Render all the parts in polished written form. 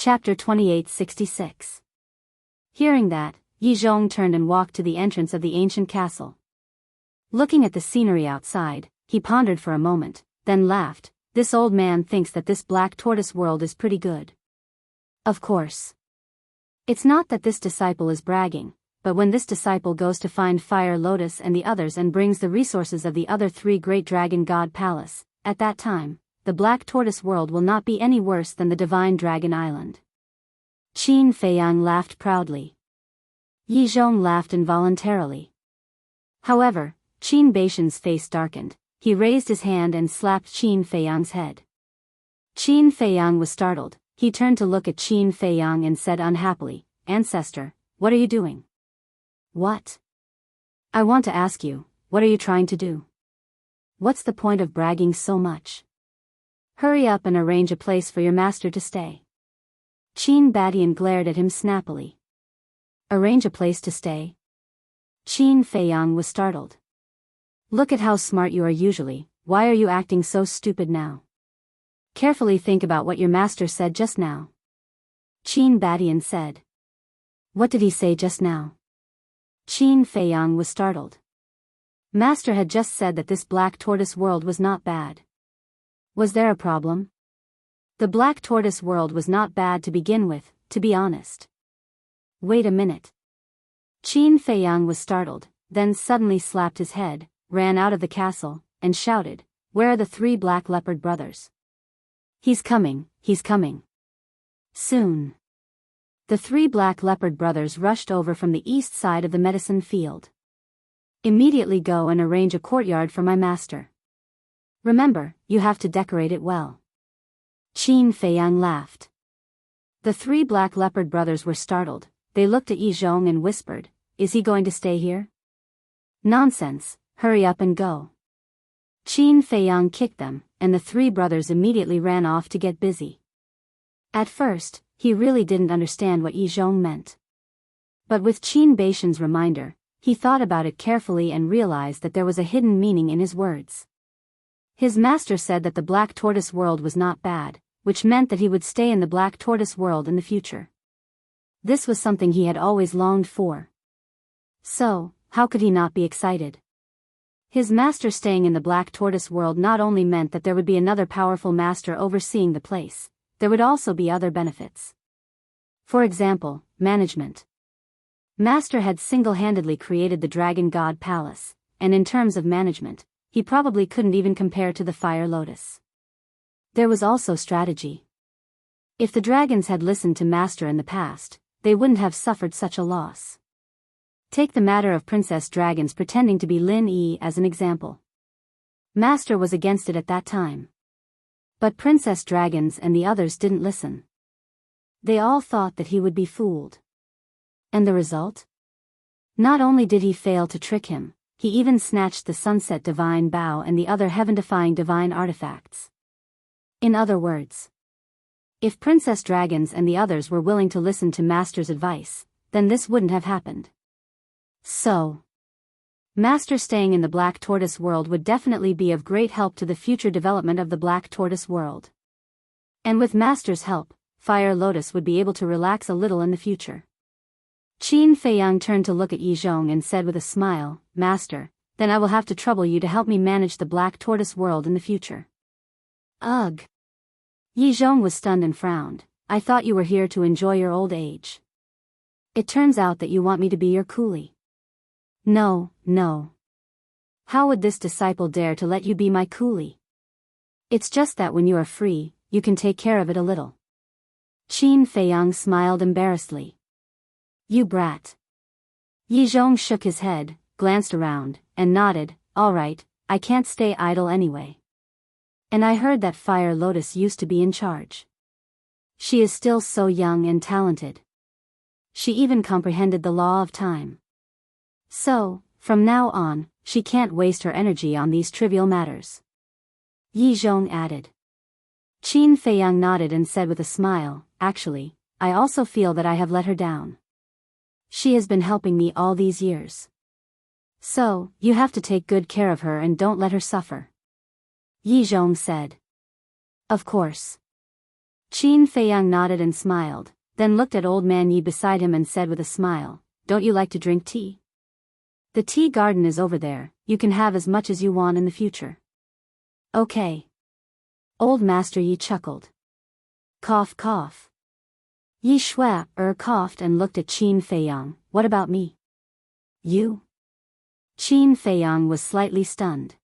Chapter 2866. Hearing that, Yi Zhong turned and walked to the entrance of the ancient castle. Looking at the scenery outside, he pondered for a moment, then laughed. This old man thinks that this black tortoise world is pretty good. Of course. It's not that this disciple is bragging, but when this disciple goes to find Fire Lotus and the others and brings the resources of the other three great dragon god palace, at that time, the black tortoise world will not be any worse than the divine dragon island. Qin Feiyang laughed proudly. Yi Zhong laughed involuntarily. However, Qin Baishan's face darkened. He raised his hand and slapped Qin Feiyang's head. Qin Feiyang was startled. He turned to look at Qin Feiyang and said unhappily, "Ancestor, what are you doing?" "What?" "I want to ask you, what are you trying to do? What's the point of bragging so much? Hurry up and arrange a place for your master to stay." Qin Badian glared at him snappily. "Arrange a place to stay?" Qin Feiyang was startled. "Look at how smart you are usually, why are you acting so stupid now? Carefully think about what your master said just now." Qin Badian said. "What did he say just now?" Qin Feiyang was startled. Master had just said that this black tortoise world was not bad. Was there a problem? The black tortoise world was not bad to begin with, to be honest. Wait a minute. Qin Feiyang was startled, then suddenly slapped his head, ran out of the castle, and shouted, "Where are the three black leopard brothers? He's coming, he's coming. Soon." The three black leopard brothers rushed over from the east side of the medicine field. "Immediately go and arrange a courtyard for my master. Remember, you have to decorate it well." Qin Feiyang laughed. The three black leopard brothers were startled. They looked at Yi Zhong and whispered, "Is he going to stay here?" "Nonsense, hurry up and go." Qin Feiyang kicked them, and the three brothers immediately ran off to get busy. At first, he really didn't understand what Yi Zhong meant. But with Qin Baishan's reminder, he thought about it carefully and realized that there was a hidden meaning in his words. His master said that the black tortoise world was not bad, which meant that he would stay in the black tortoise world in the future. This was something he had always longed for. So, how could he not be excited? His master staying in the black tortoise world not only meant that there would be another powerful master overseeing the place, there would also be other benefits. For example, management. Master had single-handedly created the Dragon God Palace, and in terms of management, he probably couldn't even compare to the Fire Lotus. There was also strategy. If the dragons had listened to Master in the past, they wouldn't have suffered such a loss. Take the matter of Princess Dragons pretending to be Lin Yi as an example. Master was against it at that time. But Princess Dragons and the others didn't listen. They all thought that he would be fooled. And the result? Not only did he fail to trick him, he even snatched the Sunset Divine Bow and the other heaven-defying divine artifacts. In other words, if Princess Dragons and the others were willing to listen to Master's advice, then this wouldn't have happened. So, Master staying in the Black Tortoise world would definitely be of great help to the future development of the Black Tortoise world. And with Master's help, Fire Lotus would be able to relax a little in the future. Qin Feiyang turned to look at Yi Zhong and said with a smile, "Master, then I will have to trouble you to help me manage the Black Tortoise world in the future." "Ugh." Yi Zhong was stunned and frowned. "I thought you were here to enjoy your old age. It turns out that you want me to be your coolie." "No, no. How would this disciple dare to let you be my coolie? It's just that when you are free, you can take care of it a little." Qin Feiyang smiled embarrassedly. "You brat." Yi Zhong shook his head, glanced around, and nodded, "All right, I can't stay idle anyway. And I heard that Fire Lotus used to be in charge. She is still so young and talented. She even comprehended the law of time. So, from now on, she can't waste her energy on these trivial matters." Yi Zhong added. Qin Feiyang nodded and said with a smile, "Actually, I also feel that I have let her down. She has been helping me all these years. So, you have to take good care of her and don't let her suffer." Yi Zhong said. "Of course." Qin Feiyang nodded and smiled, then looked at old man Yi beside him and said with a smile, "Don't you like to drink tea? The tea garden is over there, you can have as much as you want in the future." "Okay." Old Master Yi chuckled. Cough cough. Yi Shui coughed and looked at Qin Feiyang. "What about me?" "You?" Qin Feiyang was slightly stunned.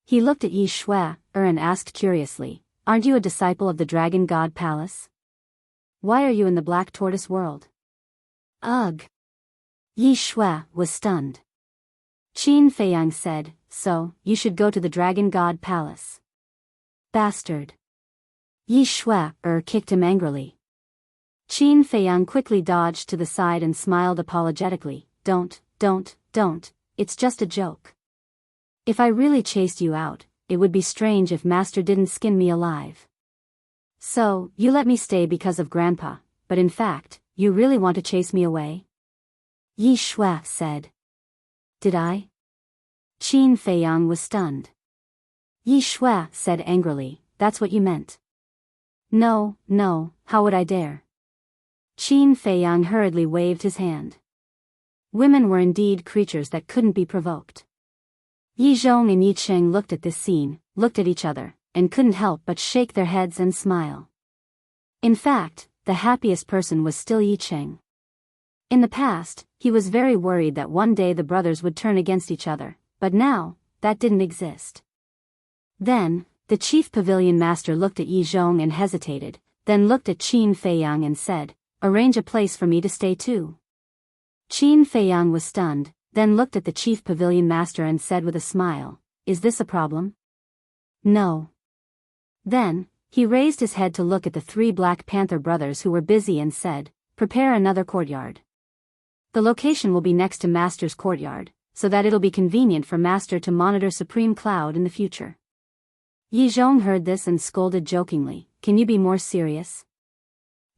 He looked at Yi Shui and asked curiously, "Aren't you a disciple of the Dragon God Palace? Why are you in the Black Tortoise world?" "Ugh." Yi Shui was stunned. Qin Feiyang said, "So, you should go to the Dragon God Palace." "Bastard." Yi Shui kicked him angrily. Qin Feiyang quickly dodged to the side and smiled apologetically. Don't, it's just a joke. If I really chased you out, it would be strange if Master didn't skin me alive. So, you let me stay because of Grandpa, but in fact, you really want to chase me away?" Yi Shui said. "Did I?" Qin Feiyang was stunned. Yi Shui said angrily, "That's what you meant." No, how would I dare?" Qin Feiyang hurriedly waved his hand. Women were indeed creatures that couldn't be provoked. Yi Zhong and Yi Cheng looked at this scene, looked at each other, and couldn't help but shake their heads and smile. In fact, the happiest person was still Yi Cheng. In the past, he was very worried that one day the brothers would turn against each other, but now, that didn't exist. Then, the chief pavilion master looked at Yi Zhong and hesitated, then looked at Qin Feiyang and said, "Arrange a place for me to stay too." Qin Feiyang was stunned, then looked at the chief pavilion master and said with a smile, "Is this a problem?" "No." Then, he raised his head to look at the three Black Panther brothers who were busy and said, "Prepare another courtyard. The location will be next to Master's courtyard, so that it'll be convenient for Master to monitor Supreme Cloud in the future." Yi Zhong heard this and scolded jokingly, "Can you be more serious?"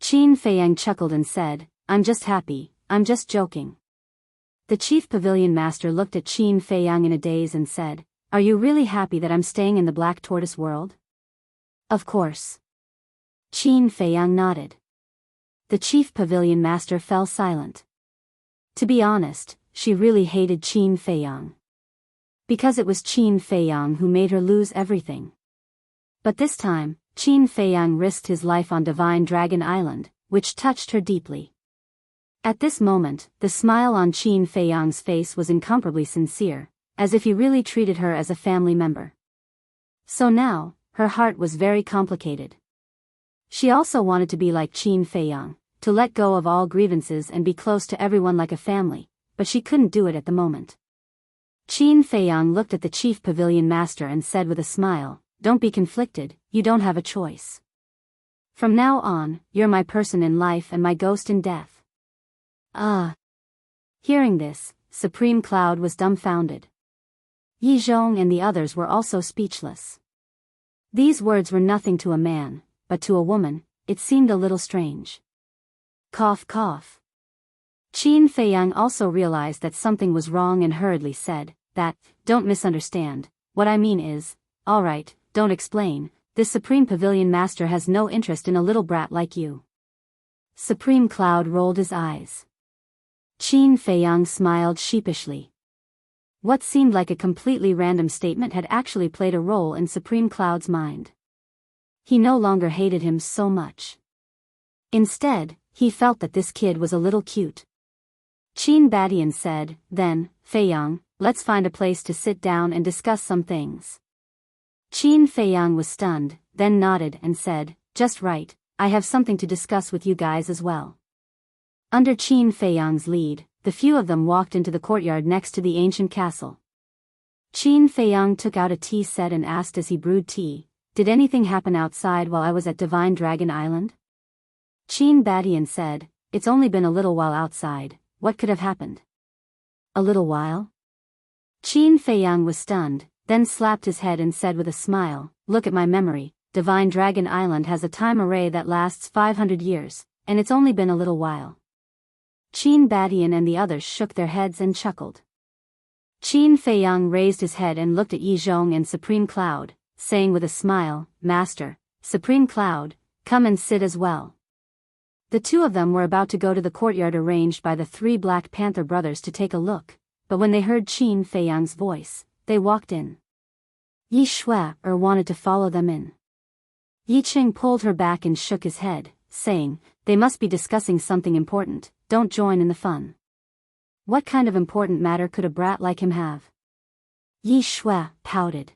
Qin Feiyang chuckled and said, "I'm just happy, I'm just joking." The chief pavilion master looked at Qin Feiyang in a daze and said, "Are you really happy that I'm staying in the Black Tortoise world?" "Of course." Qin Feiyang nodded. The chief pavilion master fell silent. To be honest, she really hated Qin Feiyang. Because it was Qin Feiyang who made her lose everything. But this time, Qin Feiyang risked his life on Divine Dragon Island, which touched her deeply. At this moment, the smile on Qin Feiyang's face was incomparably sincere, as if he really treated her as a family member. So now, her heart was very complicated. She also wanted to be like Qin Feiyang, to let go of all grievances and be close to everyone like a family, but she couldn't do it at the moment. Qin Feiyang looked at the chief pavilion master and said with a smile, "Don't be conflicted, you don't have a choice. From now on, you're my person in life and my ghost in death." Hearing this, Supreme Cloud was dumbfounded. Yi Zhong and the others were also speechless. These words were nothing to a man, but to a woman, it seemed a little strange. Cough cough. Qin Feiyang also realized that something was wrong and hurriedly said, "Don't misunderstand, what I mean is, alright, don't explain, this Supreme Pavilion Master has no interest in a little brat like you." Supreme Cloud rolled his eyes. Qin Feiyang smiled sheepishly. What seemed like a completely random statement had actually played a role in Supreme Cloud's mind. He no longer hated him so much. Instead, he felt that this kid was a little cute. Qin Badian said, "Then, Feiyang, let's find a place to sit down and discuss some things." Qin Feiyang was stunned, then nodded and said, "Just right, I have something to discuss with you guys as well." Under Qin Feiyang's lead, the few of them walked into the courtyard next to the ancient castle. Qin Feiyang took out a tea set and asked as he brewed tea, "Did anything happen outside while I was at Divine Dragon Island?" Qin Badian said, "It's only been a little while outside, what could have happened?" "A little while?" Qin Feiyang was stunned, then slapped his head and said with a smile, "Look at my memory, Divine Dragon Island has a time array that lasts 500 years, and it's only been a little while." Qin Badian and the others shook their heads and chuckled. Qin Feiyang raised his head and looked at Yi Zhong and Supreme Cloud, saying with a smile, "Master, Supreme Cloud, come and sit as well. The two of them were about to go to the courtyard arranged by the three Black Panther brothers to take a look, but when they heard Qin Feiyang's voice, they walked in. Yi Shui wanted to follow them in. Yi Qing pulled her back and shook his head, saying, "They must be discussing something important, don't join in the fun." What kind of important matter could a brat like him have? Yi Shui pouted.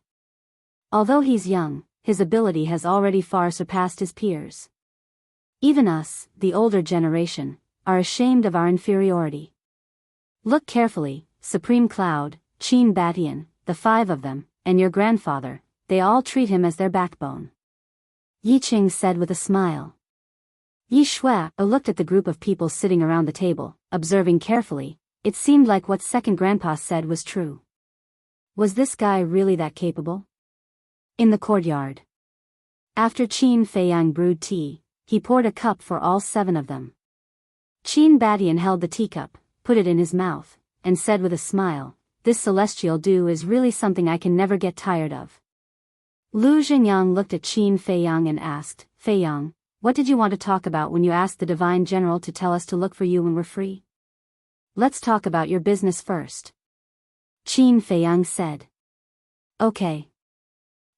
Although he's young, his ability has already far surpassed his peers. Even us, the older generation, are ashamed of our inferiority. Look carefully, Supreme Cloud, Qin Batian, the five of them, and your grandfather, they all treat him as their backbone. Yi Qing said with a smile. Yi Shui looked at the group of people sitting around the table, observing carefully. It seemed like what second grandpa said was true. Was this guy really that capable? In the courtyard. After Qin Feiyang brewed tea, he poured a cup for all 7 of them. Qin Batian held the teacup, put it in his mouth, and said with a smile, "This celestial dew is really something I can never get tired of." Lu Xingyang looked at Qin Feiyang and asked, "Feiyang, what did you want to talk about when you asked the Divine General to tell us to look for you when we're free?" "Let's talk about your business first," Qin Feiyang said. "Okay."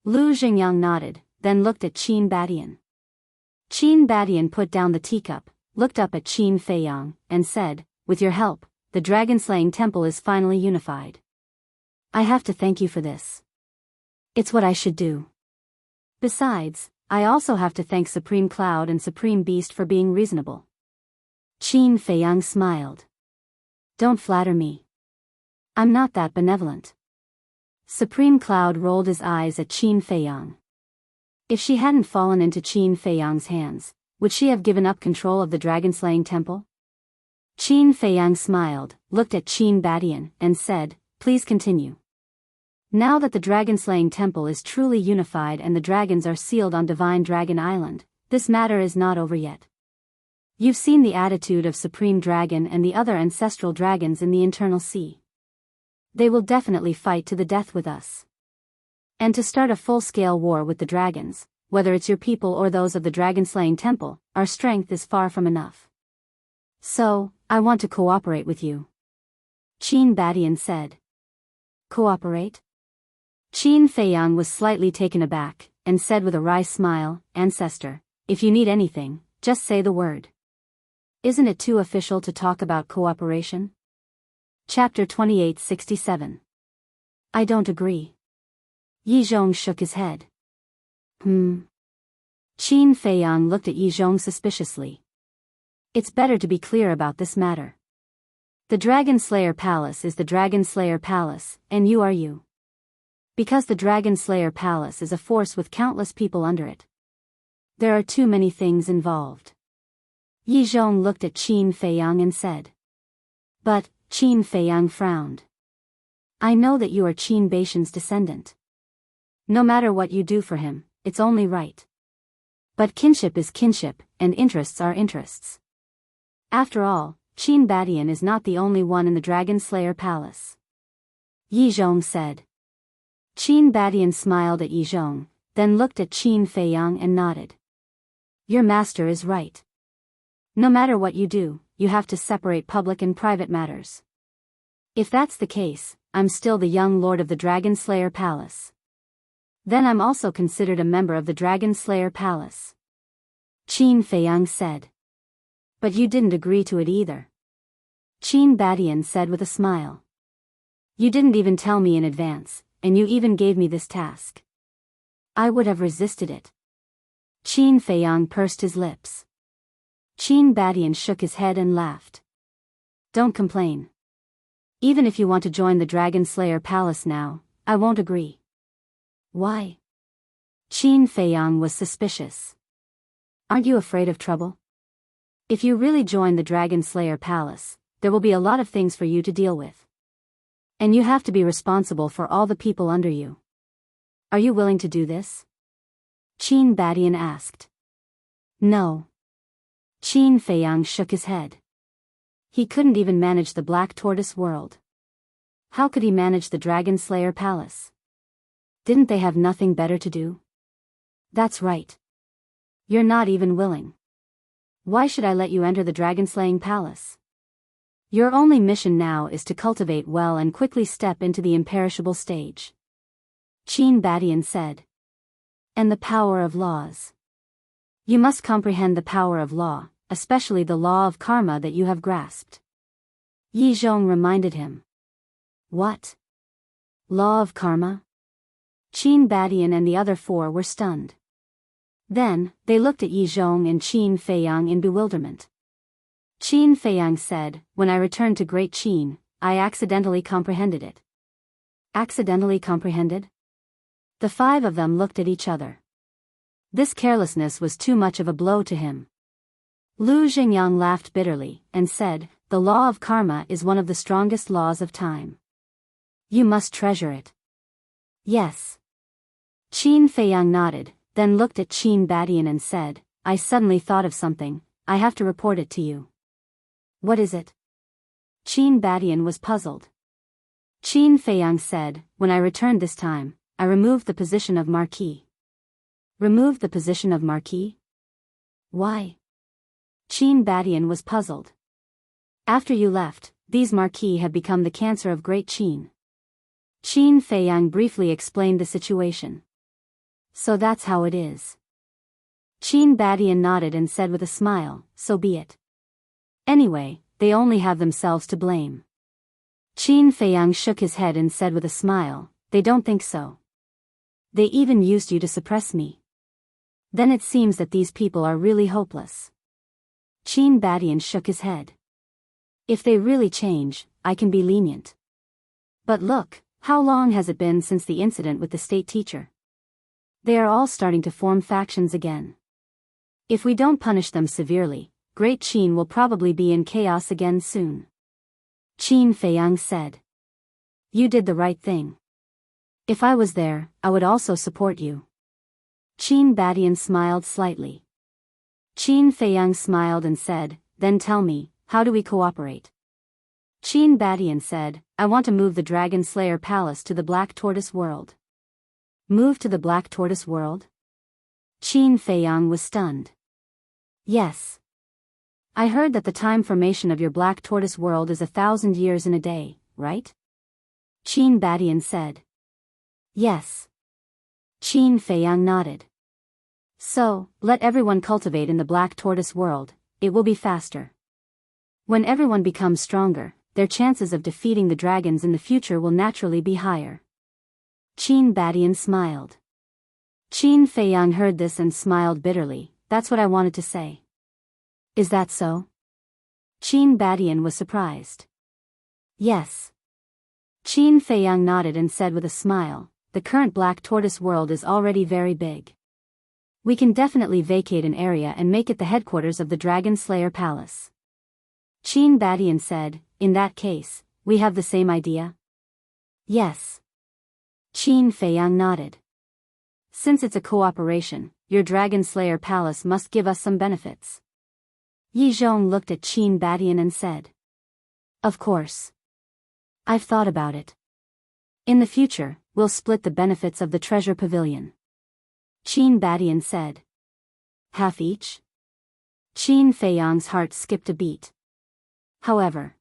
Lu Xingyang nodded, then looked at Qin Batian. Qin Batian put down the teacup, looked up at Qin Feiyang, and said, "With your help, the dragon-slaying temple is finally unified. I have to thank you for this. It's what I should do. Besides, I also have to thank Supreme Cloud and Supreme Beast for being reasonable." Qin Feiyang smiled. "Don't flatter me. I'm not that benevolent." Supreme Cloud rolled his eyes at Qin Feiyang. If she hadn't fallen into Qin Feiyang's hands, would she have given up control of the dragon-slaying temple? Qin Feiyang smiled, looked at Qin Batian, and said, "Please continue." Now that the dragon-slaying temple is truly unified and the dragons are sealed on Divine Dragon Island, this matter is not over yet. You've seen the attitude of Supreme Dragon and the other ancestral dragons in the internal sea. They will definitely fight to the death with us. And to start a full-scale war with the dragons, whether it's your people or those of the dragon-slaying temple, our strength is far from enough. So, I want to cooperate with you," Qin Batian said. "Cooperate?" Qin Feiyang was slightly taken aback, and said with a wry smile, "Ancestor, if you need anything, just say the word. Isn't it too official to talk about cooperation?" Chapter 2867. I don't agree. Yi Zhong shook his head. Qin Feiyang looked at Yi Zhong suspiciously. "It's better to be clear about this matter. The Dragon Slayer Palace is the Dragon Slayer Palace, and you are you. Because the Dragon Slayer Palace is a force with countless people under it. There are too many things involved." Yi Zhong looked at Qin Feiyang and said. "But," Qin Feiyang frowned. "I know that you are Qin Baishan's descendant. No matter what you do for him, it's only right. But kinship is kinship, and interests are interests. After all, Qin Batian is not the only one in the Dragon Slayer Palace," Yi Zhong said. Qin Batian smiled at Yi Zhong, then looked at Qin Feiyang and nodded. "Your master is right. No matter what you do, you have to separate public and private matters. If that's the case, I'm still the young lord of the Dragon Slayer Palace. Then I'm also considered a member of the Dragon Slayer Palace," Qin Feiyang said. "But you didn't agree to it either," Qin Batian said with a smile. "You didn't even tell me in advance, and you even gave me this task. I would have resisted it." Qin Feiyang pursed his lips. Qin Batian shook his head and laughed. "Don't complain. Even if you want to join the Dragon Slayer Palace now, I won't agree." "Why?" Qin Feiyang was suspicious. "Aren't you afraid of trouble? If you really join the Dragon Slayer Palace, there will be a lot of things for you to deal with. And you have to be responsible for all the people under you. Are you willing to do this?" Qin Batian asked. "No." Qin Feiyang shook his head. He couldn't even manage the Black Tortoise world. How could he manage the Dragon Slayer Palace? Didn't they have nothing better to do? That's right. You're not even willing. Why should I let you enter the dragon-slaying palace? Your only mission now is to cultivate well and quickly step into the imperishable stage. Qin Badian said. And the power of laws. You must comprehend the power of law, especially the law of karma that you have grasped. Yi Zhong reminded him. What? Law of karma? Qin Badian and the other four were stunned. Then, they looked at Yi Zhong and Qin Feiyang in bewilderment. Qin Feiyang said, when I returned to Great Qin, I accidentally comprehended it. Accidentally comprehended? The five of them looked at each other. This carelessness was too much of a blow to him. Lu Xingyang laughed bitterly, and said, the law of karma is one of the strongest laws of time. You must treasure it. Yes. Qin Feiyang nodded, then looked at Qin Badian and said, I suddenly thought of something, I have to report it to you. What is it? Qin Badian was puzzled. Qin Feiyang said, when I returned this time, I removed the position of Marquis. Removed the position of Marquis? Why? Qin Badian was puzzled. After you left, these Marquis have become the cancer of Great Qin. Qin Feiyang briefly explained the situation. So that's how it is. Qin Badian nodded and said with a smile, so be it. Anyway, they only have themselves to blame. Qin Feiyang shook his head and said with a smile, they don't think so. They even used you to suppress me. Then it seems that these people are really hopeless. Qin Badian shook his head. If they really change, I can be lenient. But look, how long has it been since the incident with the state teacher? They are all starting to form factions again. If we don't punish them severely, Great Qin will probably be in chaos again soon. Qin Feiyang said. You did the right thing. If I was there, I would also support you. Qin Badian smiled slightly. Qin Feiyang smiled and said, then tell me, how do we cooperate? Qin Badian said, I want to move the Dragon Slayer Palace to the Black Tortoise World. Move to the Black Tortoise World? Qin Feiyang was stunned. Yes. I heard that the time formation of your Black Tortoise World is 1,000 years in a day, right? Qin Badian said. Yes. Qin Feiyang nodded. So, let everyone cultivate in the Black Tortoise World, it will be faster. When everyone becomes stronger, their chances of defeating the dragons in the future will naturally be higher. Qin Badian smiled. Qin Feiyang heard this and smiled bitterly, that's what I wanted to say. Is that so? Qin Badian was surprised. Yes. Qin Feiyang nodded and said with a smile, the current Black Tortoise World is already very big. We can definitely vacate an area and make it the headquarters of the Dragon Slayer Palace. Qin Badian said, in that case, we have the same idea? Yes. Qin Feiyang nodded. Since it's a cooperation, your Dragon Slayer Palace must give us some benefits. Yi Zhong looked at Qin Badian and said. Of course. I've thought about it. In the future, we'll split the benefits of the treasure pavilion. Qin Badian said. Half each? Qin Feiyang's heart skipped a beat. However,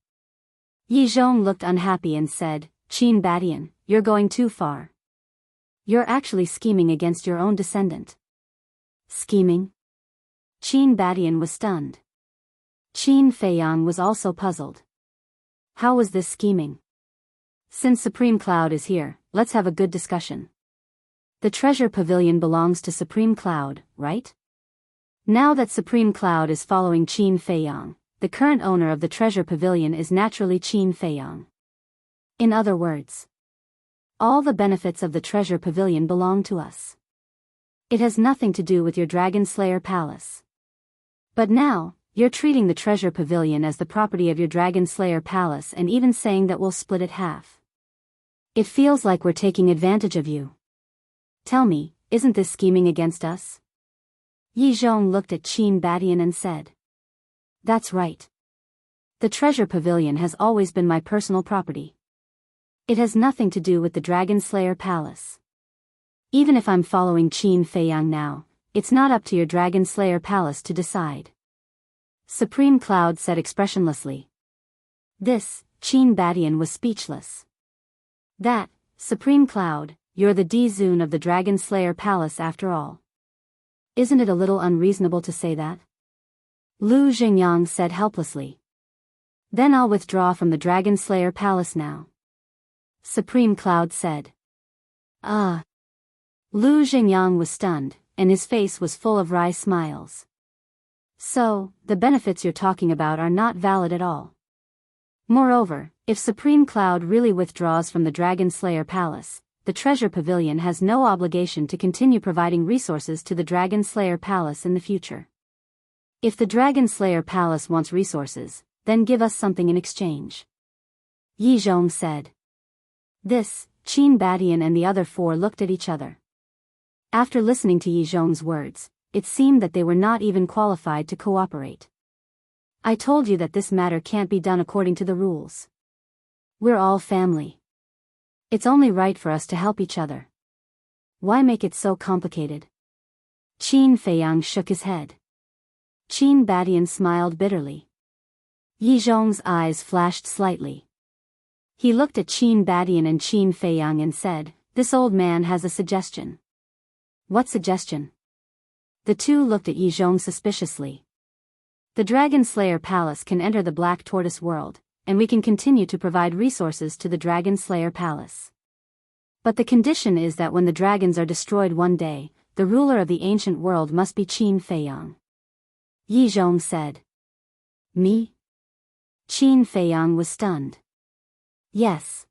Yi Zhong looked unhappy and said, Qin Badian, you're going too far. You're actually scheming against your own descendant. Scheming? Qin Badian was stunned. Qin Feiyang was also puzzled. How was this scheming? Since Supreme Cloud is here, let's have a good discussion. The treasure pavilion belongs to Supreme Cloud, right? Now that Supreme Cloud is following Qin Feiyang, the current owner of the treasure pavilion is naturally Qin Feiyang. In other words, all the benefits of the treasure pavilion belong to us. It has nothing to do with your Dragon Slayer Palace. But now, you're treating the treasure pavilion as the property of your Dragon Slayer Palace and even saying that we'll split it half. It feels like we're taking advantage of you. Tell me, isn't this scheming against us? Yi Zhong looked at Qin Badian and said. That's right. The treasure pavilion has always been my personal property. It has nothing to do with the Dragon Slayer Palace. Even if I'm following Qin Feiyang now, it's not up to your Dragon Slayer Palace to decide. Supreme Cloud said expressionlessly. This, Qin Badian was speechless. That, Supreme Cloud, you're the D-Zune of the Dragon Slayer Palace after all. Isn't it a little unreasonable to say that? Lu Xingyang said helplessly. Then I'll withdraw from the Dragon Slayer Palace now. Supreme Cloud said. Lu Xingyang was stunned, and his face was full of wry smiles. So, the benefits you're talking about are not valid at all. Moreover, if Supreme Cloud really withdraws from the Dragon Slayer Palace, the Treasure Pavilion has no obligation to continue providing resources to the Dragon Slayer Palace in the future. If the Dragon Slayer Palace wants resources, then give us something in exchange. Yi Zhong said. This, Qin Badian and the other four looked at each other. After listening to Yi Zhong's words, it seemed that they were not even qualified to cooperate. I told you that this matter can't be done according to the rules. We're all family. It's only right for us to help each other. Why make it so complicated? Qin Feiyang shook his head. Qin Badian smiled bitterly. Yi Zhong's eyes flashed slightly. He looked at Qin Badian and Qin Feiyang and said, "This old man has a suggestion." What suggestion? The two looked at Yi Zhong suspiciously. The Dragon Slayer Palace can enter the Black Tortoise world, and we can continue to provide resources to the Dragon Slayer Palace. But the condition is that when the dragons are destroyed one day, the ruler of the ancient world must be Qin Feiyang. Yi Zhong said. Me? Qin Feiyang was stunned. Yes.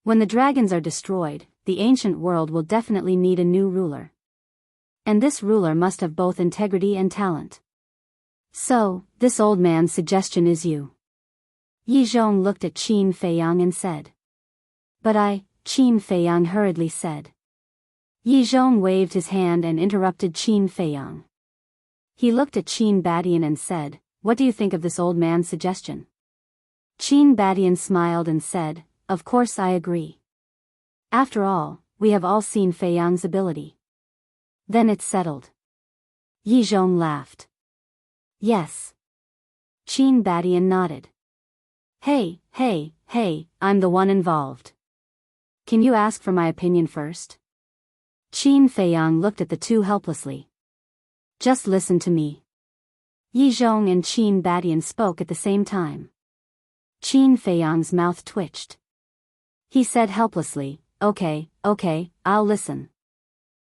When the dragons are destroyed, the ancient world will definitely need a new ruler. And this ruler must have both integrity and talent. So, this old man's suggestion is you. Yi Zhong looked at Qin Feiyang and said. But Qin Feiyang hurriedly said. Yi Zhong waved his hand and interrupted Qin Feiyang. He looked at Qin Badian and said, "What do you think of this old man's suggestion?" Qin Badian smiled and said, "Of course I agree. After all, we have all seen Feiyang's ability." Then it's settled. Yi Zhong laughed. Yes. Qin Badian nodded. Hey, I'm the one involved. Can you ask for my opinion first? Qin Feiyang looked at the two helplessly. Just listen to me. Yi Zhong and Qin Badian spoke at the same time. Qin Feiyang's mouth twitched. He said helplessly, Okay, I'll listen.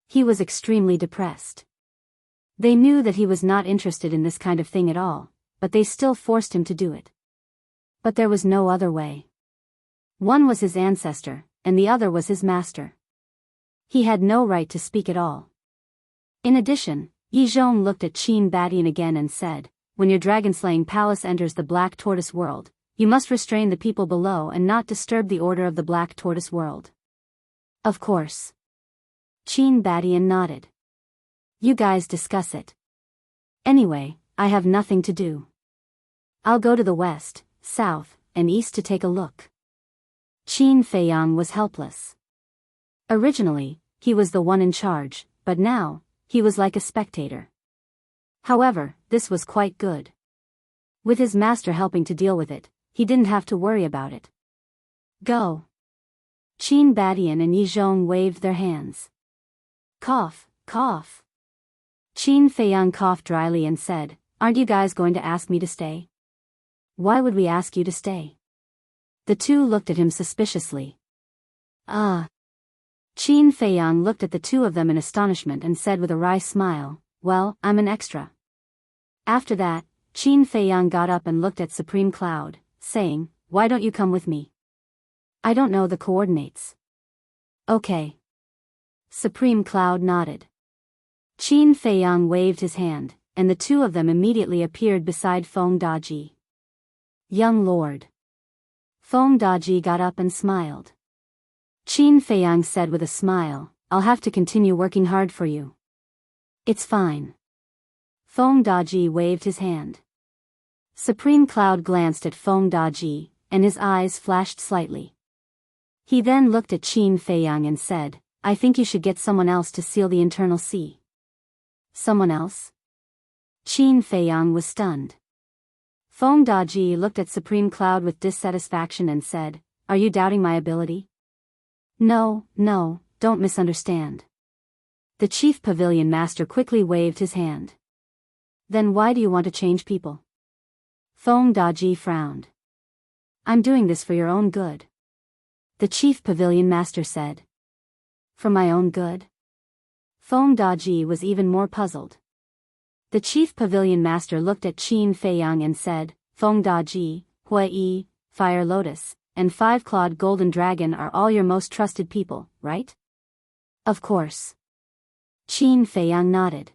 He was extremely depressed. They knew that he was not interested in this kind of thing at all, but they still forced him to do it. But there was no other way. One was his ancestor, and the other was his master. He had no right to speak at all. In addition, Yi Zhong looked at Qin Badian again and said, "When your dragon-slaying palace enters the Black Tortoise world, you must restrain the people below and not disturb the order of the Black Tortoise world." Of course. Qin Badian nodded. You guys discuss it. Anyway, I have nothing to do. I'll go to the west, south, and east to take a look. Qin Feiyang was helpless. Originally, he was the one in charge, but now, he was like a spectator. However, this was quite good. With his master helping to deal with it, he didn't have to worry about it. Go. Qin Badian and Yi Zhong waved their hands. Cough. Qin Feiyang coughed dryly and said, "Aren't you guys going to ask me to stay?" "Why would we ask you to stay?" The two looked at him suspiciously. Qin Feiyang looked at the two of them in astonishment and said with a wry smile, "Well, I'm an extra." After that, Qin Feiyang got up and looked at Supreme Cloud, saying, "Why don't you come with me? I don't know the coordinates." Okay. Supreme Cloud nodded. Qin Feiyang waved his hand, and the two of them immediately appeared beside Feng Daji. Young Lord. Feng Daji got up and smiled. Qin Feiyang said with a smile, "I'll have to continue working hard for you." "It's fine." Feng Daji waved his hand. Supreme Cloud glanced at Feng Daji, and his eyes flashed slightly. He then looked at Qin Feiyang and said, "I think you should get someone else to seal the internal sea." Someone else? Qin Feiyang was stunned. Feng Daji looked at Supreme Cloud with dissatisfaction and said, "Are you doubting my ability?" No, don't misunderstand. The Chief Pavilion Master quickly waved his hand. Then why do you want to change people? Feng Daji frowned. I'm doing this for your own good. The Chief Pavilion Master said. For my own good? Feng Daji was even more puzzled. The Chief Pavilion Master looked at Qin Feiyang and said, Feng Daji, Hui, Fire Lotus, and Five-Clawed Golden Dragon are all your most trusted people, right? Of course. Qin Feiyang nodded.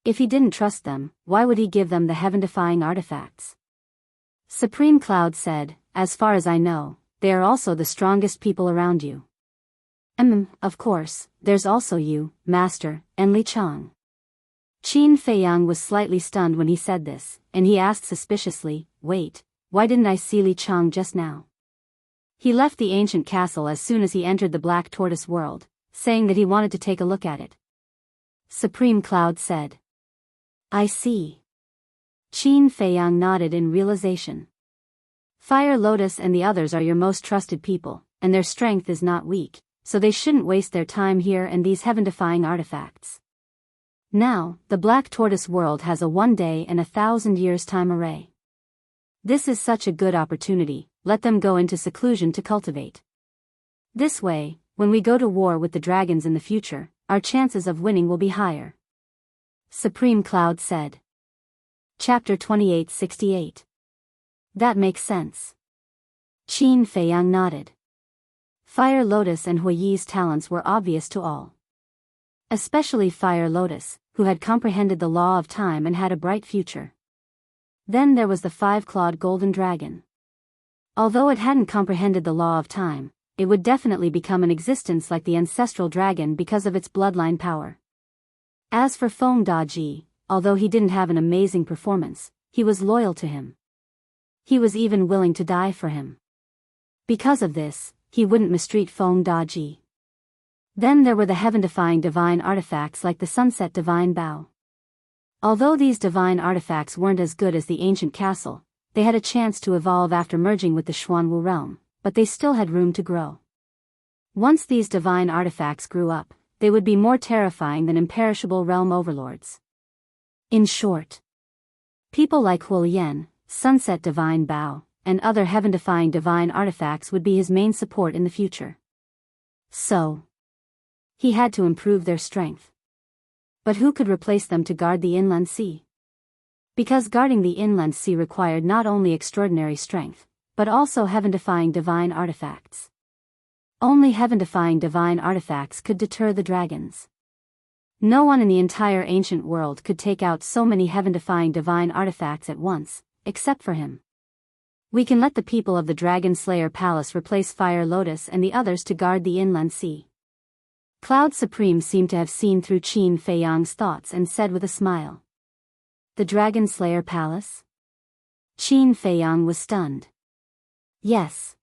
If he didn't trust them, why would he give them the heaven-defying artifacts? Supreme Cloud said, as far as I know, they are also the strongest people around you. Of course, there's also you, Master, and Li Chang. Qin Feiyang was slightly stunned when he said this, and he asked suspiciously, wait, why didn't I see Li Chang just now? He left the ancient castle as soon as he entered the Black Tortoise world, saying that he wanted to take a look at it. Supreme Cloud said. I see. Qin Feiyang nodded in realization. Fire Lotus and the others are your most trusted people, and their strength is not weak, so they shouldn't waste their time here and these heaven-defying artifacts. Now, the Black Tortoise world has a 1 day and 1,000 years time array. This is such a good opportunity, let them go into seclusion to cultivate. This way, when we go to war with the dragons in the future, our chances of winning will be higher. Supreme Cloud said. Chapter 2868. That makes sense. Qin Feiyang nodded. Fire Lotus and Huiyi's talents were obvious to all. Especially Fire Lotus, who had comprehended the law of time and had a bright future. Then there was the Five-Clawed Golden Dragon. Although it hadn't comprehended the law of time, it would definitely become an existence like the ancestral dragon because of its bloodline power. As for Feng Daji, although he didn't have an amazing performance, he was loyal to him. He was even willing to die for him. Because of this, he wouldn't mistreat Feng Daji. Then there were the heaven-defying divine artifacts like the Sunset Divine Bow. Although these divine artifacts weren't as good as the ancient castle, they had a chance to evolve after merging with the Xuanwu realm, but they still had room to grow. Once these divine artifacts grew up, they would be more terrifying than imperishable realm overlords. In short, people like Huolian, Sunset Divine Bow, and other heaven-defying divine artifacts would be his main support in the future. So, he had to improve their strength. But who could replace them to guard the inland sea? Because guarding the inland sea required not only extraordinary strength, but also heaven-defying divine artifacts. Only heaven-defying divine artifacts could deter the dragons. No one in the entire ancient world could take out so many heaven-defying divine artifacts at once, except for him. We can let the people of the Dragon Slayer Palace replace Fire Lotus and the others to guard the inland sea. Cloud Supreme seemed to have seen through Qin Feiyang's thoughts and said with a smile. The Dragon Slayer Palace? Qin Feiyang was stunned. Yes.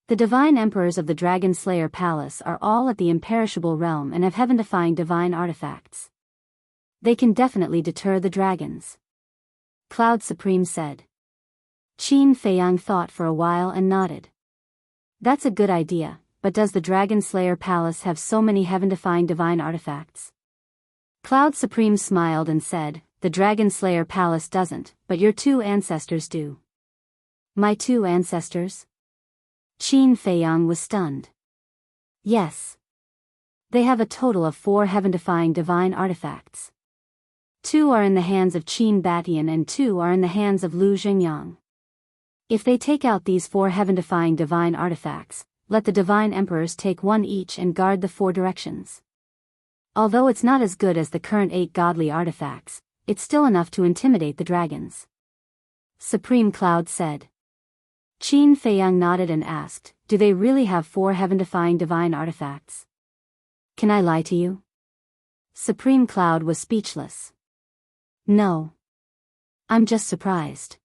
The divine emperors of the Dragon Slayer Palace are all at the imperishable realm and have heaven-defying divine artifacts. They can definitely deter the dragons. Cloud Supreme said. Qin Feiyang thought for a while and nodded. That's a good idea, but does the Dragon Slayer Palace have so many heaven-defying divine artifacts? Cloud Supreme smiled and said, the Dragon Slayer Palace doesn't, but your 2 ancestors do. My 2 ancestors? Qin Feiyang was stunned. Yes. They have a total of 4 heaven-defying divine artifacts. 2 are in the hands of Qin Batian and 2 are in the hands of Lu Xingyang. If they take out these 4 heaven-defying divine artifacts, let the divine emperors take 1 each and guard the 4 directions. Although it's not as good as the current 8 godly artifacts, it's still enough to intimidate the dragons. Supreme Cloud said. Qin Feiyang nodded and asked, do they really have 4 heaven-defying divine artifacts? Can I lie to you? Supreme Cloud was speechless. No. I'm just surprised.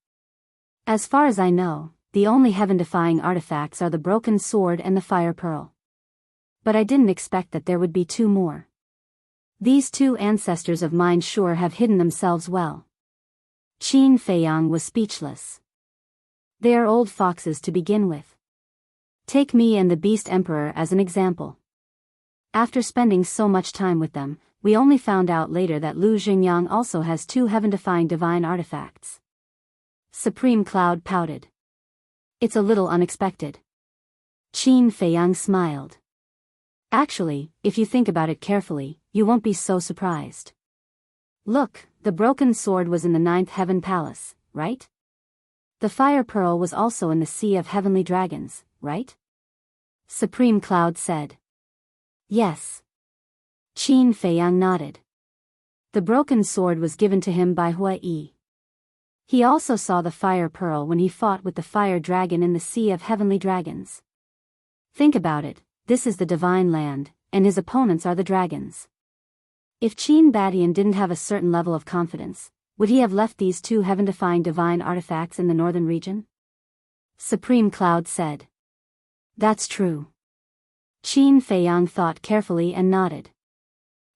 As far as I know, the only heaven-defying artifacts are the Broken Sword and the Fire Pearl. But I didn't expect that there would be 2 more. These two ancestors of mine sure have hidden themselves well. Qin Feiyang was speechless. They are old foxes to begin with. Take me and the Beast Emperor as an example. After spending so much time with them, we only found out later that Lu Xingyang also has two heaven-defying divine artifacts. Supreme Cloud pouted. It's a little unexpected. Qin Feiyang smiled. Actually, if you think about it carefully, you won't be so surprised. Look, the broken sword was in the 9th Heaven Palace, right? The fire pearl was also in the Sea of Heavenly Dragons, right? Supreme Cloud said. Yes. Qin Feiyang nodded. The broken sword was given to him by Hua Yi. He also saw the fire pearl when he fought with the fire dragon in the Sea of Heavenly Dragons. Think about it, this is the divine land, and his opponents are the dragons. If Qin Badian didn't have a certain level of confidence, would he have left these two heaven-defying divine artifacts in the northern region? Supreme Cloud said. That's true. Qin Feiyang thought carefully and nodded.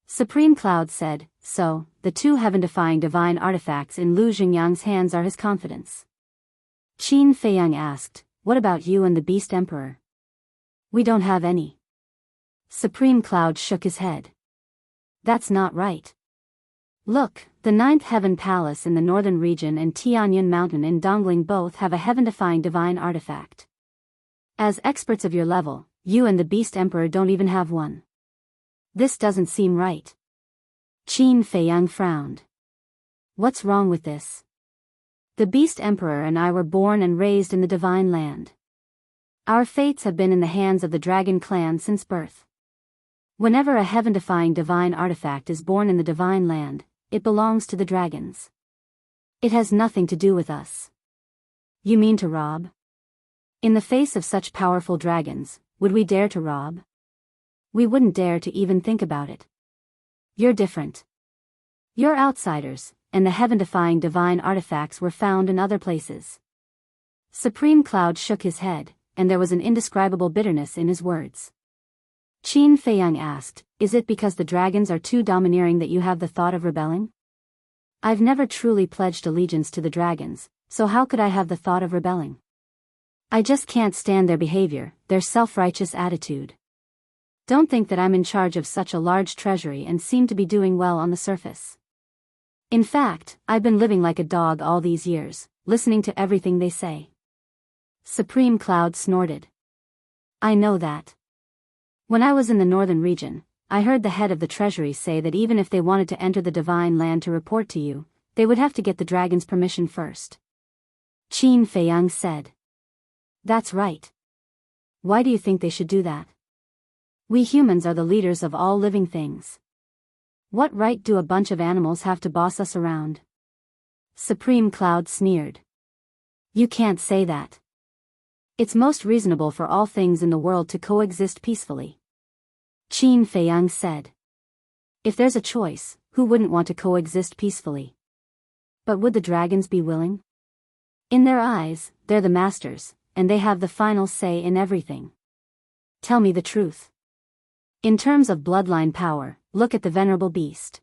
Supreme Cloud said, so, the two heaven-defying divine artifacts in Lu Xingyang's hands are his confidence. Qin Feiyang asked, what about you and the Beast Emperor? We don't have any. Supreme Cloud shook his head. That's not right. Look, the 9th Heaven Palace in the northern region and Tianyun Mountain in Dongling both have a heaven-defying divine artifact. As experts of your level, you and the Beast Emperor don't even have one. This doesn't seem right. Qin Feiyang frowned. What's wrong with this? The Beast Emperor and I were born and raised in the divine land. Our fates have been in the hands of the Dragon Clan since birth. Whenever a heaven-defying divine artifact is born in the divine land, it belongs to the dragons. It has nothing to do with us. You mean to rob? In the face of such powerful dragons, would we dare to rob? We wouldn't dare to even think about it. You're different. You're outsiders, and the heaven-defying divine artifacts were found in other places. Supreme Cloud shook his head, and there was an indescribable bitterness in his words. Qin Feiyang asked, is it because the dragons are too domineering that you have the thought of rebelling? I've never truly pledged allegiance to the dragons, so how could I have the thought of rebelling? I just can't stand their behavior, their self-righteous attitude. Don't think that I'm in charge of such a large treasury and seem to be doing well on the surface. In fact, I've been living like a dog all these years, listening to everything they say. Supreme Cloud snorted. I know that. When I was in the northern region, I heard the head of the treasury say that even if they wanted to enter the divine land to report to you, they would have to get the dragon's permission first. Qin Feiyang said. That's right. Why do you think they should do that? We humans are the leaders of all living things. What right do a bunch of animals have to boss us around? Supreme Cloud sneered. You can't say that. It's most reasonable for all things in the world to coexist peacefully. Qin Feiyang said. If there's a choice, who wouldn't want to coexist peacefully? But would the dragons be willing? In their eyes, they're the masters, and they have the final say in everything. Tell me the truth. In terms of bloodline power, look at the venerable beast.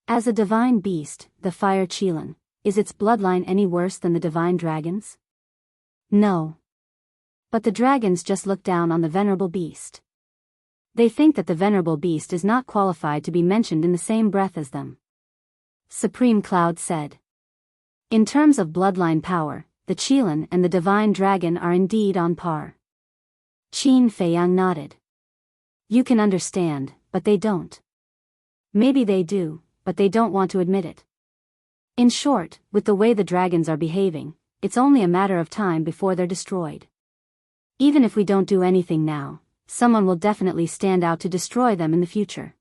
As a divine beast, the fire Qilin, is its bloodline any worse than the divine dragons? No. But the dragons just look down on the venerable beast. They think that the venerable beast is not qualified to be mentioned in the same breath as them. Supreme Cloud said. In terms of bloodline power, the Qilin and the divine dragon are indeed on par. Qin Feiyang nodded. You can understand, but they don't. Maybe they do, but they don't want to admit it. In short, with the way the dragons are behaving, it's only a matter of time before they're destroyed. Even if we don't do anything now, someone will definitely stand out to destroy them in the future.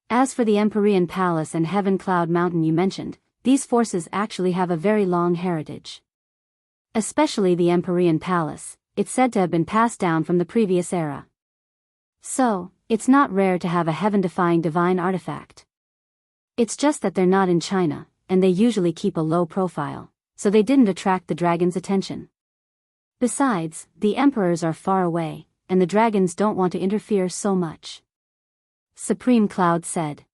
As for the Empyrean Palace and Heaven Cloud Mountain you mentioned, these forces actually have a very long heritage. Especially the Empyrean Palace, it's said to have been passed down from the previous era. So, it's not rare to have a heaven-defying divine artifact. It's just that they're not in China, and they usually keep a low profile, so they didn't attract the dragon's attention. Besides, the emperors are far away, and the dragons don't want to interfere so much. Supreme Cloud said.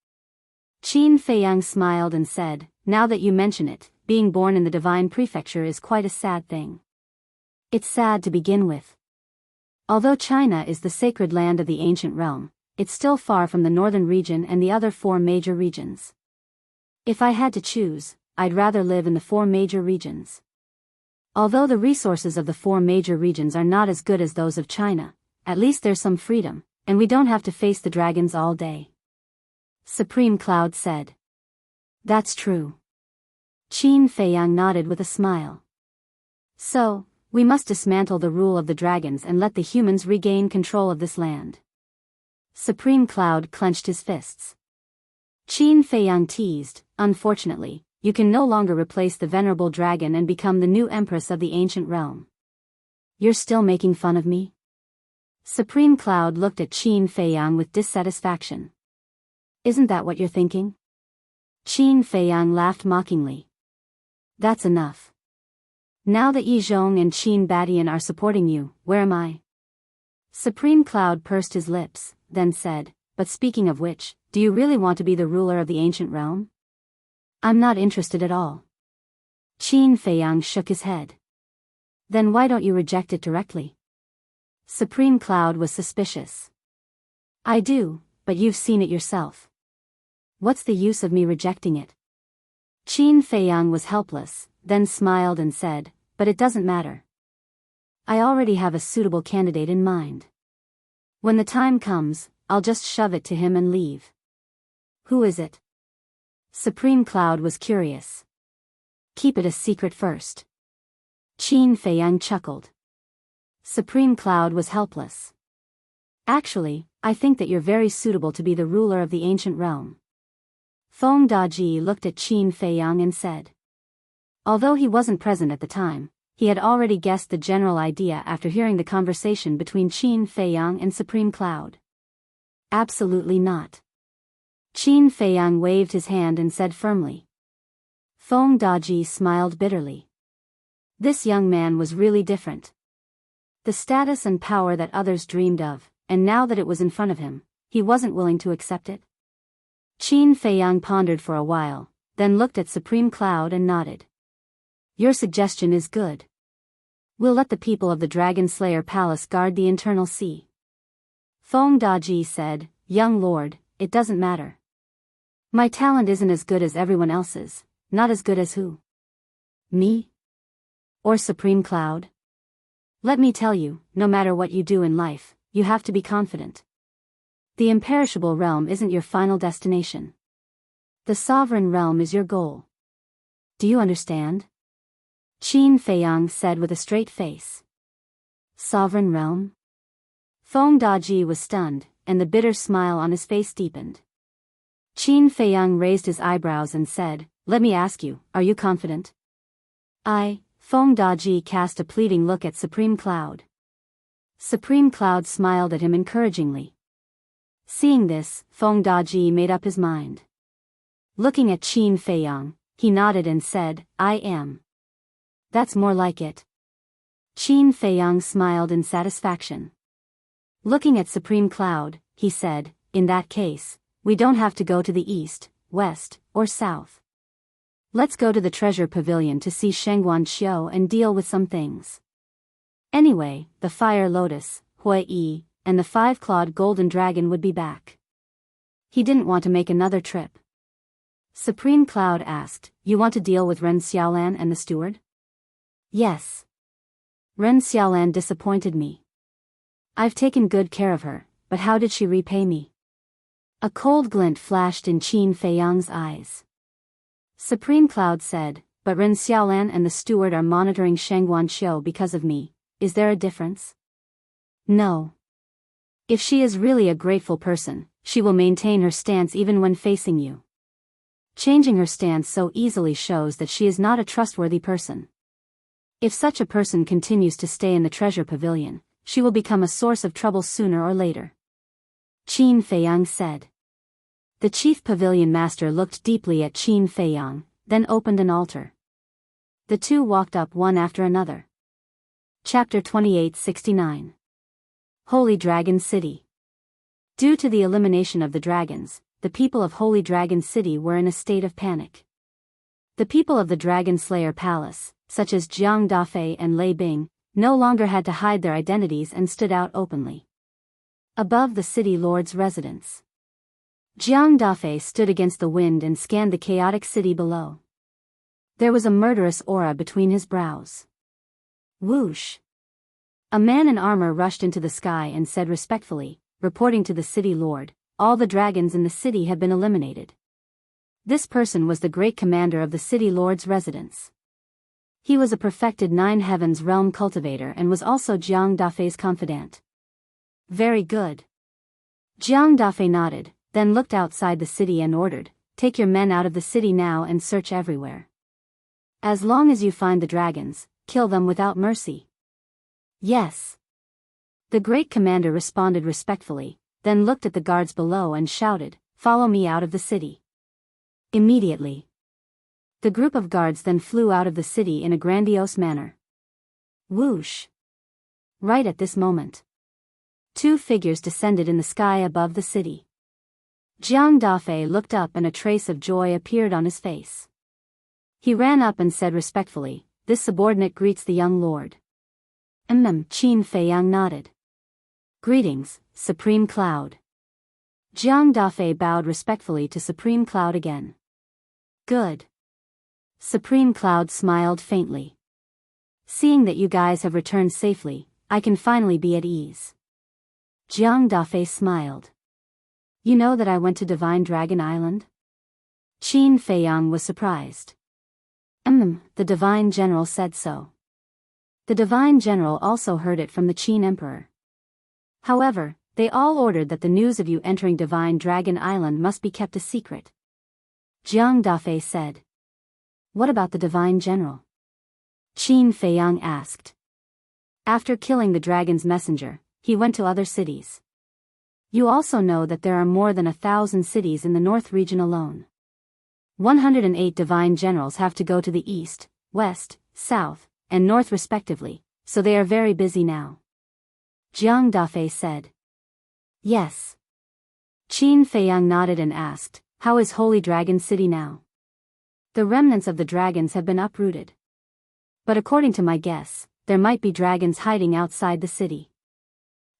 Qin Feiyang smiled and said, now that you mention it, being born in the divine prefecture is quite a sad thing. It's sad to begin with. Although China is the sacred land of the ancient realm, it's still far from the northern region and the other 4 major regions. If I had to choose, I'd rather live in the 4 major regions. Although the resources of the 4 major regions are not as good as those of China, at least there's some freedom, and we don't have to face the dragons all day. Supreme Cloud said. That's true. Qin Feiyang nodded with a smile. So, we must dismantle the rule of the dragons and let the humans regain control of this land. Supreme Cloud clenched his fists. Qin Feiyang teased, unfortunately, you can no longer replace the venerable dragon and become the new empress of the ancient realm. You're still making fun of me? Supreme Cloud looked at Qin Feiyang with dissatisfaction. Isn't that what you're thinking? Qin Feiyang laughed mockingly. That's enough. Now that Yi Zhong and Qin Badian are supporting you, where am I? Supreme Cloud pursed his lips, then said, but speaking of which, do you really want to be the ruler of the ancient realm? I'm not interested at all. Qin Feiyang shook his head. Then why don't you reject it directly? Supreme Cloud was suspicious. I do, but you've seen it yourself. What's the use of me rejecting it? Qin Feiyang was helpless, then smiled and said, but it doesn't matter. I already have a suitable candidate in mind. When the time comes, I'll just shove it to him and leave. Who is it? Supreme Cloud was curious. Keep it a secret first. Qin Feiyang chuckled. Supreme Cloud was helpless. Actually, I think that you're very suitable to be the ruler of the ancient realm. Feng Daji looked at Qin Feiyang and said. Although he wasn't present at the time, he had already guessed the general idea after hearing the conversation between Qin Feiyang and Supreme Cloud. Absolutely not. Qin Feiyang waved his hand and said firmly. Feng Daji smiled bitterly. This young man was really different. The status and power that others dreamed of, and now that it was in front of him, he wasn't willing to accept it. Qin Feiyang pondered for a while, then looked at Supreme Cloud and nodded. Your suggestion is good. We'll let the people of the Dragon Slayer Palace guard the internal sea. Feng Daji said, young lord, it doesn't matter. My talent isn't as good as everyone else's, not as good as who? Me? Or Supreme Cloud? Let me tell you, no matter what you do in life, you have to be confident. The imperishable realm isn't your final destination. The sovereign realm is your goal. Do you understand? Qin Feiyang said with a straight face. Sovereign realm? Feng Daji was stunned, and the bitter smile on his face deepened. Qin Feiyang raised his eyebrows and said, let me ask you, are you confident? Feng Daji cast a pleading look at Supreme Cloud. Supreme Cloud smiled at him encouragingly. Seeing this, Feng Daji made up his mind. Looking at Qin Feiyang, he nodded and said, I am. That's more like it. Qin Feiyang smiled in satisfaction. Looking at Supreme Cloud, he said, in that case, we don't have to go to the east, west, or south. Let's go to the treasure pavilion to see Shengguan Xiu and deal with some things. Anyway, the fire lotus, Hui Yi, and the 5-clawed golden dragon would be back. He didn't want to make another trip. Supreme Cloud asked, you want to deal with Ren Xiaolan and the steward? Yes. Ren Xiaolan disappointed me. I've taken good care of her, but how did she repay me? A cold glint flashed in Qin Feiyang's eyes. Supreme Cloud said, but Ren Xiaolan and the steward are monitoring Shengguan Xiu because of me. Is there a difference? No. If she is really a grateful person, she will maintain her stance even when facing you. Changing her stance so easily shows that she is not a trustworthy person. If such a person continues to stay in the treasure pavilion, she will become a source of trouble sooner or later. Qin Feiyang said. The chief pavilion master looked deeply at Qin Feiyang, then opened an altar. The two walked up one after another. Chapter 2869. Holy Dragon City. Due to the elimination of the dragons, the people of Holy Dragon City were in a state of panic. The people of the Dragon Slayer Palace, such as Jiang Dafei and Lei Bing, no longer had to hide their identities and stood out openly. Above the city lord's residence, Jiang Dafei stood against the wind and scanned the chaotic city below. There was a murderous aura between his brows. Whoosh! A man in armor rushed into the sky and said respectfully, reporting to the city lord, all the dragons in the city have been eliminated. This person was the great commander of the city lord's residence. He was a perfected Nine Heavens realm cultivator and was also Jiang Dafei's confidant. Very good. Jiang Dafei nodded, then looked outside the city and ordered, take your men out of the city now and search everywhere. As long as you find the dragons, kill them without mercy. Yes. The great commander responded respectfully, then looked at the guards below and shouted, follow me out of the city. Immediately, the group of guards then flew out of the city in a grandiose manner. Whoosh! Right at this moment, two figures descended in the sky above the city. Jiang Dafei looked up and a trace of joy appeared on his face. He ran up and said respectfully, this subordinate greets the young lord. Qin Feiyang nodded. Greetings, Supreme Cloud. Jiang Dafei bowed respectfully to Supreme Cloud again. Good. Supreme Cloud smiled faintly. Seeing that you guys have returned safely, I can finally be at ease. Jiang Dafei smiled. You know that I went to Divine Dragon Island? Qin Feiyang was surprised. The Divine General said so. The Divine General also heard it from the Qin Emperor. However, they all ordered that the news of you entering Divine Dragon Island must be kept a secret. Jiang Dafei said. What about the Divine General? Qin Feiyang asked. After killing the dragon's messenger, he went to other cities. You also know that there are more than 1,000 cities in the North region alone. 108 divine generals have to go to the east, west, south, and north respectively, so they are very busy now. Jiang Dafei said. Yes. Qin Feiyang nodded and asked, how is Holy Dragon City now? The remnants of the dragons have been uprooted. But according to my guess, there might be dragons hiding outside the city.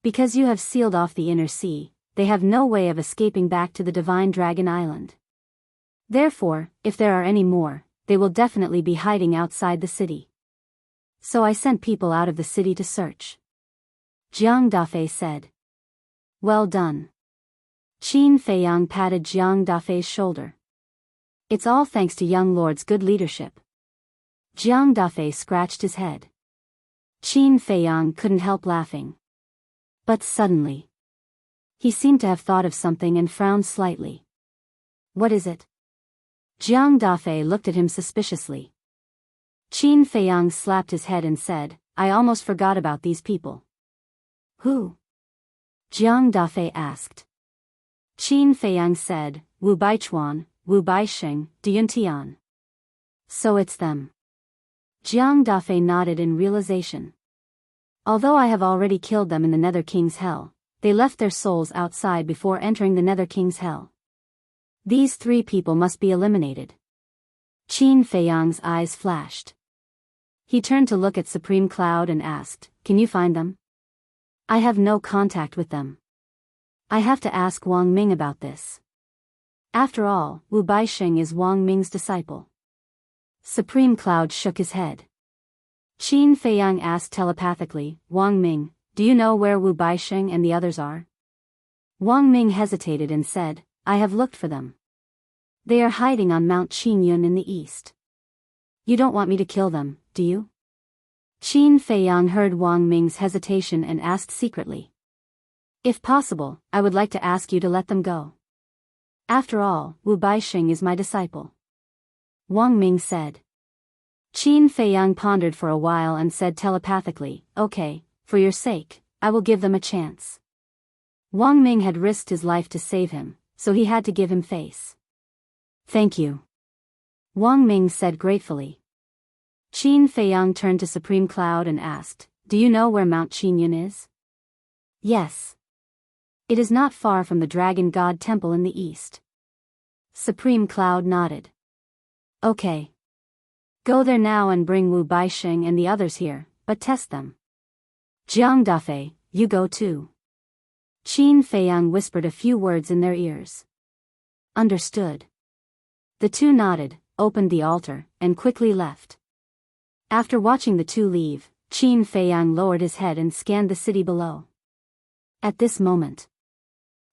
Because you have sealed off the inner sea, they have no way of escaping back to the Divine Dragon Island. Therefore, if there are any more, they will definitely be hiding outside the city. So I sent people out of the city to search. Jiang Dafei said. Well done. Qin Feiyang patted Jiang Dafei's shoulder. It's all thanks to young lord's good leadership. Jiang Dafei scratched his head. Qin Feiyang couldn't help laughing. But suddenly, he seemed to have thought of something and frowned slightly. What is it? Jiang Dafei looked at him suspiciously. Qin Feiyang slapped his head and said, I almost forgot about these people. Who? Jiang Dafei asked. Qin Feiyang said, Wu Baichuan, Wu Baisheng, Diyuntian. So it's them. Jiang Dafei nodded in realization. Although I have already killed them in the Nether King's Hell, they left their souls outside before entering the Nether King's Hell. These three people must be eliminated. Qin Feiyang's eyes flashed. He turned to look at Supreme Cloud and asked, Can you find them? I have no contact with them. I have to ask Wang Ming about this. After all, Wu Baisheng is Wang Ming's disciple. Supreme Cloud shook his head. Qin Feiyang asked telepathically, Wang Ming, do you know where Wu Baisheng and the others are? Wang Ming hesitated and said, I have looked for them. They are hiding on Mount Qinyun in the east. You don't want me to kill them, do you? Qin Feiyang heard Wang Ming's hesitation and asked secretly. If possible, I would like to ask you to let them go. After all, Wu Baisheng is my disciple. Wang Ming said. Qin Feiyang pondered for a while and said telepathically, Okay, for your sake, I will give them a chance. Wang Ming had risked his life to save him, so he had to give him face. Thank you. Wang Ming said gratefully. Qin Feiyang turned to Supreme Cloud and asked, Do you know where Mount Qinyun is? Yes. It is not far from the Dragon God Temple in the east. Supreme Cloud nodded. Okay. Go there now and bring Wu Baixing and the others here, but test them. Jiang Dafei, you go too. Qin Feiyang whispered a few words in their ears. Understood. The two nodded, opened the altar, and quickly left. After watching the two leave, Qin Feiyang lowered his head and scanned the city below. At this moment,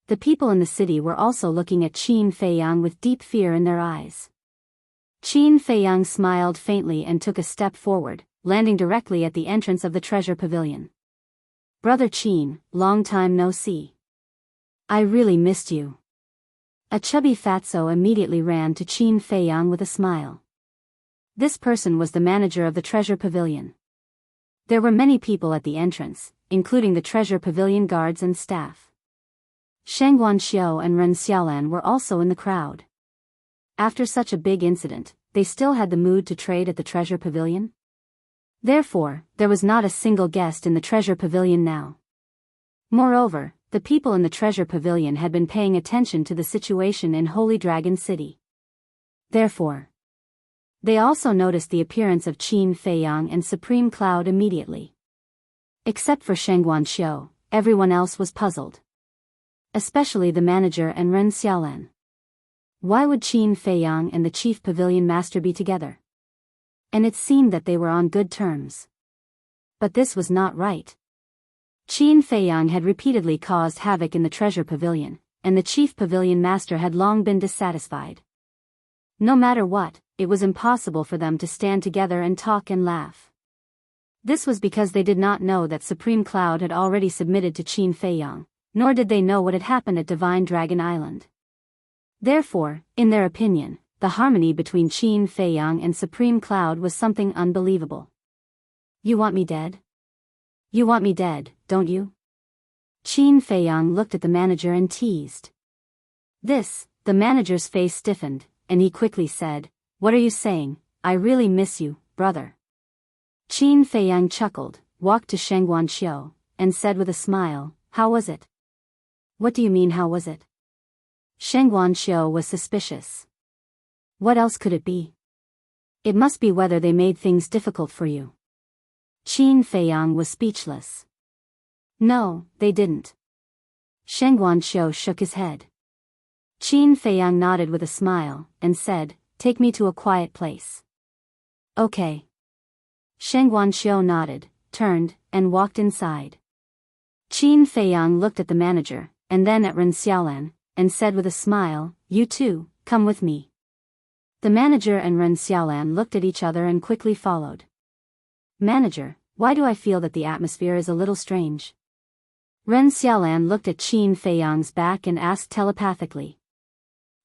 the people in the city were also looking at Qin Feiyang with deep fear in their eyes. Qin Feiyang smiled faintly and took a step forward, landing directly at the entrance of the treasure pavilion. Brother Qin, long time no see. I really missed you. A chubby fatso immediately ran to Qin Feiyang with a smile. This person was the manager of the treasure pavilion. There were many people at the entrance, including the treasure pavilion guards and staff. Sheng Guanxiu and Ren Xiaolan were also in the crowd. After such a big incident, they still had the mood to trade at the treasure pavilion? Therefore, there was not a single guest in the treasure pavilion now. Moreover, the people in the treasure pavilion had been paying attention to the situation in Holy Dragon City. Therefore, they also noticed the appearance of Qin Feiyang and Supreme Cloud immediately. Except for Sheng Guanxiu, everyone else was puzzled. Especially the manager and Ren Xiaolan. Why would Qin Feiyang and the chief pavilion master be together? And it seemed that they were on good terms. But this was not right. Qin Feiyang had repeatedly caused havoc in the treasure pavilion, and the chief pavilion master had long been dissatisfied. No matter what, it was impossible for them to stand together and talk and laugh. This was because they did not know that Supreme Cloud had already submitted to Qin Feiyang, nor did they know what had happened at Divine Dragon Island. Therefore, in their opinion, the harmony between Qin Feiyang and Supreme Cloud was something unbelievable. You want me dead? You want me dead, don't you? Qin Feiyang looked at the manager and teased. This, the manager's face stiffened, and he quickly said, What are you saying? I really miss you, brother. Qin Feiyang chuckled, walked to Sheng Guanxiu, and said with a smile, How was it? What do you mean how was it? Sheng Guanxiu was suspicious. What else could it be? It must be whether they made things difficult for you. Qin Feiyang was speechless. No, they didn't. Sheng Guanxiu shook his head. Qin Feiyang nodded with a smile, and said, Take me to a quiet place. Okay. Sheng Guanxiu nodded, turned, and walked inside. Qin Feiyang looked at the manager, and then at Ren Xiaolan, and said with a smile, You too, come with me. The manager and Ren Xiaolan looked at each other and quickly followed. Manager, why do I feel that the atmosphere is a little strange? Ren Xiaolan looked at Qin Feiyang's back and asked telepathically.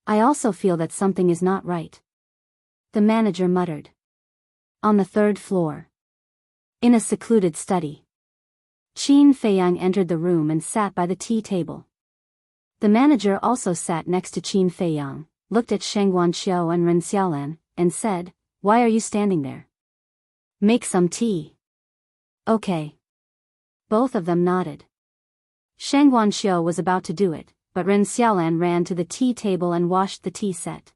I also feel that something is not right. The manager muttered. On the third floor. In a secluded study. Qin Feiyang entered the room and sat by the tea table. The manager also sat next to Qin Feiyang, looked at Sheng Guanxiu and Ren Xiaolan, and said, Why are you standing there? Make some tea. Okay. Both of them nodded. Sheng Guanxiu was about to do it, but Ren Xiaolan ran to the tea table and washed the tea set.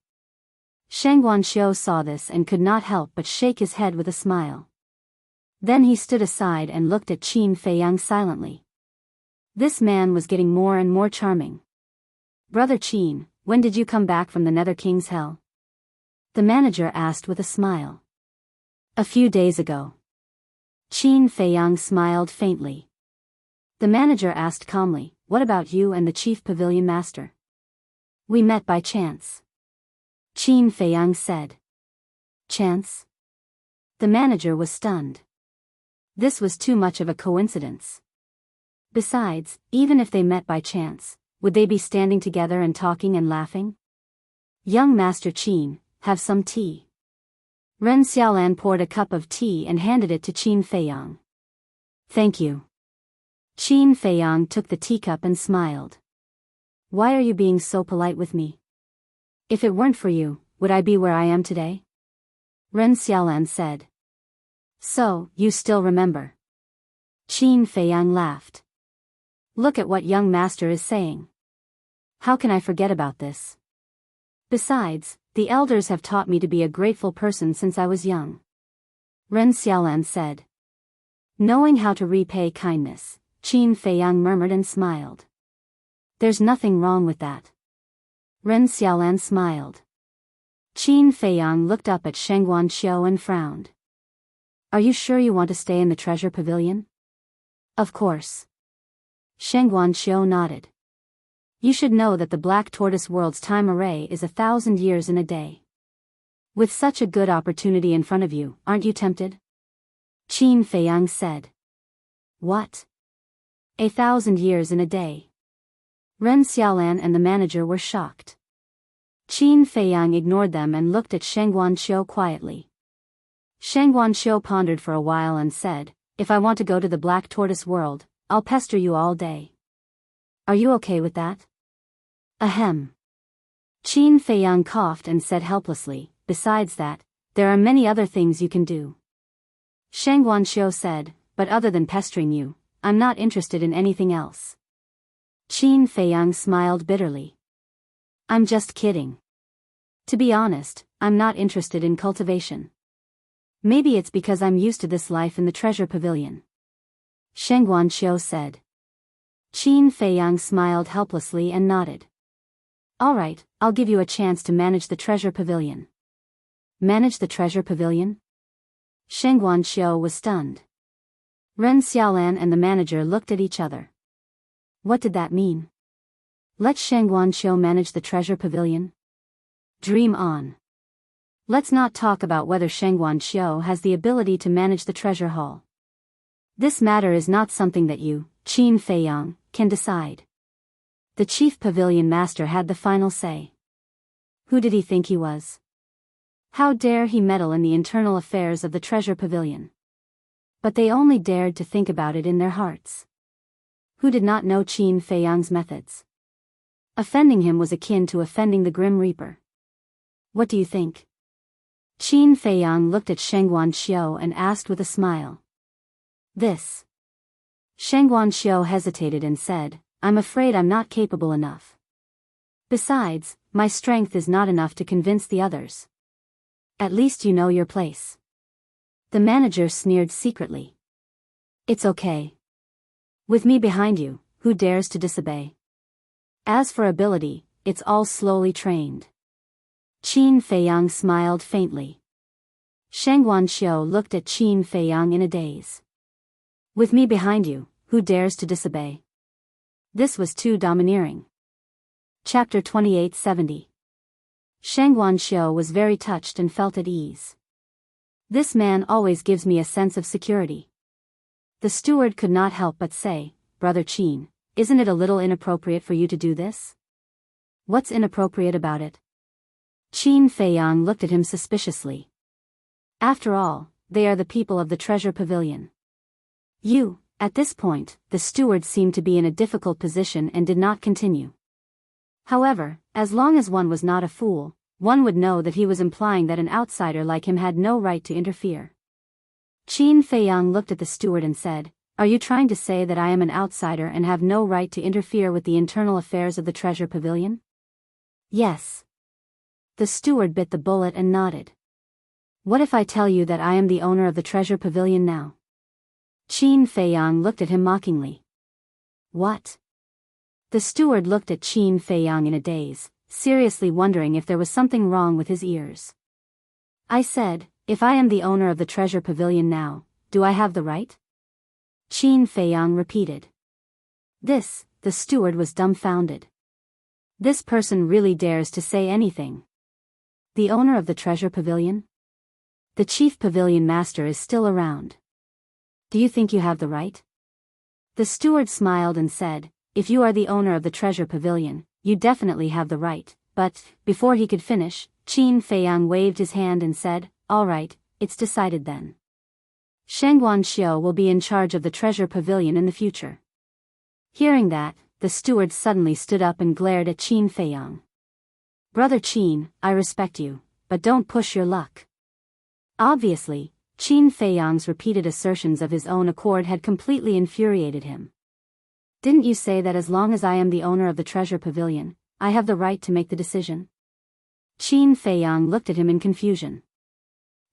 Sheng Guanxiu saw this and could not help but shake his head with a smile. Then he stood aside and looked at Qin Feiyang silently. This man was getting more and more charming. Brother Qin, when did you come back from the Nether King's Hell? The manager asked with a smile. A few days ago. Qin Feiyang smiled faintly. The manager asked calmly, What about you and the chief pavilion master? We met by chance. Qin Feiyang said. Chance? The manager was stunned. This was too much of a coincidence. Besides, even if they met by chance, would they be standing together and talking and laughing? Young Master Qin, have some tea. Ren Xiaolan poured a cup of tea and handed it to Qin Feiyang. Thank you. Qin Feiyang took the teacup and smiled. Why are you being so polite with me? If it weren't for you, would I be where I am today? Ren Xiaolan said. So, you still remember? Qin Feiyang laughed. Look at what young master is saying. How can I forget about this? Besides, the elders have taught me to be a grateful person since I was young. Ren Xiaolan said. Knowing how to repay kindness, Qin Feiyang murmured and smiled. There's nothing wrong with that. Ren Xiaolan smiled. Qin Feiyang looked up at Sheng Guanqiu and frowned. Are you sure you want to stay in the treasure pavilion? Of course. Sheng Guanqiu nodded. You should know that the Black Tortoise World's time array is 1,000 years in a day. With such a good opportunity in front of you, aren't you tempted? Qin Feiyang said. What? 1,000 years in a day. Ren Xiaolan and the manager were shocked. Qin Feiyang ignored them and looked at Sheng Guanqiu quietly. Sheng Guanqiu pondered for a while and said, If I want to go to the Black Tortoise World, I'll pester you all day. Are you okay with that? Ahem. Qin Feiyang coughed and said helplessly, Besides that, there are many other things you can do. Sheng Guanqiu said, But other than pestering you, I'm not interested in anything else. Qin Feiyang smiled bitterly. I'm just kidding. To be honest, I'm not interested in cultivation. Maybe it's because I'm used to this life in the treasure pavilion. Sheng Guanqiu said. Qin Feiyang smiled helplessly and nodded. All right, I'll give you a chance to manage the treasure pavilion. Manage the treasure pavilion? Sheng Guanqiu was stunned. Ren Xiaolan and the manager looked at each other. What did that mean? Let Sheng Guanqiu manage the treasure pavilion? Dream on. Let's not talk about whether Sheng Guanqiu has the ability to manage the treasure hall. This matter is not something that you, Qin Feiyang, can decide. The chief pavilion master had the final say. Who did he think he was? How dare he meddle in the internal affairs of the treasure pavilion? But they only dared to think about it in their hearts. Who did not know Qin Feiyang's methods? Offending him was akin to offending the Grim Reaper. What do you think? Qin Feiyang looked at Sheng Guanqiu and asked with a smile. This. Sheng Guanqiu hesitated and said, I'm afraid I'm not capable enough. Besides, my strength is not enough to convince the others. At least you know your place. The manager sneered secretly. It's okay. With me behind you, who dares to disobey? As for ability, it's all slowly trained. Qin Feiyang smiled faintly. Sheng Guanqiu looked at Qin Feiyang in a daze. With me behind you, who dares to disobey? This was too domineering. Chapter 2870. Sheng Guanqiu was very touched and felt at ease. This man always gives me a sense of security. The steward could not help but say, Brother Qin, isn't it a little inappropriate for you to do this? What's inappropriate about it? Qin Feiyang looked at him suspiciously. After all, they are the people of the treasure pavilion. You, at this point, the steward seemed to be in a difficult position and did not continue. However, as long as one was not a fool, one would know that he was implying that an outsider like him had no right to interfere. Qin Feiyang looked at the steward and said, Are you trying to say that I am an outsider and have no right to interfere with the internal affairs of the treasure pavilion? Yes. The steward bit the bullet and nodded. What if I tell you that I am the owner of the treasure pavilion now? Qin Feiyang looked at him mockingly. What? The steward looked at Qin Feiyang in a daze, seriously wondering if there was something wrong with his ears. I said, if I am the owner of the treasure pavilion now, do I have the right? Qin Feiyang repeated. This, the steward was dumbfounded. This person really dares to say anything. The owner of the treasure pavilion? The chief pavilion master is still around. Do you think you have the right? The steward smiled and said, If you are the owner of the treasure pavilion, you definitely have the right, but, before he could finish, Qin Feiyang waved his hand and said, All right, it's decided then. Sheng Guanqiu will be in charge of the treasure pavilion in the future. Hearing that, the steward suddenly stood up and glared at Qin Feiyang. Brother Qin, I respect you, but don't push your luck. Obviously, Qin Feiyang's repeated assertions of his own accord had completely infuriated him. Didn't you say that as long as I am the owner of the treasure pavilion, I have the right to make the decision? Qin Feiyang looked at him in confusion.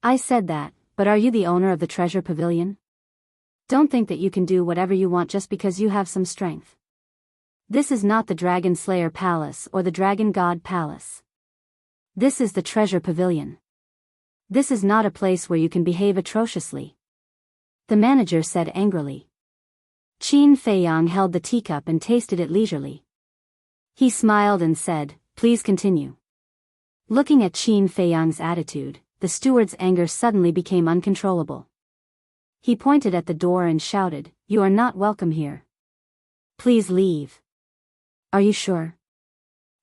I said that, but are you the owner of the treasure pavilion? Don't think that you can do whatever you want just because you have some strength. This is not the Dragon Slayer Palace or the Dragon God Palace. This is the treasure pavilion. This is not a place where you can behave atrociously. The manager said angrily. Qin Feiyang held the teacup and tasted it leisurely. He smiled and said, please continue. Looking at Qin Feiyang's attitude, the steward's anger suddenly became uncontrollable. He pointed at the door and shouted, you are not welcome here. Please leave. Are you sure?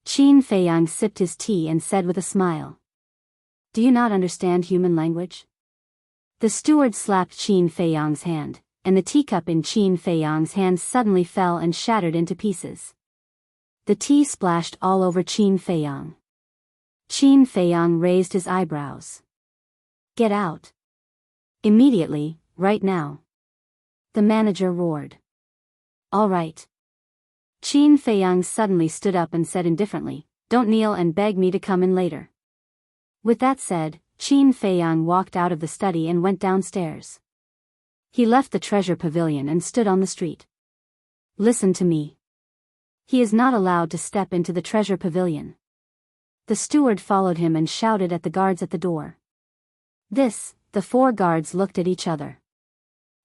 Qin Feiyang sipped his tea and said with a smile. Do you not understand human language? The steward slapped Qin Feiyang's hand, and the teacup in Qin Feiyang's hand suddenly fell and shattered into pieces. The tea splashed all over Qin Feiyang. Qin Feiyang raised his eyebrows. Get out. Immediately, right now. The manager roared. All right. Qin Feiyang suddenly stood up and said indifferently, don't kneel and beg me to come in later. With that said, Qin Feiyang walked out of the study and went downstairs. He left the treasure pavilion and stood on the street. Listen to me. He is not allowed to step into the treasure pavilion. The steward followed him and shouted at the guards at the door. The 4 guards looked at each other.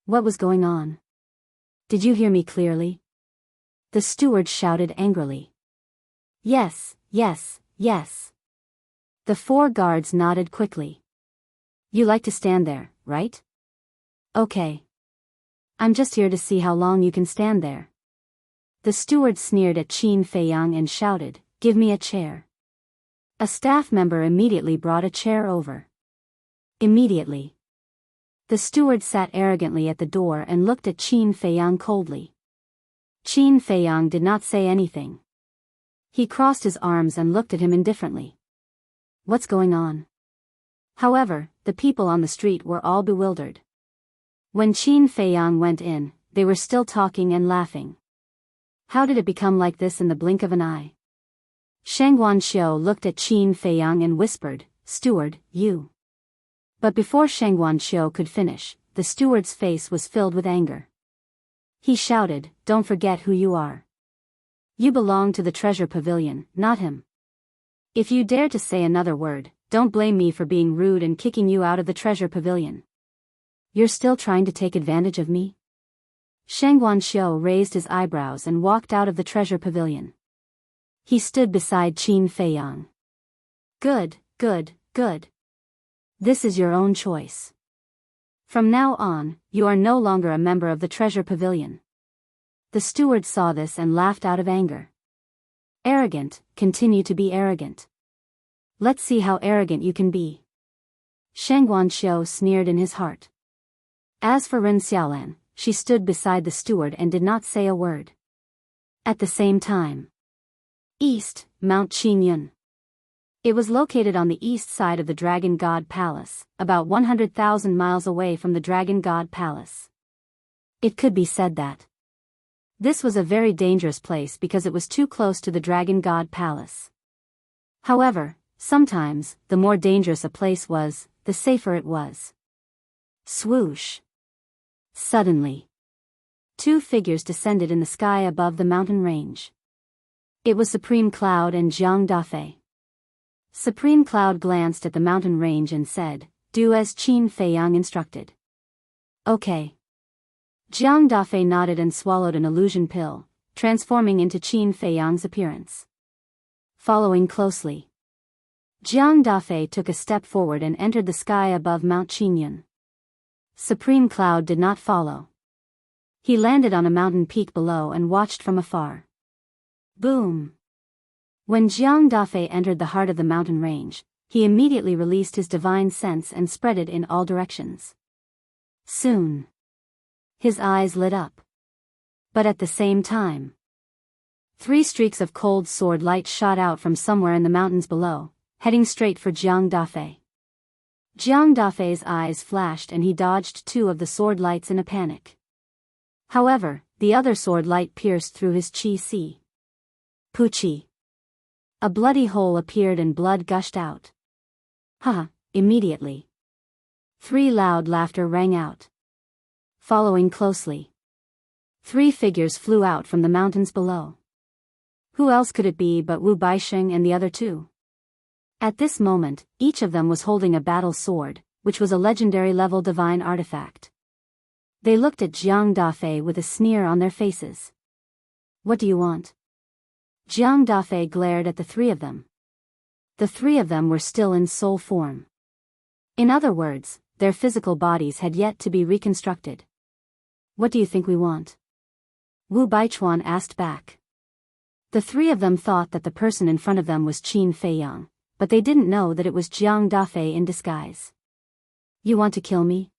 What was going on? Did you hear me clearly? The steward shouted angrily. Yes, yes, yes. The 4 guards nodded quickly. You like to stand there, right? Okay. I'm just here to see how long you can stand there. The steward sneered at Qin Feiyang and shouted, give me a chair. A staff member immediately brought a chair over. Immediately. The steward sat arrogantly at the door and looked at Qin Feiyang coldly. Qin Feiyang did not say anything. He crossed his arms and looked at him indifferently. What's going on? However, the people on the street were all bewildered. When Qin Feiyang went in, they were still talking and laughing. How did it become like this in the blink of an eye? Shang Guanxiu looked at Qin Feiyang and whispered, Steward, you. But before Shang Guanxiu could finish, the steward's face was filled with anger. He shouted, don't forget who you are. You belong to the treasure pavilion, not him. If you dare to say another word, don't blame me for being rude and kicking you out of the treasure pavilion. You're still trying to take advantage of me? Shang Guanxiu raised his eyebrows and walked out of the treasure pavilion. He stood beside Qin Feiyang. Good, good, good. This is your own choice. From now on, you are no longer a member of the treasure pavilion. The steward saw this and laughed out of anger. Arrogant, continue to be arrogant. Let's see how arrogant you can be. Shang Guanxiu sneered in his heart. As for Ren Xiaolan, she stood beside the steward and did not say a word. At the same time. East, Mount Qinyun. It was located on the east side of the Dragon God Palace, about 100,000 miles away from the Dragon God Palace. It could be said that this was a very dangerous place because it was too close to the Dragon God Palace. However, sometimes, the more dangerous a place was, the safer it was. Swoosh. Suddenly, 2 figures descended in the sky above the mountain range. It was Supreme Cloud and Jiang Dafei. Supreme Cloud glanced at the mountain range and said, do as Qin Feiyang instructed. Okay. Jiang Dafei nodded and swallowed an illusion pill, transforming into Qin Feiyang's appearance. Following closely, Jiang Dafei took a step forward and entered the sky above Mount Qinyun. Supreme Cloud did not follow. He landed on a mountain peak below and watched from afar. Boom! When Jiang Dafei entered the heart of the mountain range, he immediately released his divine sense and spread it in all directions. Soon, his eyes lit up. But at the same time, 3 streaks of cold sword light shot out from somewhere in the mountains below, heading straight for Jiang Dafei. Jiang Dafei's eyes flashed and he dodged 2 of the sword lights in a panic. However, the other sword light pierced through his qi. Puchi. A bloody hole appeared and blood gushed out. Haha, immediately. 3 loud laughter rang out. Following closely, 3 figures flew out from the mountains below. Who else could it be but Wu Baixing and the other 2? At this moment, each of them was holding a battle sword, which was a legendary level divine artifact. They looked at Jiang Dafei with a sneer on their faces. What do you want? Jiang Dafei glared at the 3 of them. The 3 of them were still in soul form. In other words, their physical bodies had yet to be reconstructed. What do you think we want? Wu Baichuan asked back. The 3 of them thought that the person in front of them was Qin Feiyang, but they didn't know that it was Jiang Dafei in disguise. You want to kill me?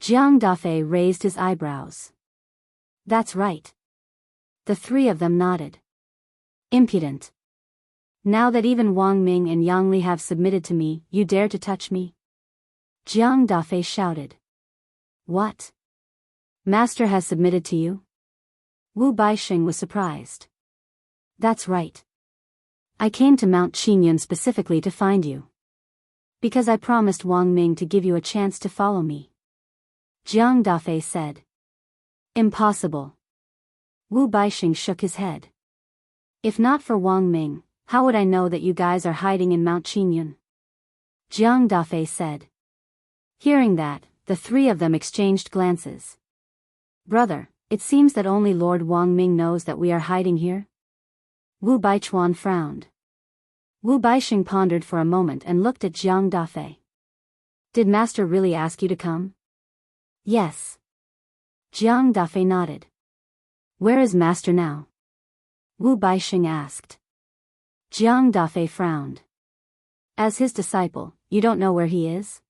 Jiang Dafei raised his eyebrows. That's right. The 3 of them nodded. Impudent. Now that even Wang Ming and Yang Li have submitted to me, you dare to touch me? Jiang Dafei shouted. What? Master has submitted to you? Wu Baixing was surprised. That's right. I came to Mount Qingyun specifically to find you. Because I promised Wang Ming to give you a chance to follow me. Jiang Dafei said. Impossible. Wu Baixing shook his head. If not for Wang Ming, how would I know that you guys are hiding in Mount Qingyun? Jiang Dafei said. Hearing that, the 3 of them exchanged glances. Brother, it seems that only Lord Wang Ming knows that we are hiding here? Wu Baichuan frowned. Wu Baixing pondered for a moment and looked at Jiang Dafei. Did Master really ask you to come? Yes. Jiang Dafei nodded. Where is Master now? Wu Baixing asked. Jiang Dafei frowned. As his disciple, you don't know where he is?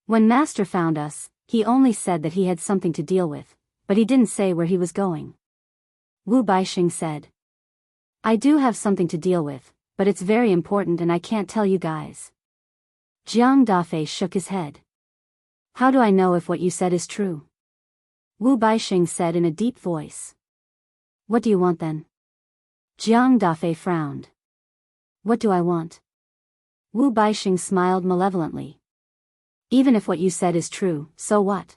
When Master found us, he only said that he had something to deal with, but he didn't say where he was going. Wu Baixing said. I do have something to deal with, but it's very important and I can't tell you guys. Jiang Dafei shook his head. How do I know if what you said is true? Wu Baixing said in a deep voice. What do you want then? Jiang Dafei frowned. What do I want? Wu Baixing smiled malevolently. Even if what you said is true, so what?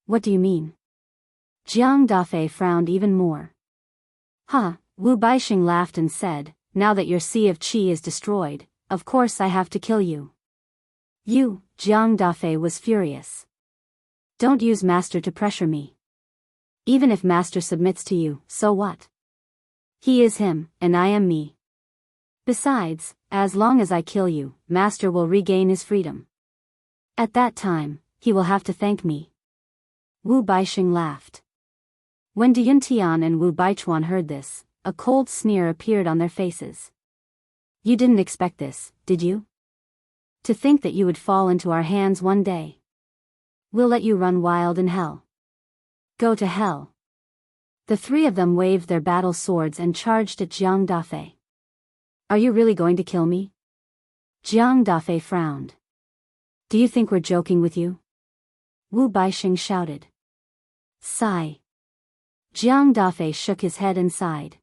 What do you mean? Jiang Dafei frowned even more. Wu Baixing laughed and said, now that your Sea of Qi is destroyed, of course I have to kill you. You, Jiang Dafei was furious. Don't use Master to pressure me. Even if Master submits to you, so what? He is him, and I am me. Besides, as long as I kill you, Master will regain his freedom. At that time, he will have to thank me. Wu Baixing laughed. When Du Yuntian and Wu Baichuan heard this, a cold sneer appeared on their faces. You didn't expect this, did you? To think that you would fall into our hands one day. We'll let you run wild in hell. Go to hell. The 3 of them waved their battle swords and charged at Jiang Dafei. Are you really going to kill me? Jiang Dafei frowned. Do you think we're joking with you? Wu Baixing shouted. Sigh. Jiang Dafei shook his head and sighed.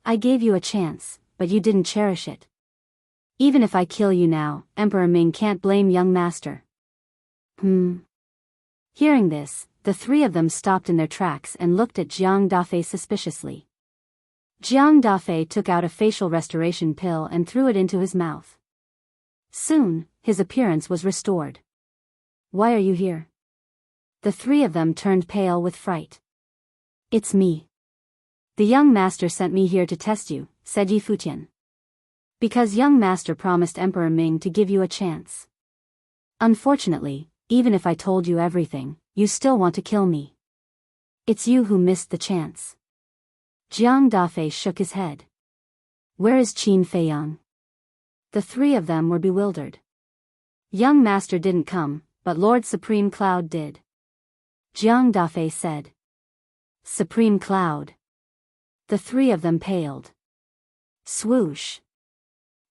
I gave you a chance, but you didn't cherish it. Even if I kill you now, Emperor Ming can't blame young master. Hearing this, the 3 of them stopped in their tracks and looked at Jiang Dafei suspiciously. Jiang Dafei took out a facial restoration pill and threw it into his mouth. Soon, his appearance was restored. Why are you here? The 3 of them turned pale with fright. It's me. The young master sent me here to test you, said Yi Futian. Because young master promised Emperor Ming to give you a chance. Unfortunately, even if I told you everything, you still want to kill me. It's you who missed the chance. Jiang Dafei shook his head. Where is Qin Feiyang? The 3 of them were bewildered. Young master didn't come, but Lord Supreme Cloud did. Jiang Dafei said. Supreme Cloud. The 3 of them paled. Swoosh.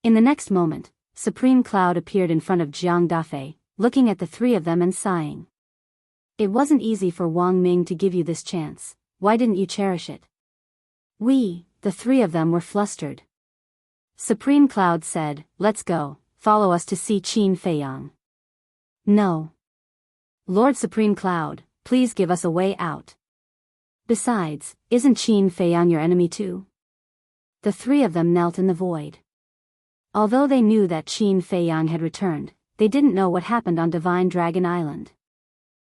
In the next moment, Supreme Cloud appeared in front of Jiang Dafei, looking at the 3 of them and sighing. It wasn't easy for Wang Ming to give you this chance. Why didn't you cherish it? We, the 3 of them, were flustered. Supreme Cloud said, let's go, follow us to see Qin Feiyang. No. Lord Supreme Cloud, please give us a way out. Besides, isn't Qin Feiyang your enemy too? The three of them knelt in the void. Although they knew that Qin Feiyang had returned, they didn't know what happened on Divine Dragon Island.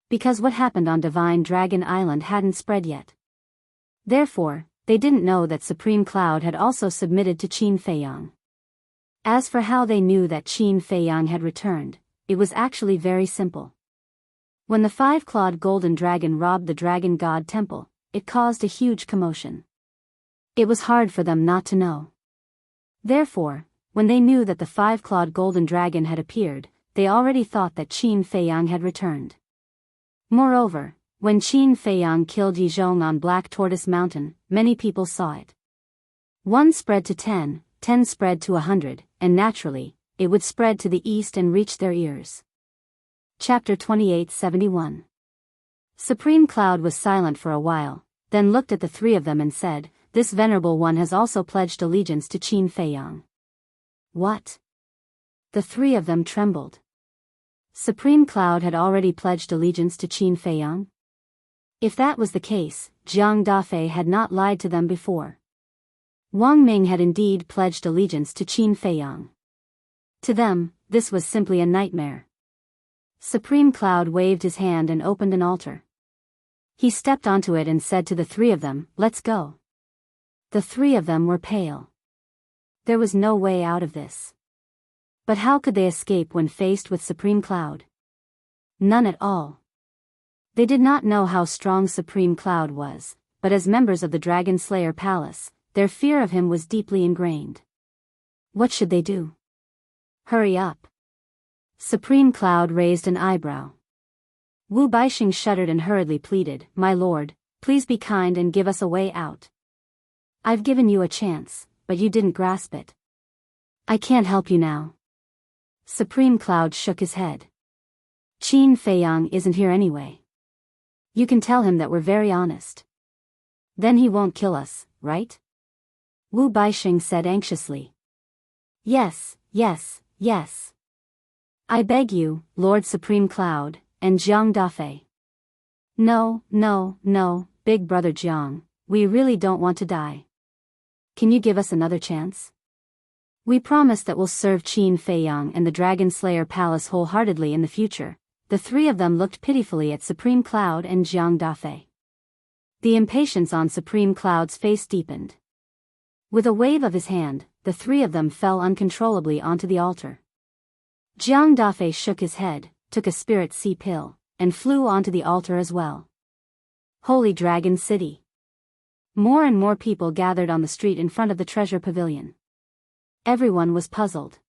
Because what happened on Divine Dragon Island hadn't spread yet. Therefore, they didn't know that Supreme Cloud had also submitted to Qin Feiyang. As for how they knew that Qin Feiyang had returned, it was actually very simple. When the five-clawed golden dragon robbed the Dragon God Temple, it caused a huge commotion. It was hard for them not to know. Therefore, when they knew that the five-clawed golden dragon had appeared, they already thought that Qin Feiyang had returned. Moreover, when Qin Feiyang killed Yizhong on Black Tortoise Mountain, many people saw it. 1 spread to 10, 10 spread to 100, and naturally, it would spread to the east and reach their ears. Chapter 2871. Supreme Cloud was silent for a while, then looked at the three of them and said, this venerable one has also pledged allegiance to Qin Feiyang. What? The three of them trembled. Supreme Cloud had already pledged allegiance to Qin Feiyang? If that was the case, Jiang Dafei had not lied to them before. Wang Ming had indeed pledged allegiance to Qin Feiyang. To them, this was simply a nightmare. Supreme Cloud waved his hand and opened an altar. He stepped onto it and said to the three of them, let's go. The three of them were pale. There was no way out of this. But how could they escape when faced with Supreme Cloud? None at all. They did not know how strong Supreme Cloud was, but as members of the Dragon Slayer Palace, their fear of him was deeply ingrained. What should they do? Hurry up. Supreme Cloud raised an eyebrow. Wu Baixing shuddered and hurriedly pleaded, my lord, please be kind and give us a way out. I've given you a chance, but you didn't grasp it. I can't help you now. Supreme Cloud shook his head. Qin Feiyang isn't here anyway. You can tell him that we're very honest. Then he won't kill us, right? Wu Baixing said anxiously. Yes, yes, yes. I beg you, Lord Supreme Cloud, and Jiang Dafei. No, no, no, Big Brother Jiang, we really don't want to die. Can you give us another chance? We promise that we'll serve Qin Feiyang and the Dragon Slayer Palace wholeheartedly in the future. The three of them looked pitifully at Supreme Cloud and Jiang Dafei. The impatience on Supreme Cloud's face deepened. With a wave of his hand, the three of them fell uncontrollably onto the altar. Jiang Dafei shook his head, took a spirit sea pill, and flew onto the altar as well. Holy Dragon City. More and more people gathered on the street in front of the treasure pavilion. Everyone was puzzled.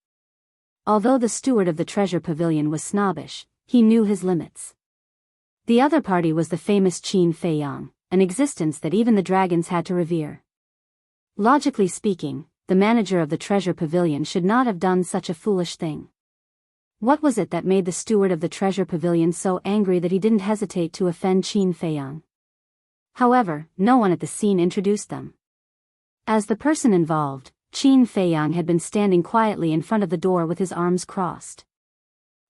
Although the steward of the treasure pavilion was snobbish, he knew his limits. The other party was the famous Qin Feiyang, an existence that even the dragons had to revere. Logically speaking, the manager of the treasure pavilion should not have done such a foolish thing. What was it that made the steward of the treasure pavilion so angry that he didn't hesitate to offend Qin Feiyang? However, no one at the scene introduced them. As the person involved, Qin Feiyang had been standing quietly in front of the door with his arms crossed.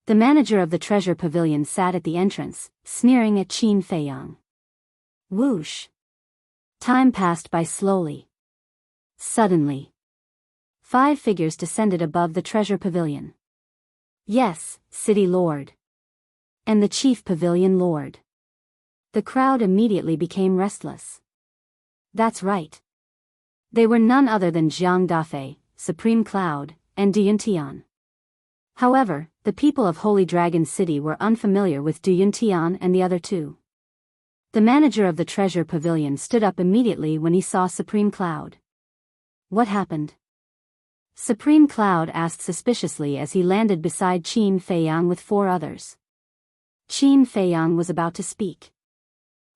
The manager of the treasure pavilion sat at the entrance, sneering at Qin Feiyang. Whoosh! Time passed by slowly. Suddenly, 5 figures descended above the treasure pavilion. Yes, City Lord. And the Chief Pavilion Lord. The crowd immediately became restless. That's right. They were none other than Jiang Dafei, Supreme Cloud, and Duyuntian. However, the people of Holy Dragon City were unfamiliar with Duyuntian and the other two. The manager of the treasure pavilion stood up immediately when he saw Supreme Cloud. What happened? Supreme Cloud asked suspiciously as he landed beside Qin Feiyang with 4 others. Qin Feiyang was about to speak.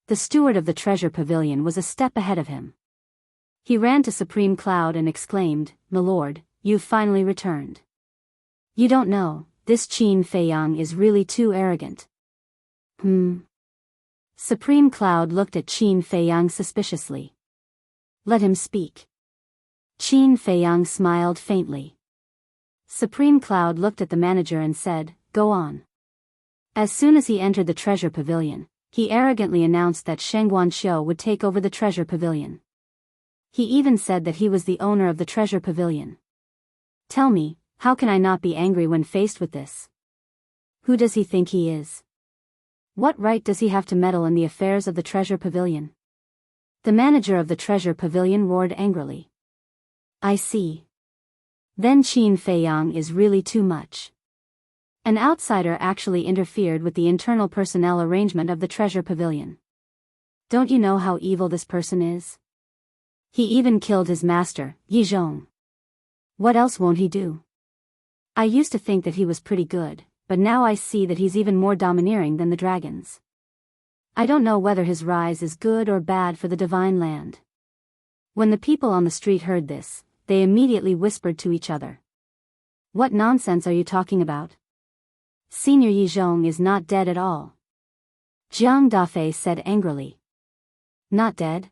The steward of the treasure pavilion was a step ahead of him. He ran to Supreme Cloud and exclaimed, "My lord, you've finally returned. You don't know, this Qin Feiyang is really too arrogant." Supreme Cloud looked at Qin Feiyang suspiciously. "Let him speak." Qin Feiyang smiled faintly. Supreme Cloud looked at the manager and said, "Go on." As soon as he entered the treasure pavilion, he arrogantly announced that Shengguan Xiu would take over the treasure pavilion. He even said that he was the owner of the treasure pavilion. Tell me, how can I not be angry when faced with this? Who does he think he is? What right does he have to meddle in the affairs of the treasure pavilion? The manager of the treasure pavilion roared angrily. I see. Then Qin Feiyang is really too much. An outsider actually interfered with the internal personnel arrangement of the treasure pavilion. Don't you know how evil this person is? He even killed his master, Yi Zhong. What else won't he do? I used to think that he was pretty good, but now I see that he's even more domineering than the dragons. I don't know whether his rise is good or bad for the divine land. When the people on the street heard this, they immediately whispered to each other. What nonsense are you talking about? Senior Yi Zhong is not dead at all. Jiang Dafei said angrily. Not dead?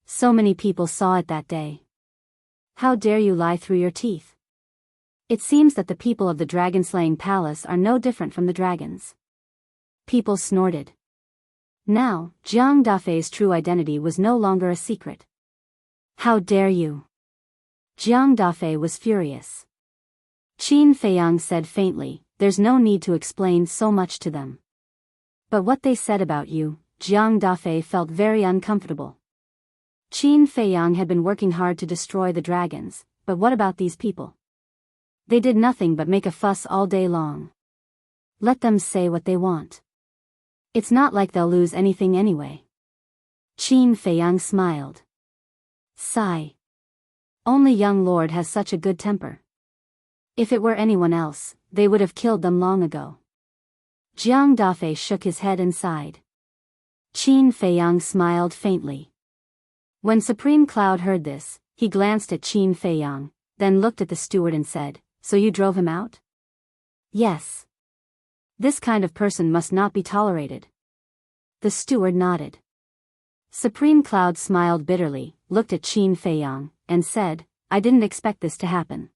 So many people saw it that day. How dare you lie through your teeth? It seems that the people of the dragon-slaying palace are no different from the dragons. People snorted. Now, Jiang Dafei's true identity was no longer a secret. How dare you? Jiang Dafei was furious. Qin Feiyang said faintly, there's no need to explain so much to them. But what they said about you, Jiang Dafei felt very uncomfortable. Qin Feiyang had been working hard to destroy the dragons, but what about these people? They did nothing but make a fuss all day long. Let them say what they want. It's not like they'll lose anything anyway. Qin Feiyang smiled. Sigh. Only young lord has such a good temper. If it were anyone else, they would have killed them long ago. Jiang Dafei shook his head and sighed. Qin Feiyang smiled faintly. When Supreme Cloud heard this, he glanced at Qin Feiyang, then looked at the steward and said, So you drove him out? Yes. This kind of person must not be tolerated. The steward nodded. Supreme Cloud smiled bitterly, looked at Qin Feiyang, and said, I didn't expect this to happen.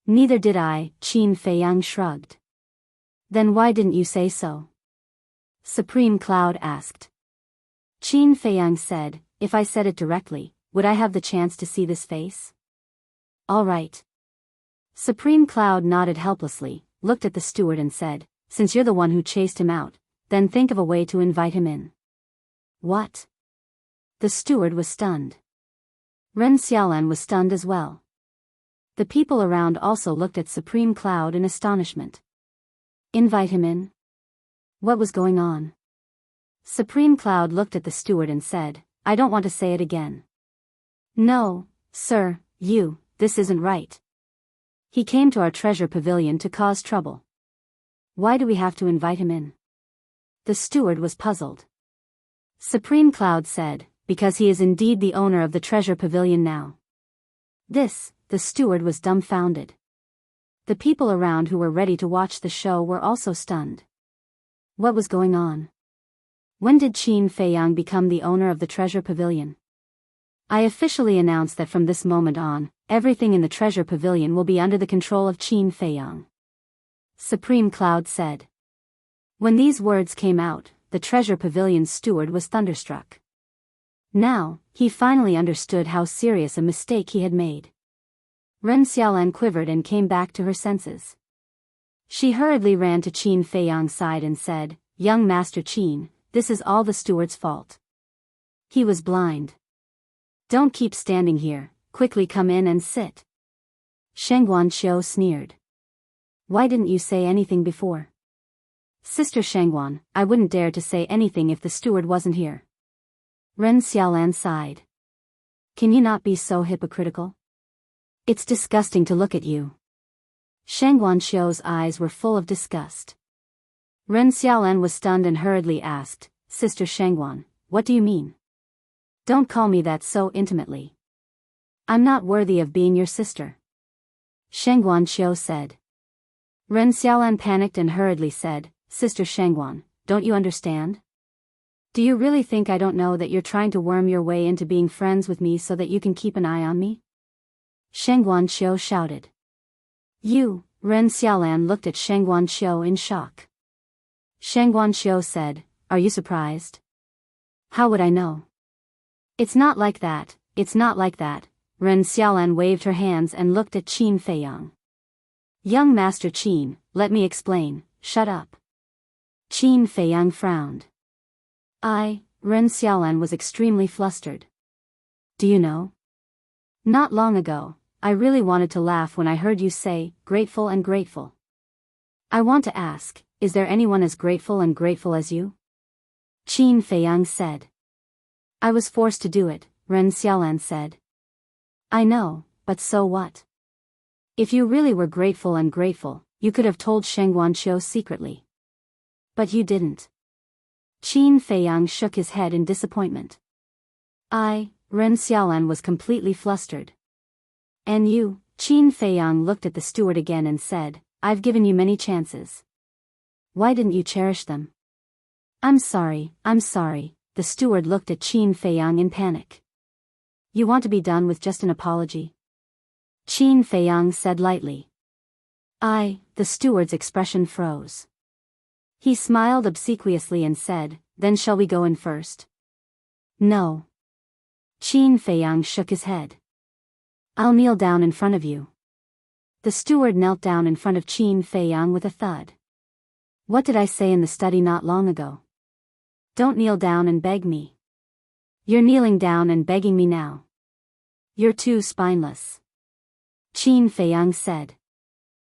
Neither did I, Qin Feiyang shrugged. Then why didn't you say so? Supreme Cloud asked. Qin Feiyang said, if I said it directly, would I have the chance to see this face? All right. Supreme Cloud nodded helplessly, looked at the steward and said, since you're the one who chased him out, then think of a way to invite him in. What? The steward was stunned. Ren Xiaolan was stunned as well. The people around also looked at Supreme Cloud in astonishment. Invite him in? What was going on? Supreme Cloud looked at the steward and said, I don't want to say it again. No, sir, this isn't right. He came to our treasure pavilion to cause trouble. Why do we have to invite him in? The steward was puzzled. Supreme Cloud said, because he is indeed the owner of the treasure pavilion now. The steward was dumbfounded. The people around who were ready to watch the show were also stunned. What was going on? When did Qin Feiyang become the owner of the treasure pavilion? I officially announce that from this moment on, everything in the treasure pavilion will be under the control of Qin Feiyang. Supreme Cloud said. When these words came out, the treasure pavilion's steward was thunderstruck. Now, he finally understood how serious a mistake he had made. Ren Xiaolan quivered and came back to her senses. She hurriedly ran to Qin Feiyang's side and said, Young Master Qin, this is all the steward's fault. He was blind. Don't keep standing here, quickly come in and sit. Shengguan Xiu sneered. Why didn't you say anything before? Sister Shengguan, I wouldn't dare to say anything if the steward wasn't here. Ren Xiaolan sighed. Can you not be so hypocritical? It's disgusting to look at you. Shengguan Xiu's eyes were full of disgust. Ren Xiaolan was stunned and hurriedly asked, Sister Shengguan, what do you mean? Don't call me that so intimately. I'm not worthy of being your sister. Shengguan Xiu said. Ren Xiaolan panicked and hurriedly said, Sister Shengguan, don't you understand? Do you really think I don't know that you're trying to worm your way into being friends with me so that you can keep an eye on me? Sheng Guanqiu shouted. You, Ren Xiaolan looked at Sheng Guanqiu in shock. Sheng Guanqiu said, Are you surprised? How would I know? It's not like that, it's not like that. Ren Xiaolan waved her hands and looked at Qin Feiyang. Young Master Qin, let me explain, shut up. Qin Feiyang frowned. Ren Xiaolan was extremely flustered. Do you know? Not long ago, I really wanted to laugh when I heard you say, grateful and grateful. I want to ask, is there anyone as grateful and grateful as you? Qin Feiyang said. I was forced to do it, Ren Xiaolan said. I know, but so what? If you really were grateful and grateful, you could have told Sheng Guanqiu secretly. But you didn't. Qin Feiyang shook his head in disappointment. Ren Xiaolan was completely flustered. And you, Qin Feiyang looked at the steward again and said, I've given you many chances. Why didn't you cherish them? I'm sorry, the steward looked at Qin Feiyang in panic. You want to be done with just an apology? Qin Feiyang said lightly. The steward's expression froze. He smiled obsequiously and said, Then shall we go in first? No. Qin Feiyang shook his head. I'll kneel down in front of you. The steward knelt down in front of Qin Feiyang with a thud. What did I say in the study not long ago? Don't kneel down and beg me. You're kneeling down and begging me now. You're too spineless. Qin Feiyang said.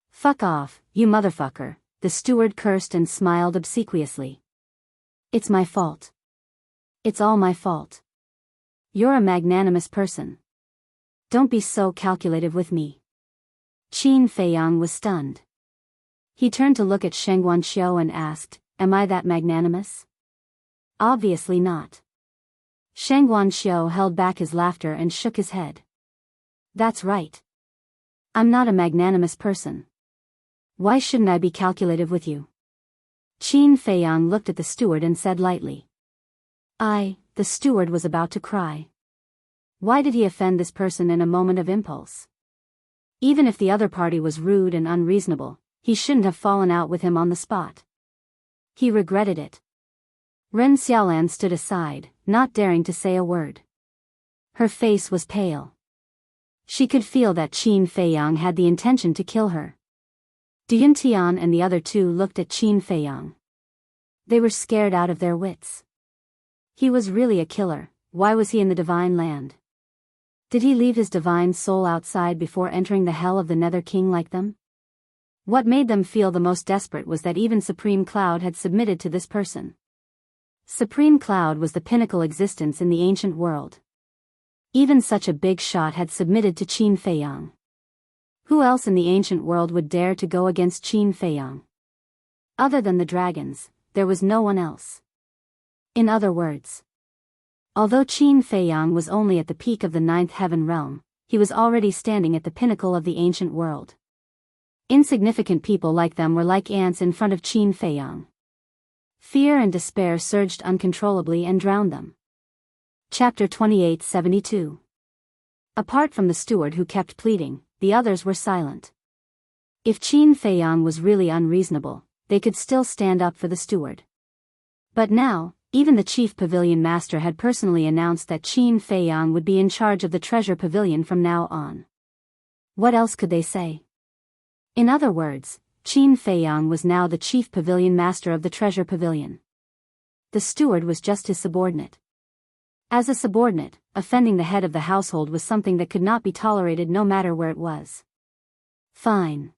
Fuck off, you motherfucker, the steward cursed and smiled obsequiously. It's my fault. It's all my fault. You're a magnanimous person. Don't be so calculative with me. Qin Feiyang was stunned. He turned to look at Sheng Guanqiu and asked, Am I that magnanimous? Obviously not. Sheng Guanqiu held back his laughter and shook his head. That's right. I'm not a magnanimous person. Why shouldn't I be calculative with you? Qin Feiyang looked at the steward and said lightly. The steward was about to cry. Why did he offend this person in a moment of impulse? Even if the other party was rude and unreasonable, he shouldn't have fallen out with him on the spot. He regretted it. Ren Xiaolan stood aside, not daring to say a word. Her face was pale. She could feel that Qin Feiyang had the intention to kill her. Duyun Tian and the other two looked at Qin Feiyang. They were scared out of their wits. He was really a killer. Why was he in the divine land? Did he leave his divine soul outside before entering the hell of the Nether King like them? What made them feel the most desperate was that even Supreme Cloud had submitted to this person. Supreme Cloud was the pinnacle existence in the ancient world. Even such a big shot had submitted to Qin Feiyang. Who else in the ancient world would dare to go against Qin Feiyang? Other than the dragons, there was no one else. In other words, although Qin Feiyang was only at the peak of the ninth heaven realm, he was already standing at the pinnacle of the ancient world. Insignificant people like them were like ants in front of Qin Feiyang. Fear and despair surged uncontrollably and drowned them. Chapter 2872. Apart from the steward who kept pleading, the others were silent. If Qin Feiyang was really unreasonable, they could still stand up for the steward. But now, even the chief pavilion master had personally announced that Qin Feiyang would be in charge of the treasure pavilion from now on. What else could they say? In other words, Qin Feiyang was now the chief pavilion master of the treasure pavilion. The steward was just his subordinate. As a subordinate, offending the head of the household was something that could not be tolerated no matter where it was. Fine.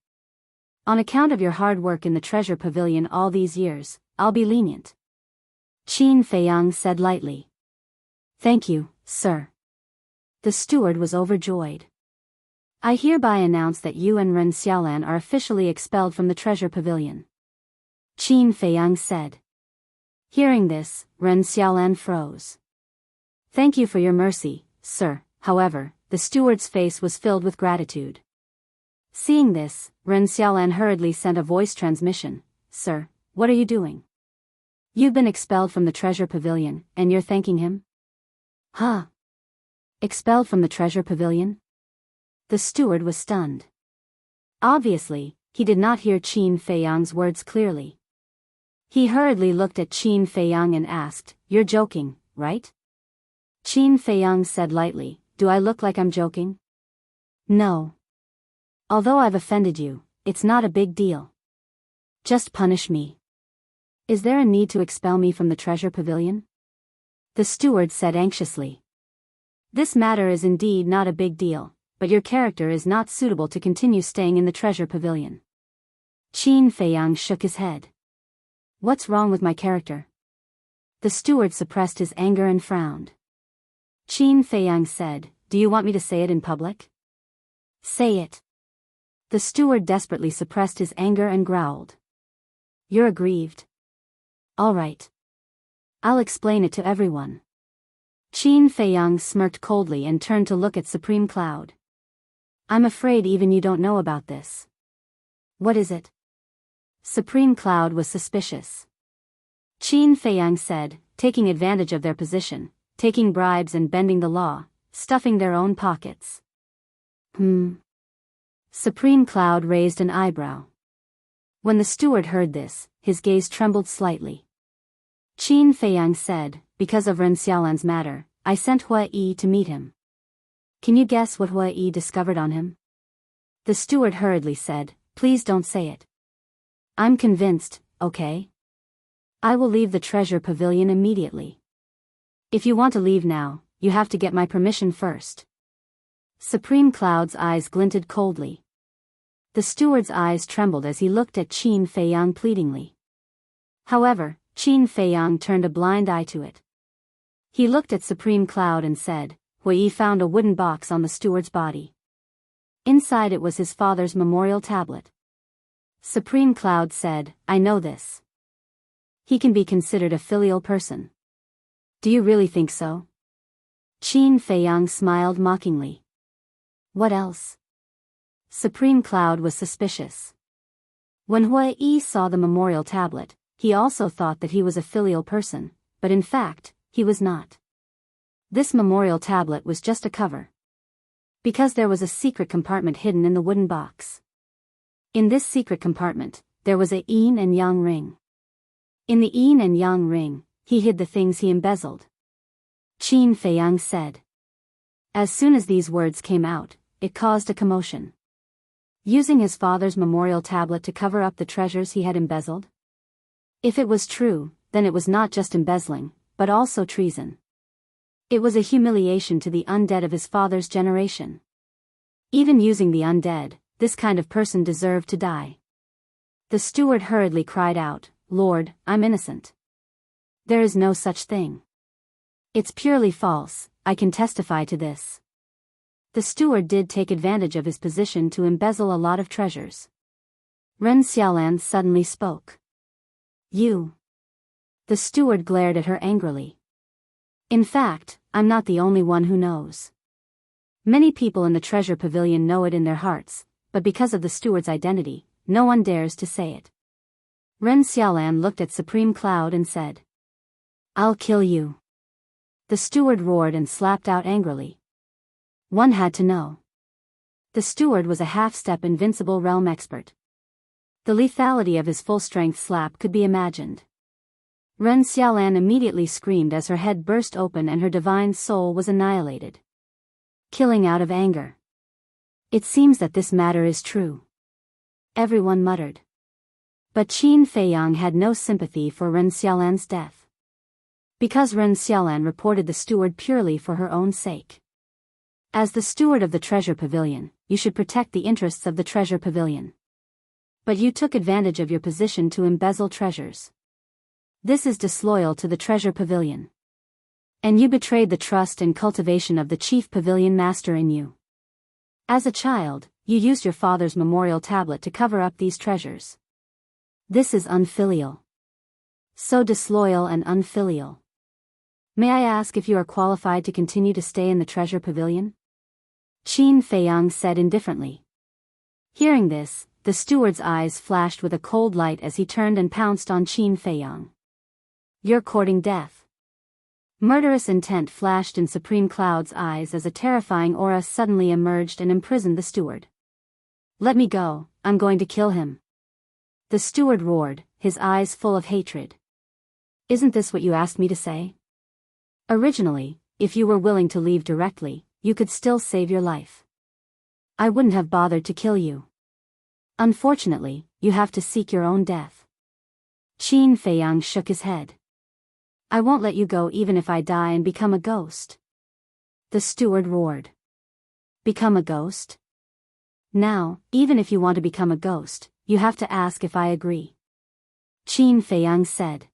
On account of your hard work in the treasure pavilion all these years, I'll be lenient. Qin Feiyang said lightly. Thank you, sir. The steward was overjoyed. I hereby announce that you and Ren Xiaolan are officially expelled from the treasure pavilion. Qin Feiyang said. Hearing this, Ren Xiaolan froze. Thank you for your mercy, sir. However, the steward's face was filled with gratitude. Seeing this, Ren Xiaolan hurriedly sent a voice transmission. Sir, what are you doing? You've been expelled from the treasure pavilion, and you're thanking him? Huh? Expelled from the treasure pavilion? The steward was stunned. Obviously, he did not hear Qin Feiyang's words clearly. He hurriedly looked at Qin Feiyang and asked, "You're joking, right?" Qin Feiyang said lightly, "Do I look like I'm joking?" "No. Although I've offended you, it's not a big deal. Just punish me." "Is there a need to expel me from the treasure pavilion?" the steward said anxiously. "This matter is indeed not a big deal, but your character is not suitable to continue staying in the treasure pavilion." Qin Feiyang shook his head. "What's wrong with my character?" The steward suppressed his anger and frowned. Qin Feiyang said, "Do you want me to say it in public?" "Say it." The steward desperately suppressed his anger and growled. "You're aggrieved. All right. I'll explain it to everyone." Qin Feiyang smirked coldly and turned to look at Supreme Cloud. "I'm afraid even you don't know about this." "What is it?" Supreme Cloud was suspicious. Qin Feiyang said, taking advantage of their position, taking bribes and bending the law, stuffing their own pockets. Supreme Cloud raised an eyebrow. When the steward heard this, his gaze trembled slightly. Qin Feiyang said, "Because of Ren Xiaolan's matter, I sent Hua Yi to meet him. Can you guess what Hua Yi discovered on him?" The steward hurriedly said, "Please don't say it." "I'm convinced, okay? I will leave the treasure pavilion immediately. If you want to leave now, you have to get my permission first." Supreme Cloud's eyes glinted coldly. The steward's eyes trembled as he looked at Qin Feiyang pleadingly. However, Qin Feiyang turned a blind eye to it. He looked at Supreme Cloud and said, "Hua Yi found a wooden box on the steward's body. Inside it was his father's memorial tablet." Supreme Cloud said, "I know this. He can be considered a filial person." "Do you really think so?" Qin Feiyang smiled mockingly. "What else?" Supreme Cloud was suspicious. When Hua Yi saw the memorial tablet, he also thought that he was a filial person, but in fact, he was not. This memorial tablet was just a cover. Because there was a secret compartment hidden in the wooden box. In this secret compartment, there was a yin and yang ring. In the yin and yang ring, he hid the things he embezzled. Qin Feiyang said. As soon as these words came out, it caused a commotion. Using his father's memorial tablet to cover up the treasures he had embezzled? If it was true, then it was not just embezzling, but also treason. It was a humiliation to the undead of his father's generation. Even using the undead, this kind of person deserved to die. The steward hurriedly cried out, "Lord, I'm innocent. There is no such thing. It's purely false, I can testify to this." The steward did take advantage of his position to embezzle a lot of treasures. Ren Xiaolan suddenly spoke. "You." The steward glared at her angrily. "In fact, I'm not the only one who knows. Many people in the treasure pavilion know it in their hearts, but because of the steward's identity, no one dares to say it." Ren Xiaolan looked at Supreme Cloud and said, "I'll kill you." The steward roared and slapped out angrily. One had to know. The steward was a half-step invincible realm expert. The lethality of his full-strength slap could be imagined. Ren Xiaolan immediately screamed as her head burst open and her divine soul was annihilated. Killing out of anger. "It seems that this matter is true," everyone muttered. But Qin Feiyang had no sympathy for Ren Xiaolan's death. Because Ren Xiaolan reported the steward purely for her own sake. As the steward of the treasure pavilion, you should protect the interests of the treasure pavilion. But you took advantage of your position to embezzle treasures. This is disloyal to the treasure pavilion. And you betrayed the trust and cultivation of the chief pavilion master in you. As a child, you used your father's memorial tablet to cover up these treasures. This is unfilial. So disloyal and unfilial. May I ask if you are qualified to continue to stay in the treasure pavilion? Qin Feiyang said indifferently. Hearing this, the steward's eyes flashed with a cold light as he turned and pounced on Qin Feiyang. "You're courting death. Murderous intent flashed in Supreme Cloud's eyes as a terrifying aura suddenly emerged and imprisoned the steward. "Let me go, I'm going to kill him." The steward roared, his eyes full of hatred. "Isn't this what you asked me to say? Originally, if you were willing to leave directly, you could still save your life. I wouldn't have bothered to kill you. Unfortunately, you have to seek your own death." Qin Feiyang shook his head. "I won't let you go even if I die and become a ghost." The steward roared. "Become a ghost? Now, even if you want to become a ghost, you have to ask if I agree," Qin Feiyang said.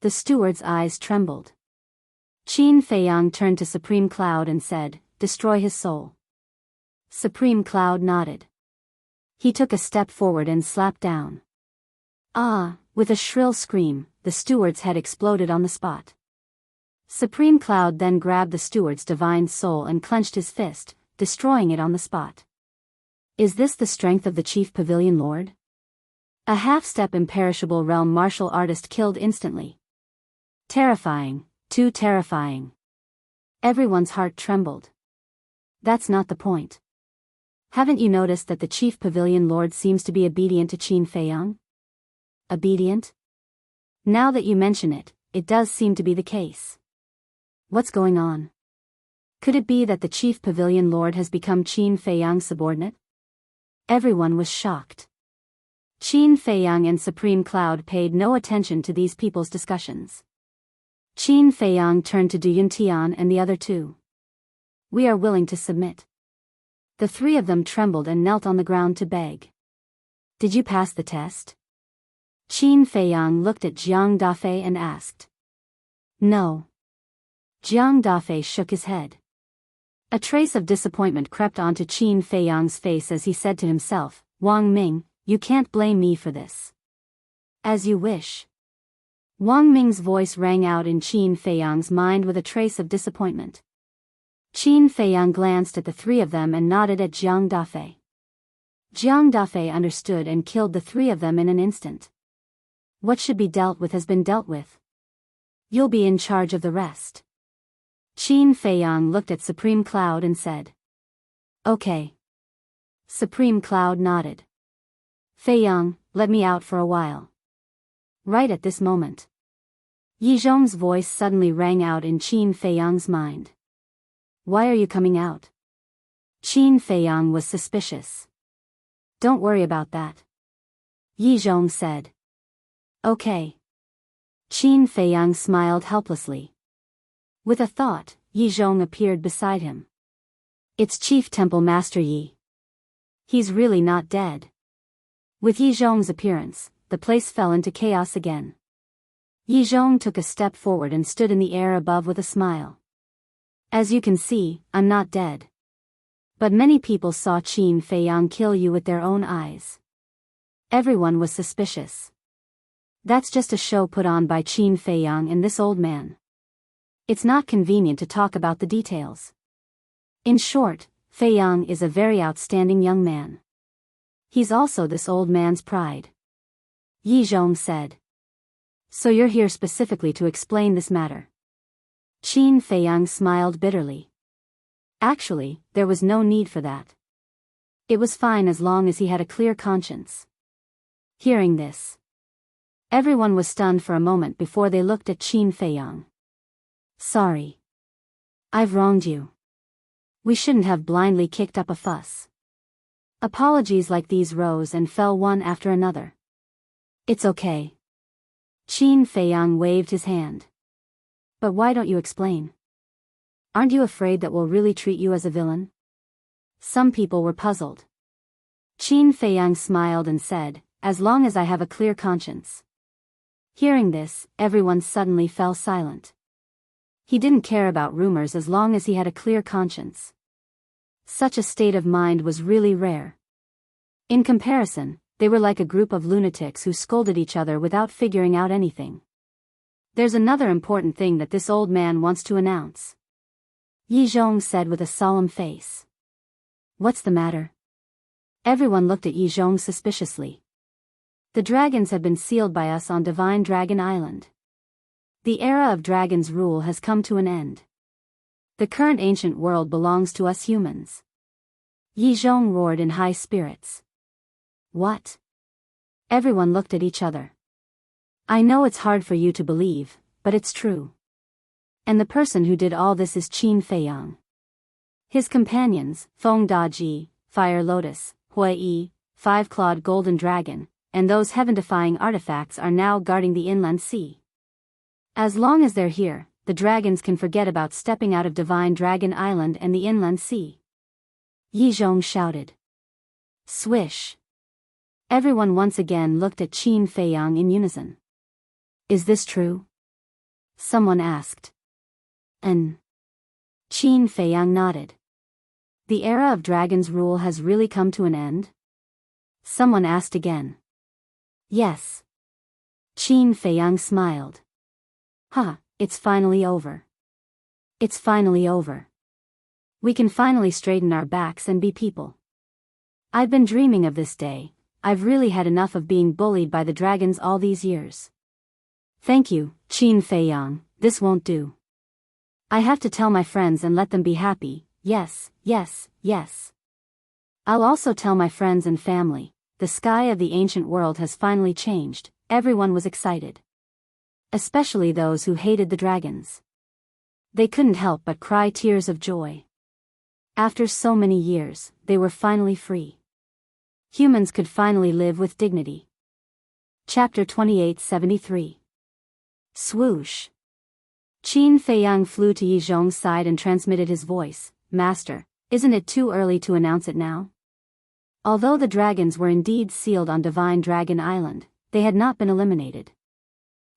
The steward's eyes trembled. Qin Feiyang turned to Supreme Cloud and said, "Destroy his soul." Supreme Cloud nodded. He took a step forward and slapped down. "Ah!" With a shrill scream, the steward's head exploded on the spot. Supreme Cloud then grabbed the steward's divine soul and clenched his fist, destroying it on the spot. Is this the strength of the Chief Pavilion Lord? A half-step imperishable realm martial artist killed instantly. Terrifying, too terrifying. Everyone's heart trembled. That's not the point. Haven't you noticed that the Chief Pavilion Lord seems to be obedient to Qin Feiyang? Obedient? Now that you mention it, it does seem to be the case. What's going on? Could it be that the Chief Pavilion Lord has become Qin Feiyang's subordinate? Everyone was shocked. Qin Feiyang and Supreme Cloud paid no attention to these people's discussions. Qin Feiyang turned to Du Yuntian and the other two. "We are willing to submit." The three of them trembled and knelt on the ground to beg. "Did you pass the test?" Qin Feiyang looked at Jiang Dafei and asked. "No." Jiang Dafei shook his head. A trace of disappointment crept onto Qin Feiyang's face as he said to himself, "Wang Ming, you can't blame me for this." "As you wish." Wang Ming's voice rang out in Qin Feiyang's mind with a trace of disappointment. Qin Feiyang glanced at the three of them and nodded at Jiang Dafei. Jiang Dafei understood and killed the three of them in an instant. What should be dealt with has been dealt with. You'll be in charge of the rest. Qin Feiyang looked at Supreme Cloud and said. "Okay." Supreme Cloud nodded. "Feiyang, let me out for a while." Right at this moment, Yi Zhong's voice suddenly rang out in Qin Feiyang's mind. "Why are you coming out?" Qin Feiyang was suspicious. "Don't worry about that," Yi Zhong said. "Okay." Qin Feiyang smiled helplessly. With a thought, Yi Zhong appeared beside him. "It's Chief Temple Master Yi. He's really not dead." With Yi Zhong's appearance, the place fell into chaos again. Yi Zhong took a step forward and stood in the air above with a smile. "As you can see, I'm not dead. But many people saw Qin Feiyang kill you with their own eyes." Everyone was suspicious. That's just a show put on by Qin Feiyang and this old man. It's not convenient to talk about the details. In short, Feiyang is a very outstanding young man. He's also this old man's pride. Yi Zhong said. "So you're here specifically to explain this matter?" Qin Feiyang smiled bitterly. Actually, there was no need for that. It was fine as long as he had a clear conscience. Hearing this, everyone was stunned for a moment before they looked at Qin Feiyang. "Sorry. I've wronged you. We shouldn't have blindly kicked up a fuss." Apologies like these rose and fell one after another. "It's okay." Qin Feiyang waved his hand. "But why don't you explain? Aren't you afraid that we'll really treat you as a villain?" Some people were puzzled. Qin Feiyang smiled and said, "As long as I have a clear conscience." Hearing this, everyone suddenly fell silent. He didn't care about rumors as long as he had a clear conscience. Such a state of mind was really rare. In comparison, they were like a group of lunatics who scolded each other without figuring out anything. "There's another important thing that this old man wants to announce," Yi Zhong said with a solemn face. "What's the matter?" Everyone looked at Yi Zhong suspiciously. "The dragons have been sealed by us on Divine Dragon Island. The era of dragons' rule has come to an end. The current ancient world belongs to us humans. Yi Zhong roared in high spirits. What? Everyone looked at each other. I know it's hard for you to believe, but it's true. And the person who did all this is Qin Feiyang. His companions, Feng Daji, Fire Lotus, Hui Yi, Five-Clawed Golden Dragon, and those heaven-defying artifacts are now guarding the inland sea. As long as they're here, the dragons can forget about stepping out of Divine Dragon Island and the inland sea. Yi Zhong shouted. Swish. Everyone once again looked at Qin Feiyang in unison. Is this true? Someone asked. Qin Feiyang nodded. The era of dragons' rule has really come to an end? Someone asked again. Yes. Qin Feiyang smiled. It's finally over. It's finally over. We can finally straighten our backs and be people. I've been dreaming of this day. I've really had enough of being bullied by the dragons all these years. Thank you, Qin Feiyang, this won't do. I have to tell my friends and let them be happy, yes, yes, yes. I'll also tell my friends and family, the sky of the ancient world has finally changed. Everyone was excited. Especially those who hated the dragons. They couldn't help but cry tears of joy. After so many years, they were finally free. Humans could finally live with dignity. Chapter 2873. Swoosh. Qin Feiyang flew to Yi Zhong's side and transmitted his voice. Master, isn't it too early to announce it now? Although the dragons were indeed sealed on Divine Dragon Island, they had not been eliminated.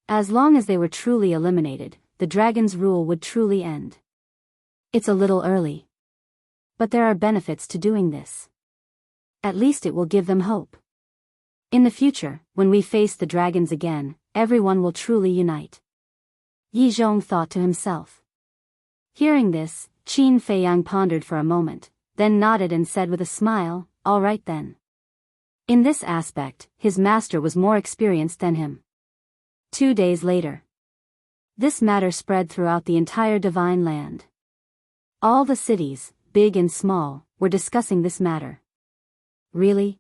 As long as they were truly eliminated, the dragon's rule would truly end. It's a little early. But there are benefits to doing this. At least it will give them hope. In the future, when we face the dragons again, everyone will truly unite. Yi Zhong thought to himself. Hearing this, Qin Feiyang pondered for a moment, then nodded and said with a smile, all right then. In this aspect, his master was more experienced than him. 2 days later. This matter spread throughout the entire divine land. All the cities, big and small, were discussing this matter. Really?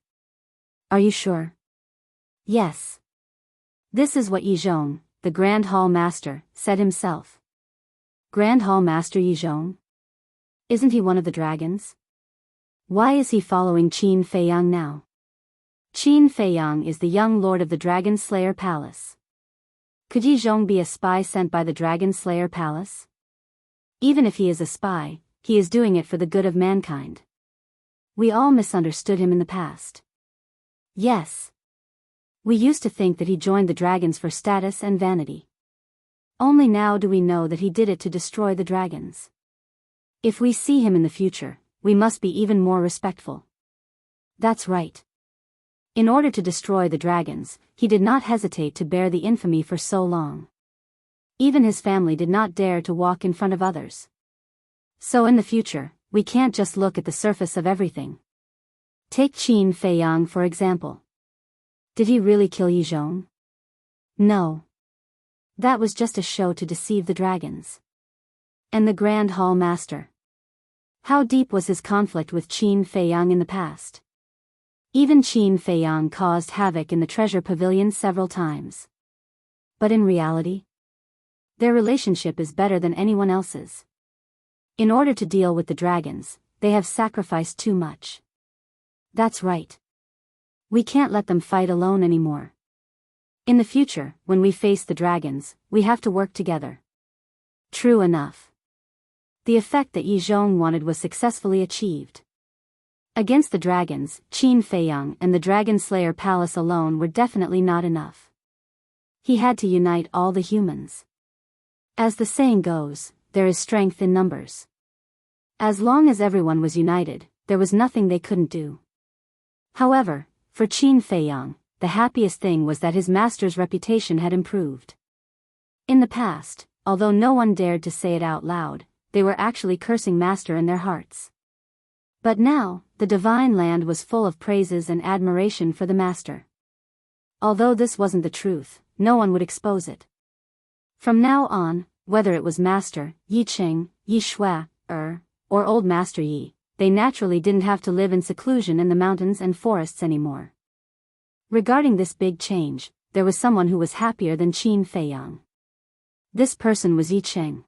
Are you sure? Yes. This is what Yi Zhong, the Grand Hall Master, said himself. Grand Hall Master Yi Zhong? Isn't he one of the dragons? Why is he following Qin Feiyang now? Qin Feiyang is the young lord of the Dragon Slayer Palace. Could Yi Zhong be a spy sent by the Dragon Slayer Palace? Even if he is a spy, he is doing it for the good of mankind. We all misunderstood him in the past. Yes. We used to think that he joined the dragons for status and vanity. Only now do we know that he did it to destroy the dragons. If we see him in the future, we must be even more respectful. That's right. In order to destroy the dragons, he did not hesitate to bear the infamy for so long. Even his family did not dare to walk in front of others. So in the future, we can't just look at the surface of everything. Take Qin Feiyang for example. Did he really kill Yi Zhong? No. That was just a show to deceive the dragons. And the Grand Hall Master. How deep was his conflict with Qin Feiyang in the past? Even Qin Feiyang caused havoc in the treasure pavilion several times. But in reality, their relationship is better than anyone else's. In order to deal with the dragons, they have sacrificed too much. That's right. We can't let them fight alone anymore. In the future, when we face the dragons, we have to work together. True enough. The effect that Yi Zhong wanted was successfully achieved. Against the dragons, Qin Feiyang and the Dragon Slayer Palace alone were definitely not enough. He had to unite all the humans. As the saying goes, there is strength in numbers. As long as everyone was united, there was nothing they couldn't do. However, for Qin Feiyang, the happiest thing was that his master's reputation had improved. In the past, although no one dared to say it out loud, they were actually cursing Master in their hearts. But now, the divine land was full of praises and admiration for the Master. Although this wasn't the truth, no one would expose it. From now on, whether it was Master Yi Ching, Yi Shui, or Old Master Yi, they naturally didn't have to live in seclusion in the mountains and forests anymore. Regarding this big change, there was someone who was happier than Qin Feiyang. This person was Yi Ching.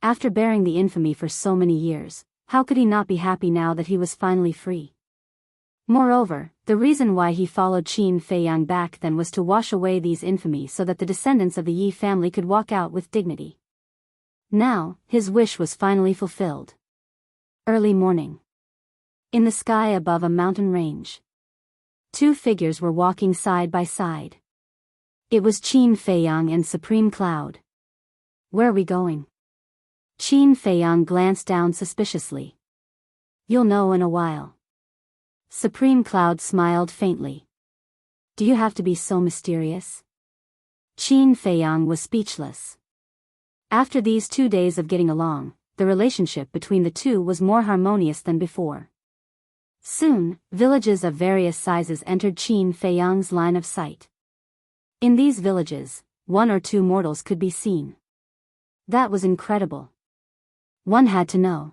After bearing the infamy for so many years, how could he not be happy now that he was finally free? Moreover, the reason why he followed Qin Feiyang back then was to wash away these infamies so that the descendants of the Yi family could walk out with dignity. Now, his wish was finally fulfilled. Early morning. In the sky above a mountain range, two figures were walking side by side. It was Qin Feiyang and Supreme Cloud. Where are we going? Qin Feiyang glanced down suspiciously. You'll know in a while. Supreme Cloud smiled faintly. Do you have to be so mysterious? Qin Feiyang was speechless. After these 2 days of getting along, the relationship between the two was more harmonious than before. Soon, villages of various sizes entered Qin Feiyang's line of sight. In these villages, 1 or 2 mortals could be seen. That was incredible. One had to know.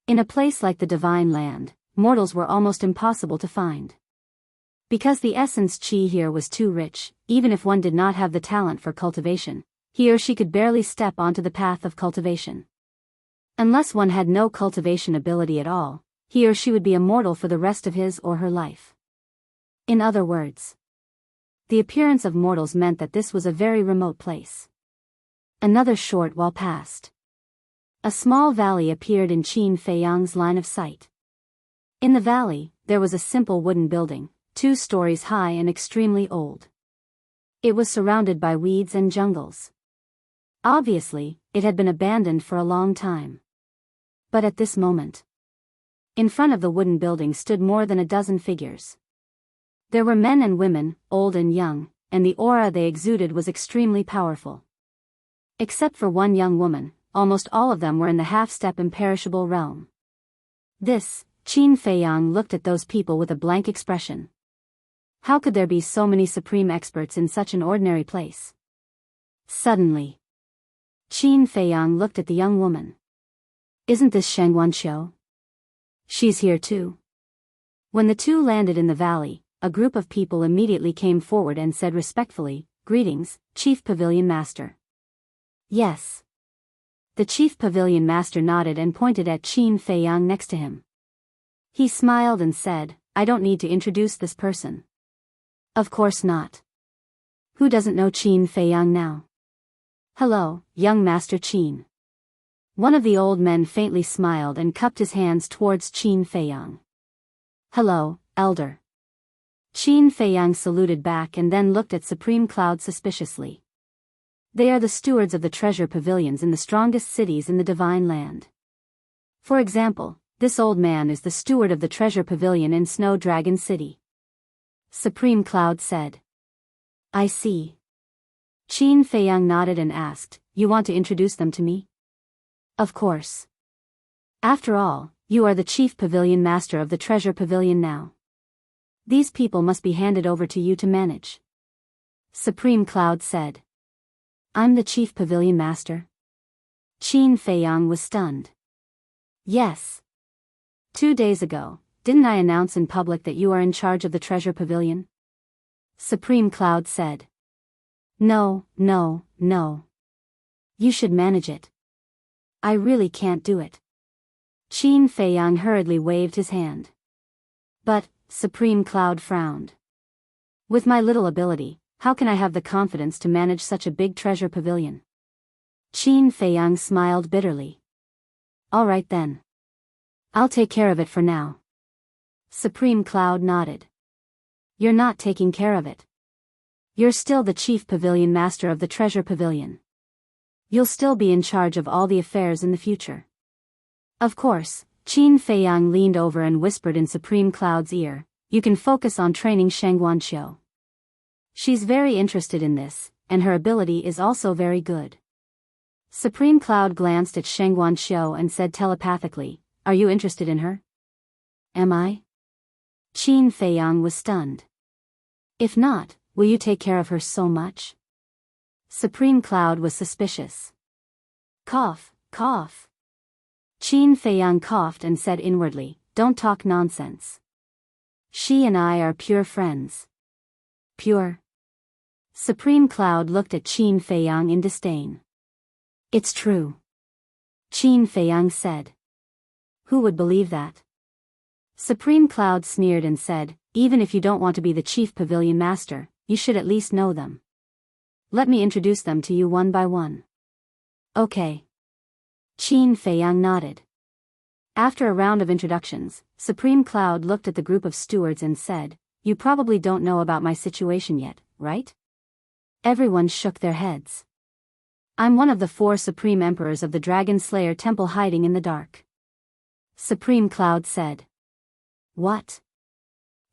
In a place like the Divine Land, mortals were almost impossible to find. Because the essence chi here was too rich, even if one did not have the talent for cultivation, he or she could barely step onto the path of cultivation. Unless one had no cultivation ability at all, he or she would be a mortal for the rest of his or her life. In other words, the appearance of mortals meant that this was a very remote place. Another short while passed. A small valley appeared in Qin Feiyang's line of sight. In the valley, there was a simple wooden building, 2 stories high and extremely old. It was surrounded by weeds and jungles. Obviously, it had been abandoned for a long time. But at this moment, in front of the wooden building stood more than a dozen figures. There were men and women, old and young, and the aura they exuded was extremely powerful. Except for one young woman, almost all of them were in the half-step imperishable realm. Qin Feiyang looked at those people with a blank expression. How could there be so many supreme experts in such an ordinary place? Suddenly, Qin Feiyang looked at the young woman. Isn't this Sheng Wanqiu? She's here too. When the two landed in the valley, a group of people immediately came forward and said respectfully, "Greetings, Chief Pavilion Master." Yes. The Chief Pavilion Master nodded and pointed at Qin Feiyang next to him. He smiled and said, "I don't need to introduce this person." Of course not. Who doesn't know Qin Feiyang now? Hello, young Master Qin. One of the old men faintly smiled and cupped his hands towards Qin Feiyang. Hello, Elder. Qin Feiyang saluted back and then looked at Supreme Cloud suspiciously. They are the stewards of the treasure pavilions in the strongest cities in the Divine Land. For example, this old man is the steward of the treasure pavilion in Snow Dragon City. Supreme Cloud said. I see. Qin Feiyang nodded and asked, You want to introduce them to me? Of course. After all, you are the Chief Pavilion Master of the Treasure Pavilion now. These people must be handed over to you to manage. Supreme Cloud said. I'm the Chief Pavilion Master? Qin Feiyang was stunned. Yes. 2 days ago, didn't I announce in public that you are in charge of the Treasure Pavilion? Supreme Cloud said. No. You should manage it. I really can't do it. Qin Feiyang hurriedly waved his hand. But, Supreme Cloud frowned. With my little ability, how can I have the confidence to manage such a big treasure pavilion? Qin Feiyang smiled bitterly. All right then. I'll take care of it for now. Supreme Cloud nodded. You're not taking care of it. You're still the Chief Pavilion Master of the Treasure Pavilion. You'll still be in charge of all the affairs in the future. Of course, Qin Feiyang leaned over and whispered in Supreme Cloud's ear, You can focus on training Sheng Wanqiu. She's very interested in this, and her ability is also very good. Supreme Cloud glanced at Sheng Wanqiu and said telepathically, Are you interested in her? Am I? Qin Feiyang was stunned. If not, will you take care of her so much? Supreme Cloud was suspicious. Cough, cough. Qin Feiyang coughed and said inwardly, "Don't talk nonsense. She and I are pure friends." Pure? Supreme Cloud looked at Qin Feiyang in disdain. "It's true," Qin Feiyang said. "Who would believe that?" Supreme Cloud sneered and said, "Even if you don't want to be the chief pavilion master, you should at least know them. Let me introduce them to you one by one." "Okay." Qin Feiyang nodded. After a round of introductions, Supreme Cloud looked at the group of stewards and said, "You probably don't know about my situation yet, right?" Everyone shook their heads. "I'm one of the 4 supreme emperors of the Dragon Slayer Temple hiding in the dark," Supreme Cloud said. "What?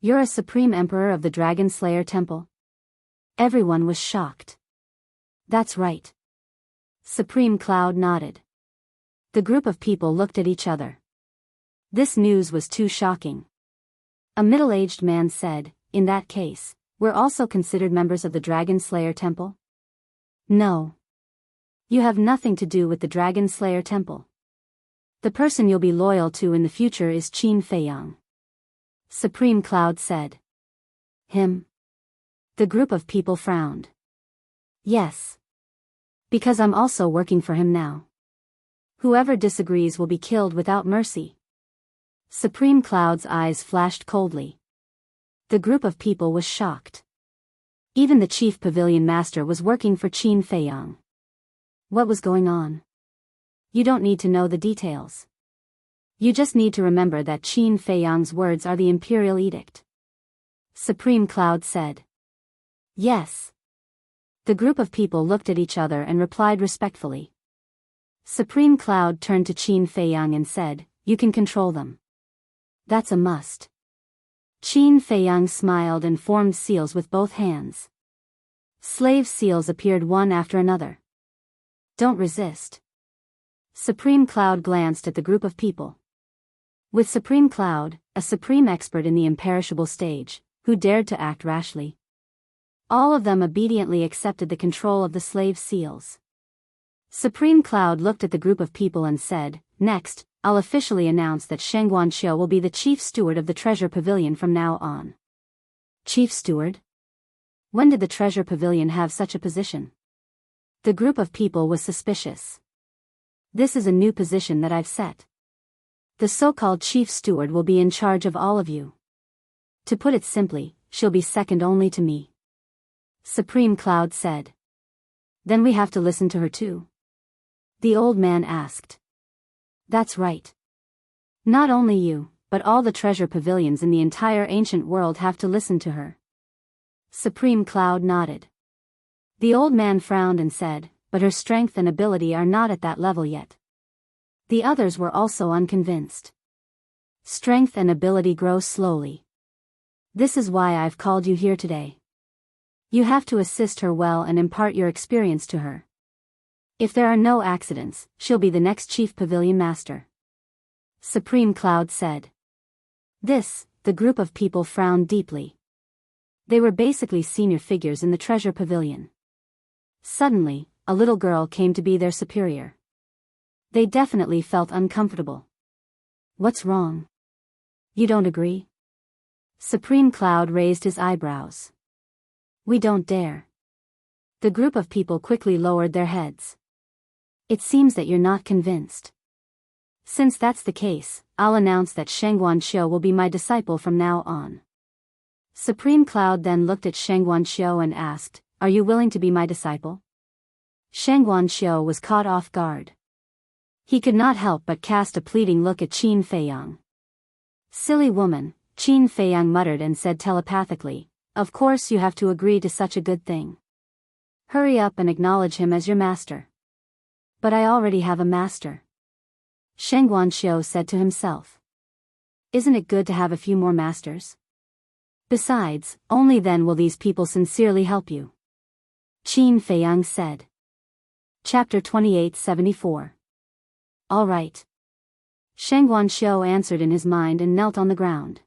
You're a supreme emperor of the Dragon Slayer Temple?" Everyone was shocked. "That's right." Supreme Cloud nodded. The group of people looked at each other. This news was too shocking. A middle-aged man said, "In that case, we're also considered members of the Dragon Slayer Temple?" "No. You have nothing to do with the Dragon Slayer Temple. The person you'll be loyal to in the future is Qin Feiyang," Supreme Cloud said. "Him?" The group of people frowned. "Yes. Because I'm also working for him now. Whoever disagrees will be killed without mercy." Supreme Cloud's eyes flashed coldly. The group of people was shocked. Even the chief pavilion master was working for Qin Feiyang. What was going on? You don't need to know the details. You just need to remember that Qin Feiyang's words are the imperial edict," Supreme Cloud said. "Yes." The group of people looked at each other and replied respectfully. Supreme Cloud turned to Qin Feiyang and said, "You can control them. That's a must." Qin Feiyang smiled and formed seals with both hands. Slave seals appeared one after another. "Don't resist." Supreme Cloud glanced at the group of people. With Supreme Cloud, a supreme expert in the imperishable stage, who dared to act rashly? All of them obediently accepted the control of the slave seals. Supreme Cloud looked at the group of people and said, "Next, I'll officially announce that Shengguan Xiu will be the chief steward of the Treasure Pavilion from now on." Chief steward? When did the Treasure Pavilion have such a position? The group of people was suspicious. "This is a new position that I've set. The so-called chief steward will be in charge of all of you. To put it simply, she'll be second only to me," Supreme Cloud said. "Then we have to listen to her too?" the old man asked. "That's right. Not only you, but all the treasure pavilions in the entire ancient world have to listen to her." Supreme Cloud nodded. The old man frowned and said, "But her strength and ability are not at that level yet." The others were also unconvinced. "Strength and ability grow slowly. This is why I've called you here today. You have to assist her well and impart your experience to her. If there are no accidents, she'll be the next chief pavilion master," Supreme Cloud said. The group of people frowned deeply. They were basically senior figures in the treasure pavilion. Suddenly, a little girl came to be their superior. They definitely felt uncomfortable. "What's wrong? You don't agree?" Supreme Cloud raised his eyebrows. "We don't dare." The group of people quickly lowered their heads. "It seems that you're not convinced. Since that's the case, I'll announce that Shengguan Xiu will be my disciple from now on." Supreme Cloud then looked at Shengguan Xiu and asked, "Are you willing to be my disciple?" Shengguan Xiu was caught off guard. He could not help but cast a pleading look at Qin Feiyang. "Silly woman," Qin Feiyang muttered and said telepathically, "Of course you have to agree to such a good thing. Hurry up and acknowledge him as your master." "But I already have a master," Shengguan Xiu said to himself. "Isn't it good to have a few more masters? Besides, only then will these people sincerely help you," Qin Feiyang said. Chapter 2874. "All right." Shengguan Xiu answered in his mind and knelt on the ground.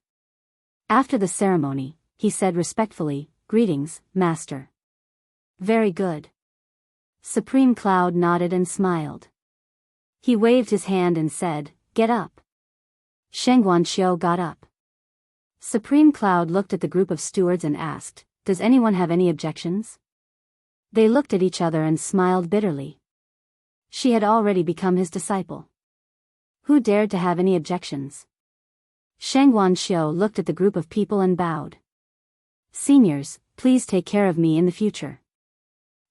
After the ceremony, he said respectfully, "Greetings, master." "Very good. Supreme Cloud nodded and smiled. He waved his hand and said, "Get up." Shengguanqiu got up. Supreme Cloud looked at the group of stewards and asked, "Does anyone have any objections?" They looked at each other and smiled bitterly. She had already become his disciple. Who dared to have any objections? Shengguanqiu looked at the group of people and bowed. "Seniors, please take care of me in the future."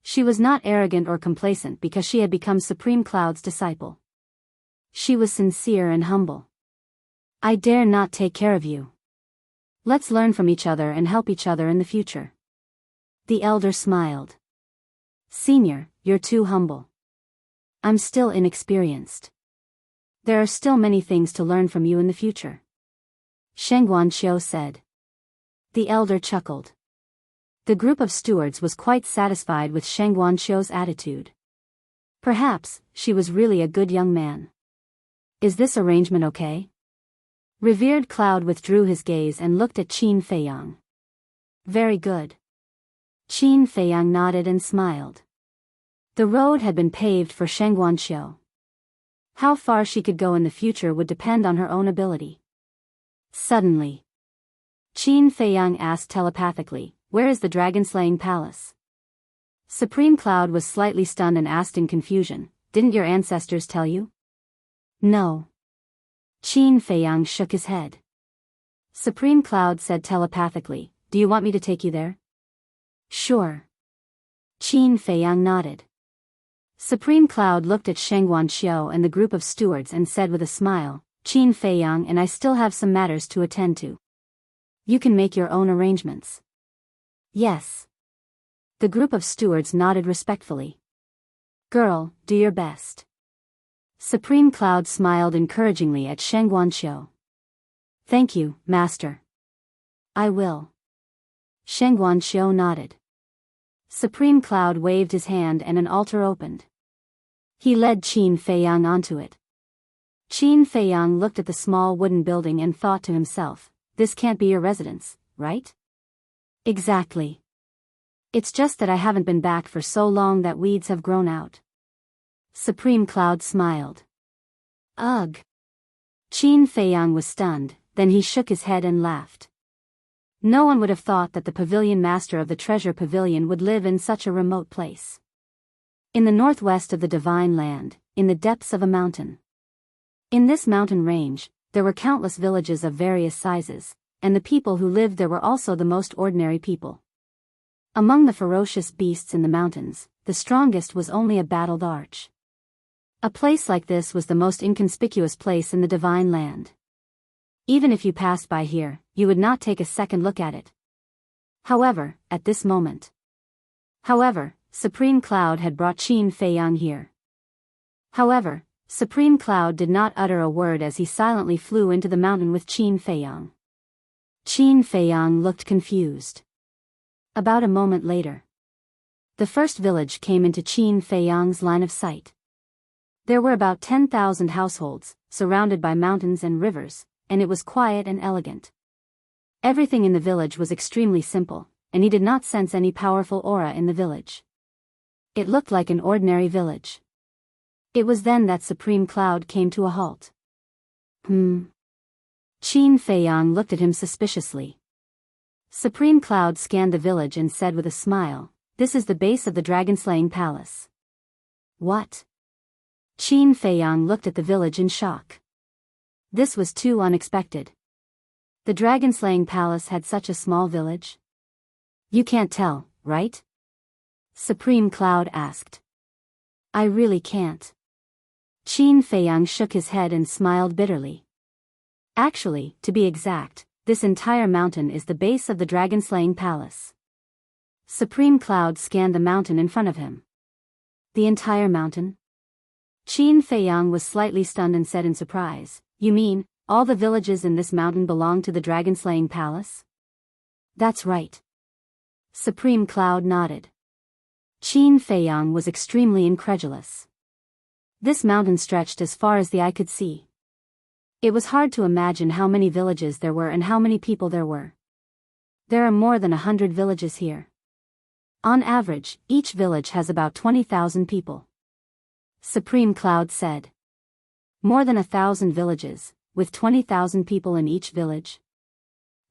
She was not arrogant or complacent because she had become Supreme Cloud's disciple. She was sincere and humble. "I dare not take care of you. Let's learn from each other and help each other in the future." The elder smiled. "Senior, you're too humble. I'm still inexperienced. There are still many things to learn from you in the future," Shengguanqiu said. The elder chuckled. The group of stewards was quite satisfied with Shengguanqiu's attitude. Perhaps, she was really a good young man. "Is this arrangement okay?" Revered Cloud withdrew his gaze and looked at Qin Feiyang. "Very good." Qin Feiyang nodded and smiled. The road had been paved for Shengguanqiu. How far she could go in the future would depend on her own ability. Suddenly, Qin Feiyang asked telepathically, "Where is the dragon-slaying palace?" Supreme Cloud was slightly stunned and asked in confusion, "Didn't your ancestors tell you?" "No." Qin Feiyang shook his head. Supreme Cloud said telepathically, "Do you want me to take you there?" "Sure." Qin Feiyang nodded. Supreme Cloud looked at Shengguanqiu and the group of stewards and said with a smile, "Qin Feiyang and I still have some matters to attend to. You can make your own arrangements." "Yes." The group of stewards nodded respectfully. "Girl, do your best." Supreme Cloud smiled encouragingly at Shengguanqiu. "Thank you, Master. I will." Shengguanqiu nodded. Supreme Cloud waved his hand and an altar opened. He led Qin Feiyang onto it. Qin Feiyang looked at the small wooden building and thought to himself, "This can't be your residence, right?" "Exactly. It's just that I haven't been back for so long that weeds have grown out." Supreme Cloud smiled. "Ugh." Qin Feiyang was stunned, then he shook his head and laughed. No one would have thought that the pavilion master of the treasure pavilion would live in such a remote place. In the northwest of the Divine Land, in the depths of a mountain. In this mountain range, there were countless villages of various sizes, and the people who lived there were also the most ordinary people. Among the ferocious beasts in the mountains, the strongest was only a battled arch. A place like this was the most inconspicuous place in the Divine Land. Even if you passed by here, you would not take a second look at it. However, at this moment. Supreme Cloud had brought Qin Feiyang here. However, Supreme Cloud did not utter a word as he silently flew into the mountain with Qin Feiyang. Qin Feiyang looked confused. About a moment later, the first village came into Qin Feiyang's line of sight. There were about 10,000 households, surrounded by mountains and rivers, and it was quiet and elegant. Everything in the village was extremely simple, and he did not sense any powerful aura in the village. It looked like an ordinary village. It was then that Supreme Cloud came to a halt. Qin Feiyang looked at him suspiciously. Supreme Cloud scanned the village and said with a smile, "This is the base of the dragon-slaying palace." "What?" Qin Feiyang looked at the village in shock. This was too unexpected. The dragon-slaying palace had such a small village? "You can't tell, right?" Supreme Cloud asked. "I really can't." Qin Feiyang shook his head and smiled bitterly. "Actually, to be exact, this entire mountain is the base of the dragon-slaying palace." Supreme Cloud scanned the mountain in front of him. "The entire mountain?" Qin Feiyang was slightly stunned and said in surprise, "You mean, all the villages in this mountain belong to the dragon-slaying palace?" "That's right." Supreme Cloud nodded. Qin Feiyang was extremely incredulous. This mountain stretched as far as the eye could see. It was hard to imagine how many villages there were and how many people there were. There are more than 100 villages here. On average, each village has about 20,000 people. Supreme Cloud said. More than 1,000 villages, with 20,000 people in each village.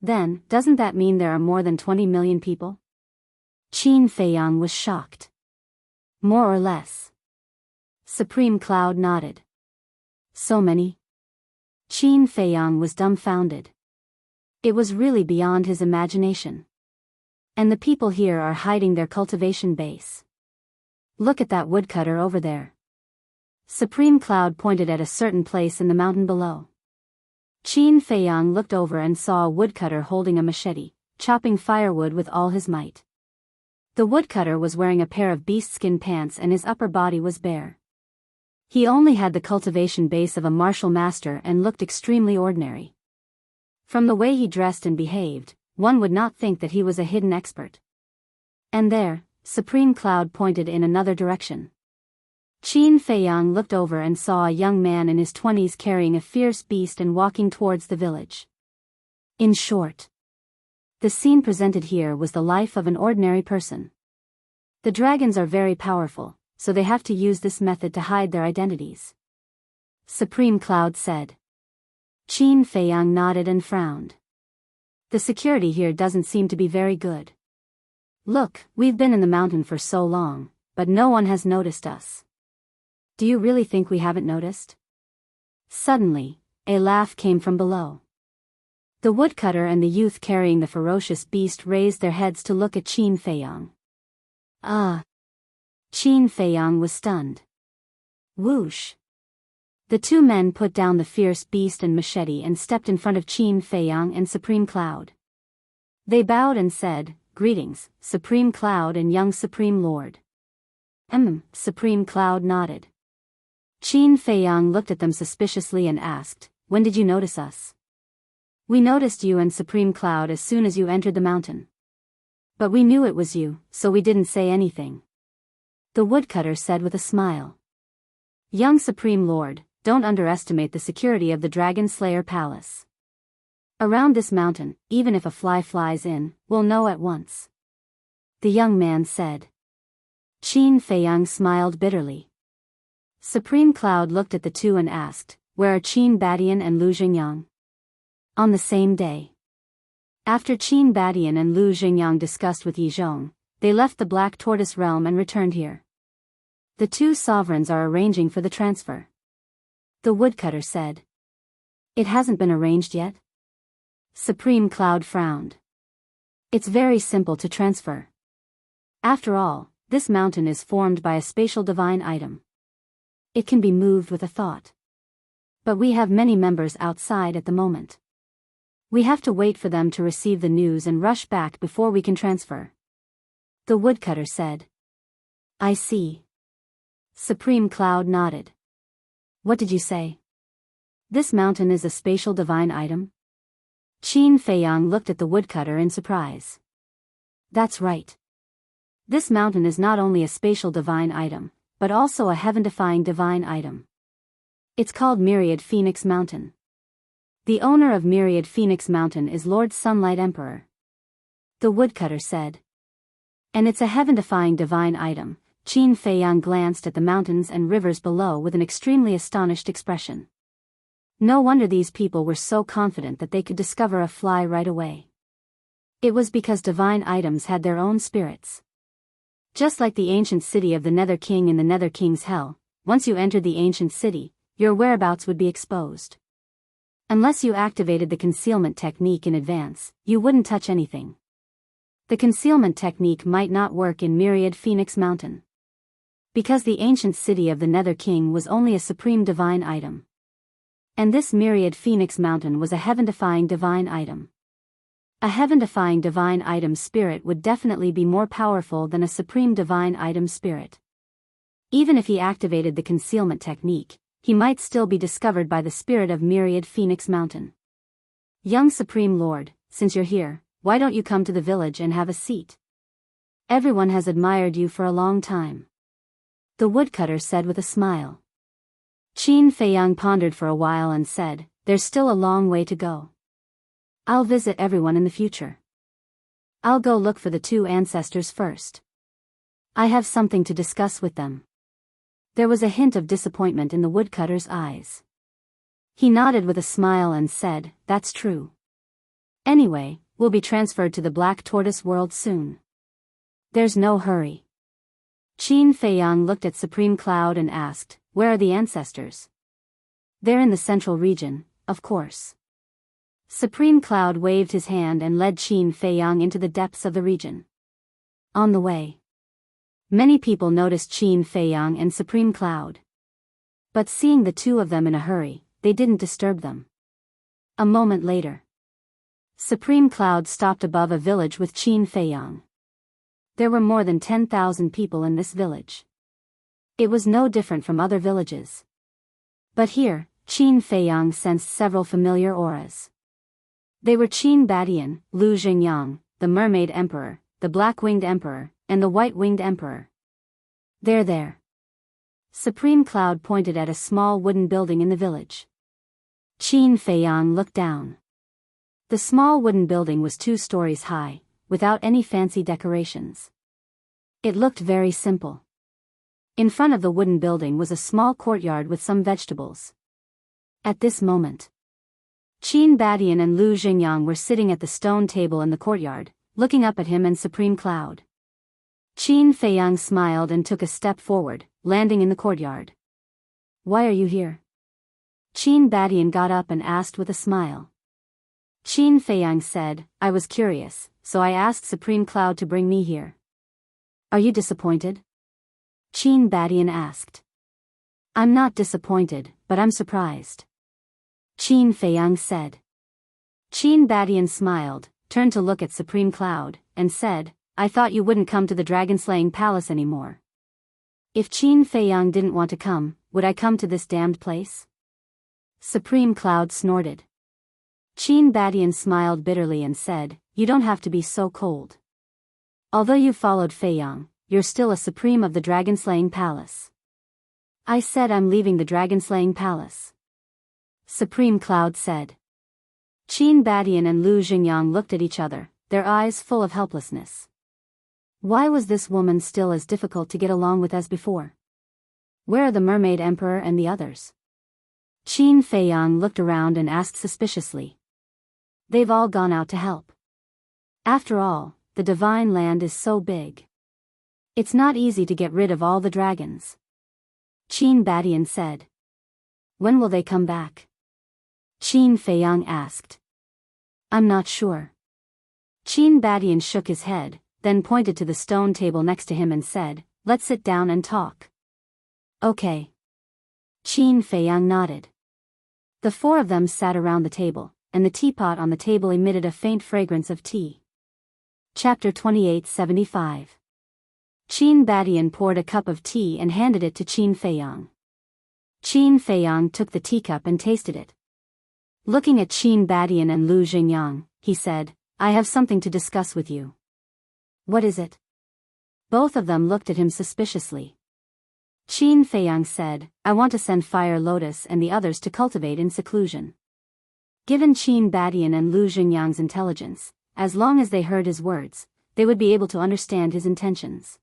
Then, doesn't that mean there are more than 20 million people? Qin Feiyang was shocked. More or less. Supreme Cloud nodded. So many? Qin Feiyang was dumbfounded. It was really beyond his imagination. And the people here are hiding their cultivation base. Look at that woodcutter over there. Supreme Cloud pointed at a certain place in the mountain below. Qin Feiyang looked over and saw a woodcutter holding a machete, chopping firewood with all his might. The woodcutter was wearing a pair of beast-skin pants and his upper body was bare. He only had the cultivation base of a martial master and looked extremely ordinary. From the way he dressed and behaved, one would not think that he was a hidden expert. And there, Supreme Cloud pointed in another direction. Qin Feiyang looked over and saw a young man in his 20s carrying a fierce beast and walking towards the village. In short, the scene presented here was the life of an ordinary person. The dragons are very powerful, so they have to use this method to hide their identities. Supreme Cloud said. Qin Feiyang nodded and frowned. The security here doesn't seem to be very good. Look, we've been in the mountain for so long, but no one has noticed us. Do you really think we haven't noticed? Suddenly, a laugh came from below. The woodcutter and the youth carrying the ferocious beast raised their heads to look at Qin Feiyang. Ah! Qin Feiyang was stunned. Whoosh! The two men put down the fierce beast and machete and stepped in front of Qin Feiyang and Supreme Cloud. They bowed and said, "Greetings, Supreme Cloud and young Supreme Lord." Supreme Cloud nodded. Qin Feiyang looked at them suspiciously and asked, "When did you notice us?" "We noticed you and Supreme Cloud as soon as you entered the mountain. But we knew it was you, so we didn't say anything," the woodcutter said with a smile. "Young Supreme Lord, don't underestimate the security of the Dragon Slayer Palace. Around this mountain, even if a fly flies in, we'll know at once," the young man said. Qin Feiyang smiled bitterly. Supreme Cloud looked at the two and asked, "Where are Qin Badian and Lu Xingyang?" On the same day. After Qin Badian and Lu Xingyang discussed with Yi Zhong, they left the Black Tortoise realm and returned here. The two sovereigns are arranging for the transfer, the woodcutter said. "It hasn't been arranged yet?" Supreme Cloud frowned. "It's very simple to transfer. After all, this mountain is formed by a spatial divine item. It can be moved with a thought. But we have many members outside at the moment. We have to wait for them to receive the news and rush back before we can transfer," the woodcutter said. "I see." Supreme Cloud nodded. "What did you say? This mountain is a spatial divine item?" Qin Feiyang looked at the woodcutter in surprise. "That's right. This mountain is not only a spatial divine item, but also a heaven-defying divine item. It's called Myriad Phoenix Mountain. The owner of Myriad Phoenix Mountain is Lord Sunlight Emperor," the woodcutter said. "And it's a heaven-defying divine item." Qin Feiyang glanced at the mountains and rivers below with an extremely astonished expression. No wonder these people were so confident that they could discover a fly right away. It was because divine items had their own spirits. Just like the ancient city of the Nether King in the Nether King's Hell, once you entered the ancient city, your whereabouts would be exposed. Unless you activated the concealment technique in advance, you wouldn't touch anything. The concealment technique might not work in Myriad Phoenix Mountain, because the ancient city of the Nether King was only a supreme divine item. And this Myriad Phoenix Mountain was a heaven-defying divine item. A heaven-defying divine item spirit would definitely be more powerful than a supreme divine item spirit. Even if he activated the concealment technique, he might still be discovered by the spirit of Myriad Phoenix Mountain. "Young Supreme Lord, since you're here, why don't you come to the village and have a seat? Everyone has admired you for a long time," the woodcutter said with a smile. Qin Feiyang pondered for a while and said, "There's still a long way to go. I'll visit everyone in the future. I'll go look for the two ancestors first." I have something to discuss with them. There was a hint of disappointment in the woodcutter's eyes. He nodded with a smile and said, "That's true. Anyway, we'll be transferred to the Black Tortoise world soon. There's no hurry." Qin Feiyang looked at Supreme Cloud and asked, "Where are the ancestors?" "They're in the central region, of course." Supreme Cloud waved his hand and led Qin Feiyang into the depths of the region. On the way, many people noticed Qin Feiyang and Supreme Cloud. But seeing the two of them in a hurry, they didn't disturb them. A moment later, Supreme Cloud stopped above a village with Qin Feiyang. There were more than 10,000 people in this village. It was no different from other villages. But here, Qin Feiyang sensed several familiar auras. They were Qin Badian, Lu Xingyang, the Mermaid Emperor, the Black-Winged Emperor, and the White-Winged Emperor. "They're there." Supreme Cloud pointed at a small wooden building in the village. Qin Feiyang looked down. The small wooden building was 2 stories high, without any fancy decorations. It looked very simple. In front of the wooden building was a small courtyard with some vegetables. At this moment, Qin Badian and Lu Xingyang were sitting at the stone table in the courtyard, looking up at him and Supreme Cloud. Qin Feiyang smiled and took a step forward, landing in the courtyard. "Why are you here?" Qin Badian got up and asked with a smile. Qin Feiyang said, "I was curious, so I asked Supreme Cloud to bring me here." "Are you disappointed?" Qin Badian asked. "I'm not disappointed, but I'm surprised," Qin Feiyang said. Qin Badian smiled, turned to look at Supreme Cloud, and said, "I thought you wouldn't come to the dragon-slaying palace anymore." "If Qin Feiyang didn't want to come, would I come to this damned place?" Supreme Cloud snorted. Qin Badian smiled bitterly and said, "You don't have to be so cold. Although you followed Feiyang, you're still a supreme of the dragon-slaying palace." "I said I'm leaving the dragon-slaying palace," Supreme Cloud said. Qin Badian and Lu Xingyang looked at each other, their eyes full of helplessness. Why was this woman still as difficult to get along with as before? Where are the Mermaid Emperor and the others? Qin Feiyang looked around and asked suspiciously. "They've all gone out to help. After all, the divine land is so big. It's not easy to get rid of all the dragons," Qin Badian said. "When will they come back?" Qin Feiyang asked. "I'm not sure." Qin Badian shook his head, then pointed to the stone table next to him and said, "Let's sit down and talk." "Okay." Qin Feiyang nodded. The 4 of them sat around the table, and the teapot on the table emitted a faint fragrance of tea. Chapter 2875. Qin Badian poured a cup of tea and handed it to Qin Feiyang. Qin Feiyang took the teacup and tasted it. Looking at Qin Badian and Lu Xingyang, he said, "I have something to discuss with you." "What is it?" Both of them looked at him suspiciously. Qin Feiyang said, "I want to send Fire Lotus and the others to cultivate in seclusion." Given Qin Badian and Lu Xingyang's intelligence, as long as they heard his words, they would be able to understand his intentions.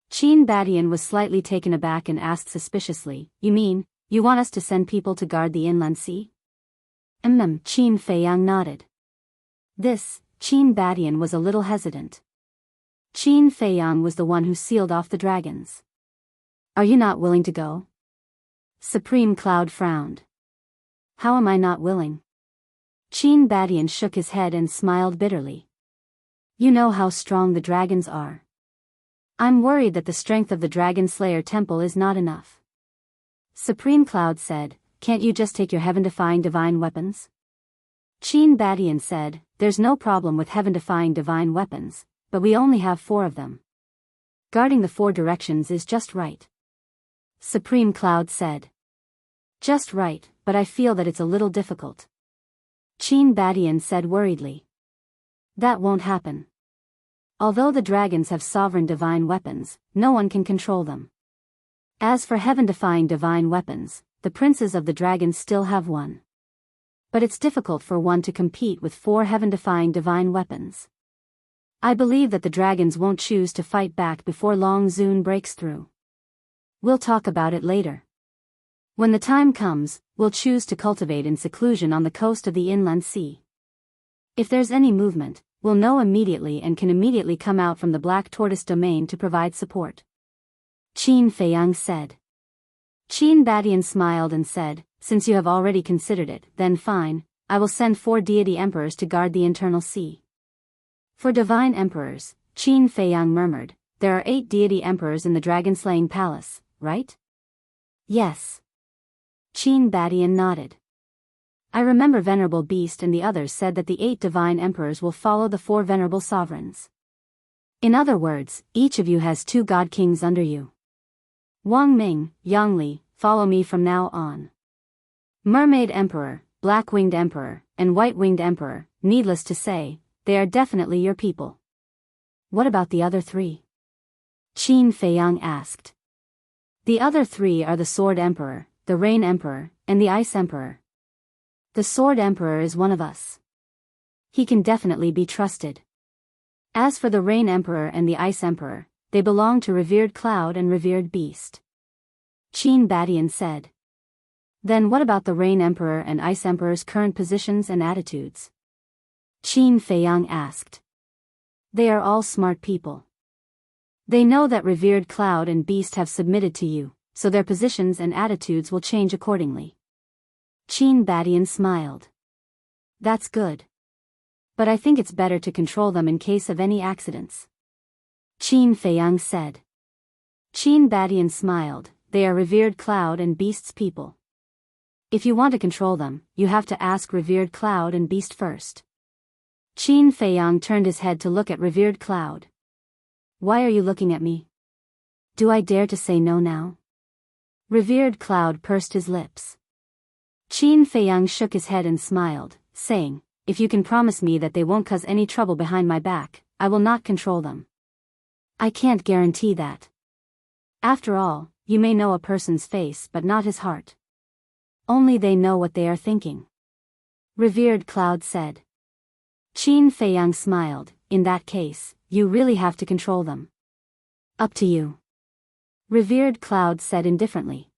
Qin Badian was slightly taken aback and asked suspiciously, "You mean, you want us to send people to guard the inland sea?" Qin Feiyang nodded. Qin Badian was a little hesitant. Qin Feiyang was the one who sealed off the dragons. "Are you not willing to go?" Supreme Cloud frowned. "How am I not willing?" Qin Badian shook his head and smiled bitterly. "You know how strong the dragons are. I'm worried that the strength of the Dragon Slayer Temple is not enough." Supreme Cloud said, "Can't you just take your heaven-defying divine weapons?" Qin Badian said, "There's no problem with heaven-defying divine weapons, but we only have 4 of them. Guarding the 4 directions is just right." Supreme Cloud said. "Just right, but I feel that it's a little difficult." Qin Badian said worriedly. "That won't happen. Although the dragons have sovereign divine weapons, no one can control them. As for heaven-defying divine weapons, the princes of the dragons still have one. But it's difficult for one to compete with 4 heaven-defying divine weapons." I believe that the dragons won't choose to fight back before Long Zun breaks through. We'll talk about it later. When the time comes, we'll choose to cultivate in seclusion on the coast of the inland sea. If there's any movement, we'll know immediately and can immediately come out from the Black Tortoise domain to provide support. Qin Feiyang said. Qin Badian smiled and said, since you have already considered it, then fine, I will send 4 deity emperors to guard the internal sea. For divine emperors, Qin Feiyang murmured, there are 8 deity emperors in the dragon-slaying palace, right? Yes. Qin Badian nodded. I remember Venerable Beast and the others said that the 8 divine emperors will follow the 4 venerable sovereigns. In other words, each of you has 2 god kings under you. Wang Ming, Yang Li, follow me from now on. Mermaid Emperor, Black-Winged Emperor, and White-Winged Emperor, needless to say, they are definitely your people. What about the other 3? Qin Feiyang asked. The other 3 are the Sword Emperor, the Rain Emperor, and the Ice Emperor. The Sword Emperor is one of us. He can definitely be trusted. As for the Rain Emperor and the Ice Emperor, they belong to Revered Cloud and Revered Beast. Qin Badian said. Then what about the Rain Emperor and Ice Emperor's current positions and attitudes? Qin Feiyang asked. They are all smart people. They know that Revered Cloud and Beast have submitted to you, so their positions and attitudes will change accordingly. Qin Badian smiled. That's good. But I think it's better to control them in case of any accidents. Qin Feiyang said. Qin Badian smiled, they are Revered Cloud and Beast's people. If you want to control them, you have to ask Revered Cloud and Beast first. Qin Feiyang turned his head to look at Revered Cloud. Why are you looking at me? Do I dare to say no now? Revered Cloud pursed his lips. Qin Feiyang shook his head and smiled, saying, if you can promise me that they won't cause any trouble behind my back, I will not control them. I can't guarantee that. After all, you may know a person's face but not his heart. Only they know what they are thinking. Revered Cloud said. Qin Feiyang smiled, in that case, you really have to control them. Up to you. Revered Cloud said indifferently.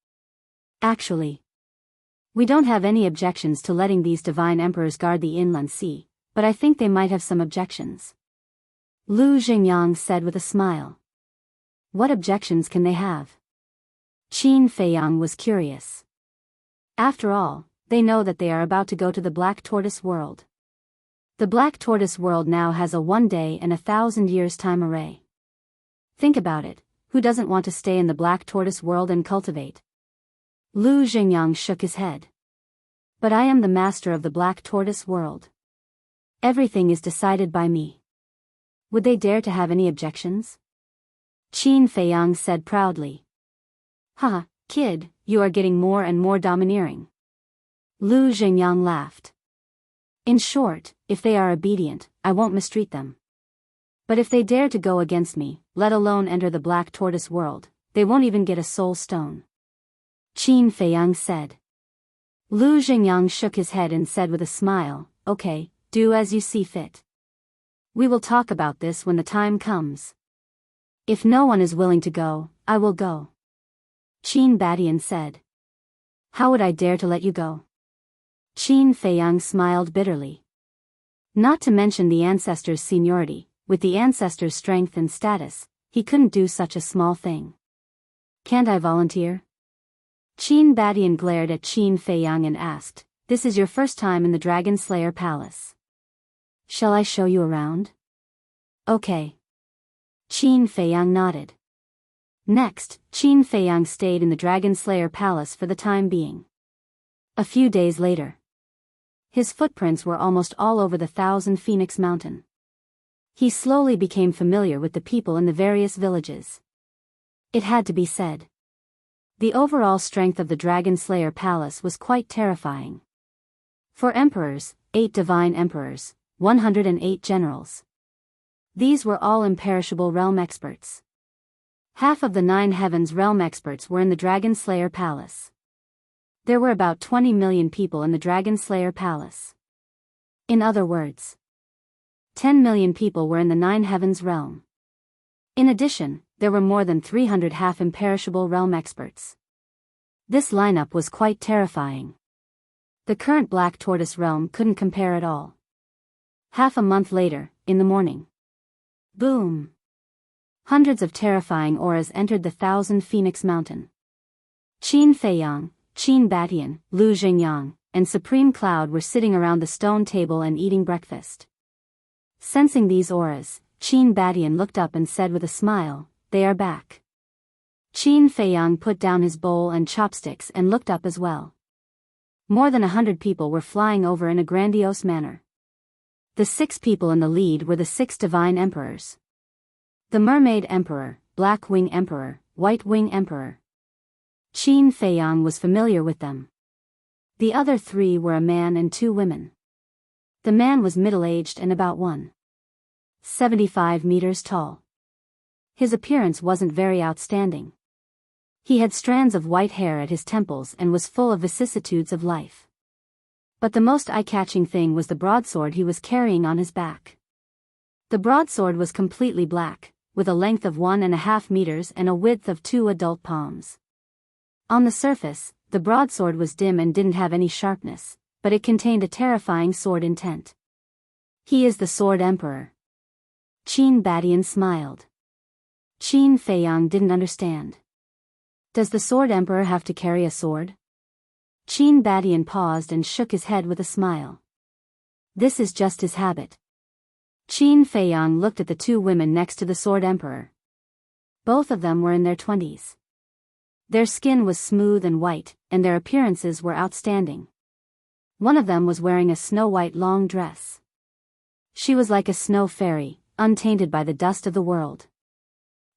Actually, we don't have any objections to letting these divine emperors guard the inland sea, but I think they might have some objections. Lu Xingyang said with a smile. What objections can they have? Qin Feiyang was curious. After all, they know that they are about to go to the Black Tortoise world. The Black Tortoise world now has a 1 day and 1,000 years time array. Think about it, who doesn't want to stay in the Black Tortoise world and cultivate? Lu Xingyang shook his head. But I am the master of the Black Tortoise world. Everything is decided by me. Would they dare to have any objections? Qin Feiyang said proudly. Haha, kid, you are getting more and more domineering. Lu Xingyang laughed. In short, if they are obedient, I won't mistreat them. But if they dare to go against me, let alone enter the Black Tortoise world, they won't even get a soul stone. Qin Feiyang said. Lu Xingyang shook his head and said with a smile, okay, do as you see fit. We will talk about this when the time comes. If no one is willing to go, I will go. Qin Badian said. How would I dare to let you go? Qin Feiyang smiled bitterly. Not to mention the ancestor's seniority, with the ancestor's strength and status, he couldn't do such a small thing. Can't I volunteer? Qin Badian glared at Qin Feiyang and asked, this is your first time in the Dragon Slayer Palace. Shall I show you around? Okay. Qin Feiyang nodded. Next, Qin Feiyang stayed in the Dragon Slayer Palace for the time being. A few days later, his footprints were almost all over the 1,000 Phoenix Mountain. He slowly became familiar with the people in the various villages. It had to be said. The overall strength of the Dragon Slayer Palace was quite terrifying. 4 emperors, 8 divine emperors, 108 generals. These were all imperishable realm experts. Half of the 9 heavens realm experts were in the Dragon Slayer Palace. There were about 20 million people in the Dragon Slayer Palace. In other words, 10 million people were in the Nine Heavens realm. In addition, there were more than 300 half-imperishable realm experts. This lineup was quite terrifying. The current Black Tortoise realm couldn't compare at all. Half a month later, in the morning. Boom! Hundreds of terrifying auras entered the Thousand Phoenix Mountain. Qin Feiyang, Qin Batian, Lu Jingyang, and Supreme Cloud were sitting around the stone table and eating breakfast. Sensing these auras, Qin Batian looked up and said with a smile, "They are back." Qin Feiyang put down his bowl and chopsticks and looked up as well. More than 100 people were flying over in a grandiose manner. The 6 people in the lead were the 6 divine emperors. The Mermaid Emperor, Black Wing Emperor, White Wing Emperor. Qin Feiyang was familiar with them. The other 3 were a man and 2 women. The man was middle-aged and about 1.75 meters tall. His appearance wasn't very outstanding. He had strands of white hair at his temples and was full of vicissitudes of life. But the most eye-catching thing was the broadsword he was carrying on his back. The broadsword was completely black, with a length of 1.5 meters and a width of 2 adult palms. On the surface, the broadsword was dim and didn't have any sharpness, but it contained a terrifying sword intent. "He is the Sword Emperor." Qin Batian smiled. Qin Feiyang didn't understand. "Does the Sword Emperor have to carry a sword?" Qin Batian paused and shook his head with a smile. "This is just his habit." Qin Feiyang looked at the 2 women next to the Sword Emperor. Both of them were in their 20s. Their skin was smooth and white, and their appearances were outstanding. One of them was wearing a snow-white long dress. She was like a snow fairy, untainted by the dust of the world.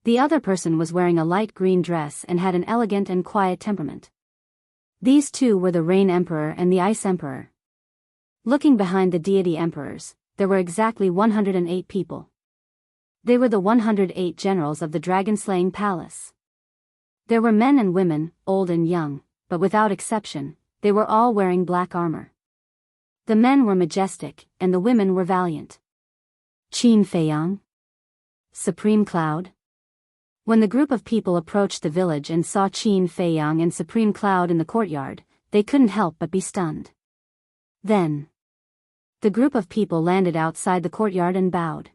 The other person was wearing a light green dress and had an elegant and quiet temperament. These 2 were the Rain Emperor and the Ice Emperor. Looking behind the deity emperors, there were exactly 108 people. They were the 108 generals of the dragon-slaying palace. There were men and women, old and young, but without exception, they were all wearing black armor. The men were majestic, and the women were valiant. Qin Feiyang? Supreme Cloud? When the group of people approached the village and saw Qin Feiyang and Supreme Cloud in the courtyard, they couldn't help but be stunned. Then, the group of people landed outside the courtyard and bowed.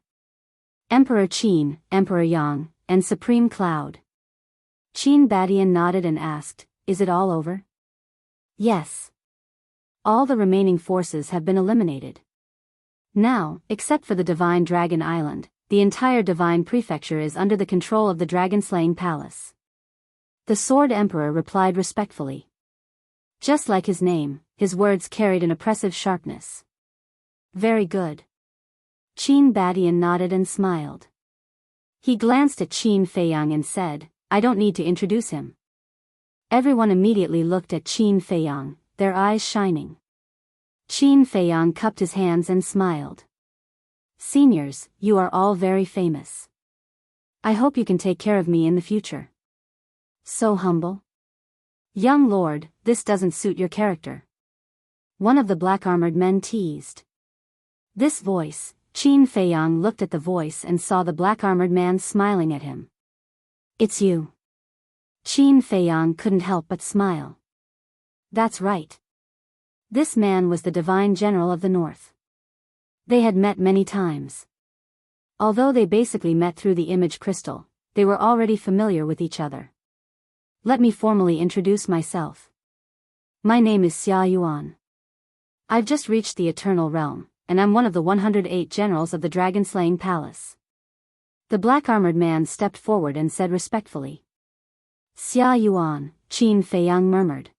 Emperor Qin, Emperor Yang, and Supreme Cloud. Qin Batian nodded and asked, "Is it all over?" "Yes. All the remaining forces have been eliminated. Now, except for the Divine Dragon Island, the entire Divine Prefecture is under the control of the Dragon-Slaying Palace." The Sword Emperor replied respectfully. Just like his name, his words carried an oppressive sharpness. "Very good." Qin Batian nodded and smiled. He glanced at Qin Feiyang and said, "I don't need to introduce him." Everyone immediately looked at Qin Feiyang, their eyes shining. Qin Feiyang cupped his hands and smiled. "Seniors, you are all very famous. I hope you can take care of me in the future." "So humble." "Young lord, this doesn't suit your character," one of the black-armored men teased. This voice, Qin Feiyang looked at the voice and saw the black-armored man smiling at him. "It's you." Qin Feiyang couldn't help but smile. That's right. This man was the Divine General of the North. They had met many times. Although they basically met through the image crystal, they were already familiar with each other. "Let me formally introduce myself. My name is Xia Yuan. I've just reached the Eternal Realm, and I'm one of the 108 generals of the Dragon-Slaying Palace." The black-armored man stepped forward and said respectfully. "Xia Yuan," Qin Feiyang murmured.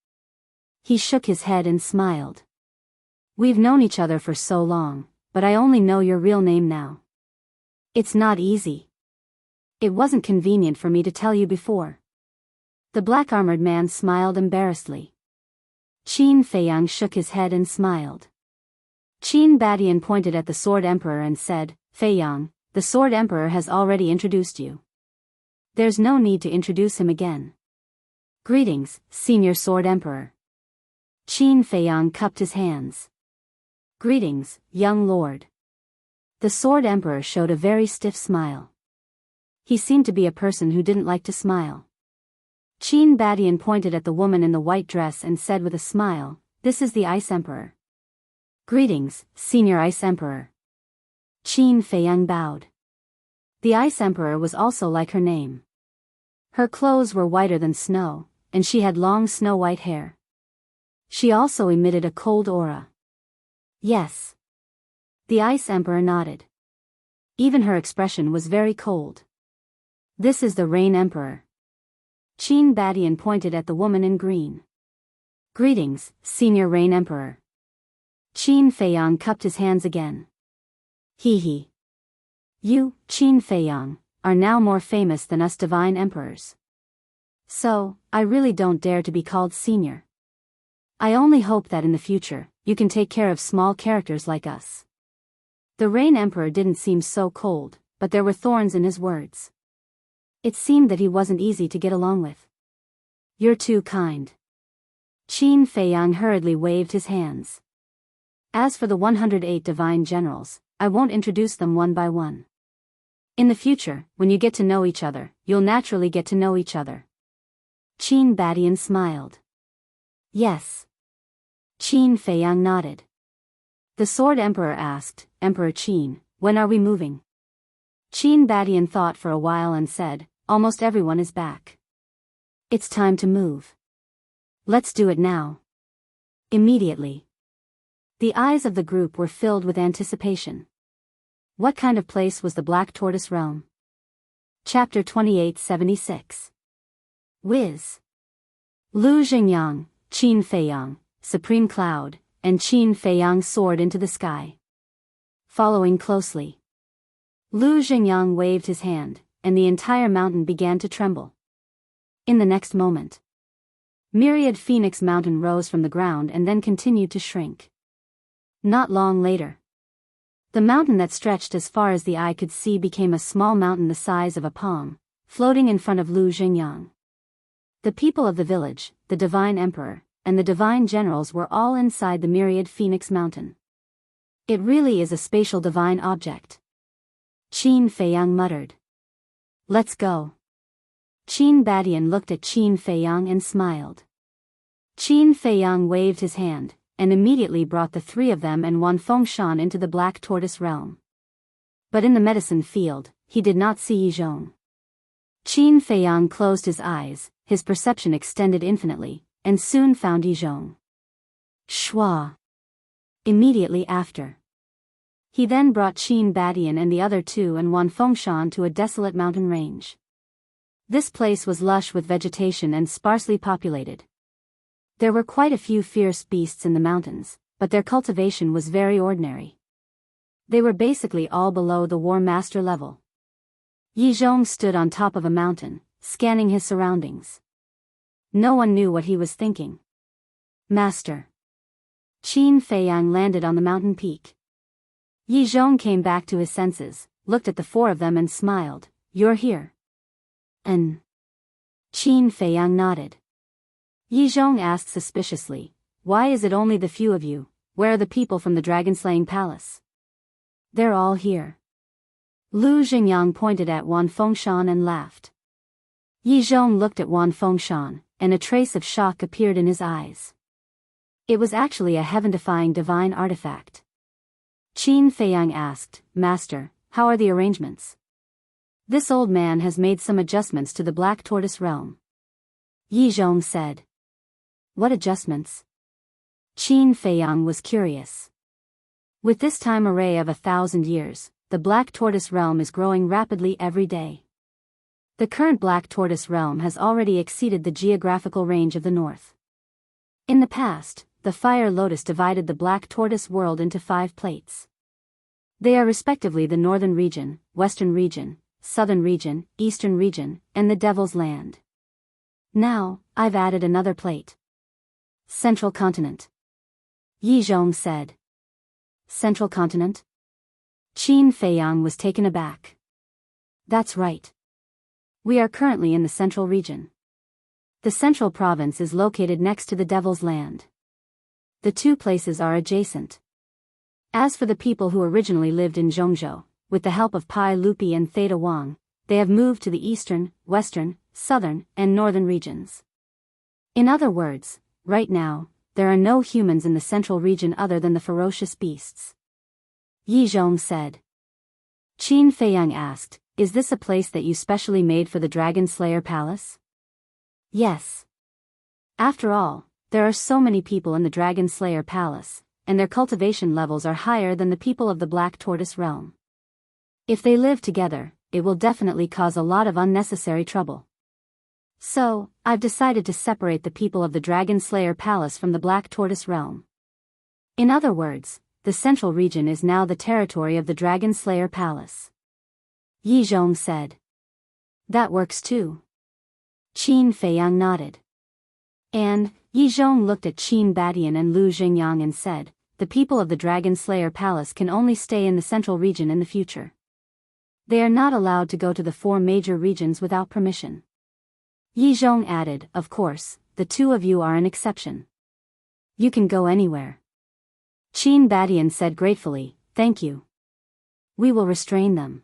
He shook his head and smiled. "We've known each other for so long, but I only know your real name now. It's not easy. It wasn't convenient for me to tell you before." The black-armored man smiled embarrassedly. Qin Feiyang shook his head and smiled. Qin Batian pointed at the Sword Emperor and said, "Feiyang, the Sword Emperor has already introduced you. There's no need to introduce him again. Greetings, Senior Sword Emperor." Qin Feiyang cupped his hands. "Greetings, young lord." The Sword Emperor showed a very stiff smile. He seemed to be a person who didn't like to smile. Qin Badian pointed at the woman in the white dress and said with a smile, "This is the Ice Emperor." "Greetings, Senior Ice Emperor." Qin Feiyang bowed. The Ice Emperor was also like her name. Her clothes were whiter than snow, and she had long snow-white hair. She also emitted a cold aura. "Yes." The Ice Emperor nodded. Even her expression was very cold. "This is the Rain Emperor." Qin Badian pointed at the woman in green. "Greetings, Senior Rain Emperor." Qin Feiyang cupped his hands again. "He. You, Qin Feiyang, are now more famous than us divine emperors. So, I really don't dare to be called senior. I only hope that in the future, you can take care of small characters like us." The Rain Emperor didn't seem so cold, but there were thorns in his words. It seemed that he wasn't easy to get along with. "You're too kind." Qin Feiyang hurriedly waved his hands. "As for the 108 divine generals, I won't introduce them one by one. In the future, when you get to know each other, you'll naturally get to know each other." Qin Badian smiled. "Yes." Qin Feiyang nodded. The Sword Emperor asked, "Emperor Qin, when are we moving?" Qin Badian thought for a while and said, "Almost everyone is back. It's time to move. Let's do it now." Immediately. The eyes of the group were filled with anticipation. What kind of place was the Black Tortoise Realm? Chapter 2876. Wiz. Lu Xingyang, Qin Feiyang, Supreme Cloud, and Qin Feiyang soared into the sky. Following closely. Lu Xingyang waved his hand, and the entire mountain began to tremble. In the next moment, myriad Phoenix Mountain rose from the ground and then continued to shrink. Not long later, the mountain that stretched as far as the eye could see became a small mountain the size of a palm, floating in front of Lu Xingyang. The people of the village, the Divine Emperor, and the Divine Generals were all inside the myriad Phoenix Mountain. "It really is a spatial divine object," Qin Feiyang muttered. "Let's go." Qin Badian looked at Qin Feiyang and smiled. Qin Feiyang waved his hand, and immediately brought the three of them and Wan Fengshan into the Black Tortoise Realm. But in the medicine field, he did not see Yizhong. Qin Feiyang closed his eyes, his perception extended infinitely, and soon found Yizhong. Shua. Immediately after. He then brought Qin Badian and the other two and Wan Fengshan to a desolate mountain range. This place was lush with vegetation and sparsely populated. There were quite a few fierce beasts in the mountains, but their cultivation was very ordinary. They were basically all below the War Master level. Yizhong stood on top of a mountain, scanning his surroundings. No one knew what he was thinking. "Master." Qin Feiyang landed on the mountain peak. Yizhong came back to his senses, looked at the four of them and smiled. "You're here." "And?" Qin Feiyang nodded. Yizhong asked suspiciously, "Why is it only the few of you? Where are the people from the dragon-slaying palace?" "They're all here." Lu Xingyang pointed at Wan Fengshan and laughed. Yizhong looked at Wan Fengshan, and a trace of shock appeared in his eyes. It was actually a heaven-defying divine artifact. Qin Feiyang asked, "Master, how are the arrangements?" "This old man has made some adjustments to the Black Tortoise Realm." Yizhong said. "What adjustments?" Qin Feiyang was curious. With this time array of 1,000 years, the Black Tortoise Realm is growing rapidly every day. The current Black Tortoise Realm has already exceeded the geographical range of the north. In the past, the Fire Lotus divided the Black Tortoise world into 5 plates. They are respectively the Northern Region, Western Region, Southern Region, Eastern Region, and the Devil's Land. Now, I've added another plate. Central Continent. Yizhong said. Central Continent? Qin Feiyang was taken aback. That's right. We are currently in the Central Region. The Central Province is located next to the Devil's Land. The two places are adjacent. As for the people who originally lived in Zhongzhou, with the help of Pai Lupi and Theta Wang, they have moved to the eastern, western, southern, and northern regions. In other words, right now, there are no humans in the central region other than the ferocious beasts. Yi Zhong said. Qin Feiyang asked, is this a place that you specially made for the Dragon Slayer Palace? Yes. After all, there are so many people in the Dragon Slayer Palace, and their cultivation levels are higher than the people of the Black Tortoise Realm. If they live together, it will definitely cause a lot of unnecessary trouble. So, I've decided to separate the people of the Dragon Slayer Palace from the Black Tortoise Realm. In other words, the central region is now the territory of the Dragon Slayer Palace. Yi Zhong said. That works too. Qin Feiyang nodded. And, Yi Zhong looked at Qin Badian and Lu Xingyang and said, the people of the Dragon Slayer Palace can only stay in the central region in the future. They are not allowed to go to the 4 major regions without permission. Yi Zhong added, of course, the 2 of you are an exception. You can go anywhere. Qin Badian said gratefully, thank you. We will restrain them.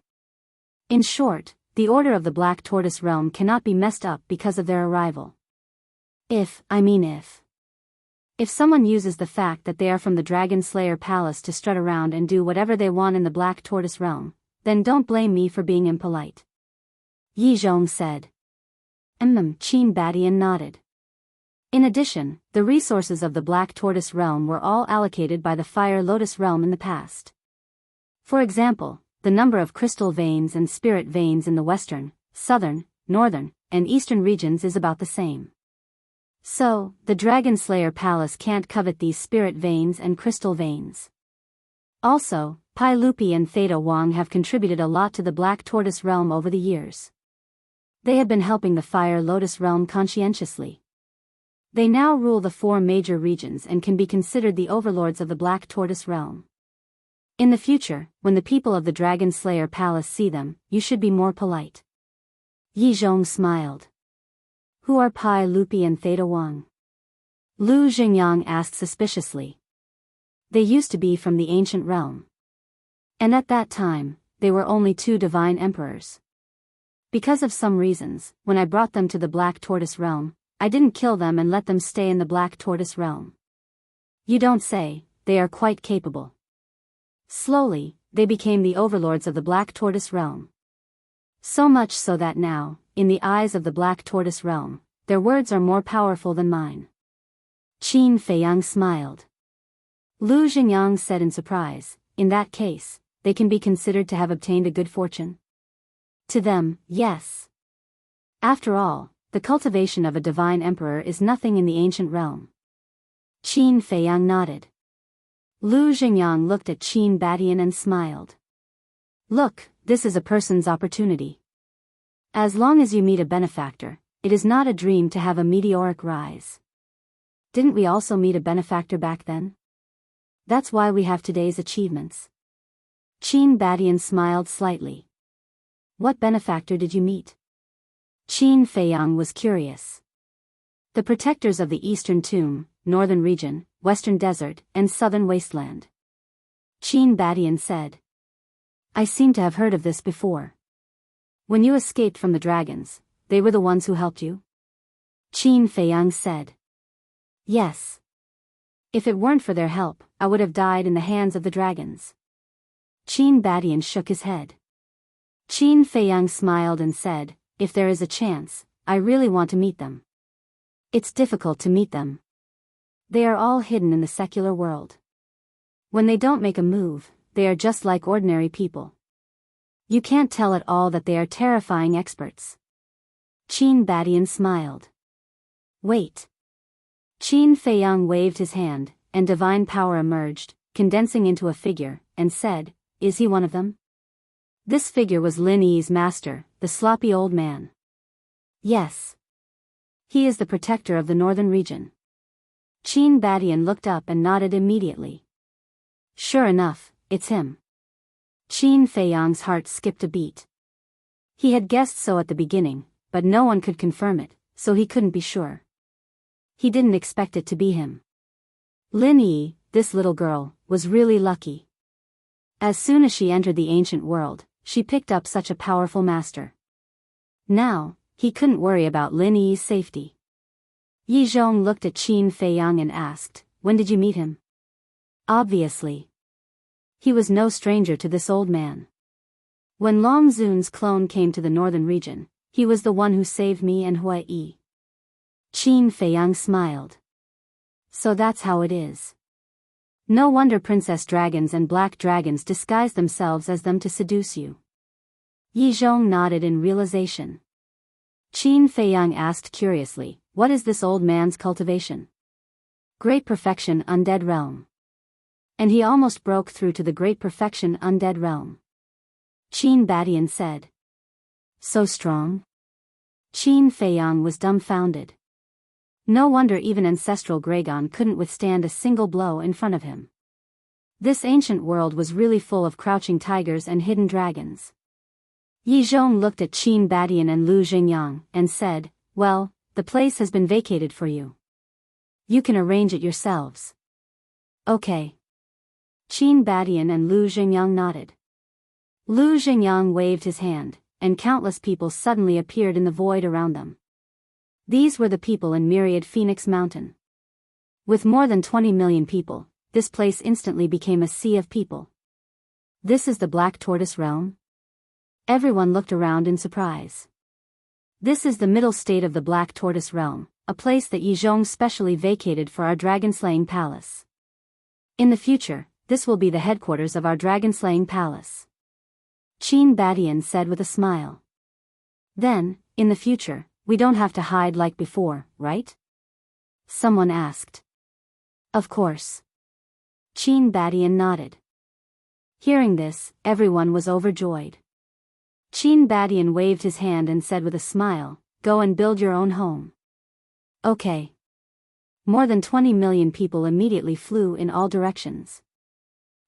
In short, the order of the Black Tortoise Realm cannot be messed up because of their arrival. If someone uses the fact that they are from the Dragon Slayer Palace to strut around and do whatever they want in the Black Tortoise Realm, then don't blame me for being impolite. Yi Zhong said. Qin Badian nodded. In addition, the resources of the Black Tortoise Realm were all allocated by the Fire Lotus Realm in the past. For example, the number of crystal veins and spirit veins in the western, southern, northern, and eastern regions is about the same. So, the Dragon Slayer Palace can't covet these spirit veins and crystal veins. Also, Pai Lupi and Theta Wang have contributed a lot to the Black Tortoise Realm over the years. They have been helping the Fire Lotus Realm conscientiously. They now rule the 4 major regions and can be considered the overlords of the Black Tortoise Realm. In the future, when the people of the Dragon Slayer Palace see them, you should be more polite. Yi Zhong smiled. Who are Pai Lupi and Theta Wang? Lu Xingyang asked suspiciously. They used to be from the ancient realm. And at that time, they were only 2 divine emperors. Because of some reasons, when I brought them to the Black Tortoise Realm, I didn't kill them and let them stay in the Black Tortoise Realm. You don't say, they are quite capable. Slowly, they became the overlords of the Black Tortoise Realm. So much so that now, in the eyes of the Black Tortoise Realm, their words are more powerful than mine. Qin Feiyang smiled. Lu Xingyang said in surprise, in that case, they can be considered to have obtained a good fortune. To them, yes. After all, the cultivation of a divine emperor is nothing in the ancient realm. Qin Feiyang nodded. Lu Xingyang looked at Qin Badian and smiled. Look, this is a person's opportunity. As long as you meet a benefactor, it is not a dream to have a meteoric rise. Didn't we also meet a benefactor back then? That's why we have today's achievements. Qin Badian smiled slightly. What benefactor did you meet? Qin Feiyang was curious. The protectors of the Eastern Tomb, Northern Region, Western Desert, and Southern Wasteland. Qin Badian said. I seem to have heard of this before. When you escaped from the dragons, they were the ones who helped you? Qin Feiyang said. Yes. If it weren't for their help, I would have died in the hands of the dragons. Qin Badian shook his head. Qin Feiyang smiled and said, if there is a chance, I really want to meet them. It's difficult to meet them. They are all hidden in the secular world. When they don't make a move, they are just like ordinary people. You can't tell at all that they are terrifying experts. Qin Badian smiled. Wait. Qin Feiyang waved his hand, and divine power emerged, condensing into a figure, and said, is he one of them? This figure was Lin Yi's master, the sloppy old man. Yes. He is the protector of the northern region. Qin Badian looked up and nodded immediately. Sure enough, it's him. Qin Feiyang's heart skipped a beat. He had guessed so at the beginning, but no one could confirm it, so he couldn't be sure. He didn't expect it to be him. Lin Yi, this little girl, was really lucky. As soon as she entered the ancient world, she picked up such a powerful master. Now, he couldn't worry about Lin Yi's safety. Yi Zhong looked at Qin Feiyang and asked, "When did you meet him?" Obviously. He was no stranger to this old man. When Long Zun's clone came to the northern region, he was the one who saved me and Hui Yi. Qin Feiyang smiled. So that's how it is. No wonder princess dragons and black dragons disguise themselves as them to seduce you. Yi Zhong nodded in realization. Qin Feiyang asked curiously, "What is this old man's cultivation?" "Great Perfection Undead Realm." And he almost broke through to the Great Perfection Undead Realm. Qin Badian said. So strong? Qin Feiyang was dumbfounded. No wonder even ancestral Gragon couldn't withstand a single blow in front of him. This ancient world was really full of crouching tigers and hidden dragons. Yi Zhong looked at Qin Badian and Lu Jingyang and said, "Well, the place has been vacated for you. You can arrange it yourselves." Okay. Qin Badian and Lu Jingyang nodded. Lu Jingyang waved his hand, and countless people suddenly appeared in the void around them. These were the people in myriad Phoenix Mountain. With more than 20 million people, this place instantly became a sea of people. This is the Black Tortoise Realm? Everyone looked around in surprise. This is the middle state of the Black Tortoise Realm, a place that Yi Zhong specially vacated for our dragon-slaying palace. In the future, this will be the headquarters of our dragon-slaying palace. Qin Badian said with a smile. Then, in the future, we don't have to hide like before, right? Someone asked. Of course. Qin Badian nodded. Hearing this, everyone was overjoyed. Qin Badian waved his hand and said with a smile, "Go and build your own home." Okay. More than 20 million people immediately flew in all directions.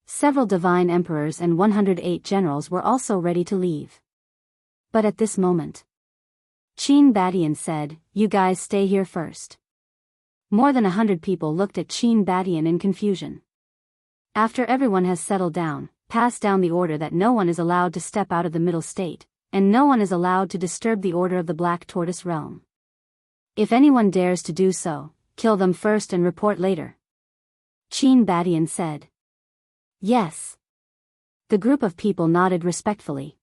Several divine emperors and 108 generals were also ready to leave. But at this moment, Qin Badian said, "You guys stay here first." More than 100 people looked at Qin Badian in confusion. After everyone has settled down, pass down the order that no one is allowed to step out of the middle state, and no one is allowed to disturb the order of the Black Tortoise Realm. If anyone dares to do so, kill them first and report later. Qin Badian said. Yes. The group of people nodded respectfully.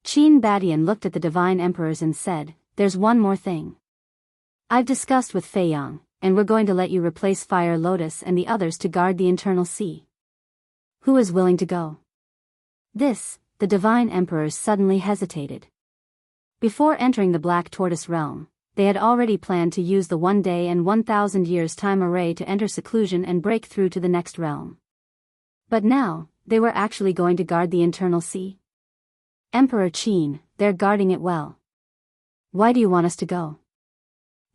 Qin Badian looked at the divine emperors and said, "There's one more thing. I've discussed with Feiyang, and we're going to let you replace Fire Lotus and the others to guard the internal sea. Who is willing to go?" This, the divine emperors suddenly hesitated. Before entering the Black Tortoise Realm, they had already planned to use the 1 day and 1,000 years time array to enter seclusion and break through to the next realm. But now, they were actually going to guard the internal sea. Emperor Qin, they're guarding it well. Why do you want us to go?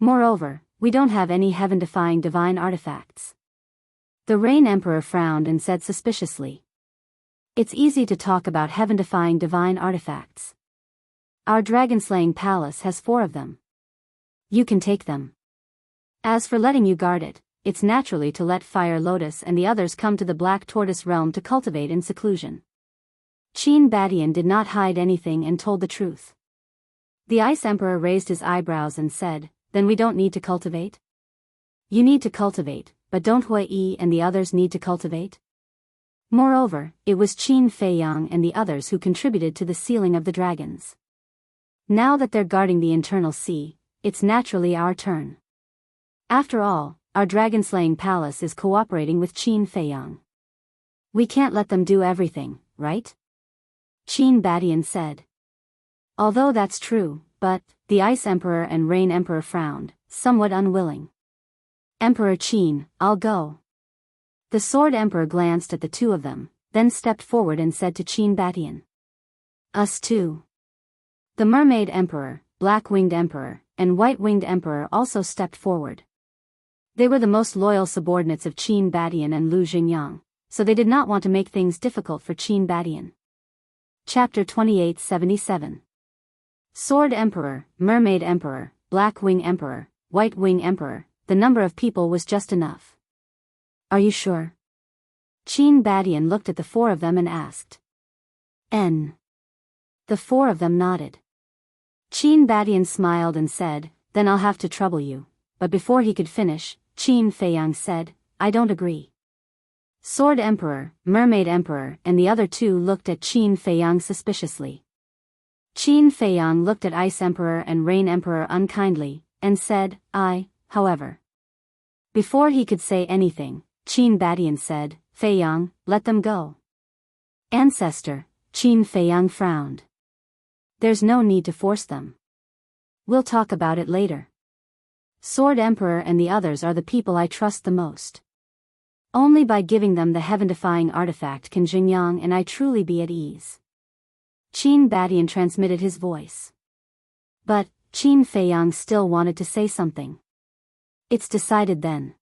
Moreover, we don't have any heaven-defying divine artifacts. The Rain Emperor frowned and said suspiciously. It's easy to talk about heaven-defying divine artifacts. Our dragon-slaying palace has 4 of them. You can take them. As for letting you guard it, it's naturally to let Fire Lotus and the others come to the Black Tortoise Realm to cultivate in seclusion. Qin Badian did not hide anything and told the truth. The Ice Emperor raised his eyebrows and said, "Then we don't need to cultivate?" "You need to cultivate, but don't Hui Yi and the others need to cultivate?" Moreover, it was Qin Feiyang and the others who contributed to the sealing of the dragons. Now that they're guarding the internal sea, it's naturally our turn. After all, our dragon-slaying palace is cooperating with Qin Feiyang. We can't let them do everything, right? Qin Badian said. Although that's true, but, the Ice Emperor and Rain Emperor frowned, somewhat unwilling. Emperor Qin, I'll go. The Sword Emperor glanced at the 2 of them, then stepped forward and said to Qin Badian. Us too. The Mermaid Emperor, Black-Winged Emperor, and White-Winged Emperor also stepped forward. They were the most loyal subordinates of Qin Badian and Lu Jingyang, so they did not want to make things difficult for Qin Badian. Chapter 2877. Sword Emperor, Mermaid Emperor, Black Wing Emperor, White Wing Emperor, the number of people was just enough. Are you sure? Qin Badian looked at the four of them and asked. N. The four of them nodded. Qin Badian smiled and said, then I'll have to trouble you. But before he could finish, Qin Feiyang said, I don't agree. Sword Emperor, Mermaid Emperor, and the other two looked at Qin Feiyang suspiciously. Qin Feiyang looked at Ice Emperor and Rain Emperor unkindly, and said, however. Before he could say anything, Qin Badian said, Feiyang, let them go. Ancestor, Qin Feiyang frowned. There's no need to force them. We'll talk about it later. Sword Emperor and the others are the people I trust the most. Only by giving them the heaven-defying artifact can Xingyang and I truly be at ease. Qin Badian transmitted his voice. But, Qin Feiyang still wanted to say something. It's decided then.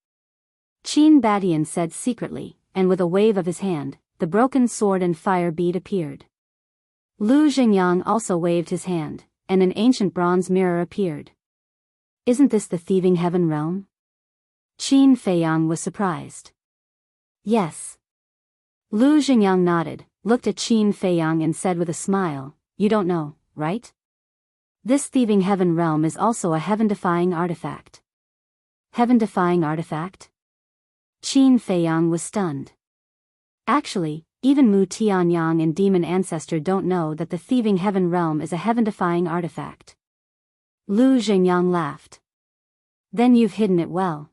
Qin Badian said secretly, and with a wave of his hand, the broken sword and fire bead appeared. Lu Xingyang also waved his hand, and an ancient bronze mirror appeared. Isn't this the thieving heaven realm? Qin Feiyang was surprised. Yes. Lu Xingyang nodded, looked at Qin Feiyang and said with a smile, you don't know, right? This thieving heaven realm is also a heaven-defying artifact. Heaven-defying artifact? Qin Feiyang was stunned. Actually, even Mu Tianyang and Demon Ancestor don't know that the thieving heaven realm is a heaven-defying artifact. Lu Xingyang laughed. Then you've hidden it well.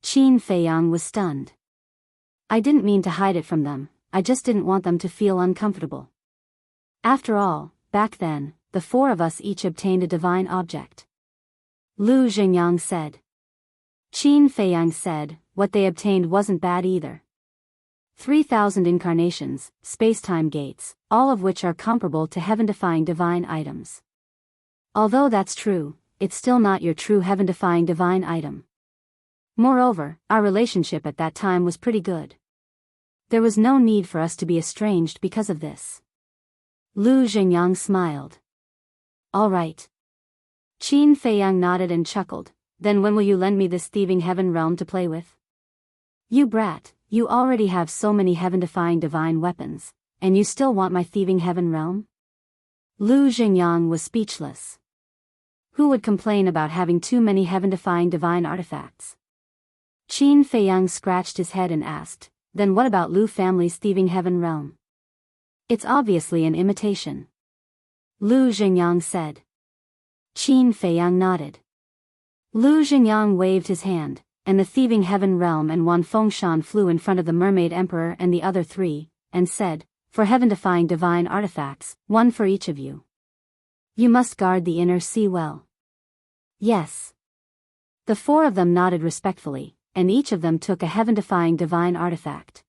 Qin Feiyang was stunned. I didn't mean to hide it from them, I just didn't want them to feel uncomfortable. After all, back then, the four of us each obtained a divine object. Lu Xingyang said. Qin Feiyang said, what they obtained wasn't bad either. 3,000 incarnations, space-time gates, all of which are comparable to heaven-defying divine items. Although that's true, it's still not your true heaven-defying divine item. Moreover, our relationship at that time was pretty good. There was no need for us to be estranged because of this. Lu Xingyang smiled. All right. Qin Feiyang nodded and chuckled, then when will you lend me this thieving heaven realm to play with? You brat, you already have so many heaven-defying divine weapons, and you still want my thieving heaven realm? Lu Xingyang was speechless. Who would complain about having too many heaven-defying divine artifacts? Qin Feiyang scratched his head and asked, then what about Lu family's thieving heaven realm? It's obviously an imitation. Lu Xingyang said. Qin Feiyang nodded. Lu Xingyang waved his hand, and the thieving heaven realm and Wan Fengshan flew in front of the Mermaid Emperor and the other three, and said, for heaven-defying divine artifacts, one for each of you. You must guard the inner sea well. Yes. The four of them nodded respectfully, and each of them took a heaven-defying divine artifact.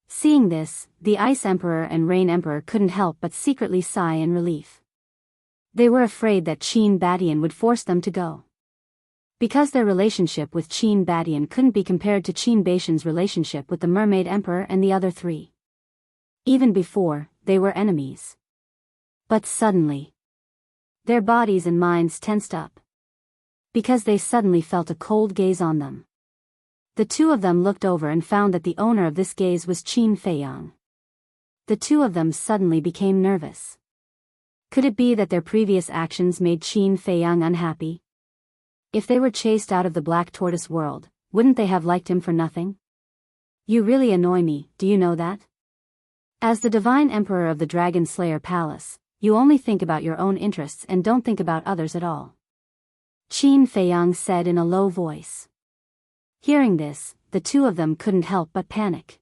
Seeing this, the Ice Emperor and Rain Emperor couldn't help but secretly sigh in relief. They were afraid that Qin Badian would force them to go. Because their relationship with Qin Badian couldn't be compared to Qin Baishan's relationship with the Mermaid Emperor and the other three. Even before, they were enemies. But suddenly, their bodies and minds tensed up. Because they suddenly felt a cold gaze on them. The two of them looked over and found that the owner of this gaze was Qin Feiyang. The two of them suddenly became nervous. Could it be that their previous actions made Qin Feiyang unhappy? If they were chased out of the Black Tortoise world, wouldn't they have liked him for nothing? You really annoy me, do you know that? As the Divine Emperor of the Dragon Slayer Palace, you only think about your own interests and don't think about others at all. Qin Feiyang said in a low voice. Hearing this, the two of them couldn't help but panic.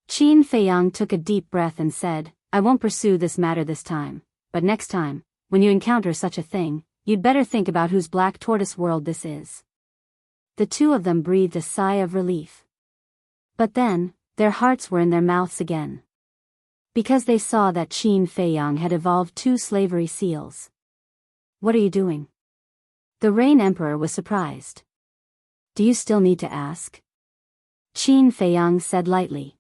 Qin Feiyang took a deep breath and said, I won't pursue this matter this time, but next time, when you encounter such a thing, you'd better think about whose Black Tortoise world this is. The two of them breathed a sigh of relief. But then, their hearts were in their mouths again. Because they saw that Qin Feiyang had evolved 2 slavery seals. What are you doing? The Rain Emperor was surprised. Do you still need to ask? Qin Feiyang said lightly.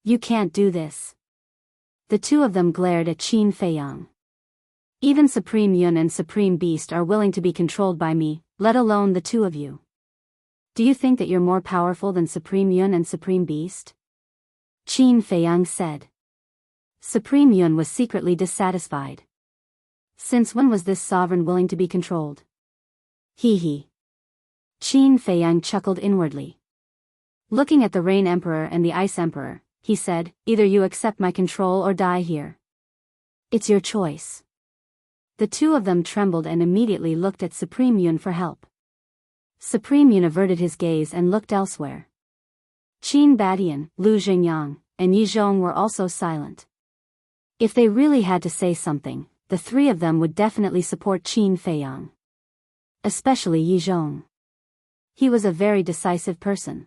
You can't do this. The two of them glared at Qin Feiyang. Even Supreme Yun and Supreme Beast are willing to be controlled by me, let alone the two of you. do you think that you're more powerful than Supreme Yun and Supreme Beast? Qin Feiyang said. Supreme Yun was secretly dissatisfied. Since when was this sovereign willing to be controlled? Hee hee. Qin Feiyang chuckled inwardly. Looking at the Rain Emperor and the Ice Emperor, he said, either you accept my control or die here. It's your choice. The two of them trembled and immediately looked at Supreme Yun for help. Supreme Yun averted his gaze and looked elsewhere. Qin Badian, Lu Jingyang, and Yi Zhong were also silent. If they really had to say something, the three of them would definitely support Qin Feiyang. Especially Yi Zhong. He was a very decisive person.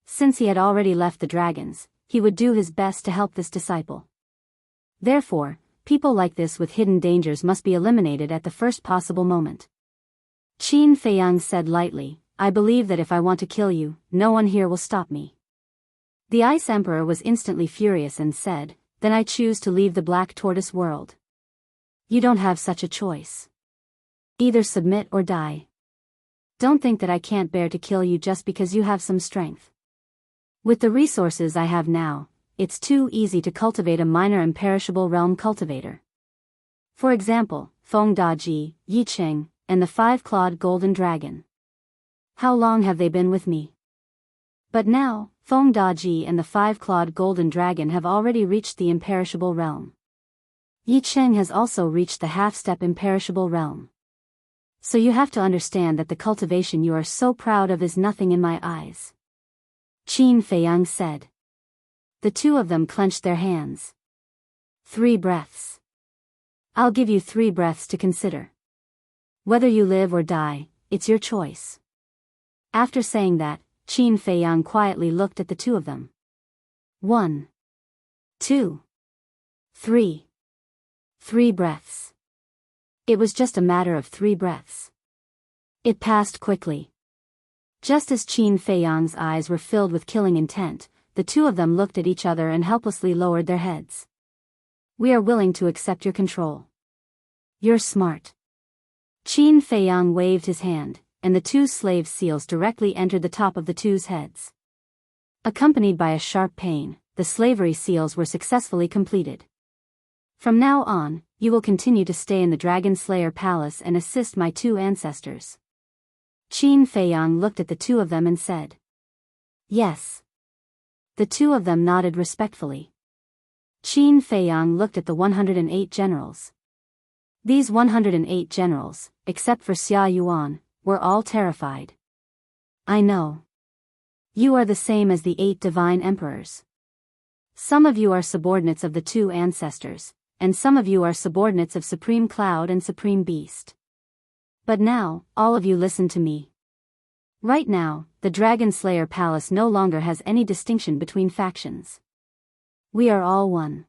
Since he had already left the dragons, he would do his best to help this disciple. Therefore, people like this with hidden dangers must be eliminated at the first possible moment. Qin Feiyang said lightly, I believe that if I want to kill you, no one here will stop me. The Ice Emperor was instantly furious and said, then I choose to leave the Black Tortoise world. You don't have such a choice. Either submit or die. Don't think that I can't bear to kill you just because you have some strength. With the resources I have now, it's too easy to cultivate a minor imperishable realm cultivator. For example, Feng Daji, Yi Cheng, and the five-clawed golden dragon. How long have they been with me? But now, Feng Daji and the five-clawed golden dragon have already reached the imperishable realm. Yi Cheng has also reached the half-step imperishable realm. So you have to understand that the cultivation you are so proud of is nothing in my eyes. Qin Feiyang said. The two of them clenched their hands. 3 breaths. I'll give you 3 breaths to consider. Whether you live or die, it's your choice. After saying that, Qin Feiyang quietly looked at the two of them. 1. 2. 3. 3 breaths. It was just a matter of 3 breaths. It passed quickly. Just as Qin Feiyang's eyes were filled with killing intent, the two of them looked at each other and helplessly lowered their heads. We are willing to accept your control. You're smart. Qin Feiyang waved his hand, and the 2 slave seals directly entered the top of the 2's heads. Accompanied by a sharp pain, the slavery seals were successfully completed. From now on, you will continue to stay in the Dragon Slayer Palace and assist my 2 ancestors. Qin Feiyang looked at the 2 of them and said. Yes. The 2 of them nodded respectfully. Qin Feiyang looked at the 108 generals. These 108 generals, except for Xia Yuan, were all terrified. I know. You are the same as the 8 divine emperors. Some of you are subordinates of the 2 ancestors, and some of you are subordinates of Supreme Cloud and Supreme Beast. But now, all of you listen to me. Right now, the Dragon Slayer Palace no longer has any distinction between factions. We are all one.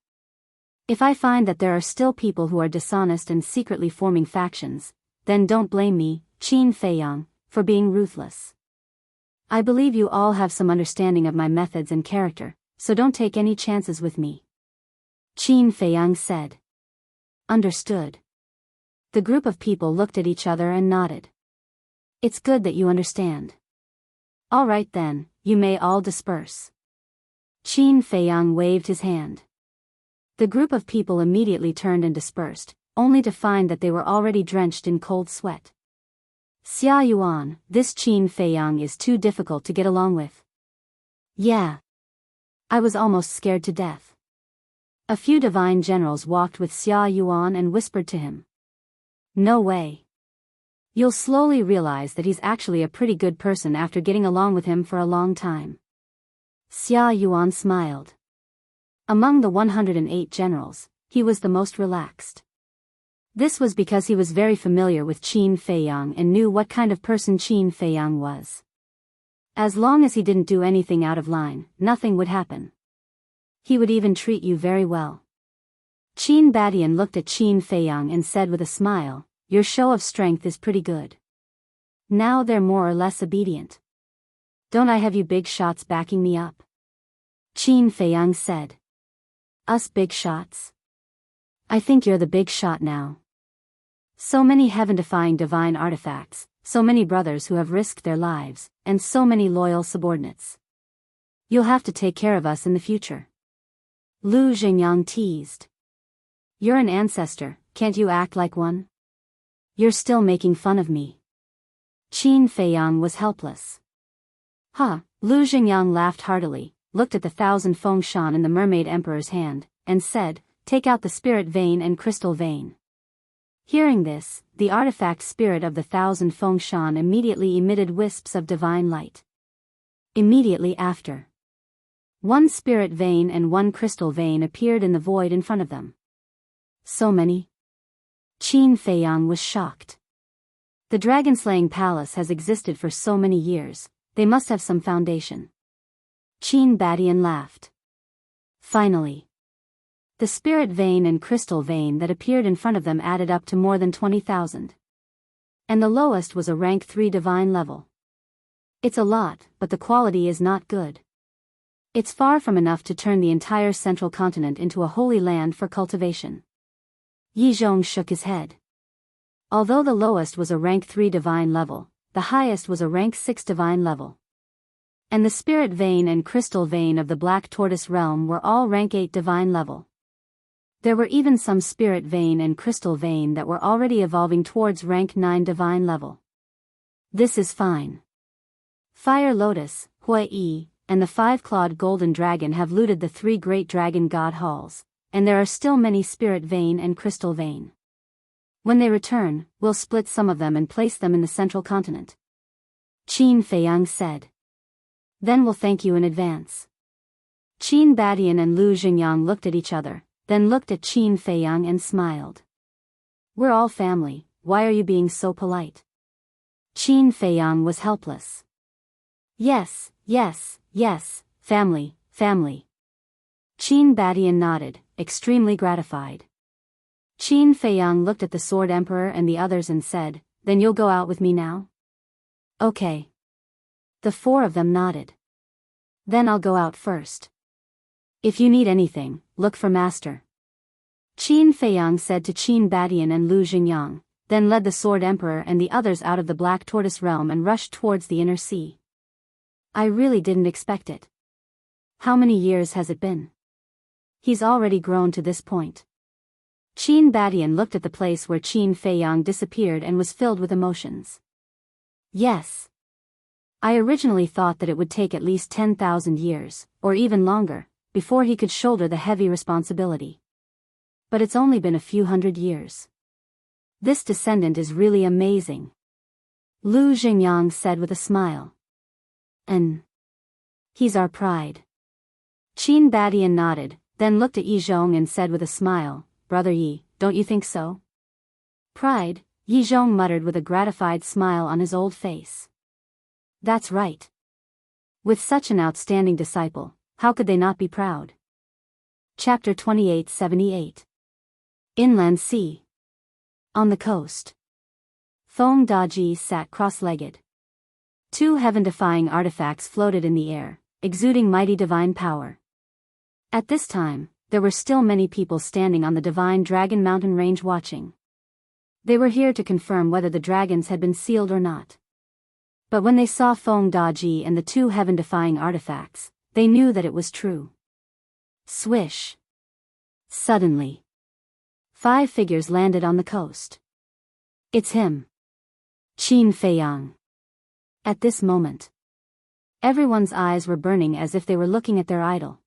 If I find that there are still people who are dishonest and secretly forming factions, then don't blame me, Qin Feiyang, for being ruthless. I believe you all have some understanding of my methods and character, so don't take any chances with me. Qin Feiyang said. Understood. The group of people looked at each other and nodded. It's good that you understand. All right then, you may all disperse. Qin Feiyang waved his hand. The group of people immediately turned and dispersed, only to find that they were already drenched in cold sweat. Xia Yuan, this Qin Feiyang is too difficult to get along with. Yeah. I was almost scared to death. A few divine generals walked with Xia Yuan and whispered to him. No way. You'll slowly realize that he's actually a pretty good person after getting along with him for a long time. Xia Yuan smiled. Among the 108 generals, he was the most relaxed. This was because he was very familiar with Qin Feiyang and knew what kind of person Qin Feiyang was. As long as he didn't do anything out of line, nothing would happen. He would even treat you very well. Qin Badian looked at Qin Feiyang and said with a smile, your show of strength is pretty good. Now they're more or less obedient. Don't I have you big shots backing me up? Qin Feiyang said. Us big shots? I think you're the big shot now. So many heaven-defying divine artifacts, so many brothers who have risked their lives, and so many loyal subordinates. You'll have to take care of us in the future. Lu Xingyang teased. You're an ancestor, can't you act like one? You're still making fun of me. Qin Feiyang was helpless. Huh, Lu Xingyang laughed heartily, looked at the 1,000 feng shan in the Mermaid Emperor's hand, and said, take out the spirit vein and crystal vein. Hearing this, the artifact spirit of the 1,000 feng shan immediately emitted wisps of divine light. Immediately after, one spirit vein and one crystal vein appeared in the void in front of them. So many? Qin Feiyang was shocked. The dragon-slaying palace has existed for so many years, they must have some foundation. Qin Badian laughed. Finally, the spirit vein and crystal vein that appeared in front of them added up to more than 20,000. And the lowest was a rank 3 divine level. It's a lot, but the quality is not good. It's far from enough to turn the entire central continent into a holy land for cultivation. Yi Zhong shook his head. Although the lowest was a rank 3 divine level, the highest was a rank 6 divine level. And the spirit vein and crystal vein of the Black Tortoise realm were all rank 8 divine level. There were even some spirit vein and crystal vein that were already evolving towards rank 9 divine level. This is fine. Fire Lotus, Hui Yi, and the 5-clawed golden dragon have looted the 3 great dragon god halls, and there are still many spirit vein and crystal vein. When they return, we'll split some of them and place them in the central continent. Qin Feiyang said. Then we'll thank you in advance. Qin Badian and Lu Xingyang looked at each other, then looked at Qin Feiyang and smiled. We're all family, why are you being so polite? Qin Feiyang was helpless. Yes, yes, yes, family, family. Qin Badian nodded, extremely gratified. Qin Feiyang looked at the Sword Emperor and the others and said, then you'll go out with me now? Okay. The 4 of them nodded. Then I'll go out first. If you need anything, look for Master. Qin Feiyang said to Qin Badian and Lu Xingyang, then led the Sword Emperor and the others out of the Black Tortoise realm and rushed towards the inner sea. I really didn't expect it. How many years has it been? He's already grown to this point. Qin Badian looked at the place where Qin Feiyang disappeared and was filled with emotions. Yes. I originally thought that it would take at least 10,000 years, or even longer, before he could shoulder the heavy responsibility. But it's only been a few hundred years. This descendant is really amazing. Lu Xingyang said with a smile. And he's our pride. Qin Badian nodded, then looked at Yi Zhong and said with a smile, Brother Yi, don't you think so? Pride, Yi Zhong muttered with a gratified smile on his old face. That's right. With such an outstanding disciple, how could they not be proud? Chapter 2878. Inland Sea. On the coast. Feng Daji sat cross-legged. 2 heaven-defying artifacts floated in the air, exuding mighty divine power. At this time, there were still many people standing on the divine Dragon Mountain range watching. They were here to confirm whether the dragons had been sealed or not. But when they saw Feng Daji and the 2 heaven-defying artifacts, they knew that it was true. Swish. Suddenly, 5 figures landed on the coast. It's him. Qin Feiyang. At this moment, everyone's eyes were burning as if they were looking at their idol.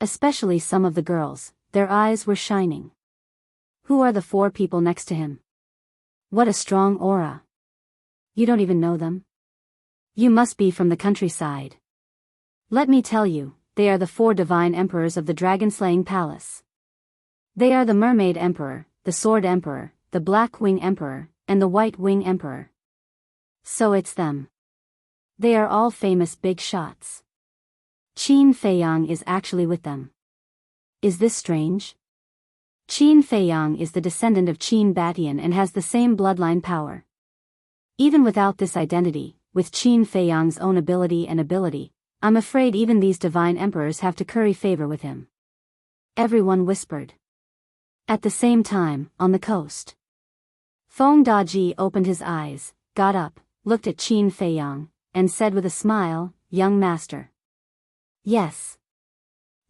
Especially some of the girls, their eyes were shining. Who are the 4 people next to him? What a strong aura. You don't even know them? You must be from the countryside. Let me tell you, they are the 4 divine emperors of the dragon-slaying palace. They are the Mermaid Emperor, the Sword Emperor, the Black Wing Emperor, and the White Wing Emperor. So it's them. They are all famous big shots. Qin Feiyang is actually with them. Is this strange? Qin Feiyang is the descendant of Qin Badian and has the same bloodline power. Even without this identity, with Qin Feiyang's own ability, I'm afraid even these divine emperors have to curry favor with him. Everyone whispered. At the same time, on the coast, Feng Daji opened his eyes, got up, looked at Qin Feiyang, and said with a smile, "Young master." "Yes."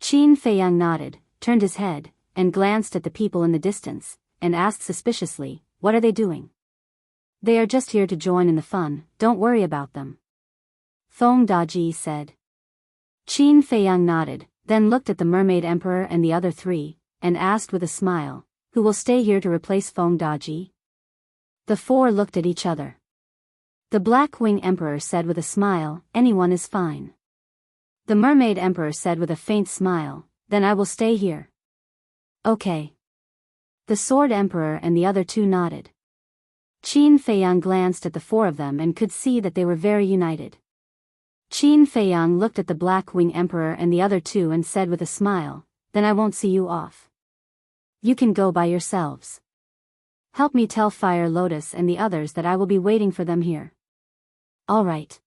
Qin Feiyang nodded, turned his head, and glanced at the people in the distance, and asked suspiciously, "What are they doing?" "They are just here to join in the fun, don't worry about them," Feng Daji said. Qin Feiyang nodded, then looked at the Mermaid Emperor and the other three, and asked with a smile, "Who will stay here to replace Feng Daji?" The four looked at each other. The Black Wing Emperor said with a smile, "Anyone is fine." The Mermaid Emperor said with a faint smile, "Then I will stay here." "Okay." The Sword Emperor and the other two nodded. Qin Feiyang glanced at the four of them and could see that they were very united. Qin Feiyang looked at the Black Wing Emperor and the other two and said with a smile, "Then I won't see you off. You can go by yourselves. Help me tell Fire Lotus and the others that I will be waiting for them here." "All right."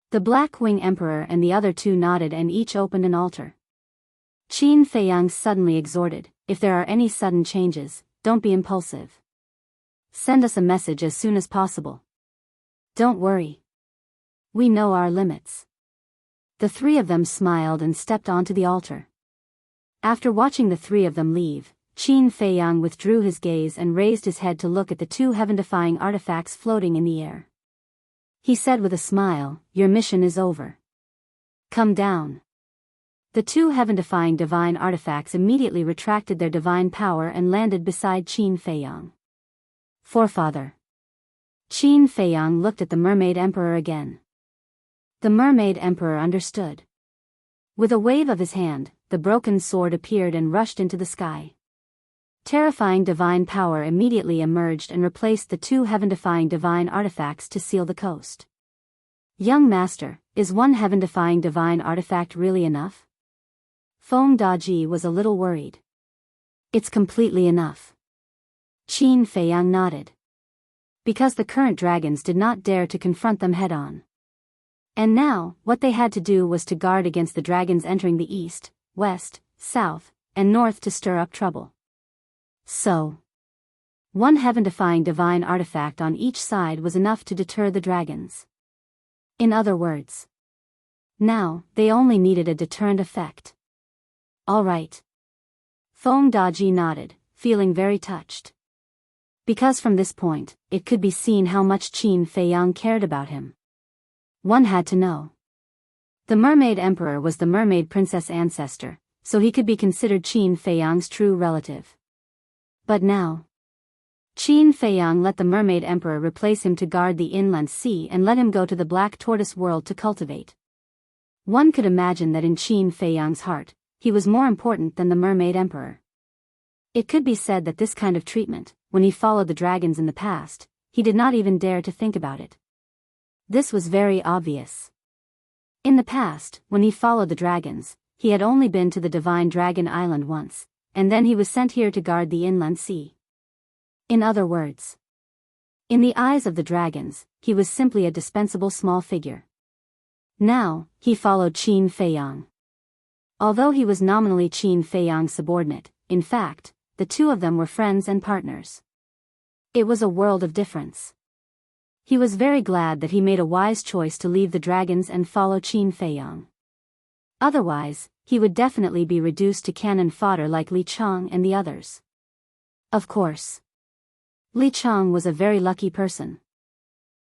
The Black Wing Emperor and the other two nodded and each opened an altar. Qin Feiyang suddenly exhorted, "If there are any sudden changes, don't be impulsive. Send us a message as soon as possible. Don't worry. We know our limits." The three of them smiled and stepped onto the altar. After watching the three of them leave, Qin Feiyang withdrew his gaze and raised his head to look at the two heaven-defying artifacts floating in the air. He said with a smile, "Your mission is over. Come down." The two heaven-defying divine artifacts immediately retracted their divine power and landed beside Qin Feiyang. "Forefather." Qin Feiyang looked at the Mermaid Emperor again. The Mermaid Emperor understood. With a wave of his hand, the broken sword appeared and rushed into the sky. Terrifying divine power immediately emerged and replaced the two heaven-defying divine artifacts to seal the coast. "Young master, is one heaven-defying divine artifact really enough?" Feng Daji was a little worried. "It's completely enough." Qin Feiyang nodded. Because the current dragons did not dare to confront them head-on. And now, what they had to do was to guard against the dragons entering the east, west, south, and north to stir up trouble. So, one heaven-defying divine artifact on each side was enough to deter the dragons. In other words, now, they only needed a deterrent effect. "All right." Feng Daji nodded, feeling very touched. Because from this point, it could be seen how much Qin Feiyang cared about him. One had to know. The Mermaid Emperor was the Mermaid Princess ancestor, so he could be considered Qin Feiyang's true relative. But now, Qin Feiyang let the Mermaid Emperor replace him to guard the inland sea and let him go to the Black Tortoise world to cultivate. One could imagine that in Qin Feiyang's heart, he was more important than the Mermaid Emperor. It could be said that this kind of treatment, when he followed the dragons in the past, he did not even dare to think about it. This was very obvious. In the past, when he followed the dragons, he had only been to the Divine Dragon Island once, and then he was sent here to guard the inland sea. In other words, in the eyes of the dragons, he was simply a dispensable small figure. Now, he followed Qin Feiyang. Although he was nominally Qin Feiyang's subordinate, in fact, the two of them were friends and partners. It was a world of difference. He was very glad that he made a wise choice to leave the dragons and follow Qin Feiyang. Otherwise, he would definitely be reduced to cannon fodder like Li Chang and the others. Of course, Li Chang was a very lucky person.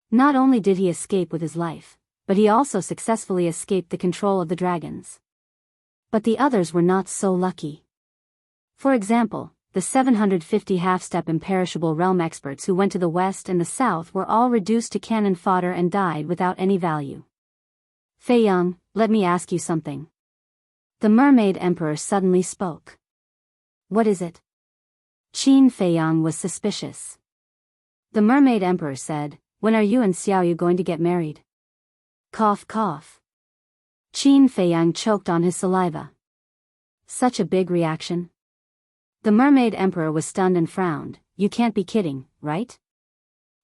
Not only did he escape with his life, but he also successfully escaped the control of the dragons. But the others were not so lucky. For example, the 750 half-step imperishable realm experts who went to the west and the south were all reduced to cannon fodder and died without any value. "Feiyang, let me ask you something." The Mermaid Emperor suddenly spoke. "What is it?" Qin Feiyang was suspicious. The Mermaid Emperor said, "When are you and Xiaoyu going to get married?" Cough cough. Qin Feiyang choked on his saliva. Such a big reaction. The Mermaid Emperor was stunned and frowned. "You can't be kidding, right?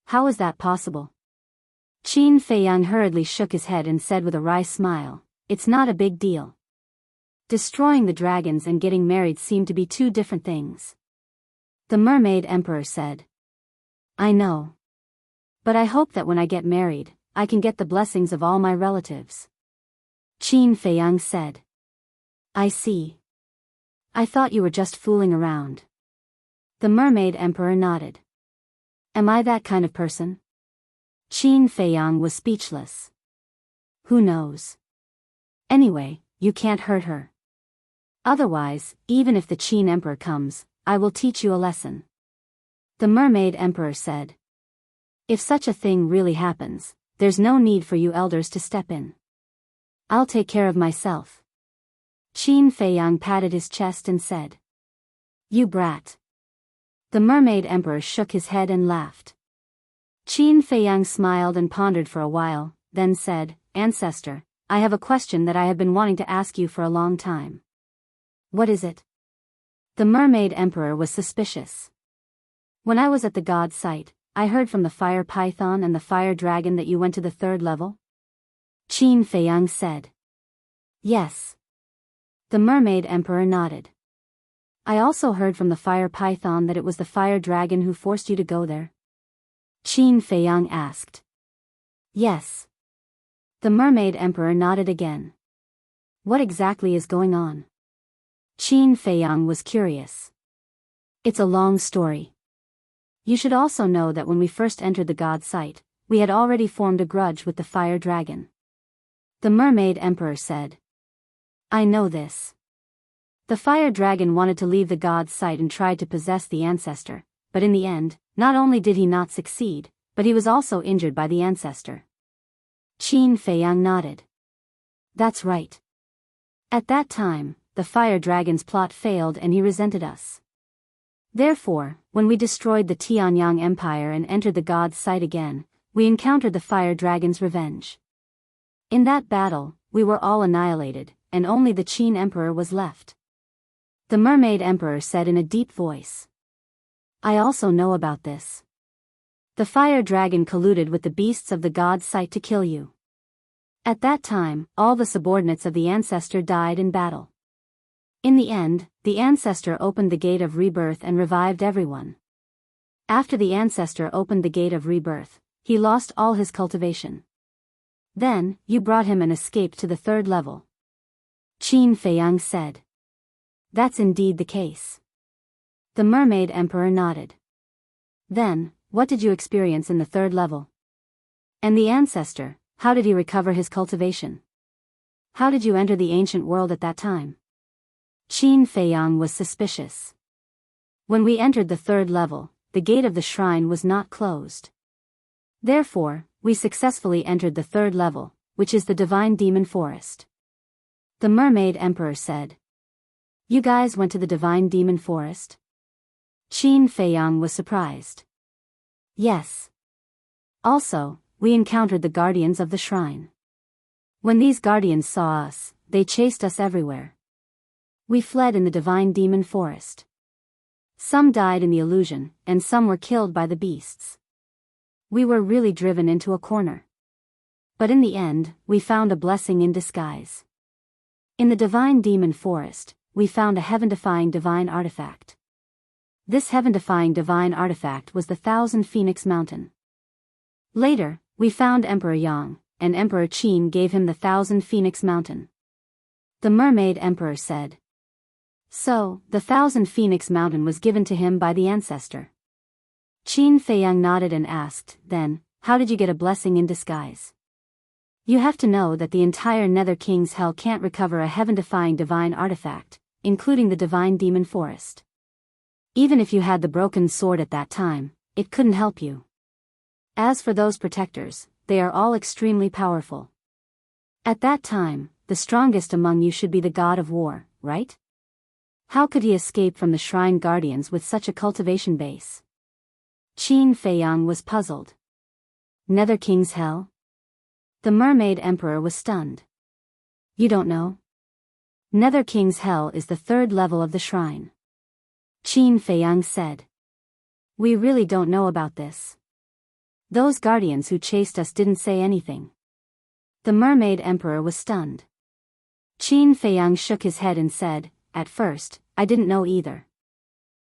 How is that possible?" Qin Feiyang hurriedly shook his head and said with a wry smile, "It's not a big deal. Destroying the dragons and getting married seem to be two different things." The Mermaid Emperor said, "I know. But I hope that when I get married, I can get the blessings of all my relatives. Qin Feiyang said. I see. I thought you were just fooling around. The Mermaid Emperor nodded. Am I that kind of person? Qin Feiyang was speechless. Who knows? Anyway, you can't hurt her. Otherwise, even if the Qin Emperor comes, I will teach you a lesson. The Mermaid Emperor said. If such a thing really happens, there's no need for you elders to step in. I'll take care of myself. Qin Feiyang patted his chest and said. You brat. The Mermaid Emperor shook his head and laughed. Qin Feiyang smiled and pondered for a while, then said, Ancestor, I have a question that I have been wanting to ask you for a long time. What is it? The Mermaid Emperor was suspicious. When I was at the god site, I heard from the fire python and the fire dragon that you went to the 3rd level? Qin Feiyang said. Yes. The Mermaid Emperor nodded. I also heard from the fire python that it was the fire dragon who forced you to go there. Qin Feiyang asked. Yes. The Mermaid Emperor nodded again. What exactly is going on? Qin Feiyang was curious. It's a long story. You should also know that when we first entered the god site, we had already formed a grudge with the fire dragon. The Mermaid Emperor said. I know this. The fire dragon wanted to leave the god's site and tried to possess the ancestor, but in the end, not only did he not succeed, but he was also injured by the ancestor. Qin Feiyang nodded. That's right. At that time, the fire dragon's plot failed and he resented us. Therefore, when we destroyed the Tianyang Empire and entered the god's site again, we encountered the fire dragon's revenge. In that battle, we were all annihilated, and only the Qin Emperor was left. The Mermaid Emperor said in a deep voice. I also know about this. The fire dragon colluded with the beasts of the god's site to kill you. At that time, all the subordinates of the ancestor died in battle. In the end, the ancestor opened the gate of rebirth and revived everyone. After the ancestor opened the gate of rebirth, he lost all his cultivation. Then, you brought him and escaped to the 3rd level. Qin Feiyang said. That's indeed the case. The Mermaid Emperor nodded. Then, what did you experience in the 3rd level? And the ancestor, how did he recover his cultivation? How did you enter the ancient world at that time? Qin Feiyang was suspicious. When we entered the 3rd level, the gate of the shrine was not closed. Therefore, we successfully entered the 3rd level, which is the Divine Demon Forest. The Mermaid Emperor said. You guys went to the Divine Demon Forest? Qin Feiyang was surprised. Yes. Also, we encountered the guardians of the shrine. When these guardians saw us, they chased us everywhere. We fled in the Divine Demon Forest. Some died in the illusion, and some were killed by the beasts. We were really driven into a corner. But in the end, we found a blessing in disguise. In the Divine Demon Forest, we found a heaven-defying divine artifact. This heaven-defying divine artifact was the 1,000 Phoenix Mountain. Later, we found Emperor Yang, and Emperor Qin gave him the 1,000 Phoenix Mountain. The Mermaid Emperor said. So, the 1,000 Phoenix Mountain was given to him by the ancestor. Qin Feiyang nodded and asked, then, how did you get a blessing in disguise? You have to know that the entire Nether King's Hell can't recover a heaven-defying divine artifact, including the Divine Demon Forest. Even if you had the broken sword at that time, it couldn't help you. As for those protectors, they are all extremely powerful. At that time, the strongest among you should be the god of war, right? How could he escape from the shrine guardians with such a cultivation base? Qin Feiyang was puzzled. Nether King's Hell? The Mermaid Emperor was stunned. You don't know? Nether King's Hell is the 3rd level of the shrine. Qin Feiyang said. We really don't know about this. Those guardians who chased us didn't say anything. The Mermaid Emperor was stunned. Qin Feiyang shook his head and said, at first, I didn't know either.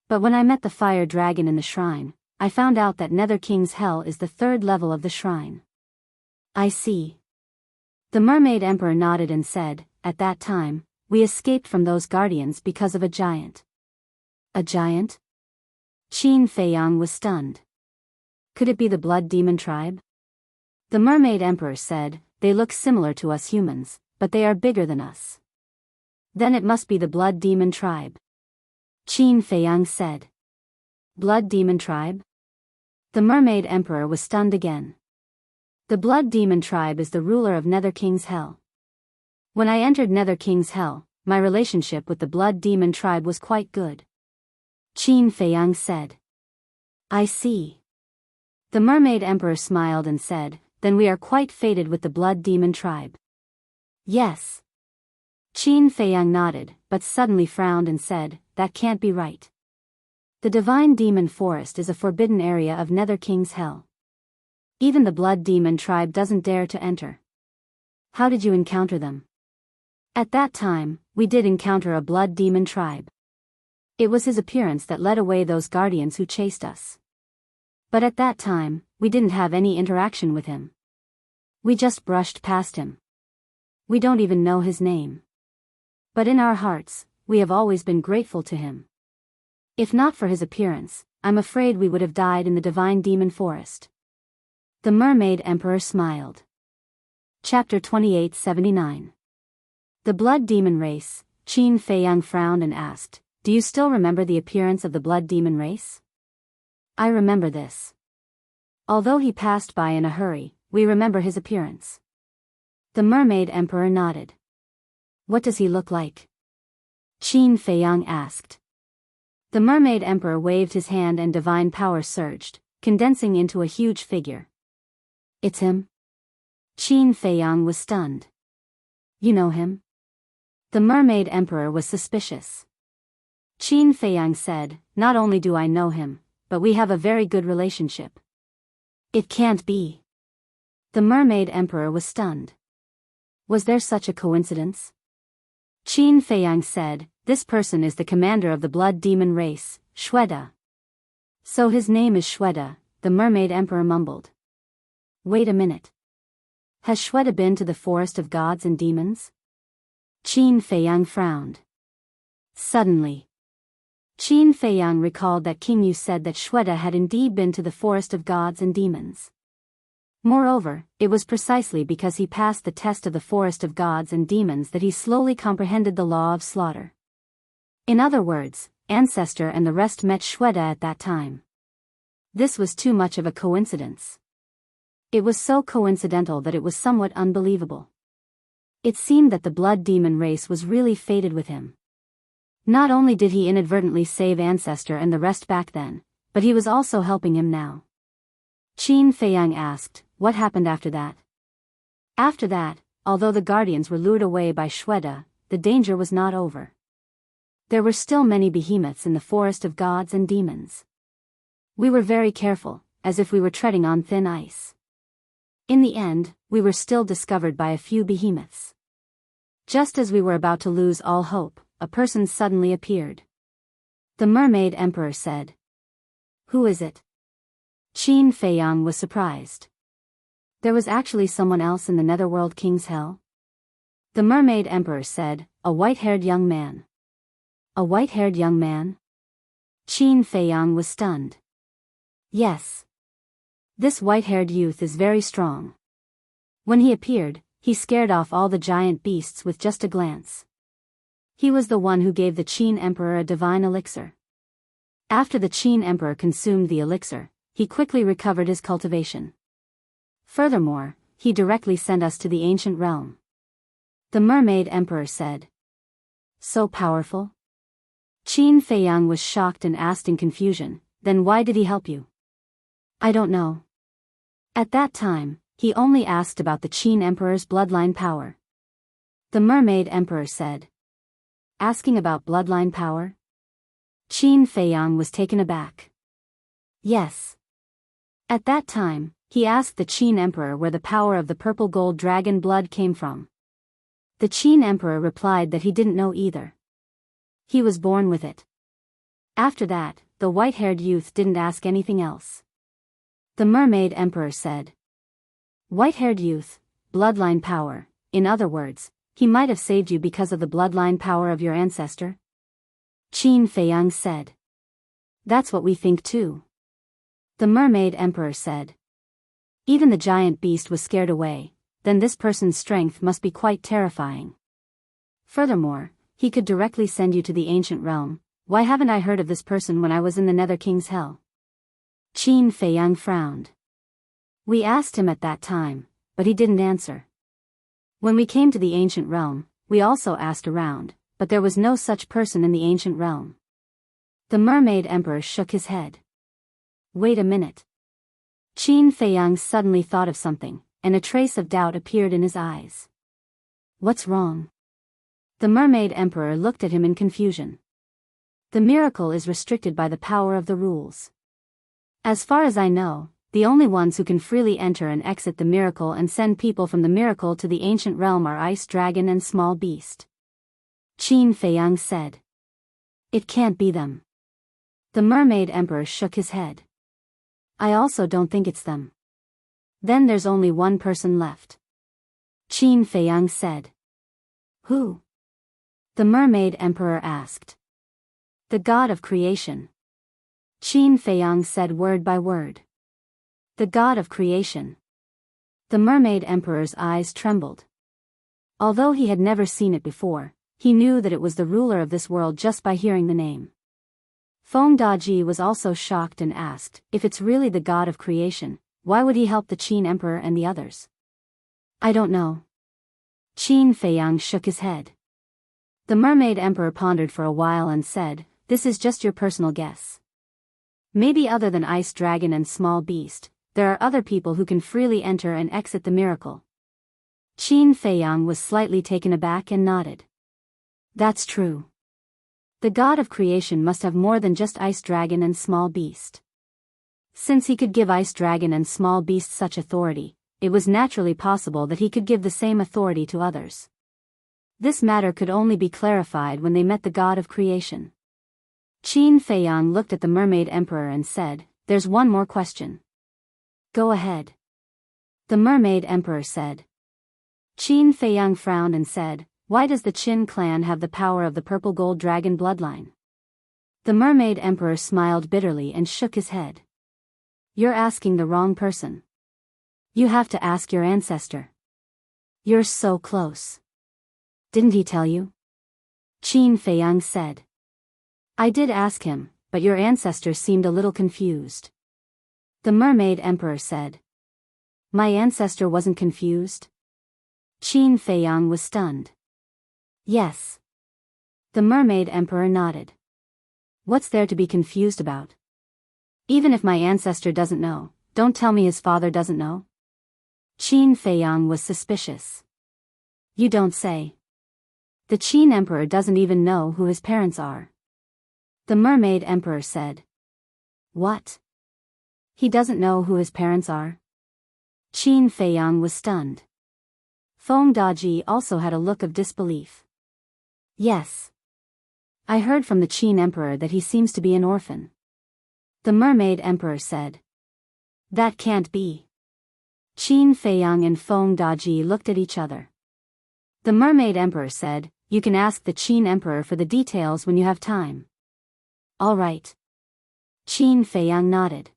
But when I met the fire dragon in the shrine, I found out that Nether King's Hell is the third level of the shrine. I see. The Mermaid Emperor nodded and said, at that time, we escaped from those guardians because of a giant. A giant? Qin Feiyang was stunned. Could it be the Blood Demon tribe? The Mermaid Emperor said, they look similar to us humans, but they are bigger than us. Then it must be the Blood Demon tribe. Qin Feiyang said. Blood Demon tribe? The Mermaid Emperor was stunned again. The Blood Demon tribe is the ruler of Nether King's Hell. When I entered Nether King's Hell, my relationship with the Blood Demon tribe was quite good. Qin Feiyang said. I see. The Mermaid Emperor smiled and said, then we are quite fated with the Blood Demon tribe. Yes. Qin Feiyang nodded, but suddenly frowned and said, that can't be right. The Divine Demon Forest is a forbidden area of Nether King's Hell. Even the Blood Demon tribe doesn't dare to enter. How did you encounter them? At that time, we did encounter a Blood Demon tribe. It was his appearance that led away those guardians who chased us. But at that time, we didn't have any interaction with him. We just brushed past him. We don't even know his name. But in our hearts, we have always been grateful to him. If not for his appearance, I'm afraid we would have died in the Divine Demon Forest. The Mermaid Emperor smiled. Chapter 2879. The Blood Demon Race. Qin Feiyang frowned and asked, do you still remember the appearance of the Blood Demon Race? I remember this. Although he passed by in a hurry, we remember his appearance. The Mermaid Emperor nodded. What does he look like? Qin Feiyang asked. The Mermaid Emperor waved his hand and divine power surged, condensing into a huge figure. It's him? Qin Feiyang was stunned. You know him? The Mermaid Emperor was suspicious. Qin Feiyang said, not only do I know him, but we have a very good relationship. It can't be. The Mermaid Emperor was stunned. Was there such a coincidence? Qin Feiyang said, this person is the commander of the Blood Demon race, Shweta. So his name is Shweta, the Mermaid Emperor mumbled. Wait a minute. Has Shweta been to the Forest of Gods and Demons? Qin Feiyang frowned. Suddenly, Qin Feiyang recalled that King Yu said that Shweta had indeed been to the Forest of Gods and Demons. Moreover, it was precisely because he passed the test of the Forest of Gods and Demons that he slowly comprehended the law of slaughter. In other words, Ancestor and the rest met Shweta at that time. This was too much of a coincidence. It was so coincidental that it was somewhat unbelievable. It seemed that the Blood Demon race was really fated with him. Not only did he inadvertently save Ancestor and the rest back then, but he was also helping him now. Qin Feiyang asked, what happened after that? After that, although the guardians were lured away by Shweta, the danger was not over. There were still many behemoths in the Forest of Gods and Demons. We were very careful, as if we were treading on thin ice. In the end, we were still discovered by a few behemoths. Just as we were about to lose all hope, a person suddenly appeared. The Mermaid Emperor said. Who is it? Qin Feiyang was surprised. There was actually someone else in the Netherworld King's Hell? The Mermaid Emperor said, a white-haired young man. A white-haired young man? Qin Feiyang was stunned. Yes. This white-haired youth is very strong. When he appeared, he scared off all the giant beasts with just a glance. He was the one who gave the Qin Emperor a divine elixir. After the Qin Emperor consumed the elixir, he quickly recovered his cultivation. Furthermore, he directly sent us to the ancient realm. The Mermaid Emperor said. So powerful? Qin Feiyang was shocked and asked in confusion, then why did he help you? I don't know. At that time, he only asked about the Qin Emperor's bloodline power. The Mermaid Emperor said. Asking about bloodline power? Qin Feiyang was taken aback. Yes. At that time, he asked the Qin Emperor where the power of the purple gold dragon blood came from. The Qin Emperor replied that he didn't know either. He was born with it. After that, the white-haired youth didn't ask anything else. The Mermaid Emperor said. White-haired youth, bloodline power, in other words, he might have saved you because of the bloodline power of your ancestor? Qin Feiyang said. That's what we think too. The Mermaid Emperor said. Even the giant beast was scared away, then this person's strength must be quite terrifying. Furthermore, he could directly send you to the ancient realm. Why haven't I heard of this person when I was in the Nether King's hell? Qin Feiyang frowned. We asked him at that time, but he didn't answer. When we came to the ancient realm, we also asked around, but there was no such person in the ancient realm. The Mermaid Emperor shook his head. Wait a minute. Qin Feiyang suddenly thought of something, and a trace of doubt appeared in his eyes. What's wrong? The Mermaid Emperor looked at him in confusion. The miracle is restricted by the power of the rules. As far as I know, the only ones who can freely enter and exit the miracle and send people from the miracle to the ancient realm are Ice Dragon and Small Beast. Qin Feiyang said. It can't be them. The Mermaid Emperor shook his head. I also don't think it's them. Then there's only one person left. Qin Feiyang said. Who? The Mermaid Emperor asked. The God of Creation. Qin Feiyang said word by word. The God of Creation. The Mermaid Emperor's eyes trembled. Although he had never seen it before, he knew that it was the ruler of this world just by hearing the name. Feng Daji was also shocked and asked, if it's really the God of Creation, why would he help the Qin Emperor and the others? I don't know. Qin Feiyang shook his head. The Mermaid Emperor pondered for a while and said, this is just your personal guess. Maybe other than Ice Dragon and Small Beast, there are other people who can freely enter and exit the miracle. Qin Feiyang was slightly taken aback and nodded. That's true. The God of Creation must have more than just Ice Dragon and Small Beast. Since he could give Ice Dragon and Small Beast such authority, it was naturally possible that he could give the same authority to others. This matter could only be clarified when they met the God of Creation. Qin Feiyang looked at the Mermaid Emperor and said, there's one more question. Go ahead. The Mermaid Emperor said. Qin Feiyang frowned and said, why does the Qin clan have the power of the purple gold dragon bloodline? The Mermaid Emperor smiled bitterly and shook his head. You're asking the wrong person. You have to ask your ancestor. You're so close. Didn't he tell you? Qin Feiyang said. I did ask him, but your ancestor seemed a little confused. The Mermaid Emperor said. My ancestor wasn't confused? Qin Feiyang was stunned. Yes. The Mermaid Emperor nodded. What's there to be confused about? Even if my ancestor doesn't know, don't tell me his father doesn't know. Qin Feiyang was suspicious. You don't say. The Qin Emperor doesn't even know who his parents are. The Mermaid Emperor said. What? He doesn't know who his parents are? Qin Feiyang was stunned. Feng Daji also had a look of disbelief. Yes. I heard from the Qin Emperor that he seems to be an orphan. The Mermaid Emperor said. That can't be. Qin Feiyang and Feng Daji looked at each other. The Mermaid Emperor said, you can ask the Qin Emperor for the details when you have time. All right. Qin Feiyang nodded.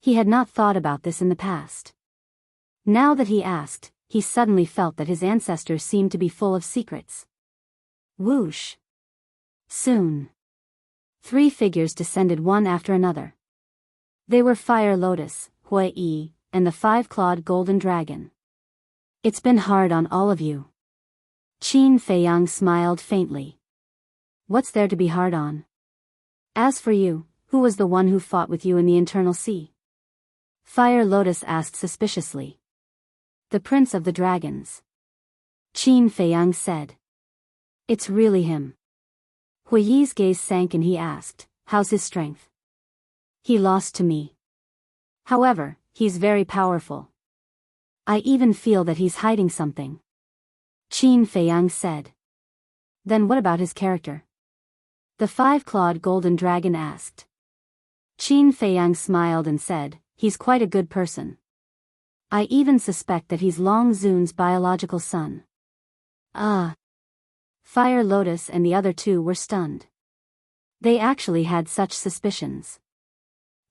He had not thought about this in the past. Now that he asked, he suddenly felt that his ancestors seemed to be full of secrets. Whoosh. Soon. 3 figures descended one after another. They were Fire Lotus, Hui Yi, and the 5-clawed golden dragon. It's been hard on all of you. Qin Feiyang smiled faintly. What's there to be hard on? As for you, who was the one who fought with you in the Eternal Sea? Fire Lotus asked suspiciously. The Prince of the Dragons. Qin Feiyang said. It's really him. Hui Yi's gaze sank and he asked, how's his strength? He lost to me. However, he's very powerful. I even feel that he's hiding something. Qin Feiyang said. Then what about his character? The 5-clawed golden dragon asked. Qin Feiyang smiled and said, "He's quite a good person. I even suspect that he's Long Zun's biological son." Ah! Fire Lotus and the other two were stunned. They actually had such suspicions.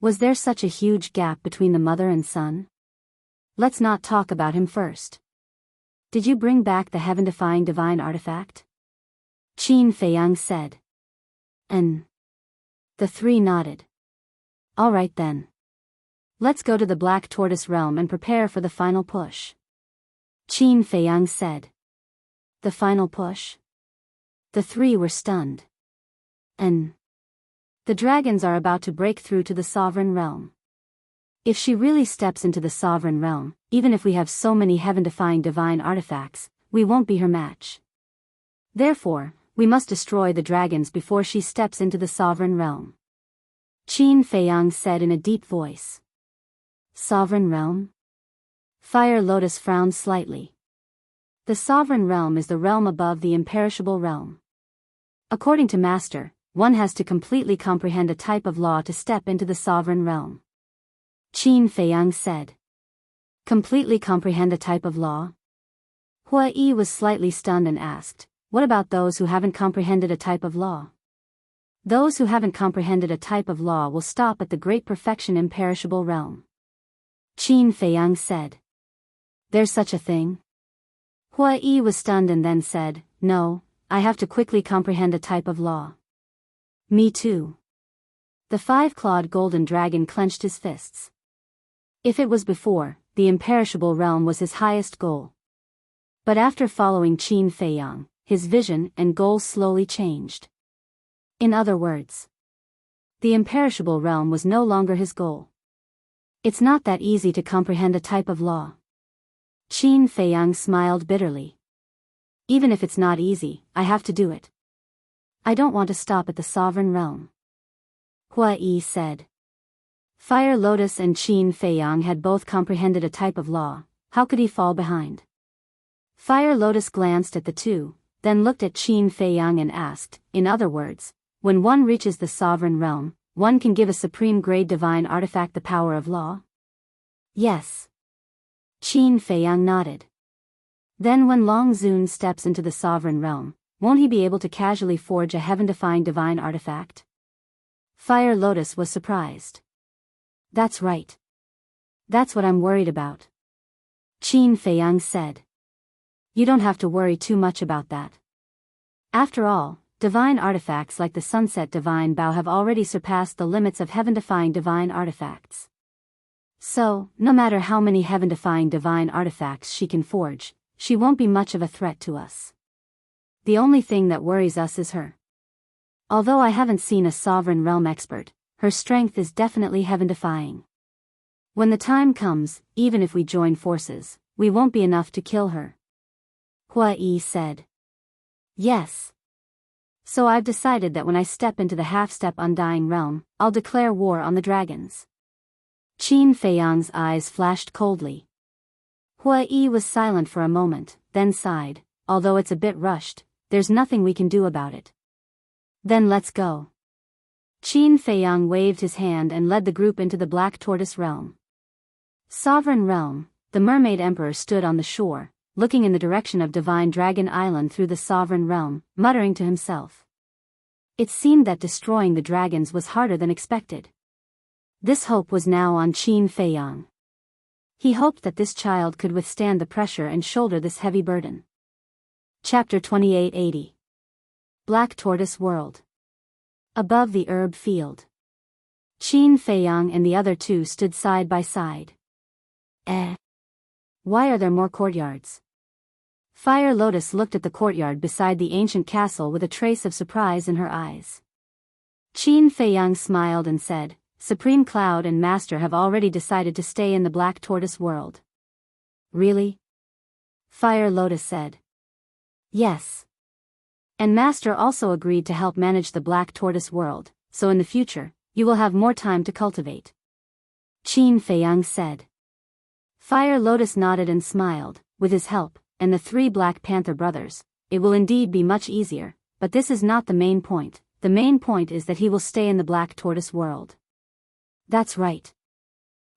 Was there such a huge gap between the mother and son? Let's not talk about him first. Did you bring back the heaven-defying divine artifact? Qin Feiyang said. And the three nodded. All right then. Let's go to the Black Tortoise realm and prepare for the final push. Qin Feiyang said. The final push? The three were stunned. And the dragons are about to break through to the sovereign realm. If she really steps into the sovereign realm, even if we have so many heaven-defying divine artifacts, we won't be her match. Therefore, we must destroy the dragons before she steps into the sovereign realm. Qin Feiyang said in a deep voice. Sovereign realm? Fire Lotus frowned slightly. The sovereign realm is the realm above the imperishable realm. According to Master, one has to completely comprehend a type of law to step into the sovereign realm. Qin Feiyang said. Completely comprehend a type of law? Hua Yi was slightly stunned and asked, what about those who haven't comprehended a type of law? Those who haven't comprehended a type of law will stop at the great perfection imperishable realm. Qin Feiyang said. There's such a thing? Hua Yi was stunned and then said, no, I have to quickly comprehend a type of law. Me too. The five-clawed golden dragon clenched his fists. If it was before, the imperishable realm was his highest goal. But after following Qin Feiyang, his vision and goals slowly changed. In other words, the imperishable realm was no longer his goal. It's not that easy to comprehend a type of law. Qin Feiyang smiled bitterly. Even if it's not easy, I have to do it. I don't want to stop at the sovereign realm. Hua Yi said. Fire Lotus and Qin Feiyang had both comprehended a type of law, how could he fall behind? Fire Lotus glanced at the two, then looked at Qin Feiyang and asked, in other words, when one reaches the sovereign realm, one can give a supreme grade divine artifact the power of law? Yes. Qin Feiyang nodded. Then when Long Zun steps into the sovereign realm, won't he be able to casually forge a heaven-defying divine artifact? Fire Lotus was surprised. That's right. That's what I'm worried about. Qin Feiyang said. You don't have to worry too much about that. After all, divine artifacts like the Sunset Divine Bow have already surpassed the limits of heaven-defying divine artifacts. So, no matter how many heaven-defying divine artifacts she can forge, she won't be much of a threat to us. The only thing that worries us is her. Although I haven't seen a sovereign realm expert, her strength is definitely heaven-defying. When the time comes, even if we join forces, we won't be enough to kill her. Hua Yi said. Yes. So I've decided that when I step into the half-step undying realm, I'll declare war on the dragons. Qin Feiyang's eyes flashed coldly. Hua Yi was silent for a moment, then sighed, although it's a bit rushed, there's nothing we can do about it. Then let's go. Qin Feiyang waved his hand and led the group into the Black Tortoise realm. Sovereign realm, the Mermaid Emperor stood on the shore, looking in the direction of Divine Dragon Island through the sovereign realm, muttering to himself. It seemed that destroying the dragons was harder than expected. This hope was now on Qin Feiyang. He hoped that this child could withstand the pressure and shoulder this heavy burden. Chapter 2880. Black Tortoise World. Above the herb field, Qin Feiyang and the other two stood side by side. Why are there more courtyards? Fire Lotus looked at the courtyard beside the ancient castle with a trace of surprise in her eyes. Qin Feiyang smiled and said, Supreme Cloud and Master have already decided to stay in the Black Tortoise world. Really? Fire Lotus said. Yes. And Master also agreed to help manage the Black Tortoise world, so in the future, you will have more time to cultivate. Qin Feiyang said. Fire Lotus nodded and smiled, with his help, and the three Black Panther brothers, it will indeed be much easier, but this is not the main point. The main point is that he will stay in the Black Tortoise world. That's right.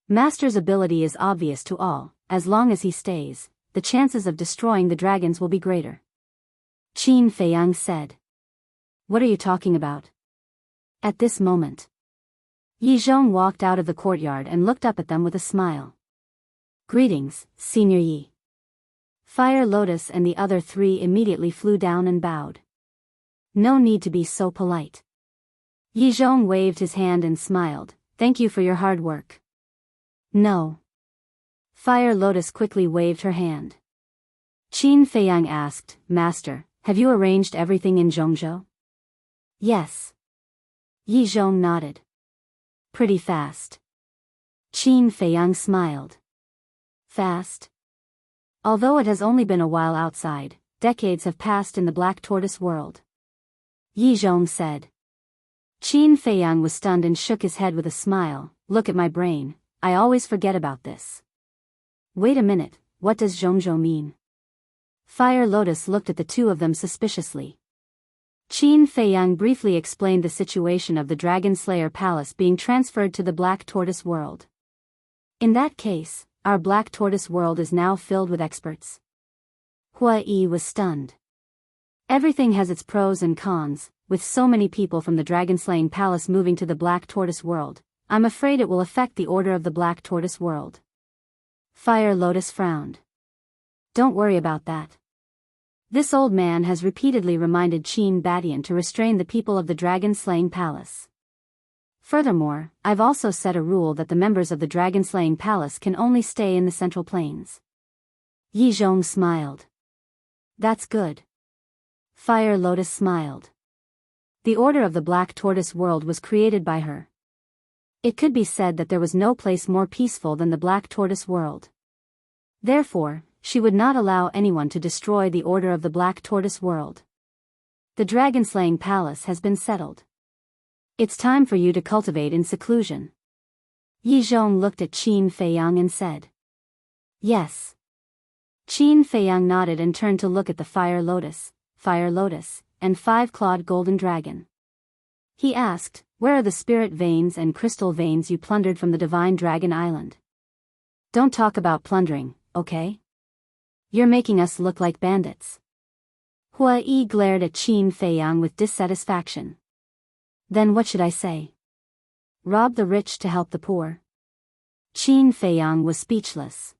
Master's ability is obvious to all. As long as he stays, the chances of destroying the dragons will be greater. Qin Feiyang said. What are you talking about? At this moment, Yi Zhong walked out of the courtyard and looked up at them with a smile. Greetings, Senior Yi. Fire Lotus and the other three immediately flew down and bowed. No need to be so polite. Yi Zhong waved his hand and smiled. Thank you for your hard work. No. Fire Lotus quickly waved her hand. Qin Feiyang asked, Master, have you arranged everything in Zhongzhou? Yes. Yi Zhong nodded. Pretty fast. Qin Feiyang smiled. Fast? Although it has only been a while outside, decades have passed in the Black Tortoise world. Yi Zhong said. Qin Feiyang was stunned and shook his head with a smile. Look at my brain, I always forget about this. Wait a minute, what does Zhongzhou mean? Fire Lotus looked at the two of them suspiciously. Qin Feiyang briefly explained the situation of the Dragon Slayer Palace being transferred to the Black Tortoise world. In that case, our Black Tortoise world is now filled with experts. Hua Yi was stunned. Everything has its pros and cons, with so many people from the Dragon-slaying Palace moving to the Black Tortoise world, I'm afraid it will affect the order of the Black Tortoise world. Fire Lotus frowned. Don't worry about that. This old man has repeatedly reminded Qin Badian to restrain the people of the Dragon-slaying Palace. Furthermore, I've also set a rule that the members of the Dragon-slaying Palace can only stay in the Central Plains. Yi Zhong smiled. That's good. Fire Lotus smiled. The Order of the Black Tortoise world was created by her. It could be said that there was no place more peaceful than the Black Tortoise world. Therefore, she would not allow anyone to destroy the Order of the Black Tortoise world. The Dragon-slaying Palace has been settled. It's time for you to cultivate in seclusion. Yi Zhong looked at Qin Feiyang and said. Yes. Qin Feiyang nodded and turned to look at the Fire Lotus, and five-clawed golden dragon. He asked, where are the spirit veins and crystal veins you plundered from the Divine Dragon Island? Don't talk about plundering, okay? You're making us look like bandits. Hua Yi glared at Qin Feiyang with dissatisfaction. Then what should I say? Rob the rich to help the poor? Qin Feiyang was speechless.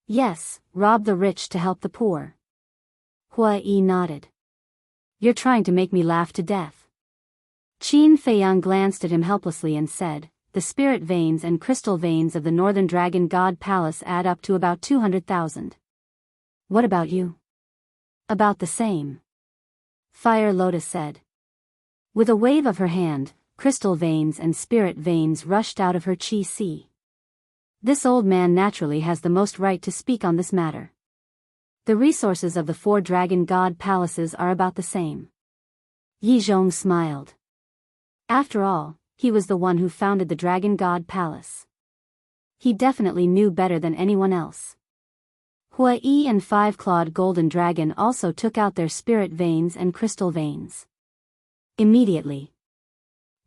Yes, rob the rich to help the poor. Hua Yi nodded. You're trying to make me laugh to death. Qin Feiyang glanced at him helplessly and said, the spirit veins and crystal veins of the Northern Dragon God Palace add up to about 200,000. What about you? About the same. Fire Lotus said. With a wave of her hand, crystal veins and spirit veins rushed out of her chi si. This old man naturally has the most right to speak on this matter. The resources of the 4 Dragon God Palaces are about the same. Yi Zhong smiled. After all, he was the one who founded the Dragon God Palace. He definitely knew better than anyone else. Hua Yi and five-clawed golden dragon also took out their spirit veins and crystal veins. Immediately,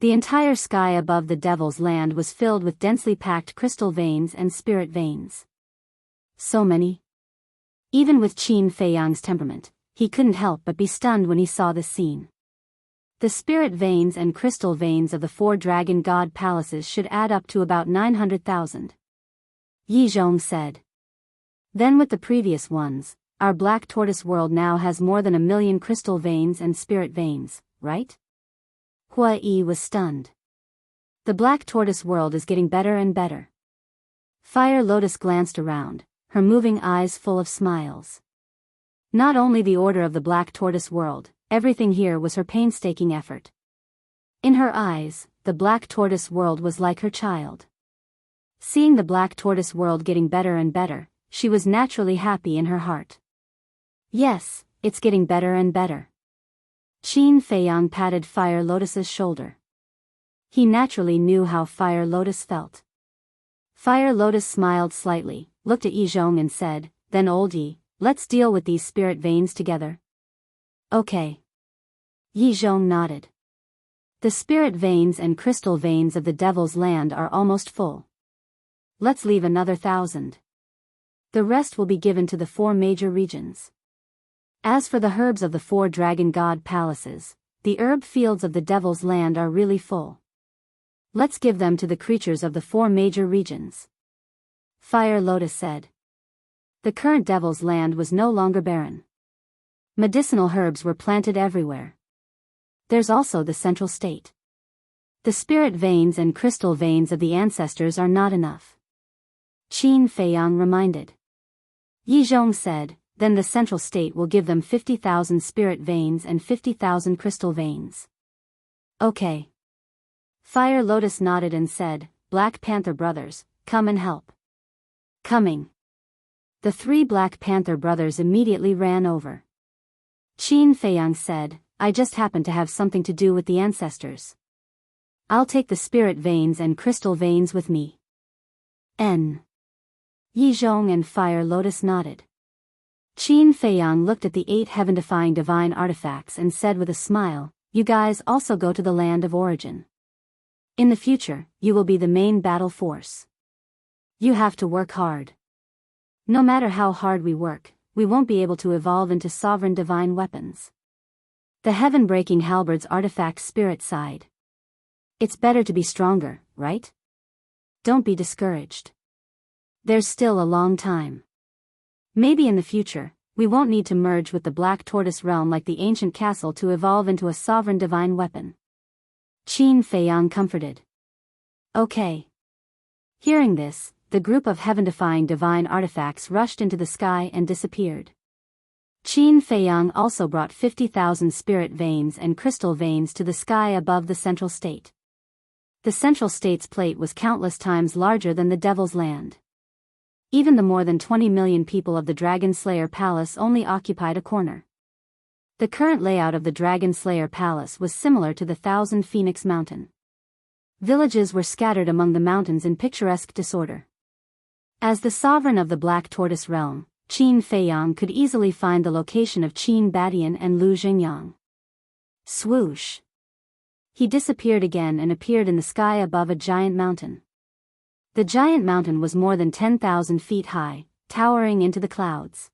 the entire sky above the Devil's Land was filled with densely packed crystal veins and spirit veins. So many. Even with Qin Feiyang's temperament, he couldn't help but be stunned when he saw this scene. The spirit veins and crystal veins of the 4 Dragon God Palaces should add up to about 900,000. Yi Zhong said. Then with the previous ones, our Black Tortoise world now has more than 1 million crystal veins and spirit veins, right? Hua Yi was stunned. The Black Tortoise world is getting better and better. Fire Lotus glanced around, her moving eyes full of smiles. Not only the order of the Black Tortoise world, everything here was her painstaking effort. In her eyes, the Black Tortoise world was like her child. Seeing the Black Tortoise world getting better and better, she was naturally happy in her heart. Yes, it's getting better and better. Qin Feiyang patted Fire Lotus's shoulder. He naturally knew how Fire Lotus felt. Fire Lotus smiled slightly, looked at Yi Zhong and said, then old Yi, let's deal with these spirit veins together. Okay. Yi Zhong nodded. The spirit veins and crystal veins of the devil's land are almost full. Let's leave another 1,000. The rest will be given to the 4 major regions. As for the herbs of the 4 dragon god palaces, the herb fields of the devil's land are really full. Let's give them to the creatures of the 4 major regions. Fire Lotus said. The current devil's land was no longer barren. Medicinal herbs were planted everywhere. There's also the central state. The spirit veins and crystal veins of the ancestors are not enough. Qin Feiyang reminded. Yi Zhong said, then the central state will give them 50,000 spirit veins and 50,000 crystal veins. Okay. Fire Lotus nodded and said, Black Panther brothers, come and help. Coming. The 3 Black Panther brothers immediately ran over. Qin Feiyang said, I just happen to have something to do with the ancestors. I'll take the spirit veins and crystal veins with me. Yi Zhong and Fire Lotus nodded. Qin Feiyang looked at the 8 heaven-defying divine artifacts and said with a smile, you guys also go to the land of origin. In the future, you will be the main battle force. You have to work hard. No matter how hard we work, we won't be able to evolve into sovereign divine weapons. The heaven-breaking halberds artifact spirit sighed. It's better to be stronger, right? Don't be discouraged. There's still a long time. Maybe in the future, we won't need to merge with the Black Tortoise realm like the ancient castle to evolve into a sovereign divine weapon. Qin Feiyang comforted. Okay. Hearing this, the group of heaven-defying divine artifacts rushed into the sky and disappeared. Qin Feiyang also brought 50,000 spirit veins and crystal veins to the sky above the central state. The central state's plate was countless times larger than the devil's land. Even the more than 20 million people of the Dragon Slayer Palace only occupied a corner. The current layout of the Dragon Slayer Palace was similar to the Thousand Phoenix Mountain. Villages were scattered among the mountains in picturesque disorder. As the sovereign of the Black Tortoise realm, Qin Feiyang could easily find the location of Qin Badian and Lu Jingyang. Swoosh! He disappeared again and appeared in the sky above a giant mountain. The giant mountain was more than 10,000 feet high, towering into the clouds.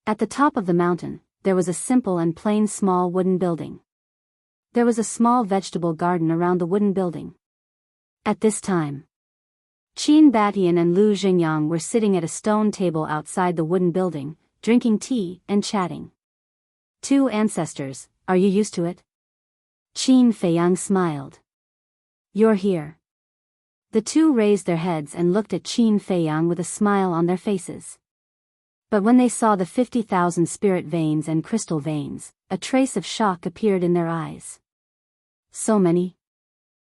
At the top of the mountain, there was a simple and plain small wooden building. There was a small vegetable garden around the wooden building. At this time, Qin Batian and Lu Jingyang were sitting at a stone table outside the wooden building, drinking tea and chatting. 2 ancestors, are you used to it? Qin Feiyang smiled. You're here. The 2 raised their heads and looked at Qin Feiyang with a smile on their faces. But when they saw the 50,000 spirit veins and crystal veins, a trace of shock appeared in their eyes. So many?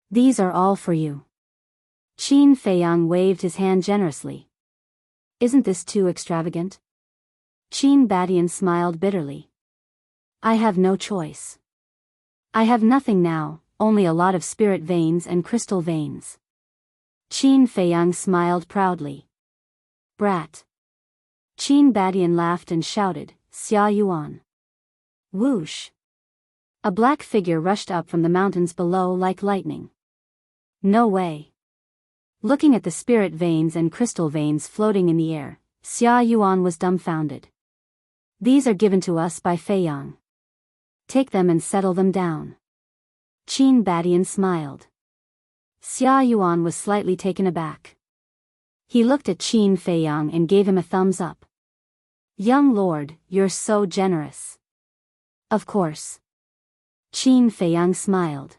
These are all for you. Qin Feiyang waved his hand generously. Isn't this too extravagant? Qin Badian smiled bitterly. I have no choice. I have nothing now, only a lot of spirit veins and crystal veins. Qin Feiyang smiled proudly. Brat. Qin Badian laughed and shouted, Xia Yuan. Whoosh. A black figure rushed up from the mountains below like lightning. No way. Looking at the spirit veins and crystal veins floating in the air, Xia Yuan was dumbfounded. These are given to us by Feiyang. Take them and settle them down. Qin Badian smiled. Xia Yuan was slightly taken aback. He looked at Qin Feiyang and gave him a thumbs up. Young lord, you're so generous. Of course. Qin Feiyang smiled.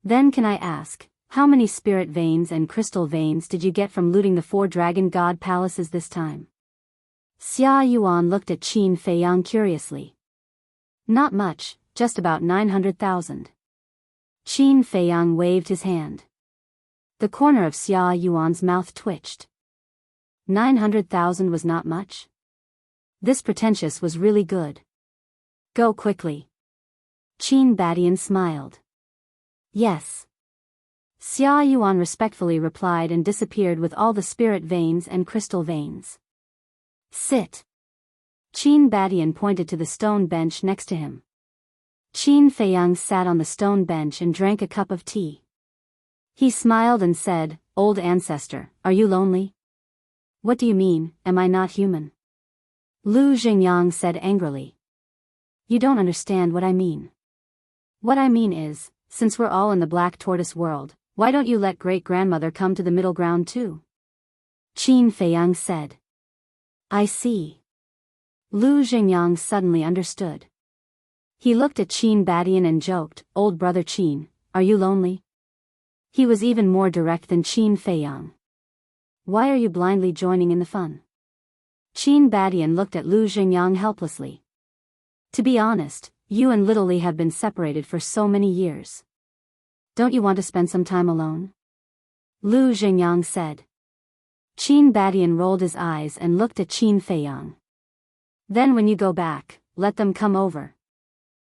Then can I ask, how many spirit veins and crystal veins did you get from looting the 4 dragon god palaces this time? Xia Yuan looked at Qin Feiyang curiously. Not much, just about 900,000. Qin Feiyang waved his hand. The corner of Xia Yuan's mouth twitched. 900,000 was not much? This pretentious was really good. Go quickly. Qin Badian smiled. Yes. Xia Yuan respectfully replied and disappeared with all the spirit veins and crystal veins. Sit. Qin Badian pointed to the stone bench next to him. Qin Feiyang sat on the stone bench and drank a cup of tea. He smiled and said, "Old ancestor, are you lonely?" "What do you mean, am I not human?" Lu Xingyang said angrily. "You don't understand what I mean. What I mean is, since we're all in the Black Tortoise world, why don't you let great-grandmother come to the middle ground too?" Qin Feiyang said. "I see." Lu Xingyang suddenly understood. He looked at Qin Badian and joked, "Old brother Qin, are you lonely?" He was even more direct than Qin Feiyang. "Why are you blindly joining in the fun?" Qin Badian looked at Lu Xingyang helplessly. "To be honest, you and Little Li have been separated for so many years. Don't you want to spend some time alone?" Lu Xingyang said. Qin Badian rolled his eyes and looked at Qin Feiyang. "Then when you go back, let them come over.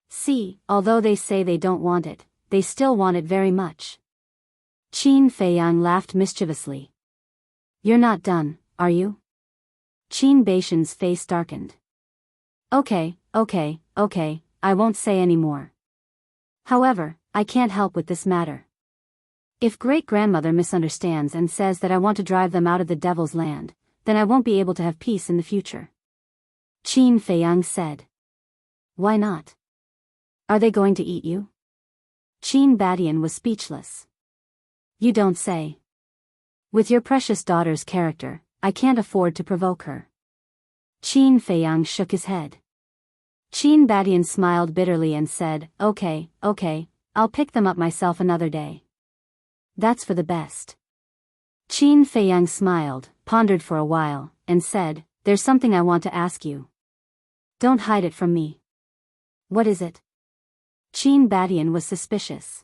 See, although they say they don't want it, they still want it very much." Qin Feiyang laughed mischievously. "You're not done, are you?" Qin Baishan's face darkened. Okay, I won't say any more. However, I can't help with this matter. If great-grandmother misunderstands and says that I want to drive them out of the Devil's Land, then I won't be able to have peace in the future." Qin Feiyang said. "Why not? Are they going to eat you?" Qin Badian was speechless. "You don't say. With your precious daughter's character, I can't afford to provoke her." Qin Feiyang shook his head. Qin Badian smiled bitterly and said, Okay, I'll pick them up myself another day. That's for the best." Qin Feiyang smiled, pondered for a while, and said, "There's something I want to ask you. Don't hide it from me." "What is it?" Qin Badian was suspicious.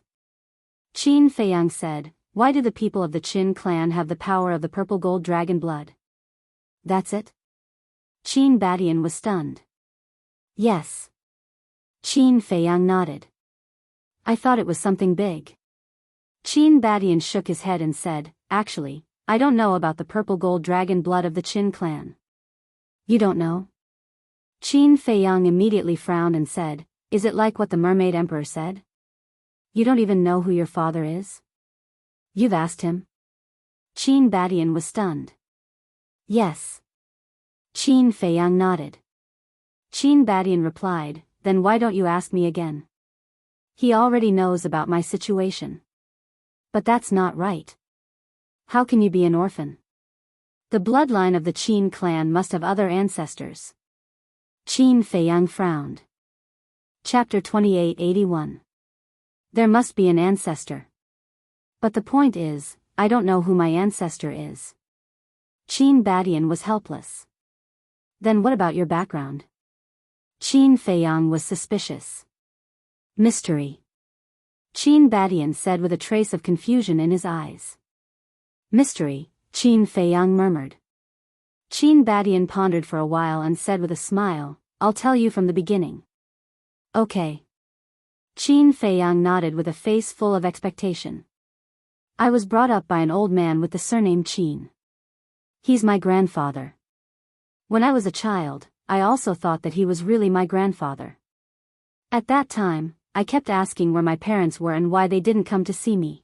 Qin Feiyang said, "Why do the people of the Qin clan have the power of the purple gold dragon blood?" "That's it?" Qin Badian was stunned. "Yes." Qin Feiyang nodded. "I thought it was something big." Qin Badian shook his head and said, "Actually, I don't know about the purple gold dragon blood of the Qin clan." "You don't know?" Qin Feiyang immediately frowned and said, "Is it like what the Mermaid Emperor said? You don't even know who your father is? You've asked him?" Qin Badian was stunned. "Yes." Qin Feiyang nodded. Qin Badian replied, "Then why don't you ask me again? He already knows about my situation." "But that's not right. How can you be an orphan? The bloodline of the Qin clan must have other ancestors." Qin Feiyang frowned. Chapter 2881. There must be an ancestor. But the point is, I don't know who my ancestor is. Qin Badian was helpless. Then what about your background? Qin Feiyang was suspicious. Mystery. Qin Badian said with a trace of confusion in his eyes. Mystery, Qin Feiyang murmured. Qin Badian pondered for a while and said with a smile, "I'll tell you from the beginning." "Okay." Qin Feiyang nodded with a face full of expectation. "I was brought up by an old man with the surname Qin. He's my grandfather. When I was a child, I also thought that he was really my grandfather. At that time, I kept asking where my parents were and why they didn't come to see me.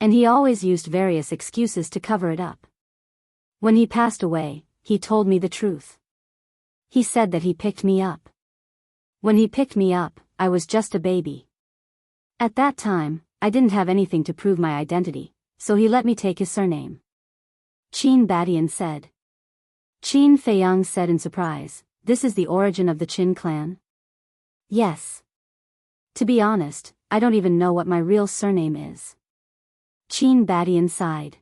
And he always used various excuses to cover it up. When he passed away, he told me the truth. He said that he picked me up. When he picked me up, I was just a baby. At that time, I didn't have anything to prove my identity, so he let me take his surname." Qin Badian said. Qin Feiyang said in surprise, "This is the origin of the Qin clan?" "Yes. To be honest, I don't even know what my real surname is." Qin Badian sighed.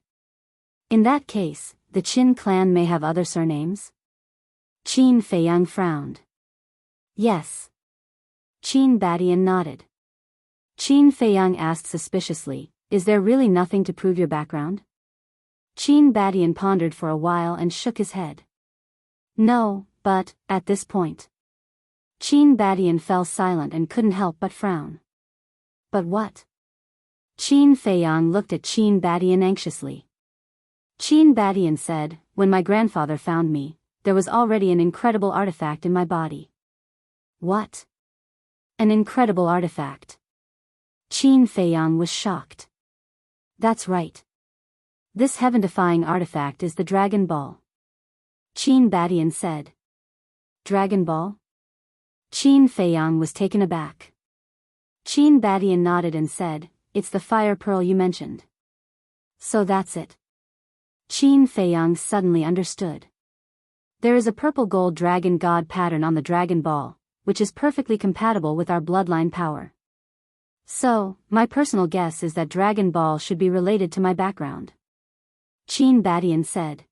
"In that case, the Qin clan may have other surnames?" Qin Feiyang frowned. "Yes." Qin Badian nodded. Qin Feiyang asked suspiciously, "Is there really nothing to prove your background?" Qin Badian pondered for a while and shook his head. "No, but, at this point." Qin Badian fell silent and couldn't help but frown. "But what?" Qin Feiyang looked at Qin Badian anxiously. Qin Badian said, "When my grandfather found me, there was already an incredible artifact in my body." "What?" An incredible artifact. Qin Feiyang was shocked. That's right. This heaven-defying artifact is the Dragon Ball. Qin Badian said. Dragon Ball? Qin Feiyang was taken aback. Qin Badian nodded and said, it's the fire pearl you mentioned. So that's it. Qin Feiyang suddenly understood. There is a purple gold dragon god pattern on the Dragon Ball, which is perfectly compatible with our bloodline power. So, my personal guess is that Dragon Ball should be related to my background. Qin Badian said.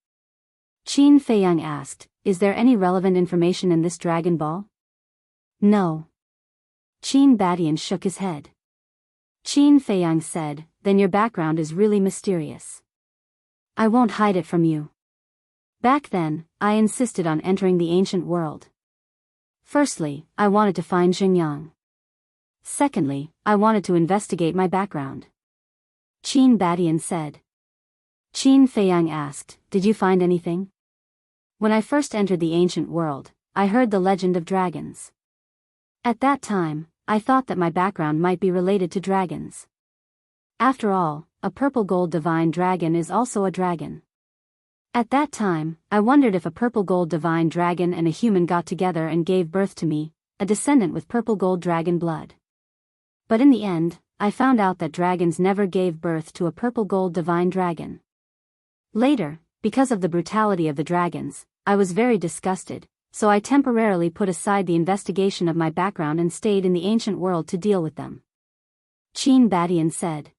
Qin Feiyang asked, is there any relevant information in this Dragon Ball? No. Qin Badian shook his head. Qin Feiyang said, then your background is really mysterious. I won't hide it from you. Back then, I insisted on entering the ancient world. Firstly, I wanted to find Xingyang. Secondly, I wanted to investigate my background. Qin Badian said. Qin Feiyang asked, did you find anything? When I first entered the ancient world, I heard the legend of dragons. At that time, I thought that my background might be related to dragons. After all, a purple gold divine dragon is also a dragon. At that time, I wondered if a purple gold divine dragon and a human got together and gave birth to me, a descendant with purple gold dragon blood. But in the end, I found out that dragons never gave birth to a purple gold divine dragon. Later, because of the brutality of the dragons, I was very disgusted, so I temporarily put aside the investigation of my background and stayed in the ancient world to deal with them. Qin Badian said.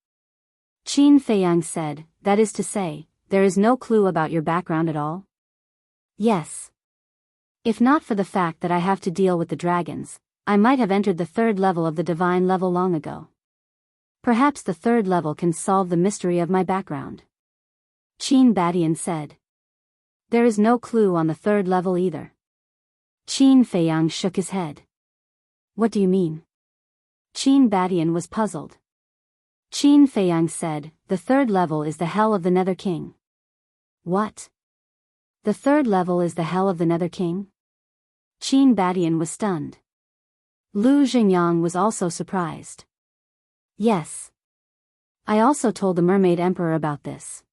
Qin Feiyang said, that is to say, there is no clue about your background at all? Yes. If not for the fact that I have to deal with the dragons, I might have entered the third level of the divine level long ago. Perhaps the third level can solve the mystery of my background. Qin Badian said. There is no clue on the third level either. Qin Feiyang shook his head. What do you mean? Qin Badian was puzzled. Qin Feiyang said, the third level is the Hell of the Nether King. What? The third level is the Hell of the Nether King? Qin Badian was stunned. Lu Xingyang was also surprised. Yes. I also told the Mermaid Emperor about this.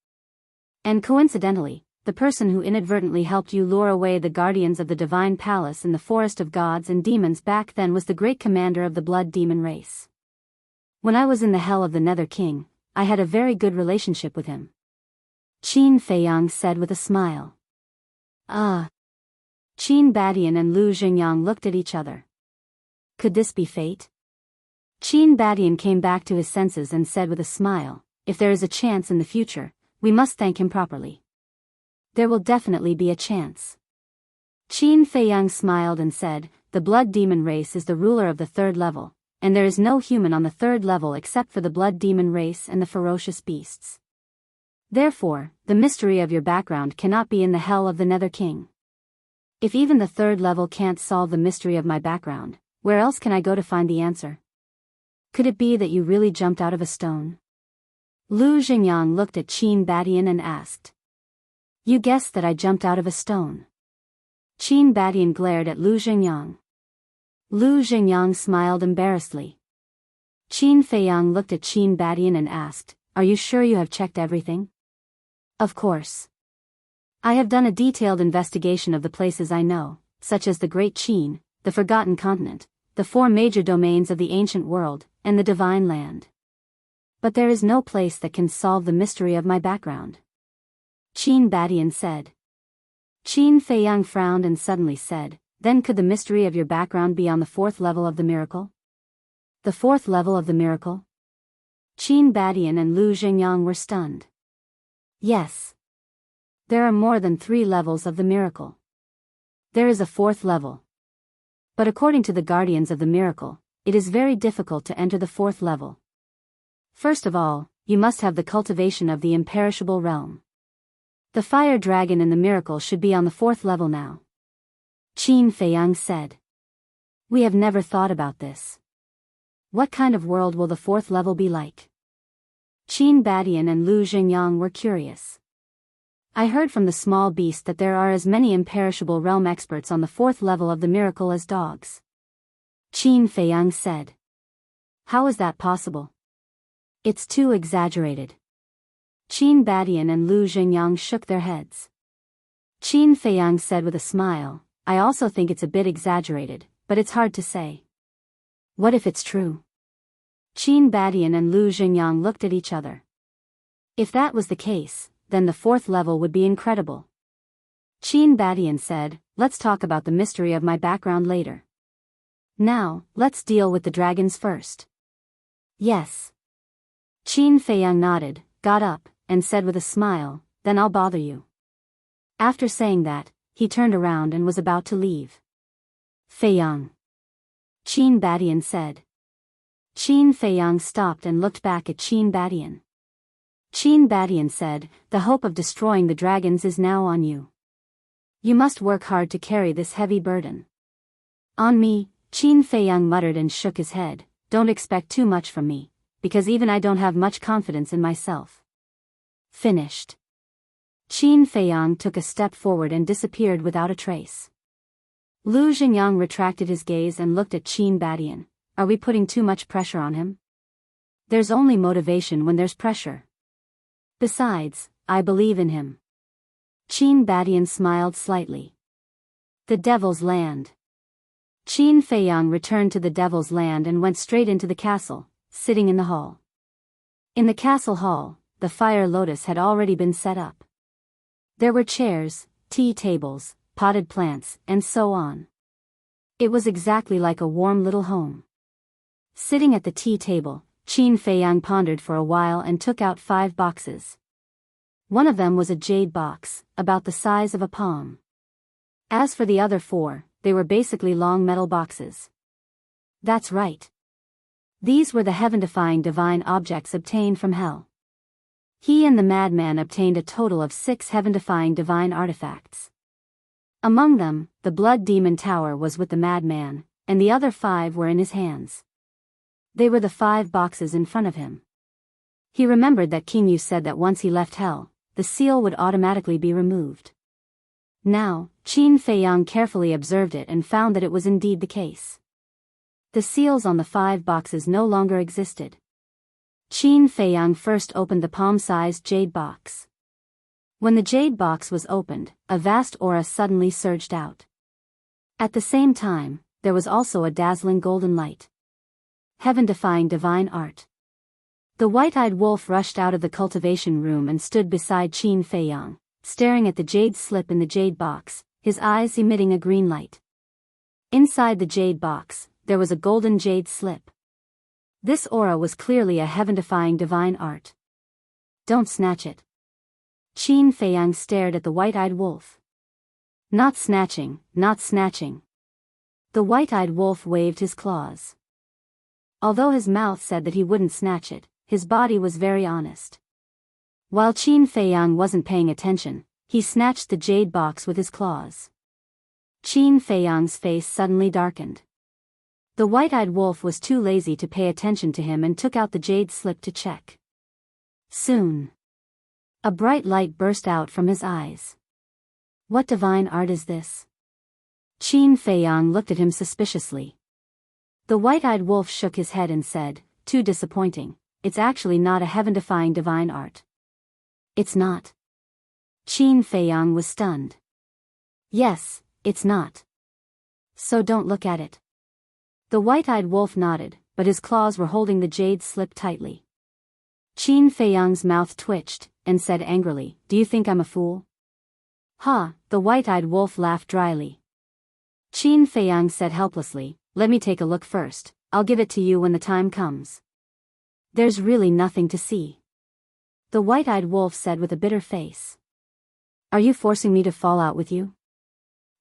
And coincidentally, the person who inadvertently helped you lure away the guardians of the divine palace in the forest of gods and demons back then was the great commander of the blood demon race. When I was in the Hell of the Nether King, I had a very good relationship with him. Qin Feiyang said with a smile. Ah. Qin Badian and Lu Xingyang looked at each other. Could this be fate? Qin Badian came back to his senses and said with a smile, if there is a chance in the future, we must thank him properly. There will definitely be a chance. Qin Feiyang smiled and said, the blood demon race is the ruler of the third level, and there is no human on the third level except for the blood demon race and the ferocious beasts. Therefore, the mystery of your background cannot be in the Hell of the Nether King. If even the third level can't solve the mystery of my background, where else can I go to find the answer? Could it be that you really jumped out of a stone? Lu Xingyang looked at Qin Badian and asked. You guessed that I jumped out of a stone. Qin Badian glared at Lu Xingyang. Lu Xingyang smiled embarrassedly. Qin Feiyang looked at Qin Badian and asked, are you sure you have checked everything? Of course. I have done a detailed investigation of the places I know, such as the Great Qin, the Forgotten Continent, the 4 major domains of the ancient world, and the Divine Land. But there is no place that can solve the mystery of my background. Qin Badian said. Qin Feiyang frowned and suddenly said, then could the mystery of your background be on the 4th level of the miracle? The 4th level of the miracle? Qin Badian and Lu Xingyang were stunned. Yes. There are more than 3 levels of the miracle. There is a 4th level. But according to the guardians of the miracle, it is very difficult to enter the 4th level. First of all, you must have the cultivation of the imperishable realm. The fire dragon in the miracle should be on the 4th level now. Qin Feiyang said. We have never thought about this. What kind of world will the 4th level be like? Qin Badian and Lu Xingyang were curious. I heard from the small beast that there are as many imperishable realm experts on the 4th level of the miracle as dogs. Qin Feiyang said. How is that possible? It's too exaggerated. Qin Badian and Lu Xingyang shook their heads. Qin Feiyang said with a smile, I also think it's a bit exaggerated, but it's hard to say. What if it's true? Qin Badian and Lu Xingyang looked at each other. If that was the case, then the fourth level would be incredible. Qin Badian said, let's talk about the mystery of my background later. Now, let's deal with the dragons first. Yes. Qin Feiyang nodded, got up, and said with a smile, then I'll bother you. After saying that, he turned around and was about to leave. Feiyang. Qin Badian said. Qin Feiyang stopped and looked back at Qin Badian. Qin Badian said, the hope of destroying the dragons is now on you. You must work hard to carry this heavy burden. On me, Qin Feiyang muttered and shook his head, don't expect too much from me, because even I don't have much confidence in myself. Finished. Qin Feiyang took a step forward and disappeared without a trace. Lu Xingyang retracted his gaze and looked at Qin Badian. Are we putting too much pressure on him? There's only motivation when there's pressure. Besides, I believe in him. Qin Badian smiled slightly. The Devil's Land. Qin Feiyang returned to the Devil's Land and went straight into the castle, sitting in the hall. In the castle hall, the fire lotus had already been set up. There were chairs, tea tables, potted plants, and so on. It was exactly like a warm little home. Sitting at the tea table, Qin Feiyang pondered for a while and took out 5 boxes. One of them was a jade box, about the size of a palm. As for the other 4, they were basically long metal boxes. That's right. These were the heaven-defying divine objects obtained from hell. He and the madman obtained a total of 6 heaven-defying divine artifacts. Among them, the Blood Demon Tower was with the madman, and the other 5 were in his hands. They were the 5 boxes in front of him. He remembered that King Yu said that once he left hell, the seal would automatically be removed. Now, Qin Feiyang carefully observed it and found that it was indeed the case. The seals on the 5 boxes no longer existed. Qin Feiyang first opened the palm-sized jade box. When the jade box was opened, a vast aura suddenly surged out. At the same time, there was also a dazzling golden light. Heaven-defying divine art. The white-eyed wolf rushed out of the cultivation room and stood beside Qin Feiyang, staring at the jade slip in the jade box, his eyes emitting a green light. Inside the jade box, there was a golden jade slip. This aura was clearly a heaven-defying divine art. Don't snatch it. Qin Feiyang stared at the white-eyed wolf. Not snatching, not snatching. The white-eyed wolf waved his claws. Although his mouth said that he wouldn't snatch it, his body was very honest. While Qin Feiyang wasn't paying attention, he snatched the jade box with his claws. Qin Feiyang's face suddenly darkened. The white-eyed wolf was too lazy to pay attention to him and took out the jade slip to check. Soon, a bright light burst out from his eyes. What divine art is this? Qin Feiyang looked at him suspiciously. The white-eyed wolf shook his head and said, too disappointing, it's actually not a heaven-defying divine art. It's not. Qin Feiyang was stunned. Yes, it's not. So don't look at it. The white-eyed wolf nodded, but his claws were holding the jade slip tightly. Qin Feiyang's mouth twitched, and said angrily, do you think I'm a fool? Ha, the white-eyed wolf laughed dryly. Qin Feiyang said helplessly, let me take a look first, I'll give it to you when the time comes. There's really nothing to see. The white-eyed wolf said with a bitter face. Are you forcing me to fall out with you?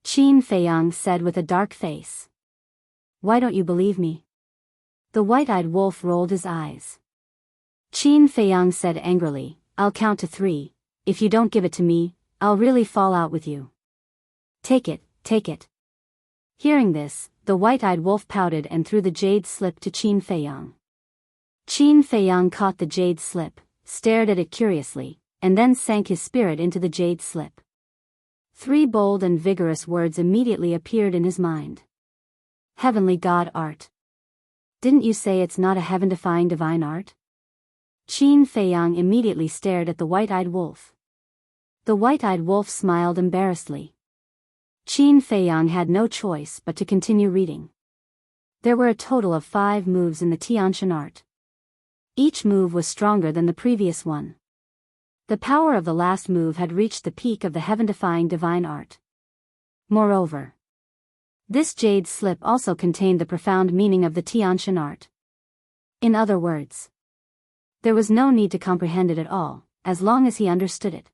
Qin Feiyang said with a dark face. Why don't you believe me? The white-eyed wolf rolled his eyes. Qin Feiyang said angrily, I'll count to 3, if you don't give it to me, I'll really fall out with you. Take it, take it. Hearing this, the white-eyed wolf pouted and threw the jade slip to Qin Feiyang. Qin Feiyang caught the jade slip, stared at it curiously, and then sank his spirit into the jade slip. 3 bold and vigorous words immediately appeared in his mind. Heavenly God art. Didn't you say it's not a heaven-defying divine art? Qin Feiyang immediately stared at the white-eyed wolf. The white-eyed wolf smiled embarrassedly. Qin Feiyang had no choice but to continue reading. There were a total of 5 moves in the Tiantian art. Each move was stronger than the previous one. The power of the last move had reached the peak of the heaven-defying divine art. Moreover, this jade slip also contained the profound meaning of the Tiantian art. In other words, there was no need to comprehend it at all, as long as he understood it.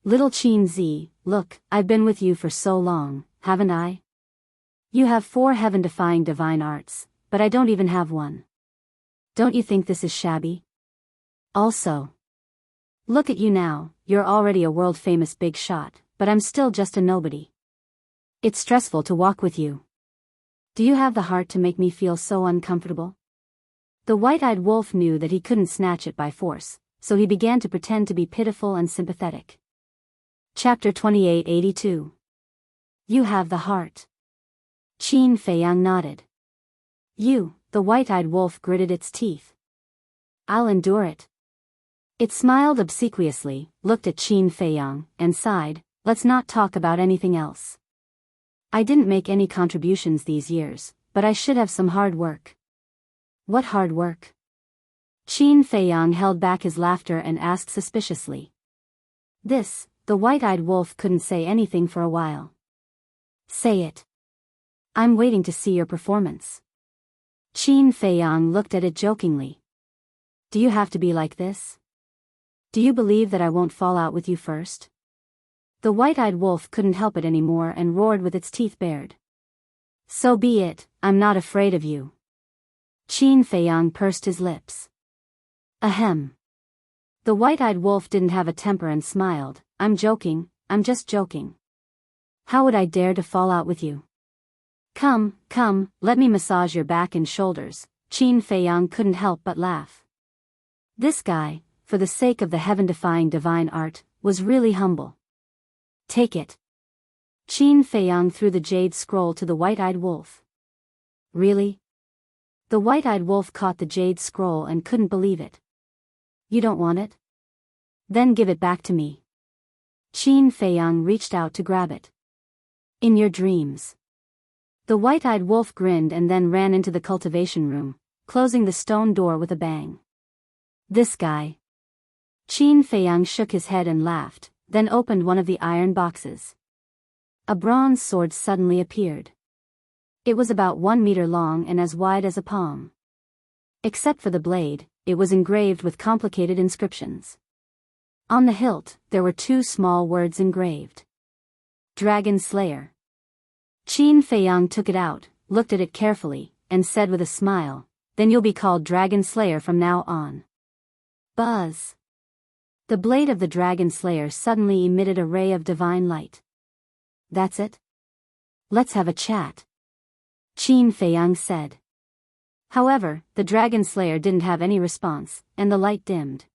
Little Qin Zi, look, I've been with you for so long, haven't I? You have 4 heaven-defying divine arts, but I don't even have one. Don't you think this is shabby? Also, look at you now, you're already a world-famous big shot, but I'm still just a nobody. It's stressful to walk with you. Do you have the heart to make me feel so uncomfortable? The white-eyed wolf knew that he couldn't snatch it by force, so he began to pretend to be pitiful and sympathetic. Chapter 2882. You have the heart. Qin Feiyang nodded. You, the white-eyed wolf gritted its teeth. I'll endure it. It smiled obsequiously, looked at Qin Feiyang, and sighed, let's not talk about anything else. I didn't make any contributions these years, but I should have some hard work. What hard work? Qin Feiyang held back his laughter and asked suspiciously. This, the white-eyed wolf couldn't say anything for a while. Say it. I'm waiting to see your performance. Qin Feiyang looked at it jokingly. Do you have to be like this? Do you believe that I won't fall out with you first? The white-eyed wolf couldn't help it anymore and roared with its teeth bared. So be it, I'm not afraid of you. Qin Feiyang pursed his lips. Ahem. The white-eyed wolf didn't have a temper and smiled. I'm joking, I'm just joking. How would I dare to fall out with you? Come, come, let me massage your back and shoulders. Qin Feiyang couldn't help but laugh. This guy, for the sake of the heaven-defying divine art, was really humble. Take it. Qin Feiyang threw the jade scroll to the white-eyed wolf. Really? The white-eyed wolf caught the jade scroll and couldn't believe it. You don't want it? Then give it back to me. Qin Feiyang reached out to grab it. In your dreams. The white-eyed wolf grinned and then ran into the cultivation room, closing the stone door with a bang. This guy. Qin Feiyang shook his head and laughed, then opened one of the iron boxes. A bronze sword suddenly appeared. It was about 1 meter long and as wide as a palm. Except for the blade, it was engraved with complicated inscriptions. On the hilt, there were 2 small words engraved. Dragon Slayer. Qin Feiyang took it out, looked at it carefully, and said with a smile, then you'll be called Dragon Slayer from now on. Buzz. The blade of the Dragon Slayer suddenly emitted a ray of divine light. That's it? Let's have a chat. Qin Feiyang said. However, the Dragon Slayer didn't have any response, and the light dimmed.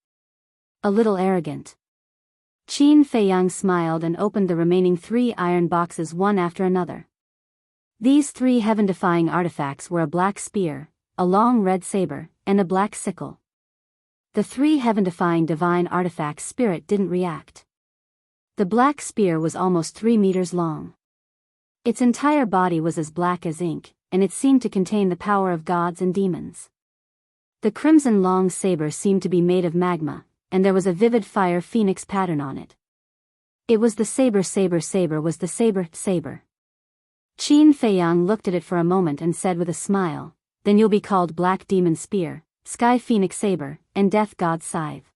A little arrogant. Qin Feiyang smiled and opened the remaining 3 iron boxes one after another. These 3 heaven-defying artifacts were a black spear, a long red saber, and a black sickle. The 3 heaven-defying divine artifacts' spirit didn't react. The black spear was almost 3 meters long. Its entire body was as black as ink, and it seemed to contain the power of gods and demons. The crimson long saber seemed to be made of magma, and there was a vivid fire phoenix pattern on it. It was the saber was the saber. Qin Feiyang looked at it for a moment and said with a smile, then you'll be called Black Demon Spear, Sky Phoenix Saber, and Death God Scythe.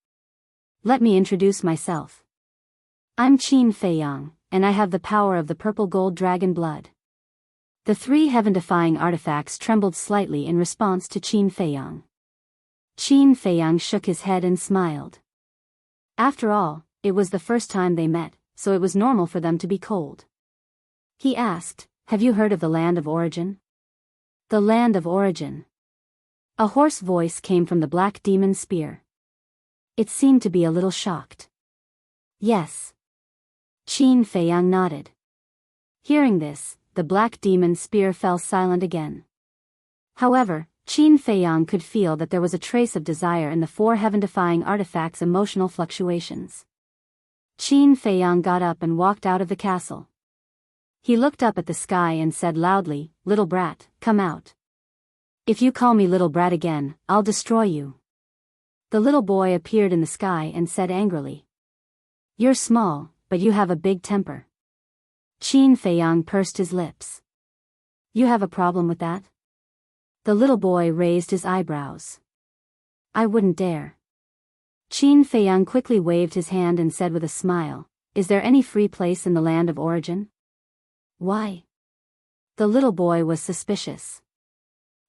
Let me introduce myself. I'm Qin Feiyang, and I have the power of the purple gold dragon blood. The 3 heaven-defying artifacts trembled slightly in response to Qin Feiyang. Qin Feiyang shook his head and smiled. After all, it was the first time they met, so it was normal for them to be cold. He asked, have you heard of the Land of Origin? The Land of Origin. A hoarse voice came from the Black Demon Spear. It seemed to be a little shocked. Yes. Qin Feiyang nodded. Hearing this, the black demon spear fell silent again. However, Qin Feiyang could feel that there was a trace of desire in the four heaven-defying artifacts' emotional fluctuations. Qin Feiyang got up and walked out of the castle. He looked up at the sky and said loudly, "Little brat, come out. If you call me little brat again, I'll destroy you." The little boy appeared in the sky and said angrily, "You're small, but you have a big temper." Qin Feiyang pursed his lips. "You have a problem with that?" The little boy raised his eyebrows. "I wouldn't dare." Qin Feiyang quickly waved his hand and said with a smile, "Is there any free place in the land of origin?" "Why?" The little boy was suspicious.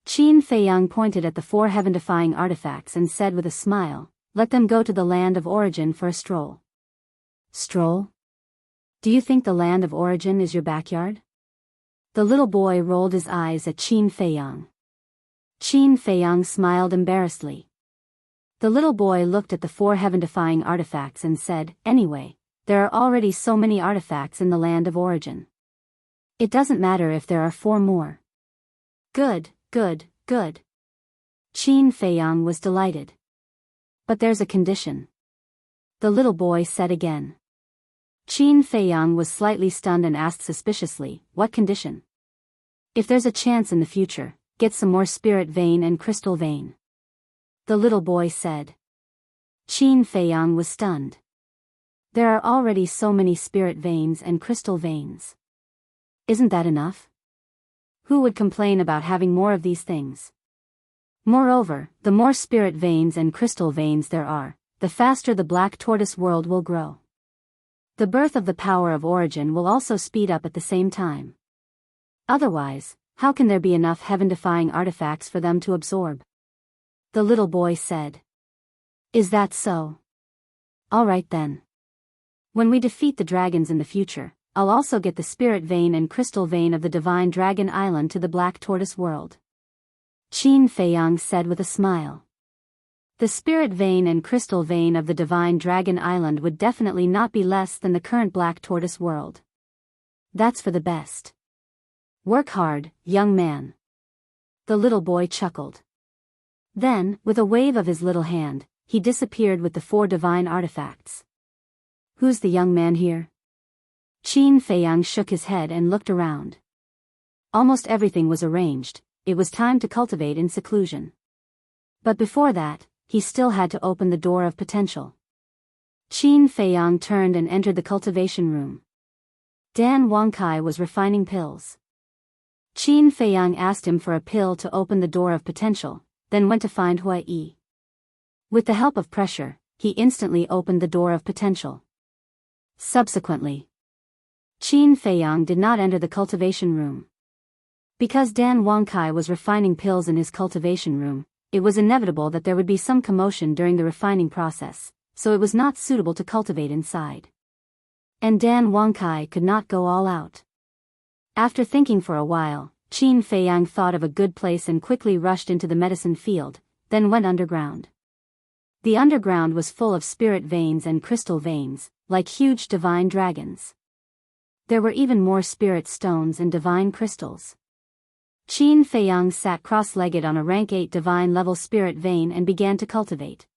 Qin Feiyang pointed at the four heaven-defying artifacts and said with a smile, "Let them go to the land of origin for a stroll." "Stroll? Do you think the land of origin is your backyard?" The little boy rolled his eyes at Qin Feiyang. Qin Feiyang smiled embarrassedly. The little boy looked at the four heaven-defying artifacts and said, "Anyway, there are already so many artifacts in the land of origin. It doesn't matter if there are 4 more." "Good, good, good." Qin Feiyang was delighted. "But there's a condition," the little boy said again. Qin Feiyang was slightly stunned and asked suspiciously, "What condition?" "If there's a chance in the future, get some more spirit vein and crystal vein," the little boy said. Qin Feiyang was stunned. There are already so many spirit veins and crystal veins. Isn't that enough? Who would complain about having more of these things? Moreover, the more spirit veins and crystal veins there are, the faster the black tortoise world will grow. The birth of the power of origin will also speed up at the same time. Otherwise, how can there be enough heaven-defying artifacts for them to absorb? The little boy said. "Is that so? All right then. When we defeat the dragons in the future, I'll also get the spirit vein and crystal vein of the divine dragon island to the black tortoise world," Qin Feiyang said with a smile. The spirit vein and crystal vein of the divine dragon island would definitely not be less than the current black tortoise world. That's for the best. Work hard, young man. The little boy chuckled. Then, with a wave of his little hand, he disappeared with the 4 divine artifacts. "Who's the young man here?" Qin Feiyang shook his head and looked around. Almost everything was arranged. It was time to cultivate in seclusion. But before that, he still had to open the door of potential. Qin Feiyang turned and entered the cultivation room. Dan Wangkai was refining pills. Qin Feiyang asked him for a pill to open the door of potential, then went to find Hui Yi. With the help of pressure, he instantly opened the door of potential. Subsequently, Qin Feiyang did not enter the cultivation room. Because Dan Wangkai was refining pills in his cultivation room, it was inevitable that there would be some commotion during the refining process, so it was not suitable to cultivate inside. And Dan Wangkai could not go all out. After thinking for a while, Qin Feiyang thought of a good place and quickly rushed into the medicine field, then went underground. The underground was full of spirit veins and crystal veins, like huge divine dragons. There were even more spirit stones and divine crystals. Qin Feiyang sat cross-legged on a rank 8 divine level spirit vein and began to cultivate.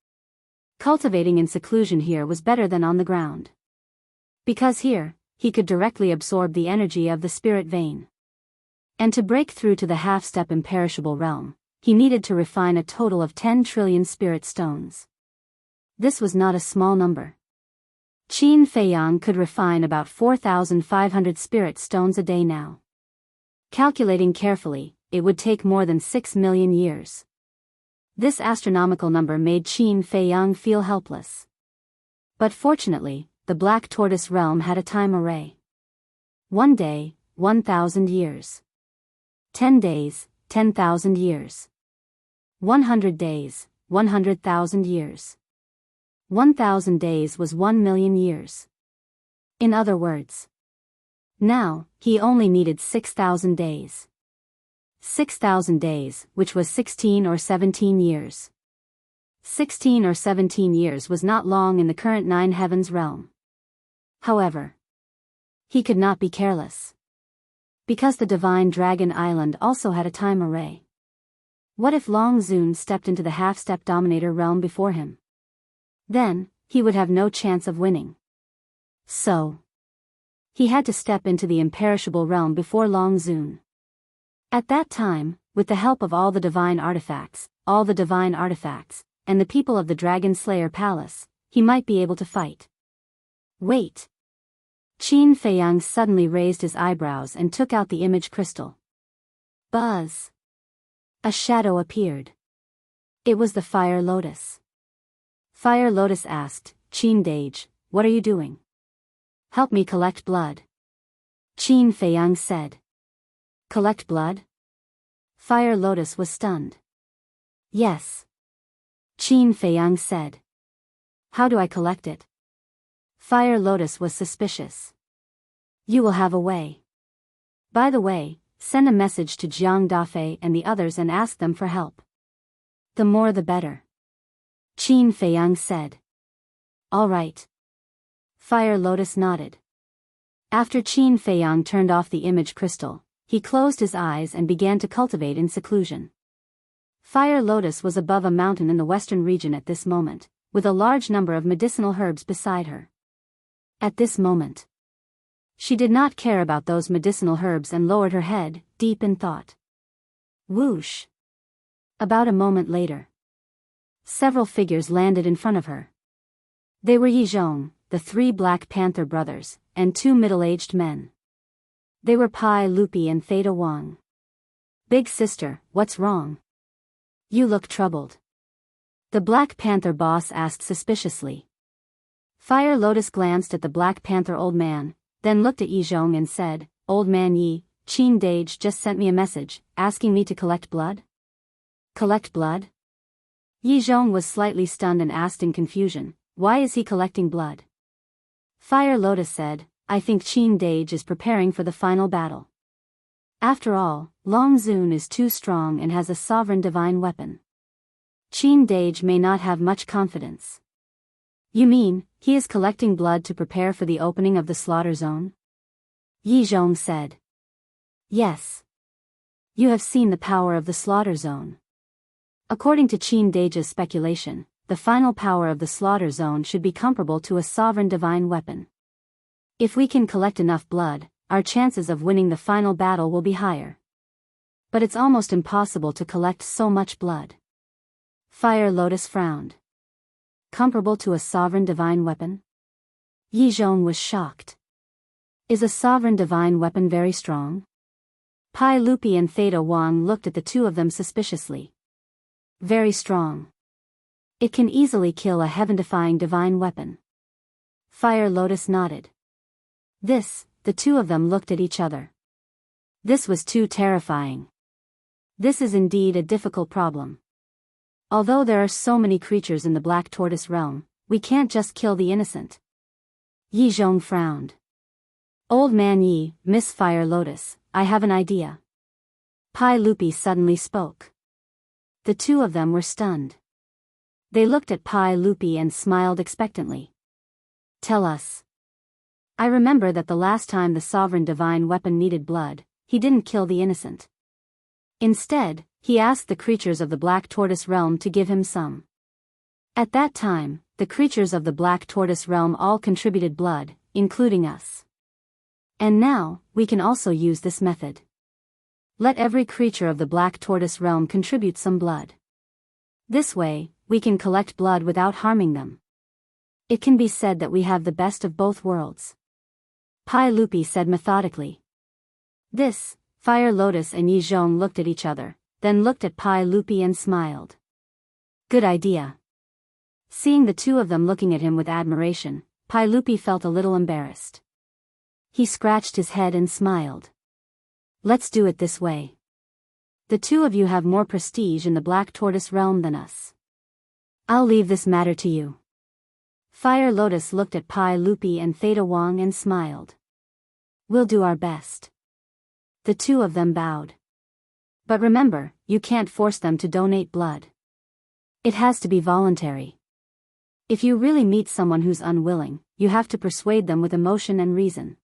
Cultivating in seclusion here was better than on the ground. Because here, he could directly absorb the energy of the spirit vein. And to break through to the half-step imperishable realm, he needed to refine a total of 10 trillion spirit stones. This was not a small number. Qin Feiyang could refine about 4,500 spirit stones a day now. Calculating carefully, it would take more than 6 million years. This astronomical number made Qin Feiyang feel helpless. But fortunately, the Black Tortoise realm had a time array. 1 day, 1,000 years. 10 days, 10,000 years. 100 days, 100,000 years. 1,000 days was 1 million years. In other words, now, he only needed 6,000 days. 6,000 days, which was 16 or 17 years. 16 or 17 years was not long in the current 9 heavens realm. However, he could not be careless. Because the Divine Dragon Island also had a time array. What if Long Zun stepped into the half-step Dominator realm before him? Then, he would have no chance of winning. So, he had to step into the imperishable realm before Long Zun. At that time, with the help of all the divine artifacts, and the people of the Dragon Slayer Palace, he might be able to fight. Wait. Qin Feiyang suddenly raised his eyebrows and took out the image crystal. Buzz. A shadow appeared. It was the Fire Lotus. Fire Lotus asked, Qin Dage, what are you doing? Help me collect blood. Qin Feiyang said. Collect blood? Fire Lotus was stunned. Yes. Qin Feiyang said. How do I collect it? Fire Lotus was suspicious. You will have a way. By the way, send a message to Jiang Dafei and the others and ask them for help. The more the better. Qin Feiyang said. All right. Fire Lotus nodded. After Qin Feiyang turned off the image crystal, he closed his eyes and began to cultivate in seclusion. Fire Lotus was above a mountain in the western region at this moment, with a large number of medicinal herbs beside her. At this moment, she did not care about those medicinal herbs and lowered her head, deep in thought. Whoosh! About a moment later, several figures landed in front of her. They were Yi Zhong, the 3 Black Panther brothers, and 2 middle-aged men. They were Pai Lupi and Theta Wang. Big sister, what's wrong? You look troubled. The Black Panther boss asked suspiciously. Fire Lotus glanced at the Black Panther old man, then looked at Yi Zhong and said, Old man Yi, Qin Dage just sent me a message, asking me to collect blood? Collect blood? Yi Zhong was slightly stunned and asked in confusion, why is he collecting blood? Fire Lotus said, I think Qin Dage is preparing for the final battle. After all, Long Zun is too strong and has a sovereign divine weapon. Qin Dage may not have much confidence. You mean, he is collecting blood to prepare for the opening of the slaughter zone? Yi Zhong said. Yes. You have seen the power of the slaughter zone. According to Qin Dage's speculation, the final power of the slaughter zone should be comparable to a sovereign divine weapon. If we can collect enough blood, our chances of winning the final battle will be higher. But it's almost impossible to collect so much blood. Fire Lotus frowned. Comparable to a sovereign divine weapon? Yi Zhong was shocked. Is a sovereign divine weapon very strong? Pai Lupi and Theta Wang looked at the two of them suspiciously. Very strong. It can easily kill a heaven-defying divine weapon. Fire Lotus nodded. The two of them looked at each other. This was too terrifying. This is indeed a difficult problem. Although there are so many creatures in the Black Tortoise realm, we can't just kill the innocent. Yi Zhong frowned. Old man Yi, Miss Fire Lotus, I have an idea. Pai Lupi suddenly spoke. The two of them were stunned. They looked at Pai Lupi and smiled expectantly. Tell us. I remember that the last time the sovereign divine weapon needed blood, he didn't kill the innocent. Instead, he asked the creatures of the Black Tortoise realm to give him some. At that time, the creatures of the Black Tortoise realm all contributed blood, including us. And now, we can also use this method. Let every creature of the Black Tortoise realm contribute some blood. This way, we can collect blood without harming them. It can be said that we have the best of both worlds. Pai Lupi said methodically. Fire Lotus and Yi Zhong looked at each other, then looked at Pai Lupi and smiled. Good idea. Seeing the two of them looking at him with admiration, Pai Lupi felt a little embarrassed. He scratched his head and smiled. Let's do it this way. The two of you have more prestige in the Black Tortoise realm than us. I'll leave this matter to you. Fire Lotus looked at Pai Lupi and Theta Wang and smiled. We'll do our best. The two of them bowed. But remember, you can't force them to donate blood. It has to be voluntary. If you really meet someone who's unwilling, you have to persuade them with emotion and reason.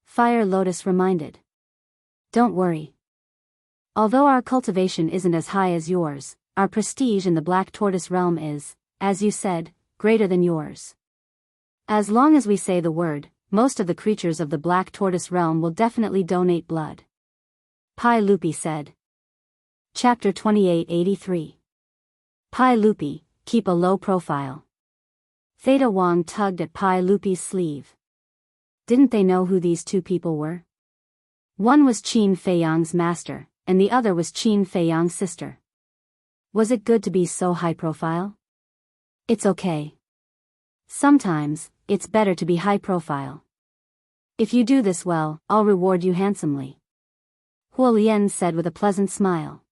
Fire Lotus reminded. Don't worry. Although our cultivation isn't as high as yours, our prestige in the Black Tortoise realm is, as you said, greater than yours. As long as we say the word, most of the creatures of the Black Tortoise realm will definitely donate blood. Pai Lupi said. Chapter 2883. Pai Lupi, keep a low profile. Theta Wang tugged at Pai Lupi's sleeve. Didn't they know who these two people were? One was Qin Feiyang's master, and the other was Qin Feiyang's sister. Was it good to be so high profile? It's okay. Sometimes, it's better to be high profile. If you do this well, I'll reward you handsomely. Huolian said with a pleasant smile.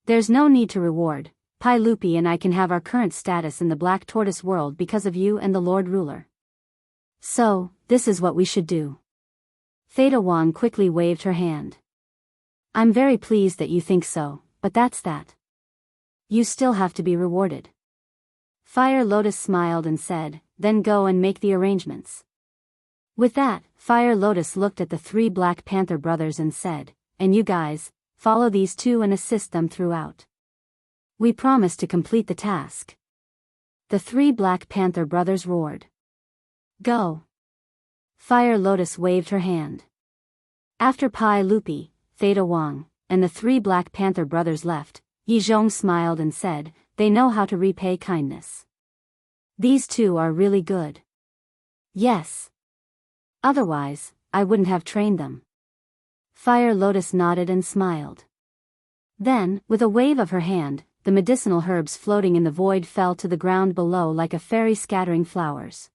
There's no need to reward. Pai Lupi and I can have our current status in the Black Tortoise world because of you and the Lord Ruler. So, this is what we should do. Theta Wang quickly waved her hand. I'm very pleased that you think so, but that's that. You still have to be rewarded. Fire Lotus smiled and said, then go and make the arrangements. With that, Fire Lotus looked at the three Black Panther brothers and said, and you guys, follow these two and assist them throughout. We promise to complete the task. The three Black Panther brothers roared. Go. Fire Lotus waved her hand. After Pai Lupi, Theta Wang, and the three Black Panther brothers left, Yizhong smiled and said, they know how to repay kindness. These two are really good. Yes. Otherwise, I wouldn't have trained them. Fire Lotus nodded and smiled. Then, with a wave of her hand, the medicinal herbs floating in the void fell to the ground below like a fairy scattering flowers.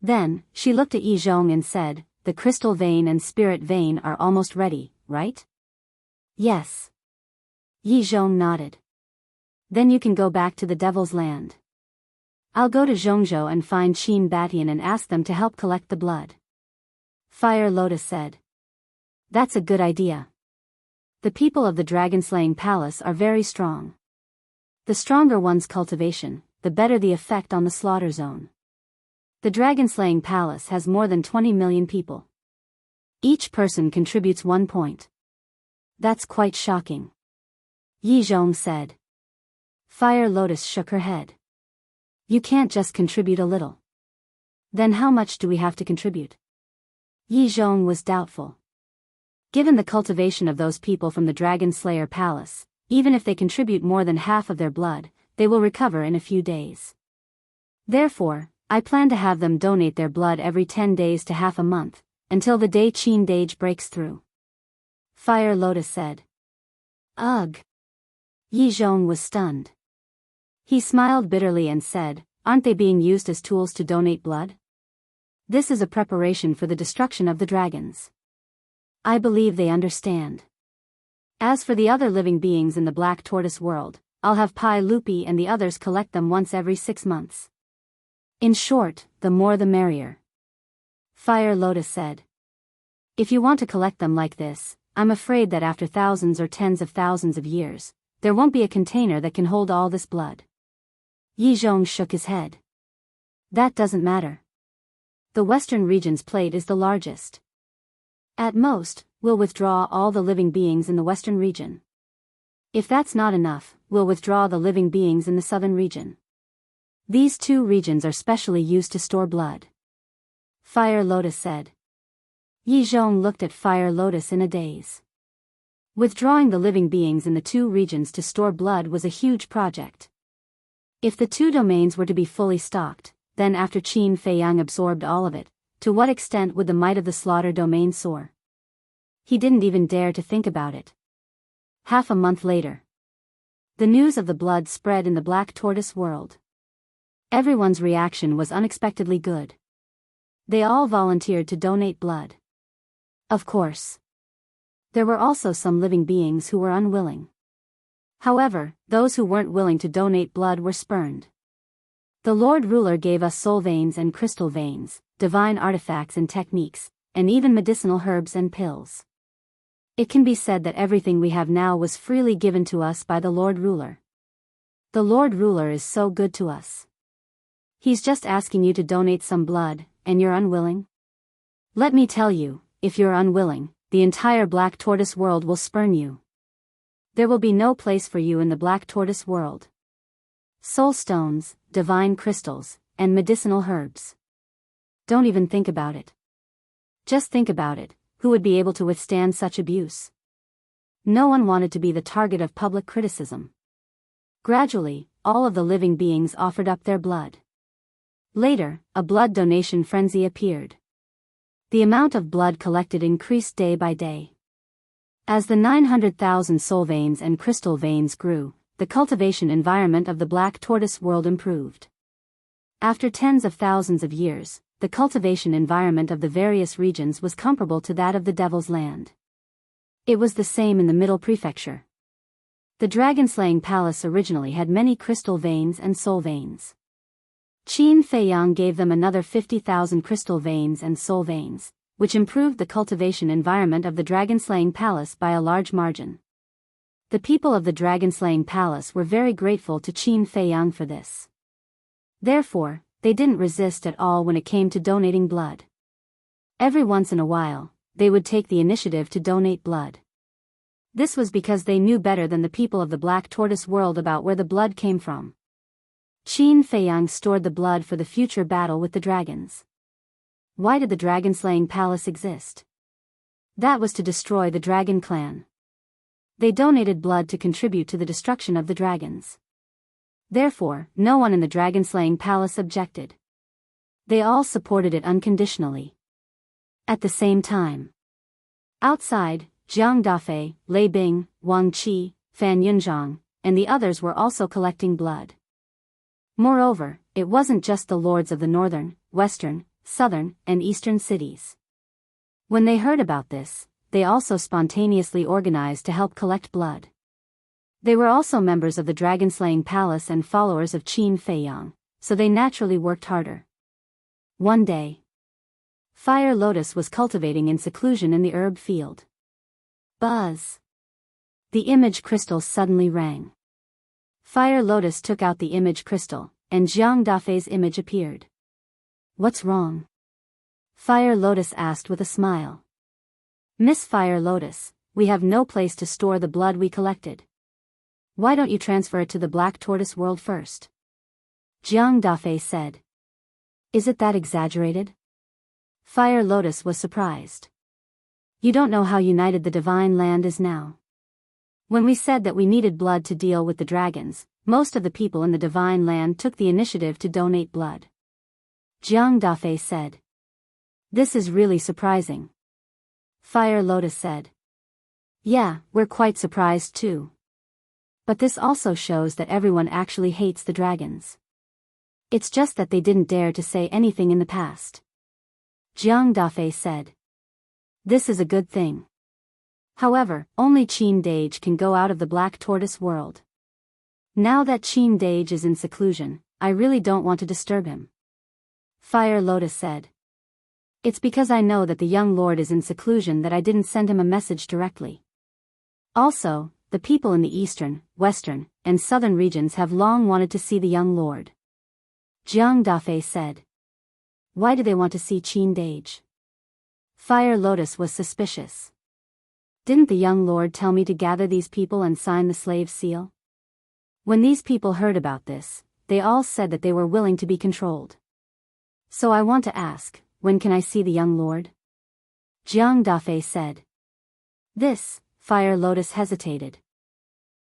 Then, she looked at Yizhong and said, the crystal vein and spirit vein are almost ready, right? Yes. Yizhong nodded. Then you can go back to the Devil's Land. I'll go to Zhongzhou and find Qin Batian and ask them to help collect the blood. Fire Lotus said. That's a good idea. The people of the dragon-slaying palace are very strong. The stronger one's cultivation, the better the effect on the slaughter zone. The dragon-slaying palace has more than 20 million people. Each person contributes 1 point. That's quite shocking. Yizhong said. Fire Lotus shook her head. You can't just contribute a little. Then how much do we have to contribute? Yizhong was doubtful. Given the cultivation of those people from the Dragon Slayer Palace, even if they contribute more than half of their blood, they will recover in a few days. Therefore, I plan to have them donate their blood every 10 days to half a month, until the day Qin Dage breaks through. Fire Lotus said. Ugh. Yizhong was stunned. He smiled bitterly and said, aren't they being used as tools to donate blood? This is a preparation for the destruction of the dragons. I believe they understand. As for the other living beings in the Black Tortoise world, I'll have Pai Lupi and the others collect them once every 6 months. In short, the more the merrier. Fire Lotus said. If you want to collect them like this, I'm afraid that after thousands or tens of thousands of years, there won't be a container that can hold all this blood. Yizhong shook his head. That doesn't matter. The Western region's plate is the largest. At most, we'll withdraw all the living beings in the Western region. If that's not enough, we'll withdraw the living beings in the Southern region. These two regions are specially used to store blood. Fire Lotus said. Yizhong looked at Fire Lotus in a daze. Withdrawing the living beings in the two regions to store blood was a huge project. If the two domains were to be fully stocked, then after Qin Feiyang absorbed all of it, to what extent would the might of the slaughter domain soar? He didn't even dare to think about it. Half a month later. The news of the blood spread in the Black Tortoise world. Everyone's reaction was unexpectedly good. They all volunteered to donate blood. Of course. There were also some living beings who were unwilling. However, those who weren't willing to donate blood were spurned. The Lord Ruler gave us soul veins and crystal veins, divine artifacts and techniques, and even medicinal herbs and pills. It can be said that everything we have now was freely given to us by the Lord Ruler. The Lord Ruler is so good to us. He's just asking you to donate some blood, and you're unwilling? Let me tell you, if you're unwilling, the entire Black Tortoise world will spurn you. There will be no place for you in the Black Tortoise world. Soul stones, divine crystals, and medicinal herbs. Don't even think about it. Just think about it, who would be able to withstand such abuse? No one wanted to be the target of public criticism. Gradually, all of the living beings offered up their blood. Later, a blood donation frenzy appeared. The amount of blood collected increased day by day. As the 900,000 soul veins and crystal veins grew, the cultivation environment of the Black Tortoise world improved. After tens of thousands of years, the cultivation environment of the various regions was comparable to that of the Devil's Land. It was the same in the Middle Prefecture. The dragon-slaying palace originally had many crystal veins and soul veins. Qin Feiyang gave them another 50,000 crystal veins and soul veins, which improved the cultivation environment of the dragon-slaying palace by a large margin. The people of the dragon-slaying palace were very grateful to Qin Feiyang for this. Therefore, they didn't resist at all when it came to donating blood. Every once in a while, they would take the initiative to donate blood. This was because they knew better than the people of the Black Tortoise world about where the blood came from. Qin Feiyang stored the blood for the future battle with the dragons. Why did the dragon-slaying palace exist? That was to destroy the dragon clan. They donated blood to contribute to the destruction of the dragons. Therefore, no one in the dragon-slaying palace objected. They all supported it unconditionally. At the same time, outside, Jiang Dafei, Lei Bing, Wang Qi, Fan Yunzhang, and the others were also collecting blood. Moreover, it wasn't just the lords of the northern, western, southern, and eastern cities. When they heard about this, they also spontaneously organized to help collect blood. They were also members of the dragon-slaying palace and followers of Qin Feiyang, so they naturally worked harder. One day, Fire Lotus was cultivating in seclusion in the herb field. Buzz! The image crystal suddenly rang. Fire Lotus took out the image crystal, and Jiang Dafei's image appeared. What's wrong? Fire Lotus asked with a smile. Miss Fire Lotus, we have no place to store the blood we collected. Why don't you transfer it to the Black Tortoise world first? Jiang Dafei said. Is it that exaggerated? Fire Lotus was surprised. You don't know how united the Divine Land is now. When we said that we needed blood to deal with the dragons, most of the people in the Divine Land took the initiative to donate blood. Jiang Dafei said. This is really surprising. Fire Lotus said. Yeah, we're quite surprised too. But this also shows that everyone actually hates the dragons. It's just that they didn't dare to say anything in the past. Jiang Dafei said. This is a good thing. However, only Qin Dage can go out of the Black Tortoise world. Now that Qin Dage is in seclusion, I really don't want to disturb him. Fire Lotus said. It's because I know that the young lord is in seclusion that I didn't send him a message directly. Also, the people in the eastern, western, and southern regions have long wanted to see the young lord. Jiang Dafei said. Why do they want to see Qin Dage? Fire Lotus was suspicious. Didn't the young lord tell me to gather these people and sign the slave seal? When these people heard about this, they all said that they were willing to be controlled. So I want to ask, when can I see the young lord? Jiang Dafei said. This, Fire Lotus hesitated.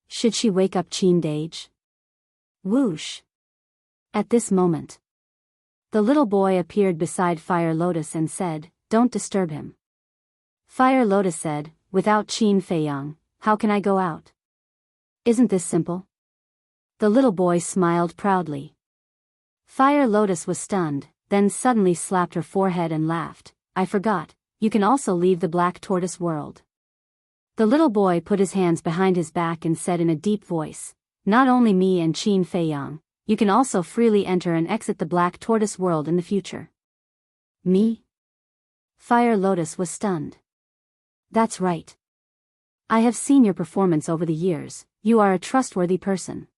Should she wake up Qin Dage? Whoosh! At this moment, the little boy appeared beside Fire Lotus and said, Don't disturb him. Fire Lotus said, Without Qin Feiyang, how can I go out? Isn't this simple? The little boy smiled proudly. Fire Lotus was stunned, then suddenly slapped her forehead and laughed. I forgot, you can also leave the Black Tortoise world. The little boy put his hands behind his back and said in a deep voice, Not only me and Qin Feiyang, you can also freely enter and exit the Black Tortoise world in the future. Me? Fire Lotus was stunned. That's right. I have seen your performance over the years, you are a trustworthy person.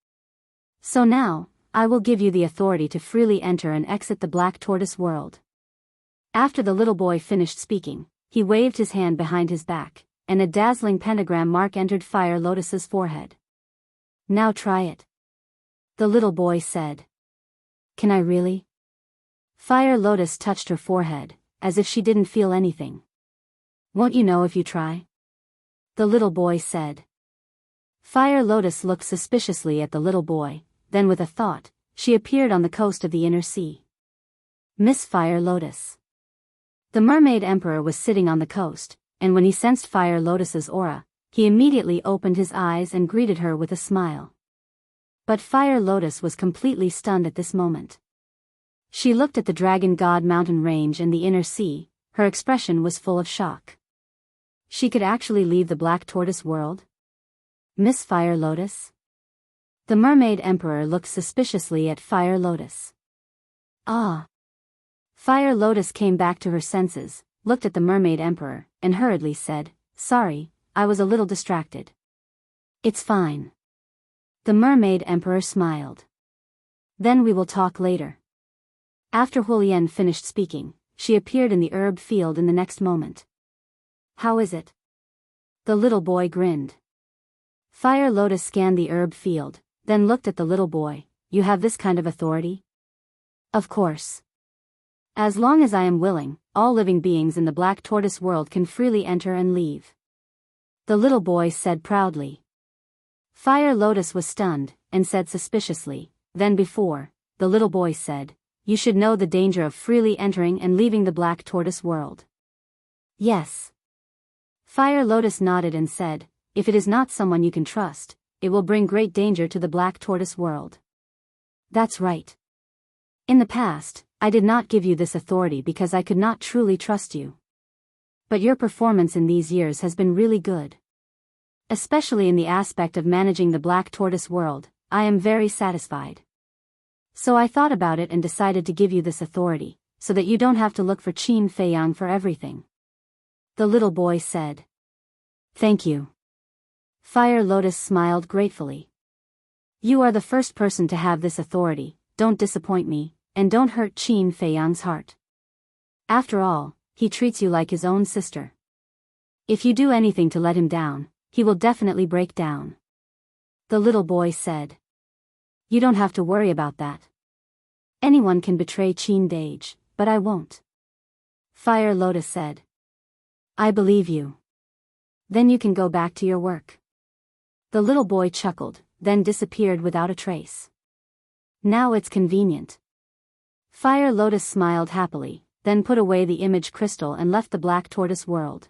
So now, I will give you the authority to freely enter and exit the Black Tortoise world. After the little boy finished speaking, He waved his hand behind his back, and a dazzling pentagram mark entered Fire Lotus's forehead. "Now try it," the little boy said. "Can I really?" Fire Lotus touched her forehead, as if she didn't feel anything. "Won't you know if you try?" the little boy said. Fire Lotus looked suspiciously at the little boy, then with a thought, she appeared on the coast of the inner sea. Miss Fire Lotus. The Mermaid Emperor was sitting on the coast, and when he sensed Fire Lotus's aura, he immediately opened his eyes and greeted her with a smile. But Fire Lotus was completely stunned at this moment. She looked at the Dragon God mountain range and the inner sea, her expression was full of shock. She could actually leave the Black Tortoise world? Miss Fire Lotus? The Mermaid Emperor looked suspiciously at Fire Lotus. Ah! Fire Lotus came back to her senses, looked at the Mermaid Emperor, and hurriedly said, "Sorry, I was a little distracted." "It's fine." The Mermaid Emperor smiled. "Then we will talk later." After Hulian finished speaking, she appeared in the herb field in the next moment. "How is it?" The little boy grinned. Fire Lotus scanned the herb field, then looked at the little boy. "You have this kind of authority?" "Of course. As long as I am willing, all living beings in the Black Tortoise world can freely enter and leave," the little boy said proudly. Fire Lotus was stunned, and said suspiciously, "Then before," the little boy said, "you should know the danger of freely entering and leaving the Black Tortoise world." "Yes." Fire Lotus nodded and said, "If it is not someone you can trust, it will bring great danger to the Black Tortoise world." "That's right. In the past, I did not give you this authority because I could not truly trust you. But your performance in these years has been really good. Especially in the aspect of managing the Black Tortoise world, I am very satisfied. So I thought about it and decided to give you this authority, so that you don't have to look for Qin Feiyang for everything," the little boy said. "Thank you." Fire Lotus smiled gratefully. "You are the first person to have this authority, don't disappoint me, and don't hurt Qin Feiyang's heart. After all, he treats you like his own sister. If you do anything to let him down, he will definitely break down," the little boy said. "You don't have to worry about that. Anyone can betray Qin Dage, but I won't," Fire Lotus said. "I believe you. Then you can go back to your work." The little boy chuckled, then disappeared without a trace. "Now it's convenient." Fire Lotus smiled happily, then put away the image crystal and left the Black Tortoise world.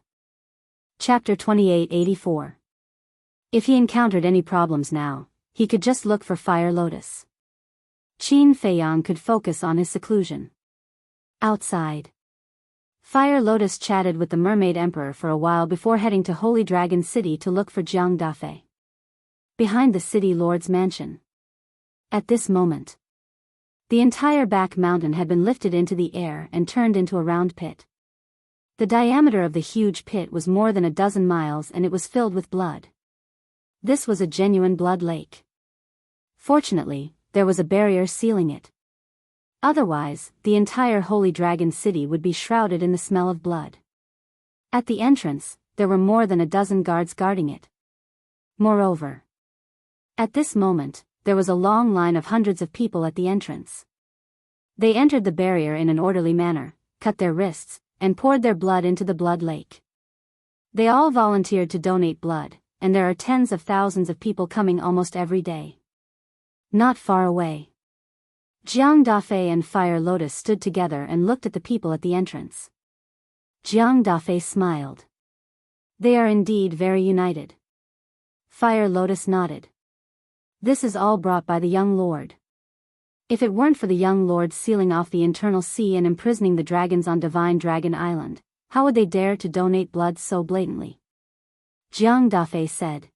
Chapter 2884. If he encountered any problems now, he could just look for Fire Lotus. Qin Feiyang could focus on his seclusion. Outside, Fire Lotus chatted with the Mermaid Emperor for a while before heading to Holy Dragon City to look for Jiang Dafei. Behind the city lord's mansion. At this moment, the entire back mountain had been lifted into the air and turned into a round pit. The diameter of the huge pit was more than a dozen miles and it was filled with blood. This was a genuine blood lake. Fortunately, there was a barrier sealing it. Otherwise, the entire Holy Dragon City would be shrouded in the smell of blood. At the entrance, there were more than a dozen guards guarding it. Moreover, at this moment, there was a long line of hundreds of people at the entrance. They entered the barrier in an orderly manner, cut their wrists, and poured their blood into the blood lake. They all volunteered to donate blood, and there are tens of thousands of people coming almost every day. Not far away, Jiang Dafei and Fire Lotus stood together and looked at the people at the entrance. Jiang Dafei smiled. They are indeed very united. Fire Lotus nodded. This is all brought by the young lord. If it weren't for the young lord sealing off the internal sea and imprisoning the dragons on Divine Dragon Island, how would they dare to donate blood so blatantly? Jiang Dafei said.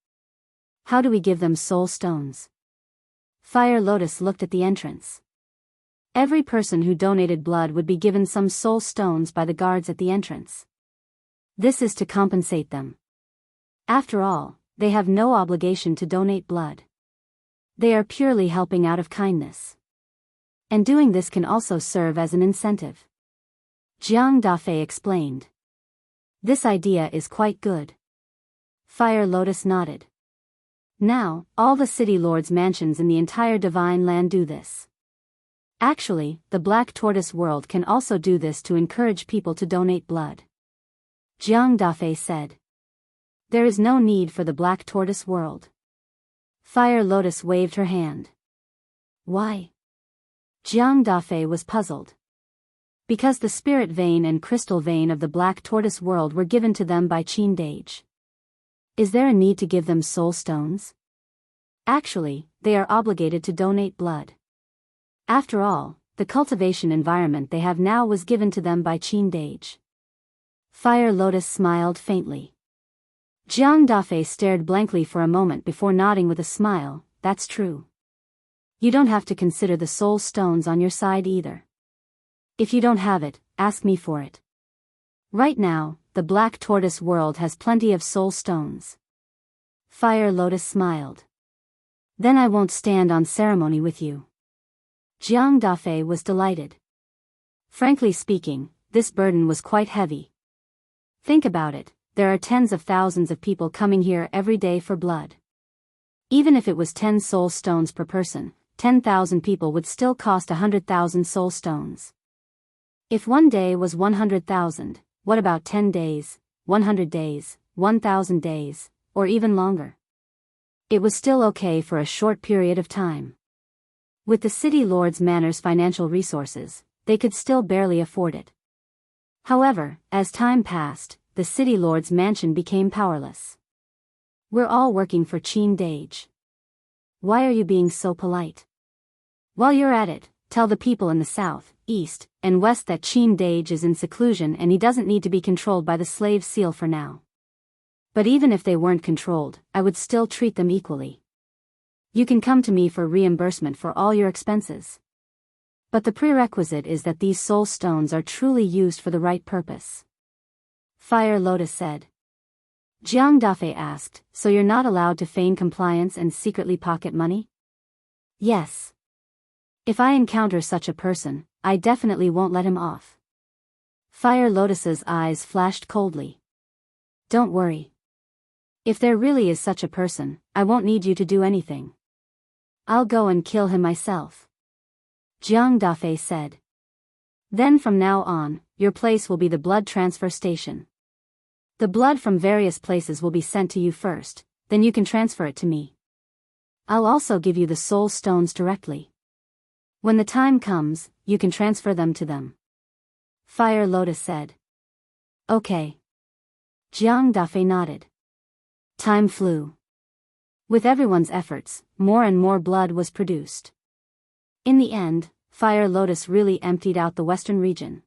How do we give them soul stones? Fire Lotus looked at the entrance. Every person who donated blood would be given some soul stones by the guards at the entrance. This is to compensate them. After all, they have no obligation to donate blood. They are purely helping out of kindness. And doing this can also serve as an incentive. Jiang Dafei explained. This idea is quite good. Fire Lotus nodded. Now, all the city lords' mansions in the entire divine land do this. Actually, the Black Tortoise world can also do this to encourage people to donate blood. Jiang Dafei said. There is no need for the Black Tortoise world. Fire Lotus waved her hand. Why? Jiang Dafei was puzzled. Because the spirit vein and crystal vein of the Black Tortoise world were given to them by Qin Dage. Is there a need to give them soul stones? Actually, they are obligated to donate blood. After all, the cultivation environment they have now was given to them by Qin Dage. Fire Lotus smiled faintly. Jiang Dafei stared blankly for a moment before nodding with a smile. That's true. You don't have to consider the soul stones on your side either. If you don't have it, ask me for it. Right now, the Black Tortoise world has plenty of soul stones. Fire Lotus smiled. Then I won't stand on ceremony with you. Jiang Dafei was delighted. Frankly speaking, this burden was quite heavy. Think about it, there are tens of thousands of people coming here every day for blood. Even if it was 10 soul stones per person, 10,000 people would still cost 100,000 soul stones. If one day was 100,000, what about 10 days, 100 days, 1,000 days, or even longer? It was still okay for a short period of time. With the city lords' manor's financial resources, they could still barely afford it. However, as time passed, the city lord's mansion became powerless. We're all working for Qin Dage. Why are you being so polite? While you're at it, tell the people in the south, east, and west that Qin Dage is in seclusion and he doesn't need to be controlled by the slave seal for now. But even if they weren't controlled, I would still treat them equally. You can come to me for reimbursement for all your expenses. But the prerequisite is that these soul stones are truly used for the right purpose. Fire Lotus said. Jiang Dafei asked, so you're not allowed to feign compliance and secretly pocket money? Yes. If I encounter such a person, I definitely won't let him off. Fire Lotus's eyes flashed coldly. Don't worry. If there really is such a person, I won't need you to do anything. I'll go and kill him myself. Jiang Dafei said. Then from now on, your place will be the blood transfer station. The blood from various places will be sent to you first, then you can transfer it to me. I'll also give you the soul stones directly. When the time comes, you can transfer them to them. Fire Lotus said. Okay. Jiang Dafei nodded. Time flew. With everyone's efforts, more and more blood was produced. In the end, Fire Lotus really emptied out the western region.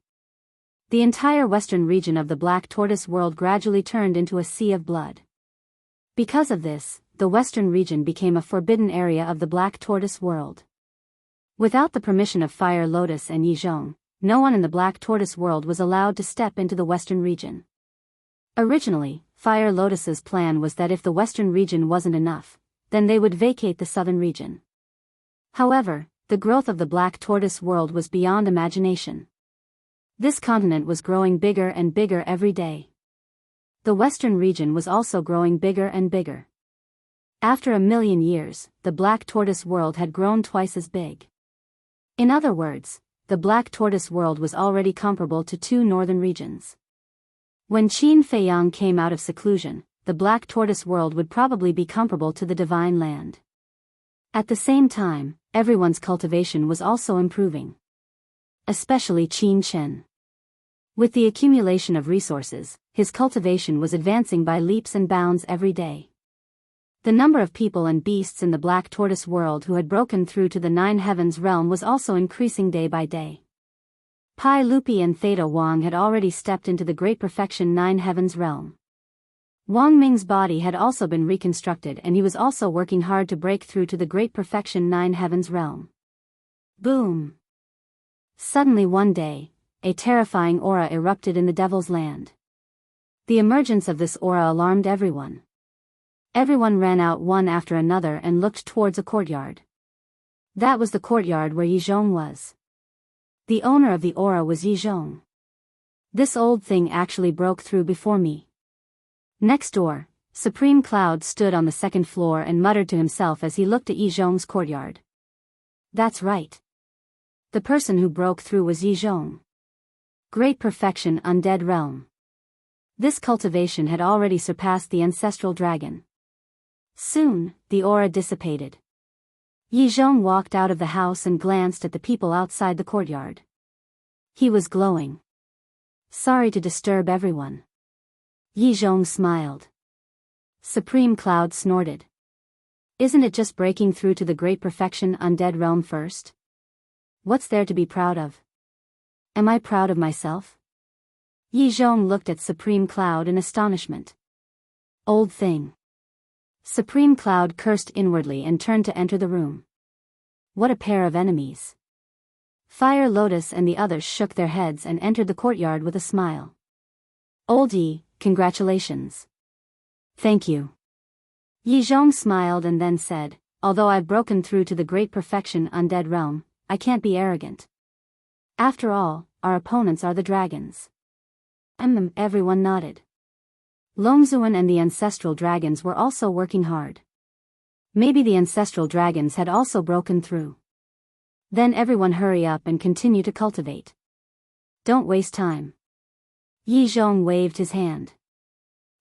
The entire western region of the Black Tortoise world gradually turned into a sea of blood. Because of this, the western region became a forbidden area of the Black Tortoise world. Without the permission of Fire Lotus and Yizhong, no one in the Black Tortoise world was allowed to step into the western region. Originally, Fire Lotus's plan was that if the western region wasn't enough, then they would vacate the southern region. However, the growth of the Black Tortoise world was beyond imagination. This continent was growing bigger and bigger every day. The western region was also growing bigger and bigger. After 1,000,000 years, the Black Tortoise world had grown twice as big. In other words, the Black Tortoise world was already comparable to 2 northern regions. When Qin Feiyang came out of seclusion, the Black Tortoise world would probably be comparable to the Divine Land. At the same time, everyone's cultivation was also improving. Especially Qin Chen. With the accumulation of resources, his cultivation was advancing by leaps and bounds every day. The number of people and beasts in the Black Tortoise world who had broken through to the 9 Heavens realm was also increasing day by day. Pai Lupi and Theta Wang had already stepped into the Great Perfection 9 Heavens realm. Wang Ming's body had also been reconstructed and he was also working hard to break through to the Great Perfection 9 Heavens realm. Boom! Suddenly one day, a terrifying aura erupted in the Devil's Land. The emergence of this aura alarmed everyone. Everyone ran out one after another and looked towards a courtyard. That was the courtyard where Yizhong was. The owner of the aura was Yizhong. This old thing actually broke through before me. Next door, Supreme Cloud stood on the second floor and muttered to himself as he looked at Yizhong's courtyard. That's right. The person who broke through was Yizhong. Great perfection, undead realm. This cultivation had already surpassed the ancestral dragon. Soon, the aura dissipated. Yizhong walked out of the house and glanced at the people outside the courtyard. He was glowing. Sorry to disturb everyone. Yizhong smiled. Supreme Cloud snorted. Isn't it just breaking through to the great perfection undead realm first? What's there to be proud of? Am I proud of myself? Yizhong looked at Supreme Cloud in astonishment. Old thing. Supreme Cloud cursed inwardly and turned to enter the room. What a pair of enemies. Fire Lotus and the others shook their heads and entered the courtyard with a smile. Oldie, congratulations. Thank you. Yizhong smiled and then said, although I've broken through to the great perfection undead realm, I can't be arrogant. After all, our opponents are the dragons. Everyone nodded. Longzuan and the ancestral dragons were also working hard. Maybe the ancestral dragons had also broken through. Then everyone hurry up and continue to cultivate. Don't waste time. Yizhong waved his hand.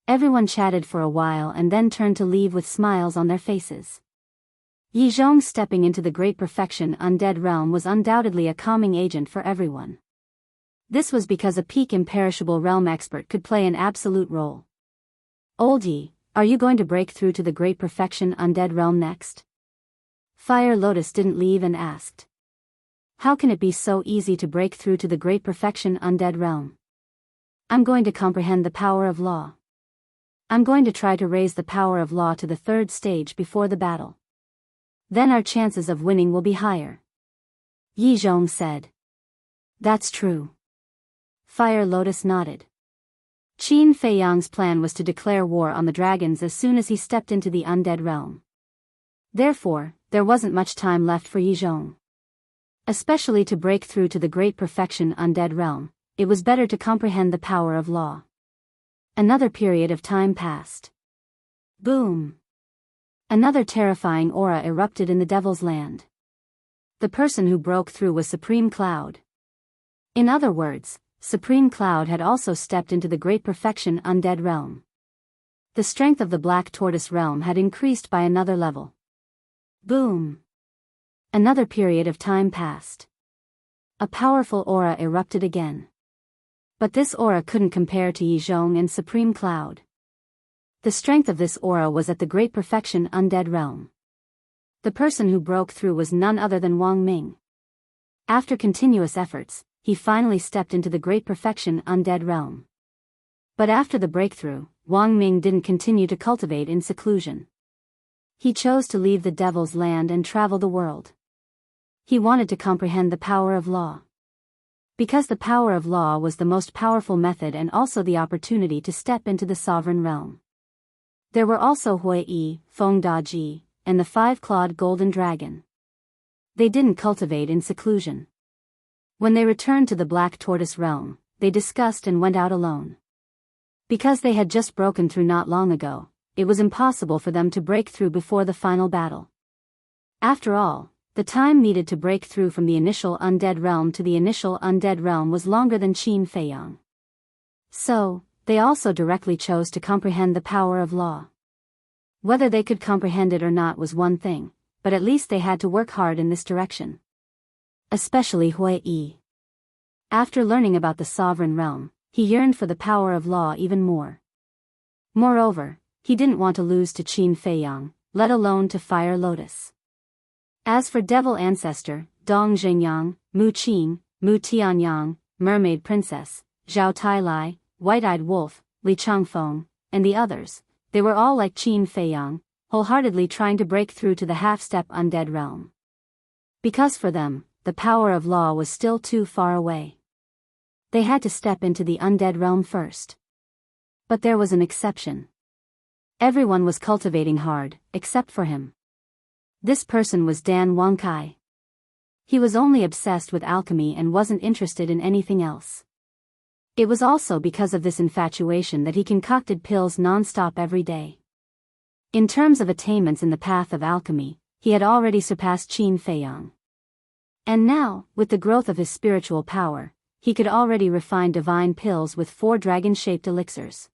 Everyone chatted for a while and then turned to leave with smiles on their faces. Yizhong stepping into the great perfection undead realm was undoubtedly a calming agent for everyone. This was because a peak imperishable realm expert could play an absolute role. Oldie, are you going to break through to the great perfection undead realm next? Fire Lotus didn't leave and asked. How can it be so easy to break through to the great perfection undead realm? I'm going to comprehend the power of law. I'm going to try to raise the power of law to the third stage before the battle. Then our chances of winning will be higher. Yizhong said. That's true. Fire Lotus nodded. Qin Feiyang's plan was to declare war on the dragons as soon as he stepped into the undead realm. Therefore, there wasn't much time left for Yizhong. Especially to break through to the great perfection undead realm, it was better to comprehend the power of law. Another period of time passed. Boom! Another terrifying aura erupted in the Devil's Land. The person who broke through was Supreme Cloud. In other words, Supreme Cloud had also stepped into the great perfection undead realm. The strength of the Black Tortoise realm had increased by another level. Boom! Another period of time passed. A powerful aura erupted again. But this aura couldn't compare to Yizhong and Supreme Cloud. The strength of this aura was at the great perfection undead realm. The person who broke through was none other than Wang Ming. After continuous efforts, he finally stepped into the great perfection undead realm. But after the breakthrough, Wang Ming didn't continue to cultivate in seclusion. He chose to leave the Devil's Land and travel the world. He wanted to comprehend the power of law. Because the power of law was the most powerful method and also the opportunity to step into the sovereign realm. There were also Hui Yi, Feng Daji, and the five-clawed golden dragon. They didn't cultivate in seclusion. When they returned to the Black Tortoise realm, they discussed and went out alone. Because they had just broken through not long ago, it was impossible for them to break through before the final battle. After all, the time needed to break through from the initial undead realm to the initial undead realm was longer than Qin Feiyang. So, they also directly chose to comprehend the power of law. Whether they could comprehend it or not was one thing, but at least they had to work hard in this direction. Especially Hui Yi. After learning about the sovereign realm, he yearned for the power of law even more. Moreover, he didn't want to lose to Qin Feiyang, let alone to Fire Lotus. As for Devil Ancestor, Dong Zhengyang, Mu Qin, Mu Tianyang, Mermaid Princess, Zhao Tailai, White-Eyed Wolf, Li Changfeng, and the others, they were all like Qin Feiyang, wholeheartedly trying to break through to the half-step undead realm. Because for them, the power of law was still too far away. They had to step into the undead realm first. But there was an exception. Everyone was cultivating hard, except for him. This person was Dan Wangkai. He was only obsessed with alchemy and wasn't interested in anything else. It was also because of this infatuation that he concocted pills non-stop every day. In terms of attainments in the path of alchemy, he had already surpassed Qin Feiyang. And now, with the growth of his spiritual power, he could already refine divine pills with 4 dragon-shaped elixirs.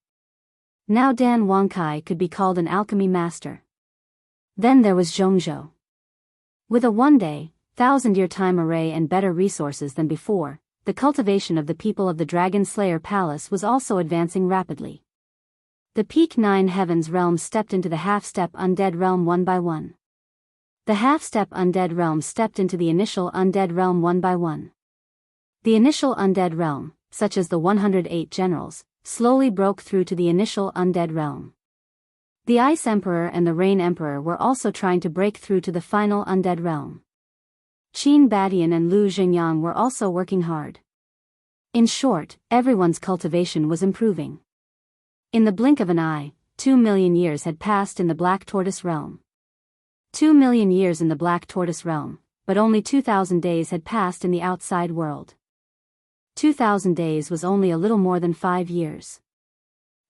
Now Dan Wangkai could be called an alchemy master. Then there was Zhongzhou. With a 1-day, 1,000-year time array and better resources than before, the cultivation of the people of the Dragon Slayer Palace was also advancing rapidly. The peak 9 heavens realms stepped into the half-step undead realm one by one. The half-step undead realm stepped into the initial undead realm one by one. The initial undead realm, such as the 108 generals, slowly broke through to the initial undead realm. The Ice Emperor and the Rain Emperor were also trying to break through to the final undead realm. Qin Badian and Lu Xingyang were also working hard. In short, everyone's cultivation was improving. In the blink of an eye, 2 million years had passed in the Black Tortoise realm. 2 million years in the Black Tortoise realm, but only 2,000 days had passed in the outside world. 2,000 days was only a little more than 5 years.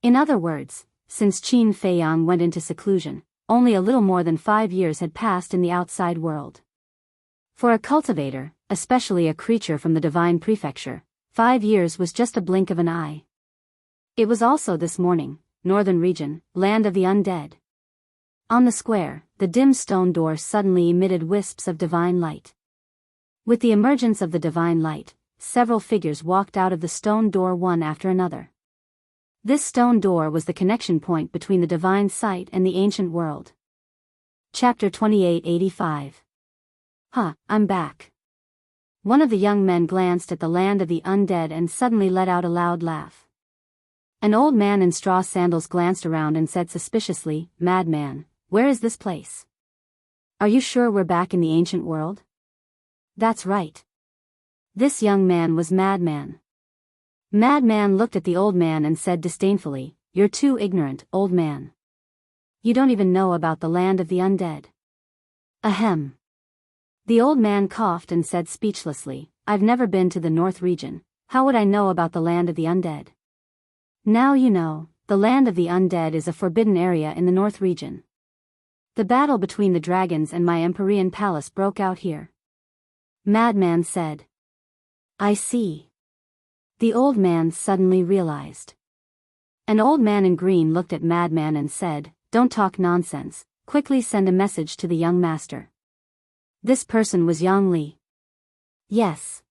In other words, since Qin Feiyang went into seclusion, only a little more than 5 years had passed in the outside world. For a cultivator, especially a creature from the divine prefecture, 5 years was just a blink of an eye. It was also this morning, northern region, land of the undead. On the square, the dim stone door suddenly emitted wisps of divine light. With the emergence of the divine light, several figures walked out of the stone door one after another. This stone door was the connection point between the divine sight and the ancient world. Chapter 2885. I'm back. One of the young men glanced at the land of the undead and suddenly let out a loud laugh. An old man in straw sandals glanced around and said suspiciously, "Madman, where is this place? Are you sure we're back in the ancient world?" "That's right." This young man was Madman. Madman looked at the old man and said disdainfully, "You're too ignorant, old man. You don't even know about the land of the undead." Ahem. The old man coughed and said speechlessly, "I've never been to the North region, how would I know about the land of the undead?" "Now you know, the land of the undead is a forbidden area in the North region. The battle between the dragons and my Empyrean palace broke out here." Madman said. "I see." The old man suddenly realized. An old man in green looked at Madman and said, "Don't talk nonsense, quickly send a message to the young master." This person was Yang Li. "Yes."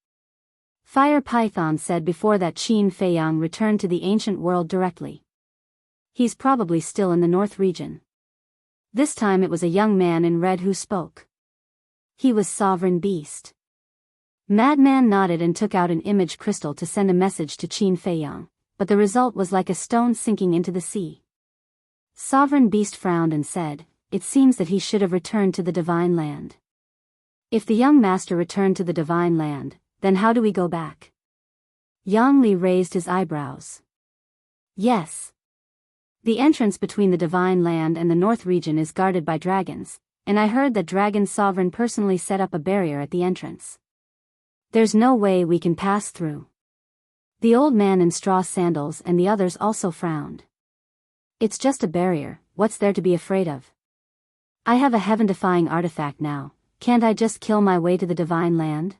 Fire Python said before that Qin Feiyang returned to the ancient world directly. "He's probably still in the North region." This time it was a young man in red who spoke. He was Sovereign Beast. Madman nodded and took out an image crystal to send a message to Qin Feiyang, but the result was like a stone sinking into the sea. Sovereign Beast frowned and said, "It seems that he should have returned to the divine land." "If the young master returned to the divine land, then how do we go back?" Yang Li raised his eyebrows. "Yes. The entrance between the divine land and the North region is guarded by dragons, and I heard that Dragon Sovereign personally set up a barrier at the entrance. There's no way we can pass through." The old man in straw sandals and the others also frowned. "It's just a barrier, what's there to be afraid of? I have a heaven-defying artifact now, can't I just kill my way to the divine land?"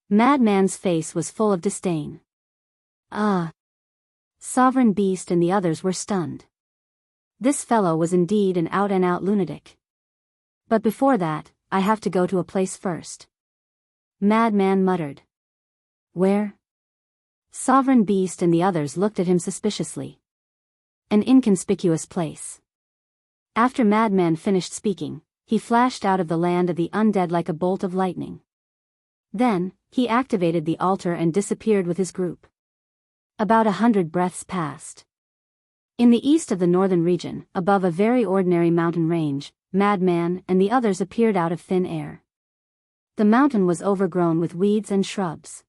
Madman's face was full of disdain. Sovereign Beast and the others were stunned. This fellow was indeed an out-and-out lunatic. "But before that, I have to go to a place first." Madman muttered. "Where?" Sovereign Beast and the others looked at him suspiciously. "An inconspicuous place." After Madman finished speaking, he flashed out of the land of the undead like a bolt of lightning. Then, he activated the altar and disappeared with his group. About 100 breaths passed. In the east of the northern region, above a very ordinary mountain range, Madman and the others appeared out of thin air. The mountain was overgrown with weeds and shrubs.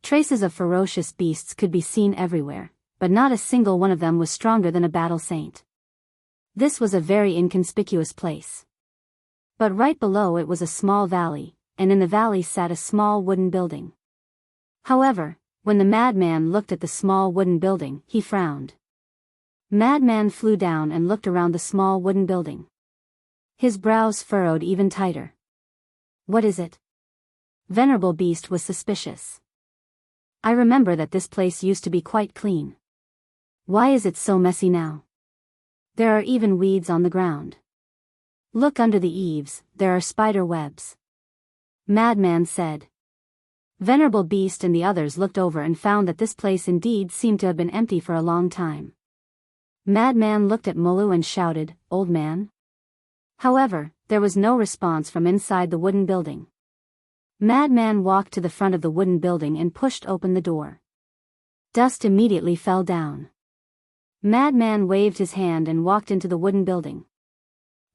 Traces of ferocious beasts could be seen everywhere, but not a single one of them was stronger than a battle saint. This was a very inconspicuous place. But right below it was a small valley, and in the valley sat a small wooden building. However, When the madman looked at the small wooden building, he frowned. Madman flew down and looked around the small wooden building. His brows furrowed even tighter. What is it? Venerable Beast was suspicious. I remember that this place used to be quite clean. Why is it so messy now? There are even weeds on the ground. Look under the eaves, there are spider webs. Madman said. Venerable Beast and the others looked over and found that this place indeed seemed to have been empty for a long time. Madman looked at Molu and shouted, "Old man?" However, there was no response from inside the wooden building. Madman walked to the front of the wooden building and pushed open the door. Dust immediately fell down. Madman waved his hand and walked into the wooden building.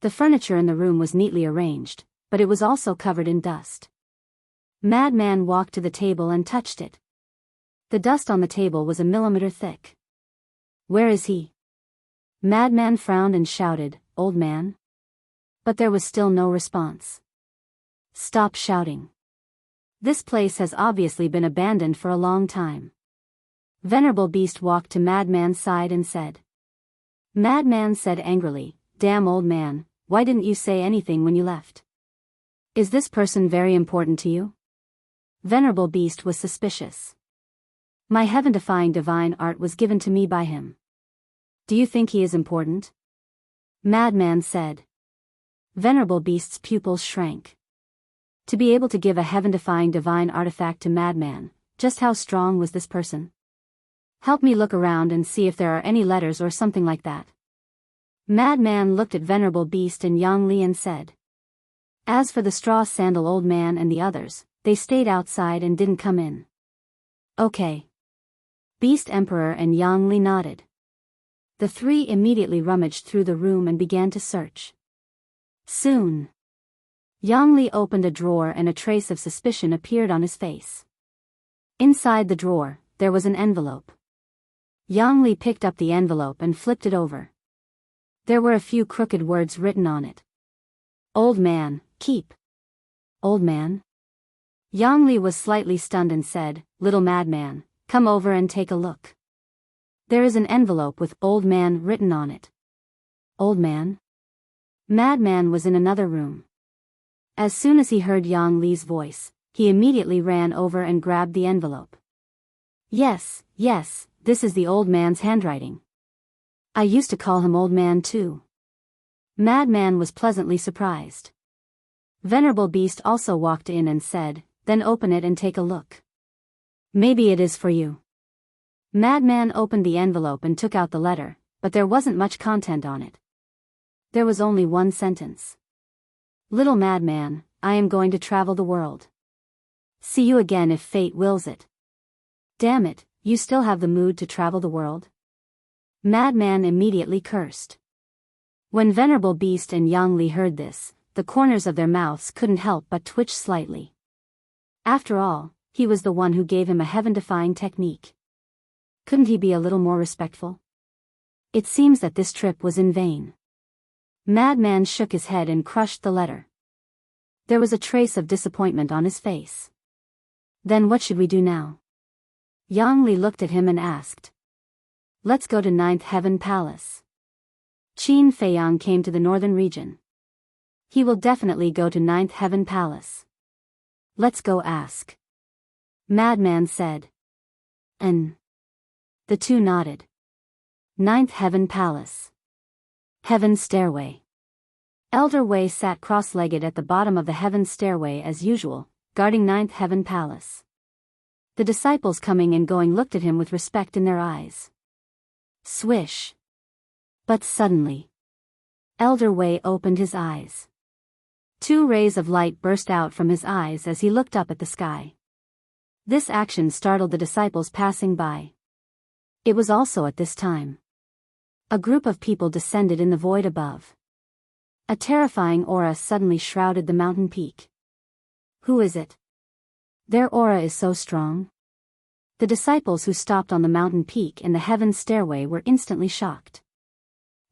The furniture in the room was neatly arranged, but it was also covered in dust. Madman walked to the table and touched it. The dust on the table was a millimeter thick. Where is he? Madman frowned and shouted, "Old man?" But there was still no response. Stop shouting. This place has obviously been abandoned for a long time. Venerable Beast walked to Madman's side and said. Madman said angrily, "Damn old man, why didn't you say anything when you left? Is this person very important to you?" Venerable Beast was suspicious. My heaven-defying divine art was given to me by him. Do you think he is important? Madman said. Venerable Beast's pupils shrank. To be able to give a heaven-defying divine artifact to Madman, just how strong was this person? Help me look around and see if there are any letters or something like that. Madman looked at Venerable Beast and Yang Li and said. As for the straw sandal old man and the others, they stayed outside and didn't come in. Okay. Beast Emperor and Yang Li nodded. The three immediately rummaged through the room and began to search. Soon, Yang Li opened a drawer and a trace of suspicion appeared on his face. Inside the drawer, there was an envelope. Yang Li picked up the envelope and flipped it over. There were a few crooked words written on it. Old man, keep. Old man? Yang Li was slightly stunned and said, Little madman, come over and take a look. There is an envelope with Old Man written on it. Old man? Madman was in another room. As soon as he heard Yang Li's voice, he immediately ran over and grabbed the envelope. Yes, this is the old man's handwriting. I used to call him Old Man too. Madman was pleasantly surprised. Venerable Beast also walked in and said, Then open it and take a look. Maybe it is for you. Madman opened the envelope and took out the letter, but there wasn't much content on it. There was only one sentence. Little madman, I am going to travel the world. See you again if fate wills it. Damn it, you still have the mood to travel the world? Madman immediately cursed. When Venerable Beast and Yang Li heard this, the corners of their mouths couldn't help but twitch slightly. After all, he was the one who gave him a heaven-defying technique. Couldn't he be a little more respectful? It seems that this trip was in vain. Madman shook his head and crushed the letter. There was a trace of disappointment on his face. Then what should we do now? Yang Li looked at him and asked. Let's go to Ninth Heaven Palace. Qin Feiyang came to the northern region. He will definitely go to Ninth Heaven Palace. Let's go ask. Madman said. The two nodded. Ninth Heaven Palace. Heaven Stairway. Elder Wei sat cross-legged at the bottom of the Heaven Stairway as usual, guarding Ninth Heaven Palace. The disciples coming and going looked at him with respect in their eyes. Swish. But suddenly, Elder Wei opened his eyes. Two rays of light burst out from his eyes as he looked up at the sky. This action startled the disciples passing by. It was also at this time. A group of people descended in the void above. A terrifying aura suddenly shrouded the mountain peak. Who is it? Their aura is so strong. The disciples who stopped on the mountain peak and the Heaven Stairway were instantly shocked.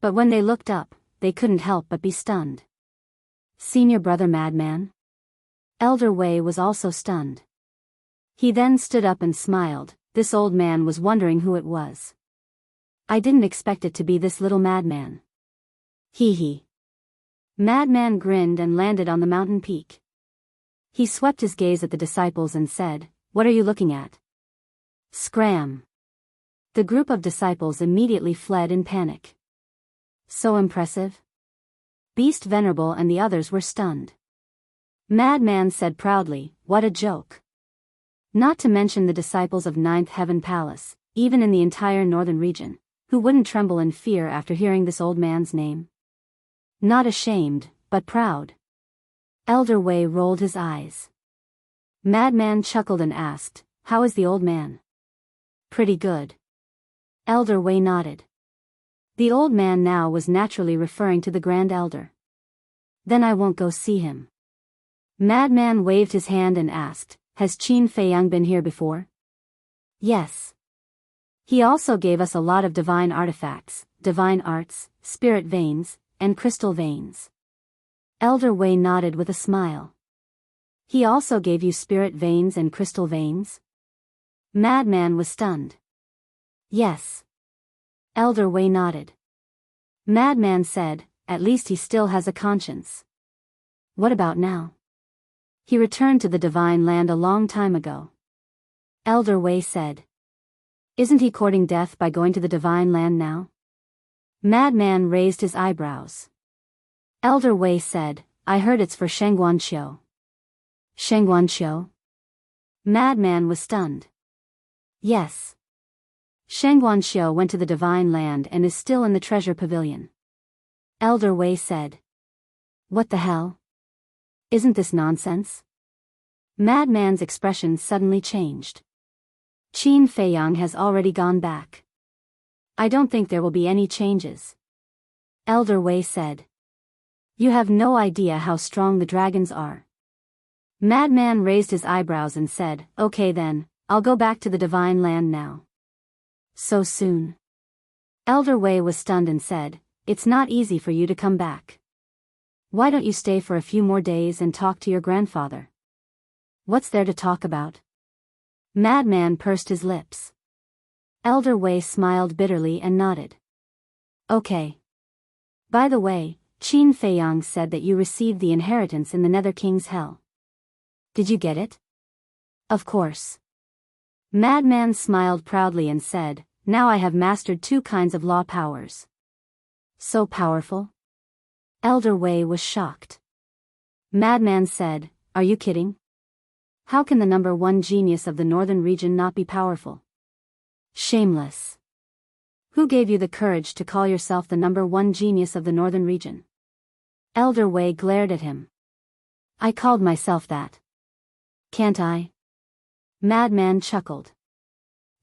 But when they looked up, they couldn't help but be stunned. Senior brother Madman? Elder Wei was also stunned. He then stood up and smiled, this old man was wondering who it was. I didn't expect it to be this little madman. Hee hee. Madman grinned and landed on the mountain peak. He swept his gaze at the disciples and said, "What are you looking at?" Scram. The group of disciples immediately fled in panic. So impressive. Beast Venerable and the others were stunned. Madman said proudly, "What a joke." Not to mention the disciples of Ninth Heaven Palace, even in the entire northern region, who wouldn't tremble in fear after hearing this old man's name. Not ashamed, but proud. Elder Wei rolled his eyes. Madman chuckled and asked, "How is the old man?" "Pretty good." Elder Wei nodded. The old man now was naturally referring to the Grand Elder. "Then I won't go see him." Madman waved his hand and asked, "Has Qin Feiyang been here before?" "Yes. He also gave us a lot of divine artifacts, divine arts, spirit veins, and crystal veins." Elder Wei nodded with a smile. "He also gave you spirit veins and crystal veins?" Madman was stunned. "Yes." Elder Wei nodded. Madman said, "At least he still has a conscience." "What about now?" "He returned to the divine land a long time ago." Elder Wei said. "Isn't he courting death by going to the divine land now?" Madman raised his eyebrows. Elder Wei said, "I heard it's for Shengguanqiu." "Shengguanqiu?" Madman was stunned. "Yes. Shengguanqiu went to the divine land and is still in the treasure pavilion." Elder Wei said. "What the hell? Isn't this nonsense?" Madman's expression suddenly changed. "Qin Feiyang has already gone back. I don't think there will be any changes." Elder Wei said. "You have no idea how strong the dragons are." Madman raised his eyebrows and said, "Okay then, I'll go back to the divine land now." "So soon?" Elder Wei was stunned and said, "It's not easy for you to come back. Why don't you stay for a few more days and talk to your grandfather?" "What's there to talk about?" Madman pursed his lips. Elder Wei smiled bitterly and nodded. "Okay. By the way, Qin Feiyang said that you received the inheritance in the Nether King's Hell. Did you get it?" "Of course." Madman smiled proudly and said, "Now I have mastered 2 kinds of law powers." "So powerful?" Elder Wei was shocked. Madman said, "Are you kidding? How can the number 1 genius of the northern region not be powerful?" "Shameless. Who gave you the courage to call yourself the number 1 genius of the northern region?" Elder Wei glared at him. "I called myself that. Can't I?" Madman chuckled.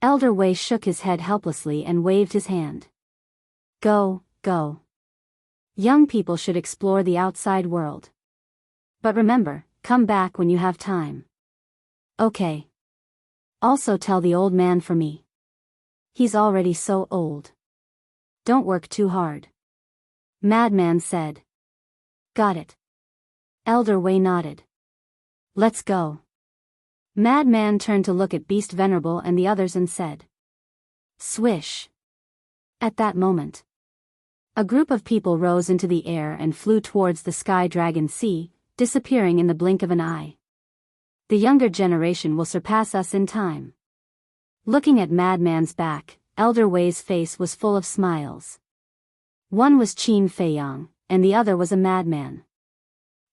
Elder Wei shook his head helplessly and waved his hand. Go. Young people should explore the outside world. But remember, come back when you have time." "Okay. Also tell the old man for me. He's already so old. Don't work too hard." Madman said. "Got it." Elder Wei nodded. "Let's go." Madman turned to look at Beast Venerable and the others and said. Swish. At that moment, a group of people rose into the air and flew towards the Sky Dragon Sea, disappearing in the blink of an eye. The younger generation will surpass us in time. Looking at Madman's back, Elder Wei's face was full of smiles. One was Qin Feiyang, and the other was a madman.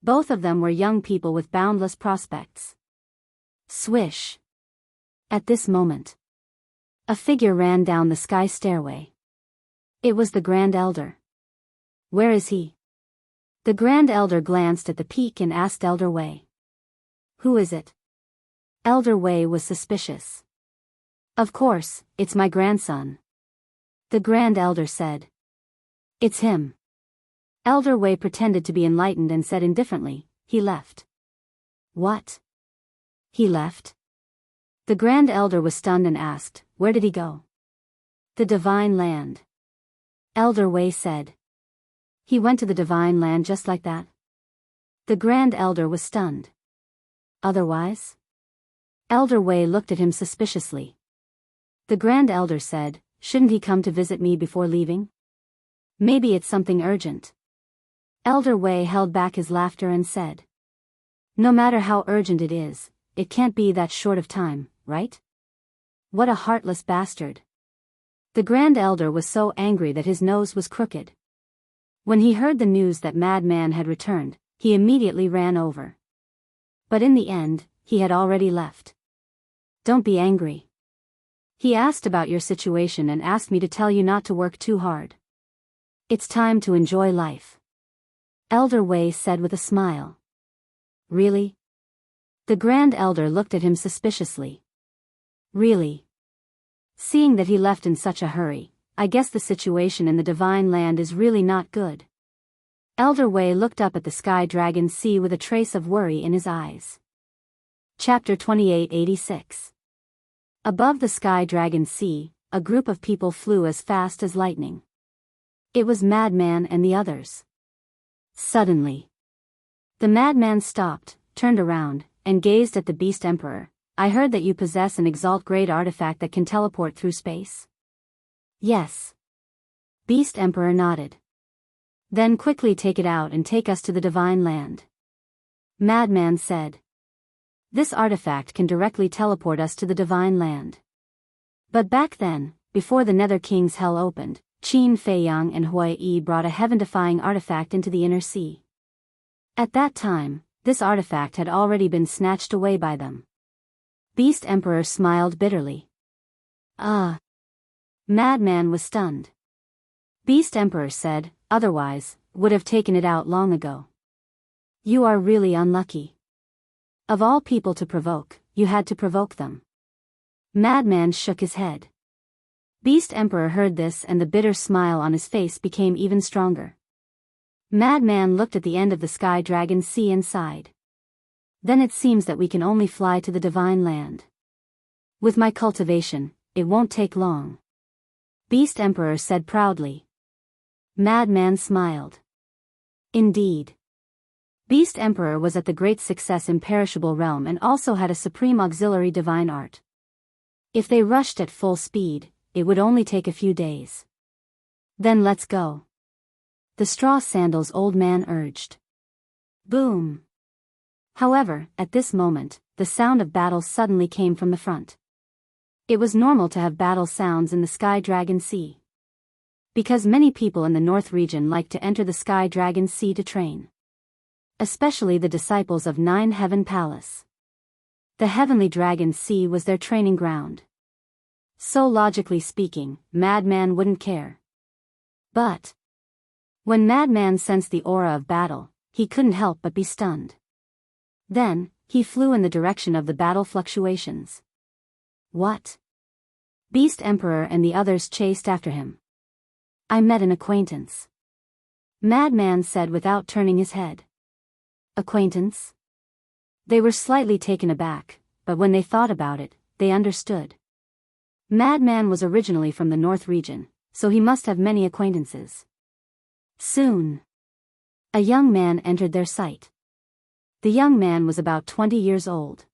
Both of them were young people with boundless prospects. Swish. At this moment, a figure ran down the sky stairway. It was the Grand Elder. "Where is he?" The Grand Elder glanced at the peak and asked Elder Wei. "Who is it?" Elder Wei was suspicious. "Of course, it's my grandson." The Grand Elder said. "It's him." Elder Wei pretended to be enlightened and said indifferently, "He left." "What? He left?" The Grand Elder was stunned and asked, "Where did he go?" "The Divine Land." Elder Wei said. "He went to the Divine Land just like that?" The Grand Elder was stunned. "Otherwise?" Elder Wei looked at him suspiciously. The Grand Elder said, shouldn't he come to visit me before leaving? Maybe it's something urgent. Elder Wei held back his laughter and said, no matter how urgent it is, it can't be that short of time, right? What a heartless bastard. The Grand Elder was so angry that his nose was crooked. When he heard the news that Madman had returned, he immediately ran over. But in the end, he had already left. Don't be angry. He asked about your situation and asked me to tell you not to work too hard. It's time to enjoy life. Elder Wei said with a smile. Really? The Grand Elder looked at him suspiciously. Really? Seeing that he left in such a hurry, I guess the situation in the Divine Land is really not good. Elder Wei looked up at the Sky Dragon Sea with a trace of worry in his eyes. Chapter 2886. Above the Sky Dragon Sea, a group of people flew as fast as lightning. It was Madman and the others. Suddenly, the Madman stopped, turned around, and gazed at the Beast Emperor. I heard that you possess an Exalt Grade artifact that can teleport through space. Yes. Beast Emperor nodded. Then quickly take it out and take us to the Divine Land. Madman said. This artifact can directly teleport us to the Divine Land. But back then, before the Nether King's Hell opened, Qin Feiyang and Hui Yi brought a heaven-defying artifact into the Inner Sea. At that time, this artifact had already been snatched away by them. Beast Emperor smiled bitterly. Madman was stunned. Beast Emperor said, otherwise, would have taken it out long ago. You are really unlucky. Of all people to provoke, you had to provoke them. Madman shook his head. Beast Emperor heard this and the bitter smile on his face became even stronger. Madman looked at the end of the Sky Dragon Sea and sighed. Then it seems that we can only fly to the Divine Land. With my cultivation, it won't take long. Beast Emperor said proudly. Madman smiled. Indeed. Beast Emperor was at the Great Success Imperishable Realm and also had a supreme auxiliary divine art. If they rushed at full speed, it would only take a few days. Then let's go. The Straw Sandals old man urged. Boom. However, at this moment, the sound of battle suddenly came from the front. It was normal to have battle sounds in the Sky Dragon Sea. Because many people in the North region like to enter the Sky Dragon Sea to train. Especially the disciples of Nine Heaven Palace. The Heavenly Dragon Sea was their training ground. So logically speaking, Madman wouldn't care. But when Madman sensed the aura of battle, he couldn't help but be stunned. Then, he flew in the direction of the battle fluctuations. What? Beast Emperor and the others chased after him. I met an acquaintance. Madman said without turning his head. Acquaintance? They were slightly taken aback, but when they thought about it, they understood. Madman was originally from the North region, so he must have many acquaintances. Soon, a young man entered their sight. The young man was about 20 years old.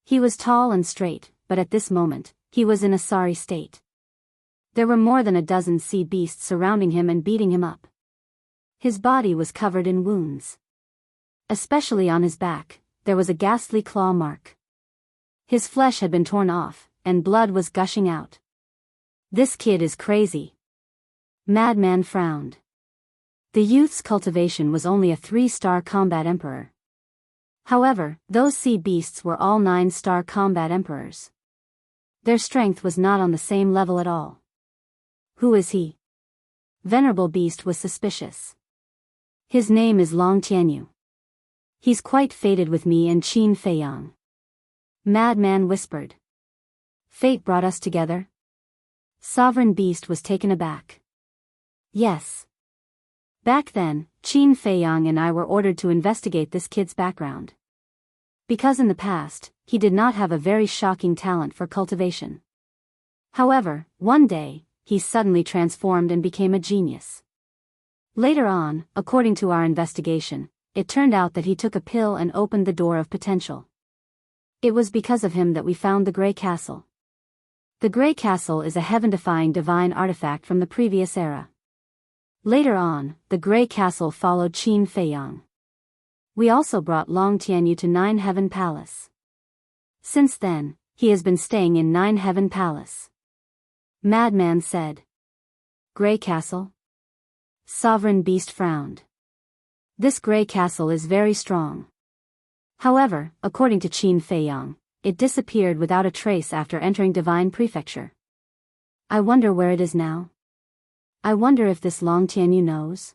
He was tall and straight, but at this moment, he was in a sorry state. There were more than a dozen sea beasts surrounding him and beating him up. His body was covered in wounds. Especially on his back, there was a ghastly claw mark. His flesh had been torn off, and blood was gushing out. This kid is crazy. Madman frowned. The youth's cultivation was only a 3-star combat emperor. However, those sea beasts were all 9-star combat emperors. Their strength was not on the same level at all. Who is he? Venerable Beast was suspicious. His name is Long Tianyu. He's quite fated with me and Qin Feiyang. Madman whispered. Fate brought us together? Sovereign Beast was taken aback. Yes. Back then, Qin Feiyang and I were ordered to investigate this kid's background. Because in the past, he did not have a very shocking talent for cultivation. However, one day, he suddenly transformed and became a genius. Later on, according to our investigation, it turned out that he took a pill and opened the door of potential. It was because of him that we found the Grey Castle. The Grey Castle is a heaven-defying divine artifact from the previous era. Later on, the Grey Castle followed Qin Feiyang. We also brought Long Tianyu to Nine Heaven Palace. Since then, he has been staying in Nine Heaven Palace. Madman said. Grey Castle? Sovereign Beast frowned. This Grey Castle is very strong. However, according to Qin Feiyang, it disappeared without a trace after entering Divine Prefecture. I wonder where it is now. I wonder if this Long Tianyu knows?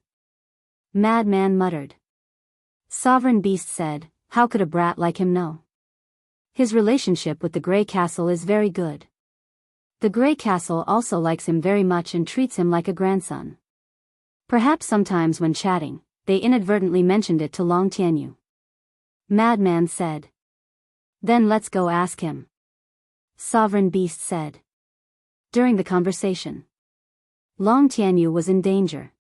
Madman muttered. Sovereign Beast said, how could a brat like him know? His relationship with the Grey Castle is very good. The Grey Castle also likes him very much and treats him like a grandson. Perhaps sometimes when chatting, they inadvertently mentioned it to Long Tianyu. Madman said. Then let's go ask him. Sovereign Beast said. During the conversation, Long Tianyu was in danger.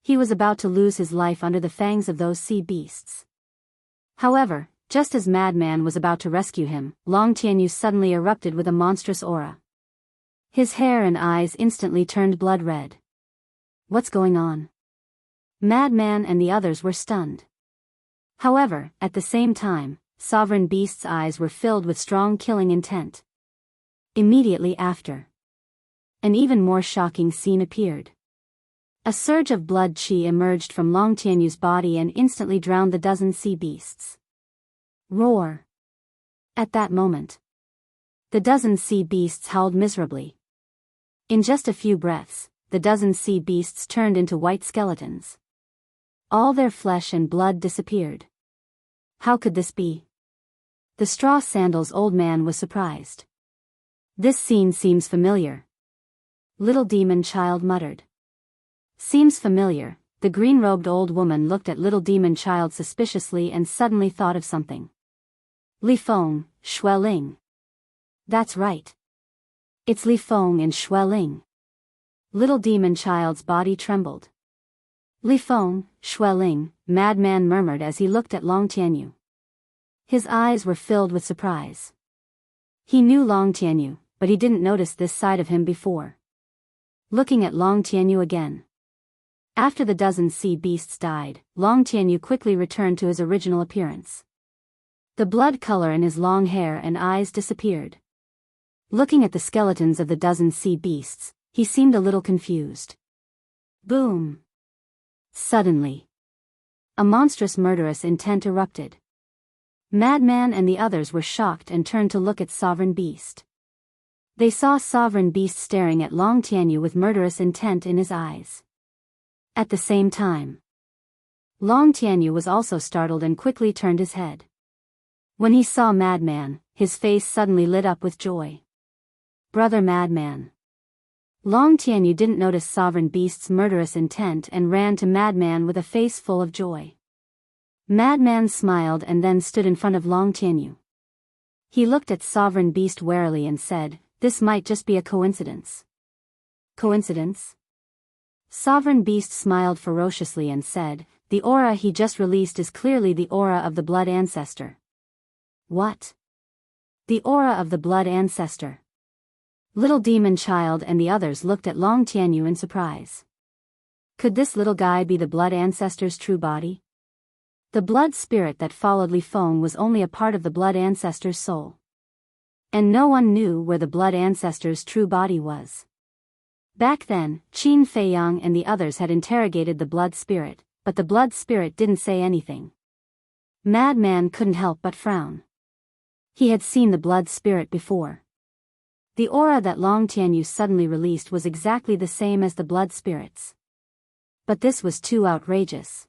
He was about to lose his life under the fangs of those sea beasts. However, just as Madman was about to rescue him, Long Tianyu suddenly erupted with a monstrous aura. His hair and eyes instantly turned blood red. What's going on? Madman and the others were stunned. However, at the same time, Sovereign Beast's eyes were filled with strong killing intent. Immediately after, an even more shocking scene appeared. A surge of blood qi emerged from Long Tianyu's body and instantly drowned the dozen sea beasts. Roar! At that moment, the dozen sea beasts howled miserably. In just a few breaths, the dozen sea beasts turned into white skeletons. All their flesh and blood disappeared. How could this be? The straw sandals old man was surprised. This scene seems familiar. Little demon child muttered. Seems familiar. The green-robed old woman looked at little demon child suspiciously and suddenly thought of something. Li Feng, Xueling. That's right. It's Li Feng and Xueling. Little demon child's body trembled. Li Feng, Xueling, Madman murmured as he looked at Long Tianyu. His eyes were filled with surprise. He knew Long Tianyu, but he didn't notice this side of him before. Looking at Long Tianyu again. After the dozen sea beasts died, Long Tianyu quickly returned to his original appearance. The blood color in his long hair and eyes disappeared. Looking at the skeletons of the dozen sea beasts, he seemed a little confused. Boom! Suddenly, a monstrous murderous intent erupted. Madman and the others were shocked and turned to look at Sovereign Beast. They saw Sovereign Beast staring at Long Tianyu with murderous intent in his eyes. At the same time, Long Tianyu was also startled and quickly turned his head. When he saw Madman, his face suddenly lit up with joy. Brother Madman. Long Tianyu didn't notice Sovereign Beast's murderous intent and ran to Madman with a face full of joy. Madman smiled and then stood in front of Long Tianyu. He looked at Sovereign Beast warily and said, "This might just be a coincidence." Coincidence? Sovereign Beast smiled ferociously and said, "The aura he just released is clearly the aura of the Blood Ancestor." What? The aura of the Blood Ancestor? Little Demon Child and the others looked at Long Tianyu in surprise. Could this little guy be the Blood Ancestor's true body? The blood spirit that followed Li Feng was only a part of the Blood Ancestor's soul. And no one knew where the Blood Ancestor's true body was. Back then, Qin Feiyang and the others had interrogated the blood spirit, but the blood spirit didn't say anything. Madman couldn't help but frown. He had seen the blood spirit before. The aura that Long Tianyu suddenly released was exactly the same as the blood spirit's. But this was too outrageous.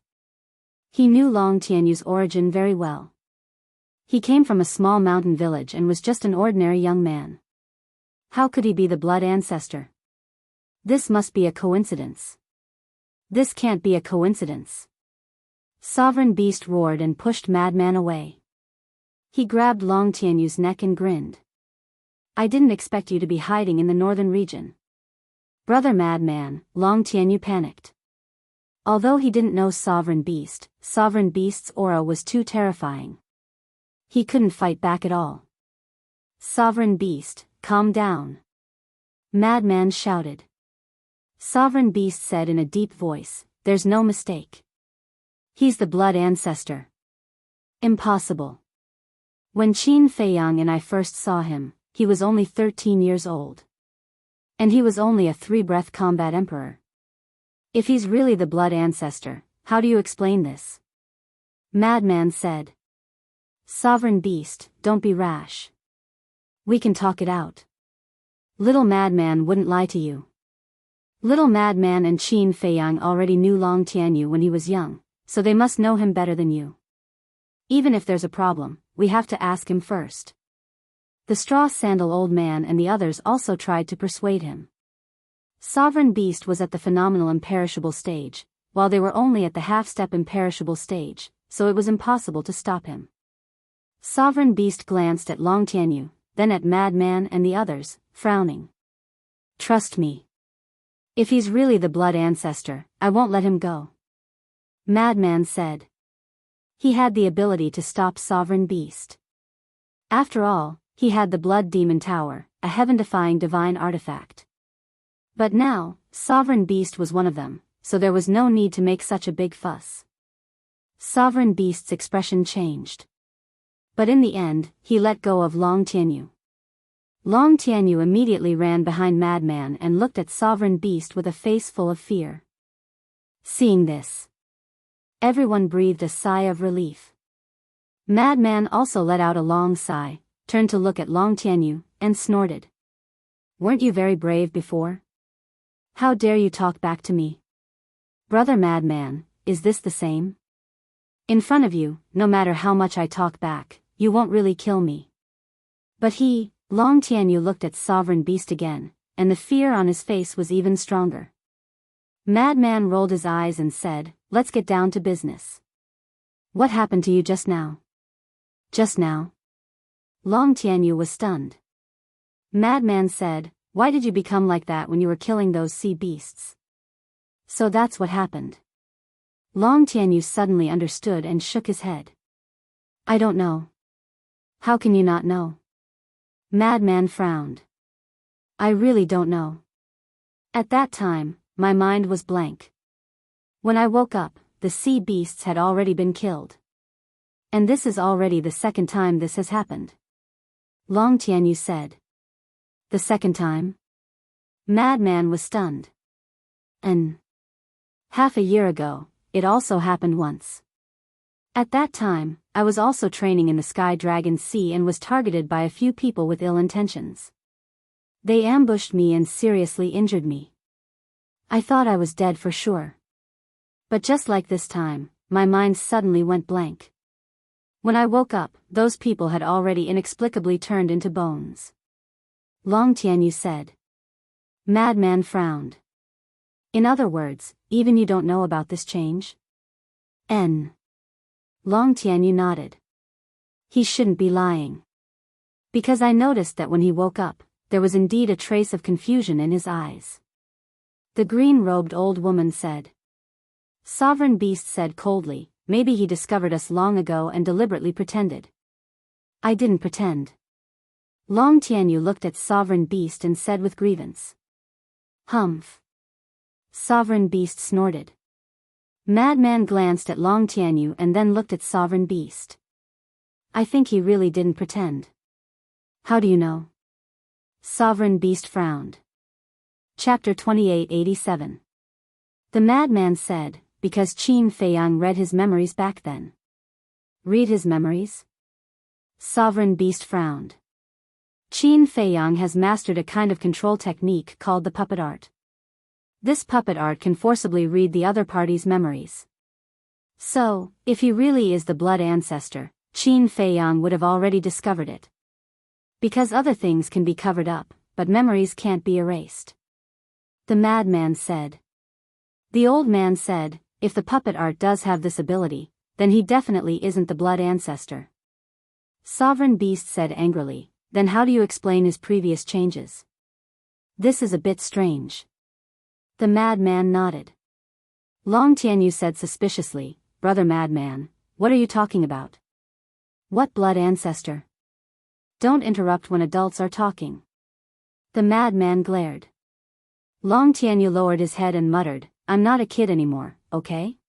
He knew Long Tianyu's origin very well. He came from a small mountain village and was just an ordinary young man. How could he be the Blood Ancestor? This must be a coincidence. This can't be a coincidence. Sovereign Beast roared and pushed Madman away. He grabbed Long Tianyu's neck and grinned. "I didn't expect you to be hiding in the northern region." Brother Madman, Long Tianyu panicked. Although he didn't know Sovereign Beast's aura was too terrifying. He couldn't fight back at all. "Sovereign Beast, calm down. Madman shouted. Sovereign Beast said in a deep voice, "There's no mistake. He's the blood ancestor." Impossible. When Qin Feiyang and I first saw him, he was only 13 years old. And he was only a 3-breath combat emperor. If he's really the blood ancestor, how do you explain this? Madman said. Sovereign Beast, don't be rash. We can talk it out. Little Madman wouldn't lie to you. Little Madman and Qin Feiyang already knew Long Tianyu when he was young, so they must know him better than you. Even if there's a problem, we have to ask him first. The straw sandal old man and the others also tried to persuade him. Sovereign Beast was at the phenomenal imperishable stage, while they were only at the half-step imperishable stage, so it was impossible to stop him. Sovereign Beast glanced at Long Tianyu, then at Madman and the others, frowning. Trust me. If he's really the blood ancestor, I won't let him go. Madman said. He had the ability to stop Sovereign Beast. After all, he had the Blood Demon Tower, a heaven-defying divine artifact. But now, Sovereign Beast was one of them, so there was no need to make such a big fuss. Sovereign Beast's expression changed. But in the end, he let go of Long Tianyu. Long Tianyu immediately ran behind Madman and looked at Sovereign Beast with a face full of fear. Seeing this, everyone breathed a sigh of relief. Madman also let out a long sigh, turned to look at Long Tianyu, and snorted. Weren't you very brave before? How dare you talk back to me? Brother Madman, is this the same? In front of you, no matter how much I talk back, you won't really kill me. But Long Tianyu looked at Sovereign Beast again, and the fear on his face was even stronger. Madman rolled his eyes and said, "Let's get down to business. What happened to you just now?" Just now? Long Tianyu was stunned. Madman said, "Why did you become like that when you were killing those sea beasts?" So that's what happened. Long Tianyu suddenly understood and shook his head. I don't know. How can you not know? Madman frowned. I really don't know. At that time, my mind was blank. When I woke up, the sea beasts had already been killed. And this is already the second time this has happened. Long Tianyu said. The second time? Madman was stunned. And half a year ago, it also happened once. At that time, I was also training in the Sky Dragon Sea and was targeted by a few people with ill intentions. They ambushed me and seriously injured me. I thought I was dead for sure. But just like this time, my mind suddenly went blank. When I woke up, those people had already inexplicably turned into bones. Long Tianyu said. Madman frowned. In other words, even you don't know about this change? Long Tianyu nodded. He shouldn't be lying. Because I noticed that when he woke up, there was indeed a trace of confusion in his eyes. The green-robed old woman said. Sovereign Beast said coldly, maybe he discovered us long ago and deliberately pretended. I didn't pretend. Long Tianyu looked at Sovereign Beast and said with grievance. Humph. Sovereign Beast snorted. Madman glanced at Long Tianyu and then looked at Sovereign Beast. I think he really didn't pretend. How do you know? Sovereign Beast frowned. Chapter 2887. The Madman said, because Qin Feiyang read his memories back then. Read his memories? Sovereign Beast frowned. Qin Feiyang has mastered a kind of control technique called the puppet art. This puppet art can forcibly read the other party's memories. So, if he really is the blood ancestor, Qin Feiyang would have already discovered it. Because other things can be covered up, but memories can't be erased. The Madman said. The old man said, if the puppet art does have this ability, then he definitely isn't the blood ancestor. Sovereign Beast said angrily, then how do you explain his previous changes? This is a bit strange. The Madman nodded. Long Tianyu said suspiciously, Brother Madman, what are you talking about? What blood ancestor? Don't interrupt when adults are talking. The madman glared. Long Tianyu lowered his head and muttered, "I'm not a kid anymore, okay?"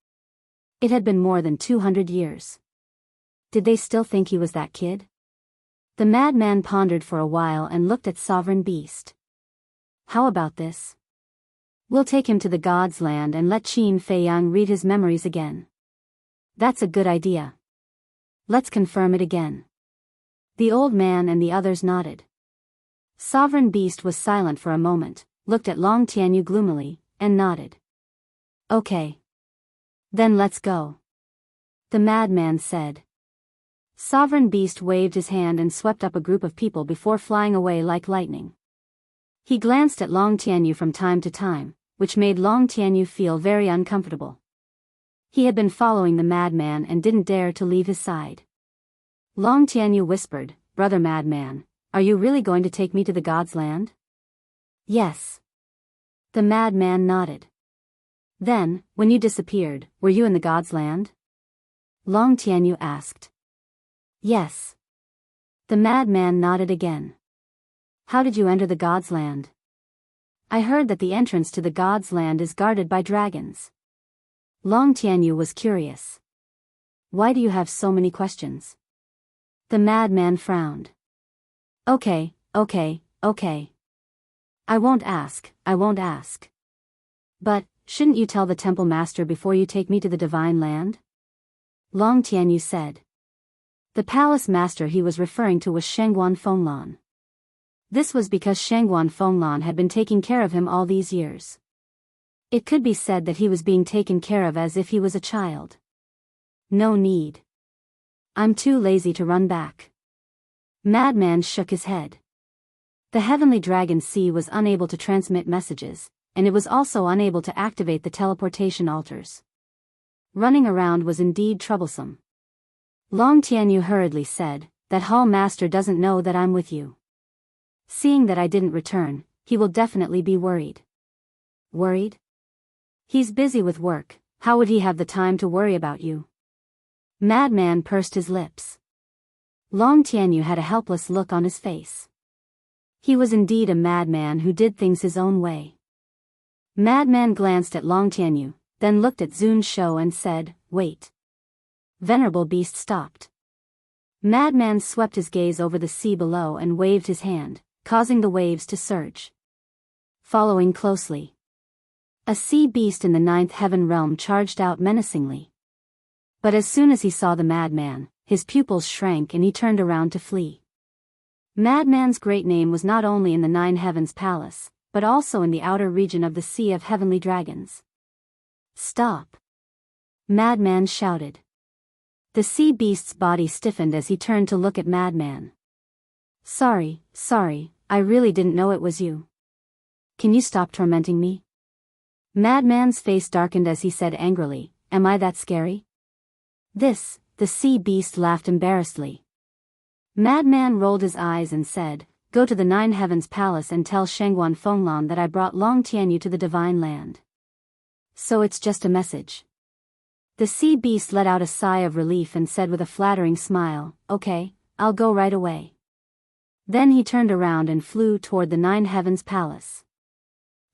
It had been more than 200 years. Did they still think he was that kid? The madman pondered for a while and looked at Sovereign Beast. How about this? We'll take him to the God's Land and let Qin Feiyang read his memories again. That's a good idea. Let's confirm it again. The old man and the others nodded. Sovereign Beast was silent for a moment, looked at Long Tianyu gloomily, and nodded. Okay. Then let's go. The madman said. Sovereign Beast waved his hand and swept up a group of people before flying away like lightning. He glanced at Long Tianyu from time to time, which made Long Tianyu feel very uncomfortable. He had been following the madman and didn't dare to leave his side. Long Tianyu whispered, "Brother madman, are you really going to take me to the God's Land?" "Yes." The madman nodded. "Then, when you disappeared, were you in the God's Land?" Long Tianyu asked. "Yes." The madman nodded again. "How did you enter the God's Land?" "I heard that the entrance to the God's Land is guarded by dragons." Long Tianyu was curious. "Why do you have so many questions?" The madman frowned. Okay. I won't ask. But, shouldn't you tell the temple master before you take me to the divine land?" Long Tianyu said. The palace master he was referring to was Shengguan Fenglan. This was because Shengguan Fenglan had been taking care of him all these years. It could be said that he was being taken care of as if he was a child. No need. I'm too lazy to run back. Madman shook his head. The heavenly dragon sea was unable to transmit messages, and it was also unable to activate the teleportation altars. Running around was indeed troublesome. Long Tianyu hurriedly said, "That hall master doesn't know that I'm with you. Seeing that I didn't return, he will definitely be worried." "Worried? He's busy with work, how would he have the time to worry about you?" Madman pursed his lips. Long Tianyu had a helpless look on his face. He was indeed a madman who did things his own way. Madman glanced at Long Tianyu, then looked at Zun Shou and said, "Wait." Venerable Beast stopped. Madman swept his gaze over the sea below and waved his hand, causing the waves to surge. Following closely, a sea beast in the 9th heaven realm charged out menacingly. But as soon as he saw the madman, his pupils shrank and he turned around to flee. Madman's great name was not only in the 9 heavens palace, but also in the outer region of the Sea of Heavenly Dragons. "Stop!" Madman shouted. The sea beast's body stiffened as he turned to look at Madman. Sorry, I really didn't know it was you. Can you stop tormenting me?" Madman's face darkened as he said angrily, "Am I that scary?" The sea beast laughed embarrassedly. Madman rolled his eyes and said, "Go to the 9 heavens palace and tell Shengguan Fenglan that I brought Long Tianyu to the divine land." "So it's just a message." The sea beast let out a sigh of relief and said with a flattering smile, "Okay, I'll go right away." Then he turned around and flew toward the 9 heavens palace.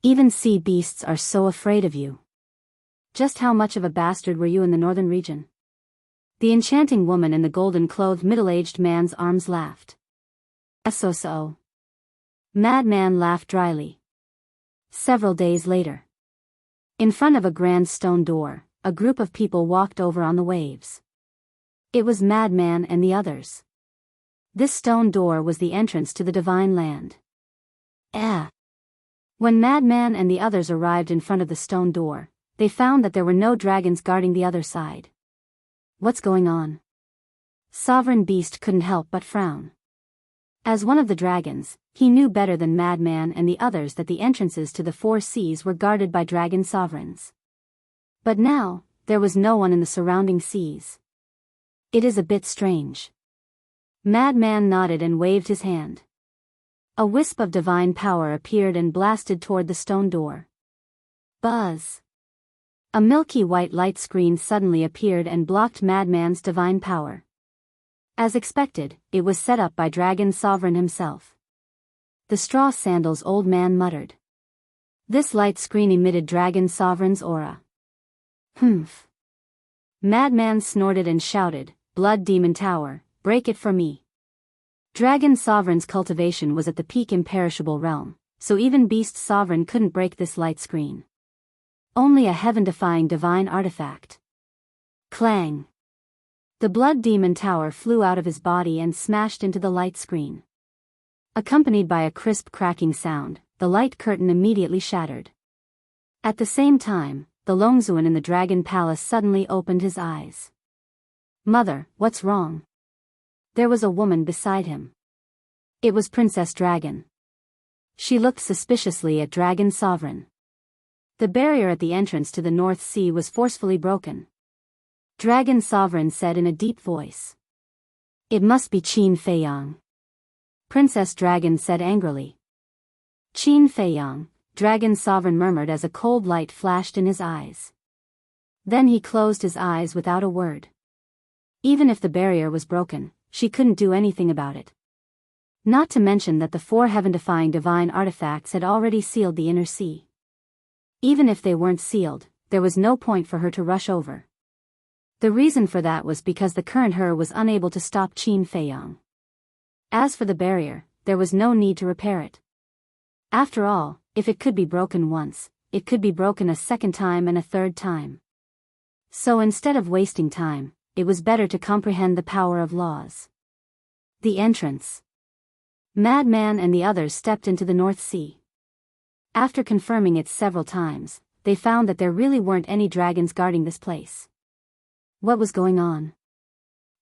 Even sea beasts are so afraid of you. Just how much of a bastard were you in the northern region? The enchanting woman in the golden-clothed middle-aged man's arms laughed. So. Madman laughed dryly. Several days later, in front of a grand stone door, a group of people walked over on the waves. It was Madman and the others. This stone door was the entrance to the divine land. When Madman and the others arrived in front of the stone door, they found that there were no dragons guarding the other side. What's going on? Sovereign Beast couldn't help but frown. As one of the dragons, he knew better than Madman and the others that the entrances to the 4 seas were guarded by dragon sovereigns. But now, there was no one in the surrounding seas. It is a bit strange. Madman nodded and waved his hand. A wisp of divine power appeared and blasted toward the stone door. Buzz! A milky white light screen suddenly appeared and blocked Madman's divine power. As expected, it was set up by Dragon Sovereign himself. The straw sandals old man muttered. This light screen emitted Dragon Sovereign's aura. Humph. Madman snorted and shouted, Blood Demon Tower, break it for me. Dragon Sovereign's cultivation was at the peak imperishable realm, so even Beast Sovereign couldn't break this light screen. Only a heaven-defying divine artifact. Clang. The Blood Demon Tower flew out of his body and smashed into the light screen. Accompanied by a crisp cracking sound, the light curtain immediately shattered. At the same time, the Longzuan in the Dragon Palace suddenly opened his eyes. Mother, what's wrong? There was a woman beside him. It was Princess Dragon. She looked suspiciously at Dragon Sovereign. The barrier at the entrance to the North Sea was forcefully broken. Dragon Sovereign said in a deep voice. It must be Qin Feiyang. Princess Dragon said angrily. Qin Feiyang, Dragon Sovereign murmured as a cold light flashed in his eyes. Then he closed his eyes without a word. Even if the barrier was broken, she couldn't do anything about it. Not to mention that the 4 heaven-defying divine artifacts had already sealed the inner sea. Even if they weren't sealed, there was no point for her to rush over. The reason for that was because the current her was unable to stop Qin Feiyang. As for the barrier, there was no need to repair it. After all, if it could be broken once, it could be broken a second time and a third time. So instead of wasting time, it was better to comprehend the power of laws. The entrance. Madman and the others stepped into the North Sea. After confirming it several times, they found that there really weren't any dragons guarding this place. What was going on?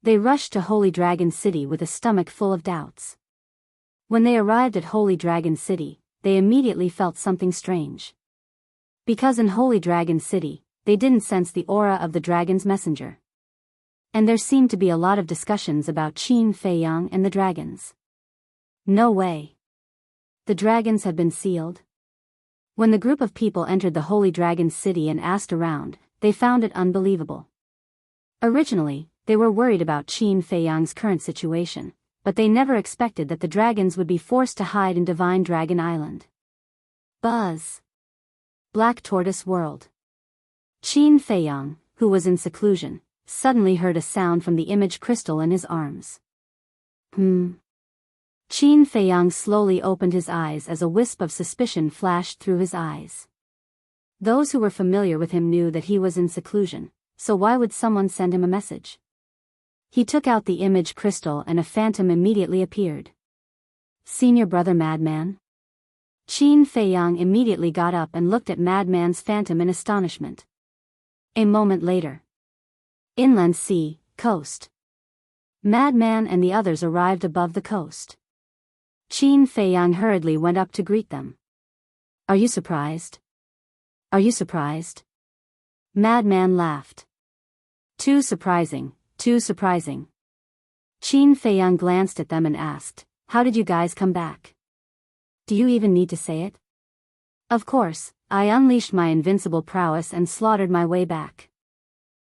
They rushed to Holy Dragon City with a stomach full of doubts. When they arrived at Holy Dragon City, they immediately felt something strange. Because in Holy Dragon City, they didn't sense the aura of the dragon's messenger. And there seemed to be a lot of discussions about Qin Feiyang and the dragons. No way. The dragons had been sealed. When the group of people entered the Holy Dragon City and asked around, they found it unbelievable. Originally, they were worried about Qin Feiyang's current situation, but they never expected that the dragons would be forced to hide in Divine Dragon Island. Buzz. Black Tortoise World. Qin Feiyang, who was in seclusion, suddenly heard a sound from the image crystal in his arms. Qin Feiyang slowly opened his eyes as a wisp of suspicion flashed through his eyes. Those who were familiar with him knew that he was in seclusion, so why would someone send him a message? He took out the image crystal and a phantom immediately appeared. Senior Brother Madman? Qin Feiyang immediately got up and looked at Madman's phantom in astonishment. A moment later. Inland Sea, coast. Madman and the others arrived above the coast. Qin Feiyang hurriedly went up to greet them. Are you surprised? Are you surprised? Madman laughed. Too surprising, too surprising. Qin Feiyang glanced at them and asked, how did you guys come back? Do you even need to say it? Of course, I unleashed my invincible prowess and slaughtered my way back.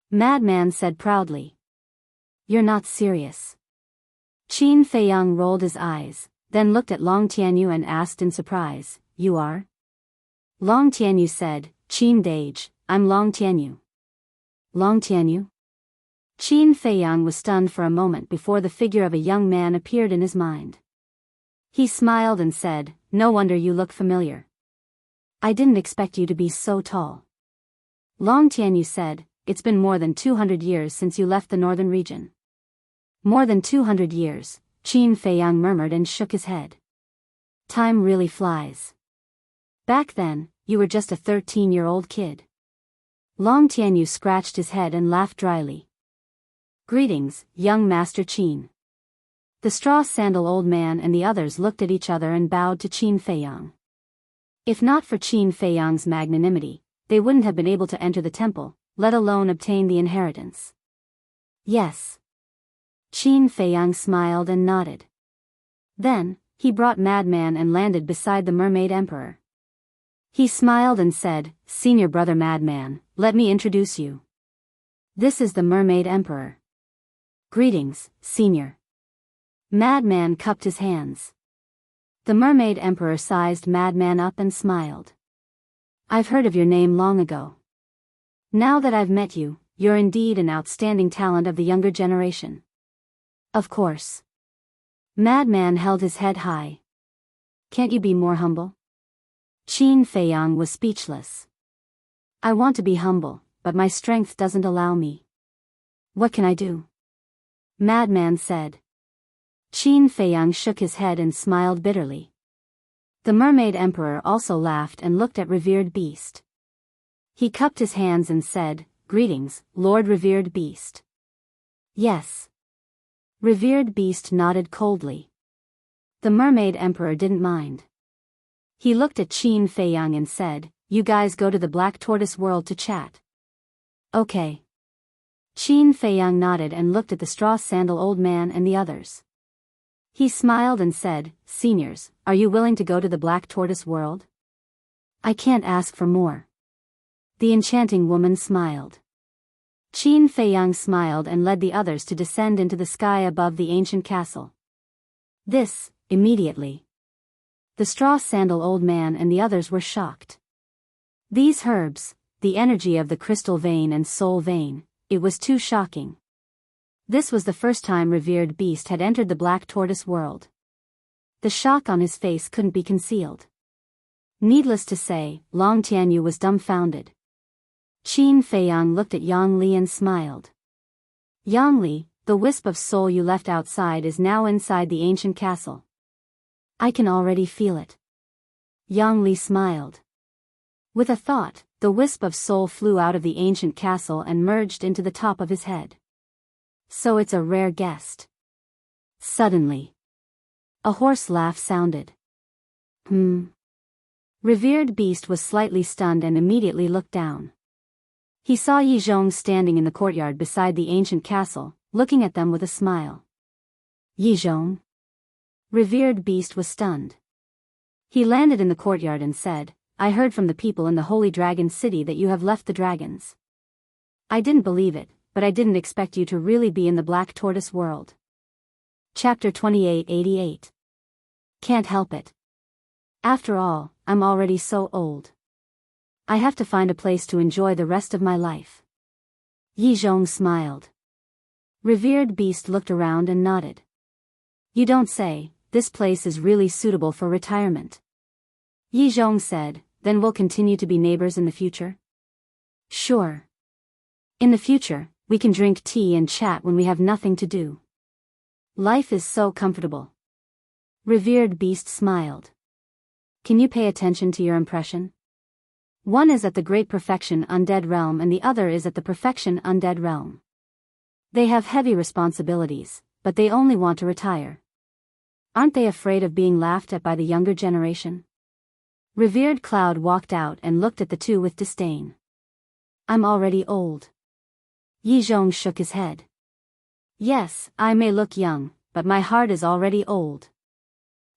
Madman said proudly. You're not serious. Qin Feiyang rolled his eyes, then looked at Long Tianyu and asked in surprise, you are? Long Tianyu said, Qin Dage, I'm Long Tianyu. Long Tianyu? Qin Feiyang was stunned for a moment before the figure of a young man appeared in his mind. He smiled and said, no wonder you look familiar. I didn't expect you to be so tall. Long Tianyu said, it's been more than 200 years since you left the northern region. More than 200 years, Qin Feiyang murmured and shook his head. Time really flies. Back then, you were just a 13-year-old kid. Long Tianyu scratched his head and laughed dryly. Greetings, young Master Qin. The straw sandal old man and the others looked at each other and bowed to Qin Feiyang. If not for Qin Feiyang's magnanimity, they wouldn't have been able to enter the temple, let alone obtain the inheritance. Yes. Qin Feiyang smiled and nodded. Then, he brought Madman and landed beside the Mermaid Emperor. He smiled and said, Senior Brother Madman, let me introduce you. This is the Mermaid Emperor. Greetings, Senior. Madman cupped his hands. The Mermaid Emperor sized Madman up and smiled. I've heard of your name long ago. Now that I've met you, you're indeed an outstanding talent of the younger generation. Of course. Madman held his head high. Can't you be more humble? Qin Feiyang was speechless. I want to be humble, but my strength doesn't allow me. What can I do? Madman said. Qin Feiyang shook his head and smiled bitterly. The Mermaid Emperor also laughed and looked at Revered Beast. He cupped his hands and said, Greetings, Lord Revered Beast. Yes. Revered Beast nodded coldly. The Mermaid Emperor didn't mind. He looked at Qin Feiyang and said, You guys go to the Black Tortoise world to chat. Okay. Qin Feiyang nodded and looked at the straw sandal old man and the others. He smiled and said, Seniors, are you willing to go to the Black Tortoise world? I can't ask for more. The enchanting woman smiled. Qin Feiyang smiled and led the others to descend into the sky above the ancient castle. This, immediately. The straw sandal old man and the others were shocked. These herbs, the energy of the crystal vein and soul vein, it was too shocking. This was the first time Revered Beast had entered the Black Tortoise world. The shock on his face couldn't be concealed. Needless to say, Long Tianyu was dumbfounded. Qin Feiyang looked at Yang Li and smiled. Yang Li, the wisp of soul you left outside is now inside the ancient castle. I can already feel it. Yang Li smiled. With a thought, the wisp of soul flew out of the ancient castle and merged into the top of his head. So it's a rare guest. Suddenly, a hoarse laugh sounded. Revered Beast was slightly stunned and immediately looked down. He saw Yi Zhong standing in the courtyard beside the ancient castle, looking at them with a smile. Yi Zhong? Revered Beast was stunned. He landed in the courtyard and said, I heard from the people in the Holy Dragon City that you have left the dragons. I didn't believe it, but I didn't expect you to really be in the Black Tortoise world. Chapter 2888. Can't help it. After all, I'm already so old. I have to find a place to enjoy the rest of my life. Yi Zhong smiled. Revered Beast looked around and nodded. You don't say, this place is really suitable for retirement. Yi Zhong said, then we'll continue to be neighbors in the future? Sure. In the future, we can drink tea and chat when we have nothing to do. Life is so comfortable. Revered Beast smiled. Can you pay attention to your impression? One is at the Great Perfection Undead Realm and the other is at the Perfection Undead Realm. They have heavy responsibilities, but they only want to retire. Aren't they afraid of being laughed at by the younger generation? Revered Cloud walked out and looked at the two with disdain. I'm already old. Yi Zhong shook his head. Yes, I may look young, but my heart is already old.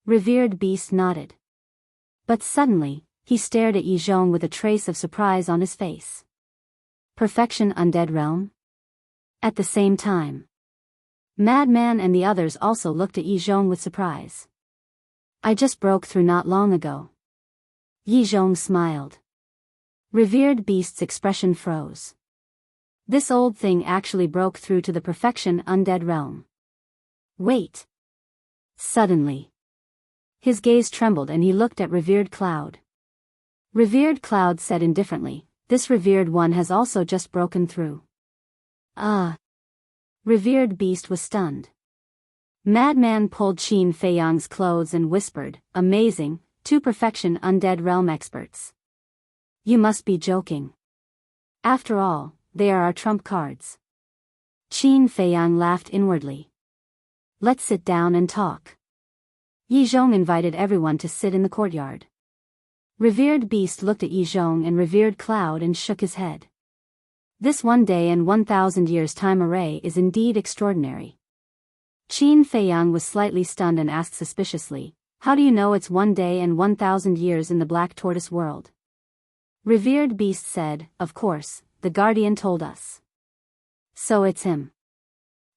Revered Beast nodded. But suddenly, he stared at Yi Zhong with a trace of surprise on his face. Perfection Undead Realm? At the same time, Madman and the others also looked at Yi Zhong with surprise. I just broke through not long ago. Yi Zhong smiled. Revered Beast's expression froze. This old thing actually broke through to the Perfection Undead Realm. Wait. Suddenly, his gaze trembled and he looked at Revered Cloud. Revered Cloud said indifferently, this revered one has also just broken through. Revered Beast was stunned. Madman pulled Qin Feiyang's clothes and whispered, amazing, 2 Perfection Undead Realm experts. You must be joking. After all, they are our trump cards. Qin Feiyang laughed inwardly. Let's sit down and talk. Yi Zhong invited everyone to sit in the courtyard. Revered Beast looked at Yi Zhong and Revered Cloud and shook his head. This 1 day and 1,000 years time array is indeed extraordinary. Qin Feiyang was slightly stunned and asked suspiciously, how do you know it's 1 day and 1,000 years in the Black Tortoise world? Revered Beast said, of course, the Guardian told us. So it's him.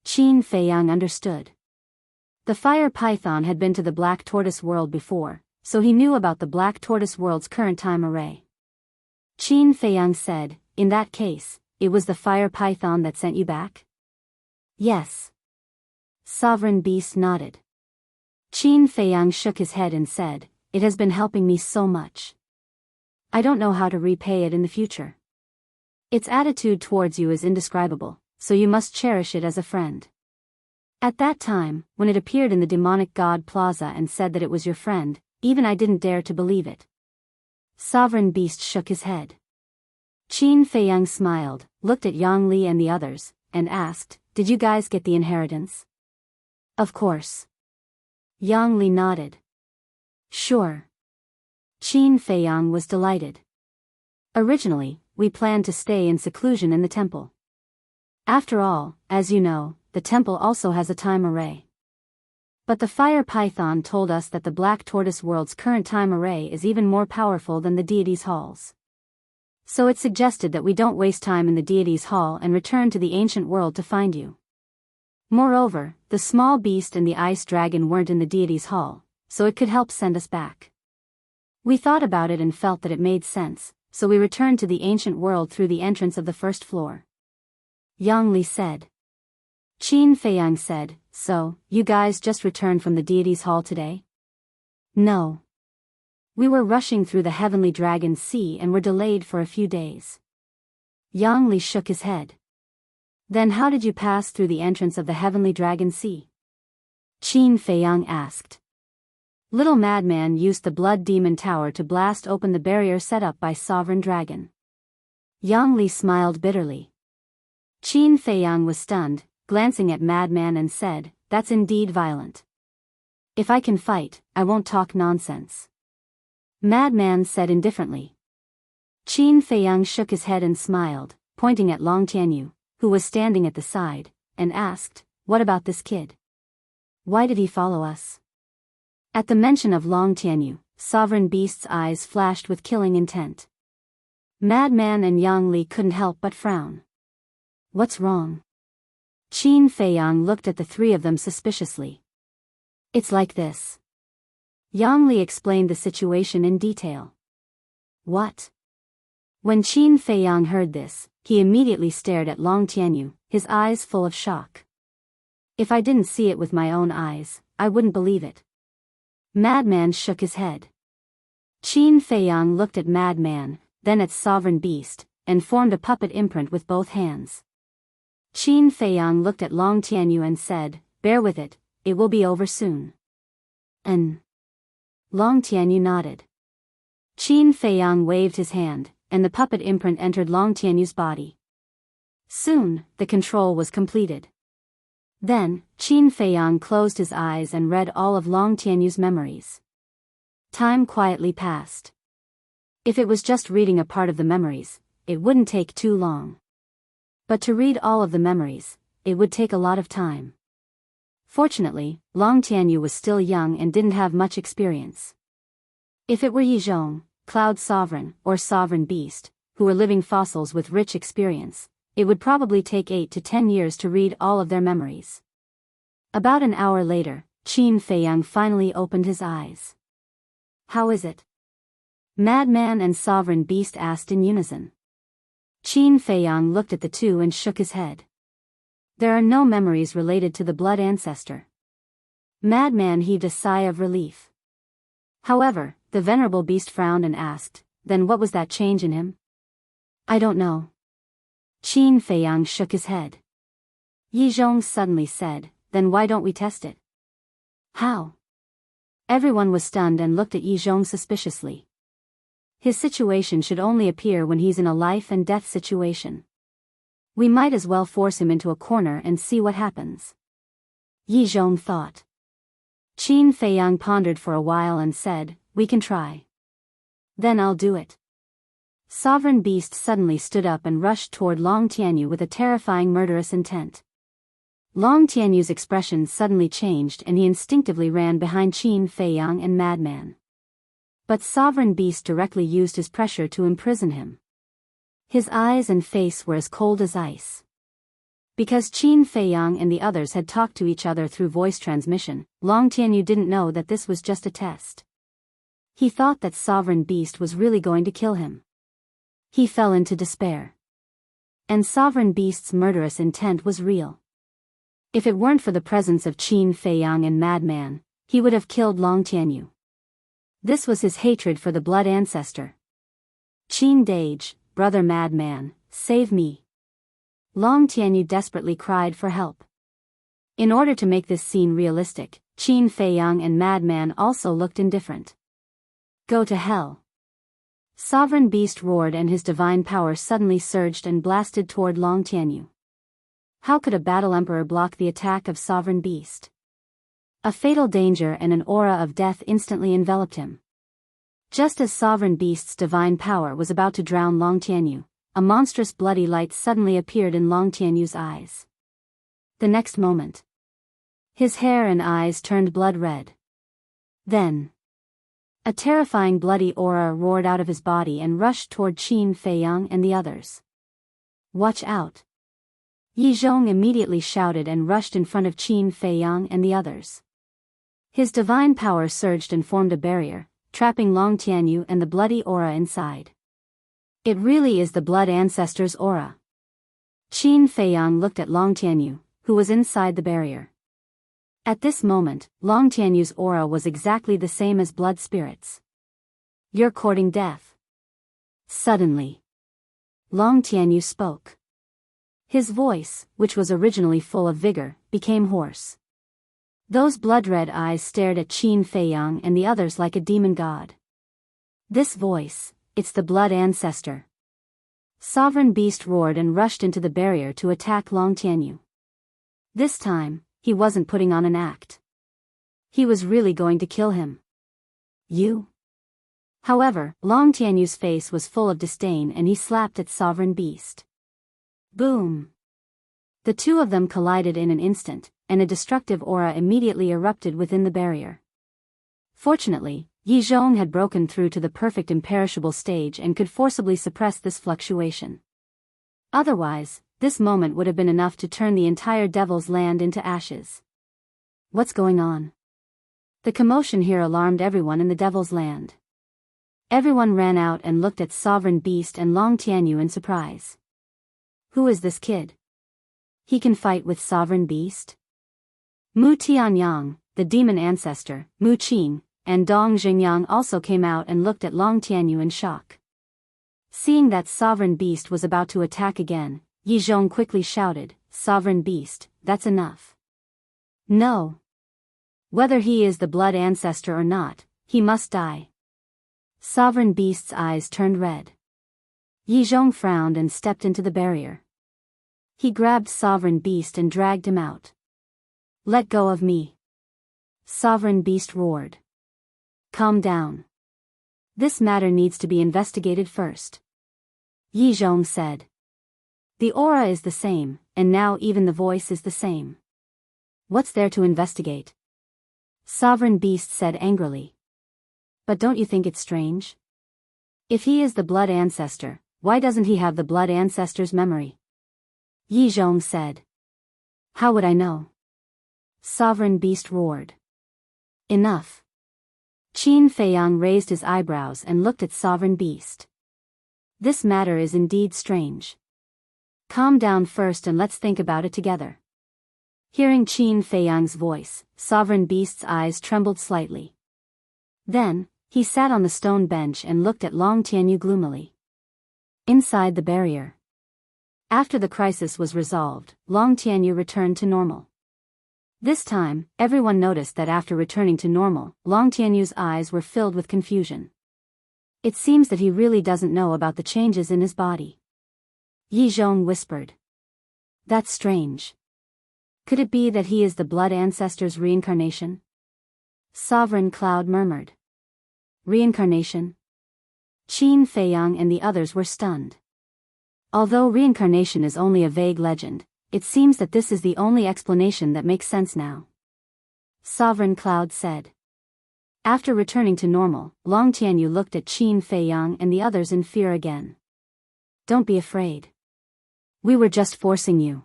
Qin Feiyang understood. The fire python had been to the black tortoise world before, so he knew about the black tortoise world's current time array. Qin Feiyang said, "In that case, it was the fire python that sent you back?" "Yes." Sovereign Beast nodded. Qin Feiyang shook his head and said, "It has been helping me so much. I don't know how to repay it in the future. Its attitude towards you is indescribable, so you must cherish it as a friend." At that time, when it appeared in the demonic god plaza and said that it was your friend, even I didn't dare to believe it. Sovereign Beast shook his head. Qin Feiyang smiled, looked at Yang Li and the others, and asked, "Did you guys get the inheritance?" "Of course." Yang Li nodded. "Sure." Qin Feiyang was delighted. "Originally, we planned to stay in seclusion in the temple. After all, as you know, the temple also has a time array. But the fire python told us that the black tortoise world's current time array is even more powerful than the deity's halls. So it suggested that we don't waste time in the deity's hall and return to the ancient world to find you. Moreover, the small beast and the ice dragon weren't in the deity's hall, so it could help send us back. We thought about it and felt that it made sense, so we returned to the ancient world through the entrance of the first floor." Yang Li said. Qin Feiyang said, "So, you guys just returned from the deity's hall today?" "No. We were rushing through the heavenly dragon sea and were delayed for a few days." Yang Li shook his head. "Then how did you pass through the entrance of the heavenly dragon sea?" Qin Feiyang asked. "Little Madman used the Blood Demon Tower to blast open the barrier set up by Sovereign Dragon." Yang Li smiled bitterly. Qin Feiyang was stunned, glancing at Madman and said, "That's indeed violent. If I can fight, I won't talk nonsense." Madman said indifferently. Qin Feiyang shook his head and smiled, pointing at Long Tianyu, who was standing at the side, and asked, "What about this kid? Why did he follow us?" At the mention of Long Tianyu, Sovereign Beast's eyes flashed with killing intent. Madman and Yang Li couldn't help but frown. "What's wrong?" Qin Feiyang looked at the three of them suspiciously. "It's like this." Yang Li explained the situation in detail. "What?" When Qin Feiyang heard this, he immediately stared at Long Tianyu, his eyes full of shock. "If I didn't see it with my own eyes, I wouldn't believe it." Madman shook his head. Qin Feiyang looked at Madman, then at Sovereign Beast, and formed a puppet imprint with both hands. Qin Feiyang looked at Long Tianyu and said, "Bear with it, it will be over soon." Long Tianyu nodded. Qin Feiyang waved his hand, and the puppet imprint entered Long Tianyu's body. Soon, the control was completed. Then, Qin Feiyang closed his eyes and read all of Long Tianyu's memories. Time quietly passed. If it was just reading a part of the memories, it wouldn't take too long. But to read all of the memories, it would take a lot of time. Fortunately, Long Tianyu was still young and didn't have much experience. If it were Yizhong, Cloud Sovereign, or Sovereign Beast, who were living fossils with rich experience, it would probably take 8 to 10 years to read all of their memories. About an hour later, Qin Feiyang finally opened his eyes. "How is it?" Madman and Sovereign Beast asked in unison. Qin Feiyang looked at the two and shook his head. "There are no memories related to the blood ancestor." Madman heaved a sigh of relief. However, the venerable beast frowned and asked, "Then what was that change in him?" "I don't know." Qin Feiyang shook his head. Yizhong suddenly said, "Then why don't we test it?" "How?" Everyone was stunned and looked at Yizhong suspiciously. His situation should only appear when he's in a life and death situation. We might as well force him into a corner and see what happens. Yizhong thought. Qin Feiyang pondered for a while and said, "We can try." "Then I'll do it." Sovereign Beast suddenly stood up and rushed toward Long Tianyu with a terrifying murderous intent. Long Tianyu's expression suddenly changed and he instinctively ran behind Qin Feiyang and Madman. But Sovereign Beast directly used his pressure to imprison him. His eyes and face were as cold as ice. Because Qin Feiyang and the others had talked to each other through voice transmission, Long Tianyu didn't know that this was just a test. He thought that Sovereign Beast was really going to kill him. He fell into despair. And Sovereign Beast's murderous intent was real. If it weren't for the presence of Qin Feiyang and Madman, he would have killed Long Tianyu. This was his hatred for the blood ancestor. Qin Dage, brother Madman, save me. Long Tianyu desperately cried for help. In order to make this scene realistic, Qin Feiyang and Madman also looked indifferent. Go to hell. Sovereign Beast roared and his divine power suddenly surged and blasted toward Long Tianyu. How could a battle emperor block the attack of Sovereign Beast? A fatal danger and an aura of death instantly enveloped him. Just as Sovereign Beast's divine power was about to drown Long Tianyu, a monstrous bloody light suddenly appeared in Long Tianyu's eyes. The next moment, his hair and eyes turned blood red. Then, a terrifying bloody aura roared out of his body and rushed toward Qin Feiyang and the others. Watch out! Yi Zhong immediately shouted and rushed in front of Qin Feiyang and the others. His divine power surged and formed a barrier, trapping Long Tianyu and the bloody aura inside. It really is the blood ancestor's aura. Qin Feiyang looked at Long Tianyu, who was inside the barrier. At this moment, Long Tianyu's aura was exactly the same as blood spirits. You're courting death. Suddenly, Long Tianyu spoke. His voice, which was originally full of vigor, became hoarse. Those blood-red eyes stared at Qin Feiyang and the others like a demon god. This voice, it's the blood ancestor. Sovereign Beast roared and rushed into the barrier to attack Long Tianyu. This time, he wasn't putting on an act. He was really going to kill him. You? However, Long Tianyu's face was full of disdain and he slapped at Sovereign Beast. Boom! The two of them collided in an instant, and a destructive aura immediately erupted within the barrier. Fortunately, Yi Zhong had broken through to the perfect imperishable stage and could forcibly suppress this fluctuation. Otherwise, this moment would have been enough to turn the entire Devil's Land into ashes. What's going on? The commotion here alarmed everyone in the Devil's Land. Everyone ran out and looked at Sovereign Beast and Long Tianyu in surprise. Who is this kid? He can fight with Sovereign Beast? Mu Tianyang, the demon ancestor, Mu Qin, and Dong Xingyang also came out and looked at Long Tianyu in shock. Seeing that Sovereign Beast was about to attack again, Yi Zhong quickly shouted, Sovereign Beast, that's enough. No. Whether he is the blood ancestor or not, he must die. Sovereign Beast's eyes turned red. Yi Zhong frowned and stepped into the barrier. He grabbed Sovereign Beast and dragged him out. Let go of me. Sovereign Beast roared. Calm down. This matter needs to be investigated first. Yi Zhong said. The aura is the same, and now even the voice is the same. What's there to investigate? Sovereign Beast said angrily. But don't you think it's strange? If he is the blood ancestor, why doesn't he have the blood ancestor's memory? Yi Zhong said. How would I know? Sovereign Beast roared. Enough. Qin Feiyang raised his eyebrows and looked at Sovereign Beast. This matter is indeed strange. Calm down first and let's think about it together. Hearing Qin Feiyang's voice, Sovereign Beast's eyes trembled slightly. Then, he sat on the stone bench and looked at Long Tianyu gloomily. Inside the barrier. After the crisis was resolved, Long Tianyu returned to normal. This time, everyone noticed that after returning to normal, Long Tianyu's eyes were filled with confusion. It seems that he really doesn't know about the changes in his body. Yi Zhong whispered. That's strange. Could it be that he is the blood ancestor's reincarnation? Sovereign Cloud murmured. Reincarnation? Qin Feiyang and the others were stunned. Although reincarnation is only a vague legend, it seems that this is the only explanation that makes sense now. Sovereign Cloud said. After returning to normal, Long Tianyu looked at Qin Feiyang and the others in fear again. Don't be afraid. We were just forcing you.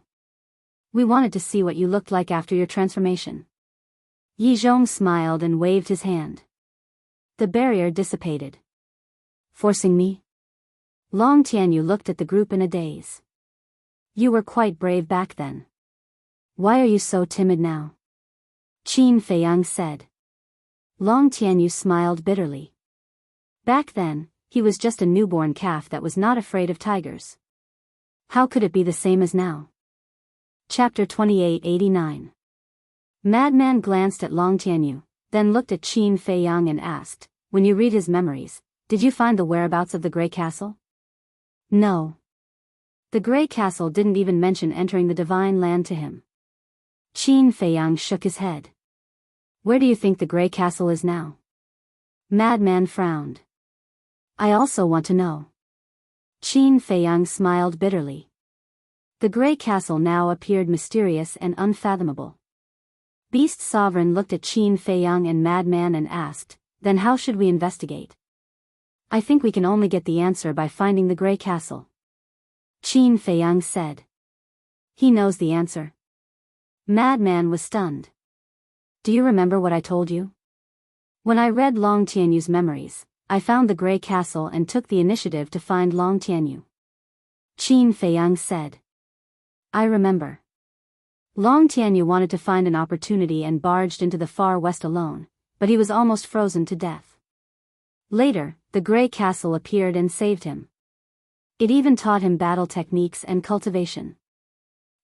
We wanted to see what you looked like after your transformation. Yi Zhong smiled and waved his hand. The barrier dissipated. Forcing me? Long Tianyu looked at the group in a daze. You were quite brave back then. Why are you so timid now? Qin Feiyang said. Long Tianyu smiled bitterly. Back then, he was just a newborn calf that was not afraid of tigers. How could it be the same as now? Chapter 2889. Madman glanced at Long Tianyu, then looked at Qin Feiyang and asked, when you read his memories, did you find the whereabouts of the Grey Castle? No. The Grey Castle didn't even mention entering the Divine Land to him. Qin Feiyang shook his head. Where do you think the Grey Castle is now? Madman frowned. I also want to know. Qin Feiyang smiled bitterly. The Grey Castle now appeared mysterious and unfathomable. Beast Sovereign looked at Qin Feiyang and Madman and asked, then how should we investigate? I think we can only get the answer by finding the Grey Castle. Qin Feiyang said. He knows the answer. Madman was stunned. Do you remember what I told you? When I read Long Tianyu's memories, I found the Grey Castle and took the initiative to find Long Tianyu. Qin Feiyang said. I remember. Long Tianyu wanted to find an opportunity and barged into the far west alone, but he was almost frozen to death. Later, the Grey Castle appeared and saved him. It even taught him battle techniques and cultivation.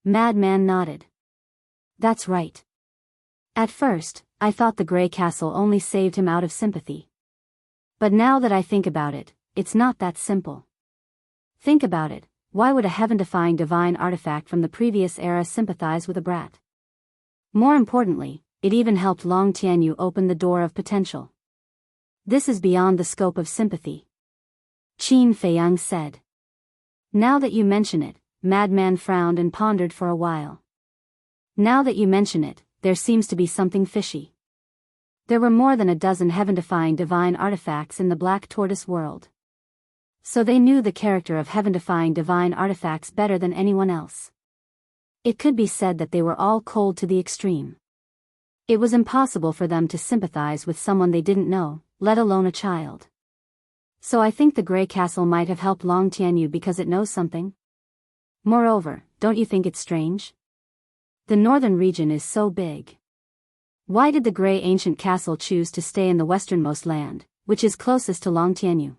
Madman nodded. That's right. At first, I thought the Grey Castle only saved him out of sympathy. But now that I think about it, it's not that simple. Think about it, why would a heaven-defying divine artifact from the previous era sympathize with a brat? More importantly, it even helped Long Tianyu open the door of potential. This is beyond the scope of sympathy. Qin Feiyang said. Now that you mention it, Madman frowned and pondered for a while. Now that you mention it, there seems to be something fishy. There were more than a dozen heaven-defying divine artifacts in the Black Tortoise world. So they knew the character of heaven-defying divine artifacts better than anyone else. It could be said that they were all cold to the extreme. It was impossible for them to sympathize with someone they didn't know, let alone a child. So I think the Grey Castle might have helped Long Tianyu because it knows something. Moreover, don't you think it's strange? The northern region is so big. Why did the Grey Ancient Castle choose to stay in the westernmost land, which is closest to Long Tianyu?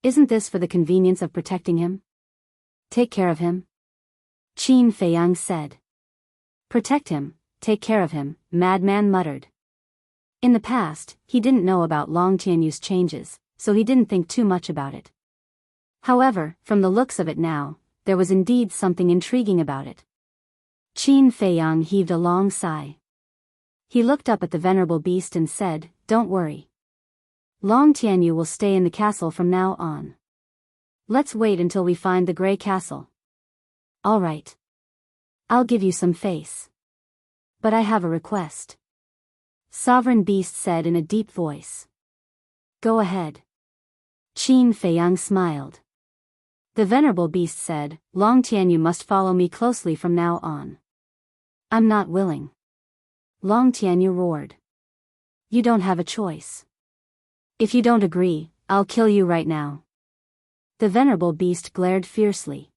Isn't this for the convenience of protecting him? Take care of him? Qin Feiyang said. Protect him, take care of him, Madman muttered. In the past, he didn't know about Long Tianyu's changes, so he didn't think too much about it. However, from the looks of it now, there was indeed something intriguing about it. Qin Feiyang heaved a long sigh. He looked up at the venerable beast and said, Don't worry. Long Tianyu will stay in the castle from now on. Let's wait until we find the Grey Castle. All right. I'll give you some face. But I have a request. Sovereign Beast said in a deep voice. Go ahead. Qin Feiyang smiled. The venerable beast said, Long Tianyu must follow me closely from now on. I'm not willing. Long Tianyu roared. You don't have a choice. If you don't agree, I'll kill you right now. The venerable beast glared fiercely.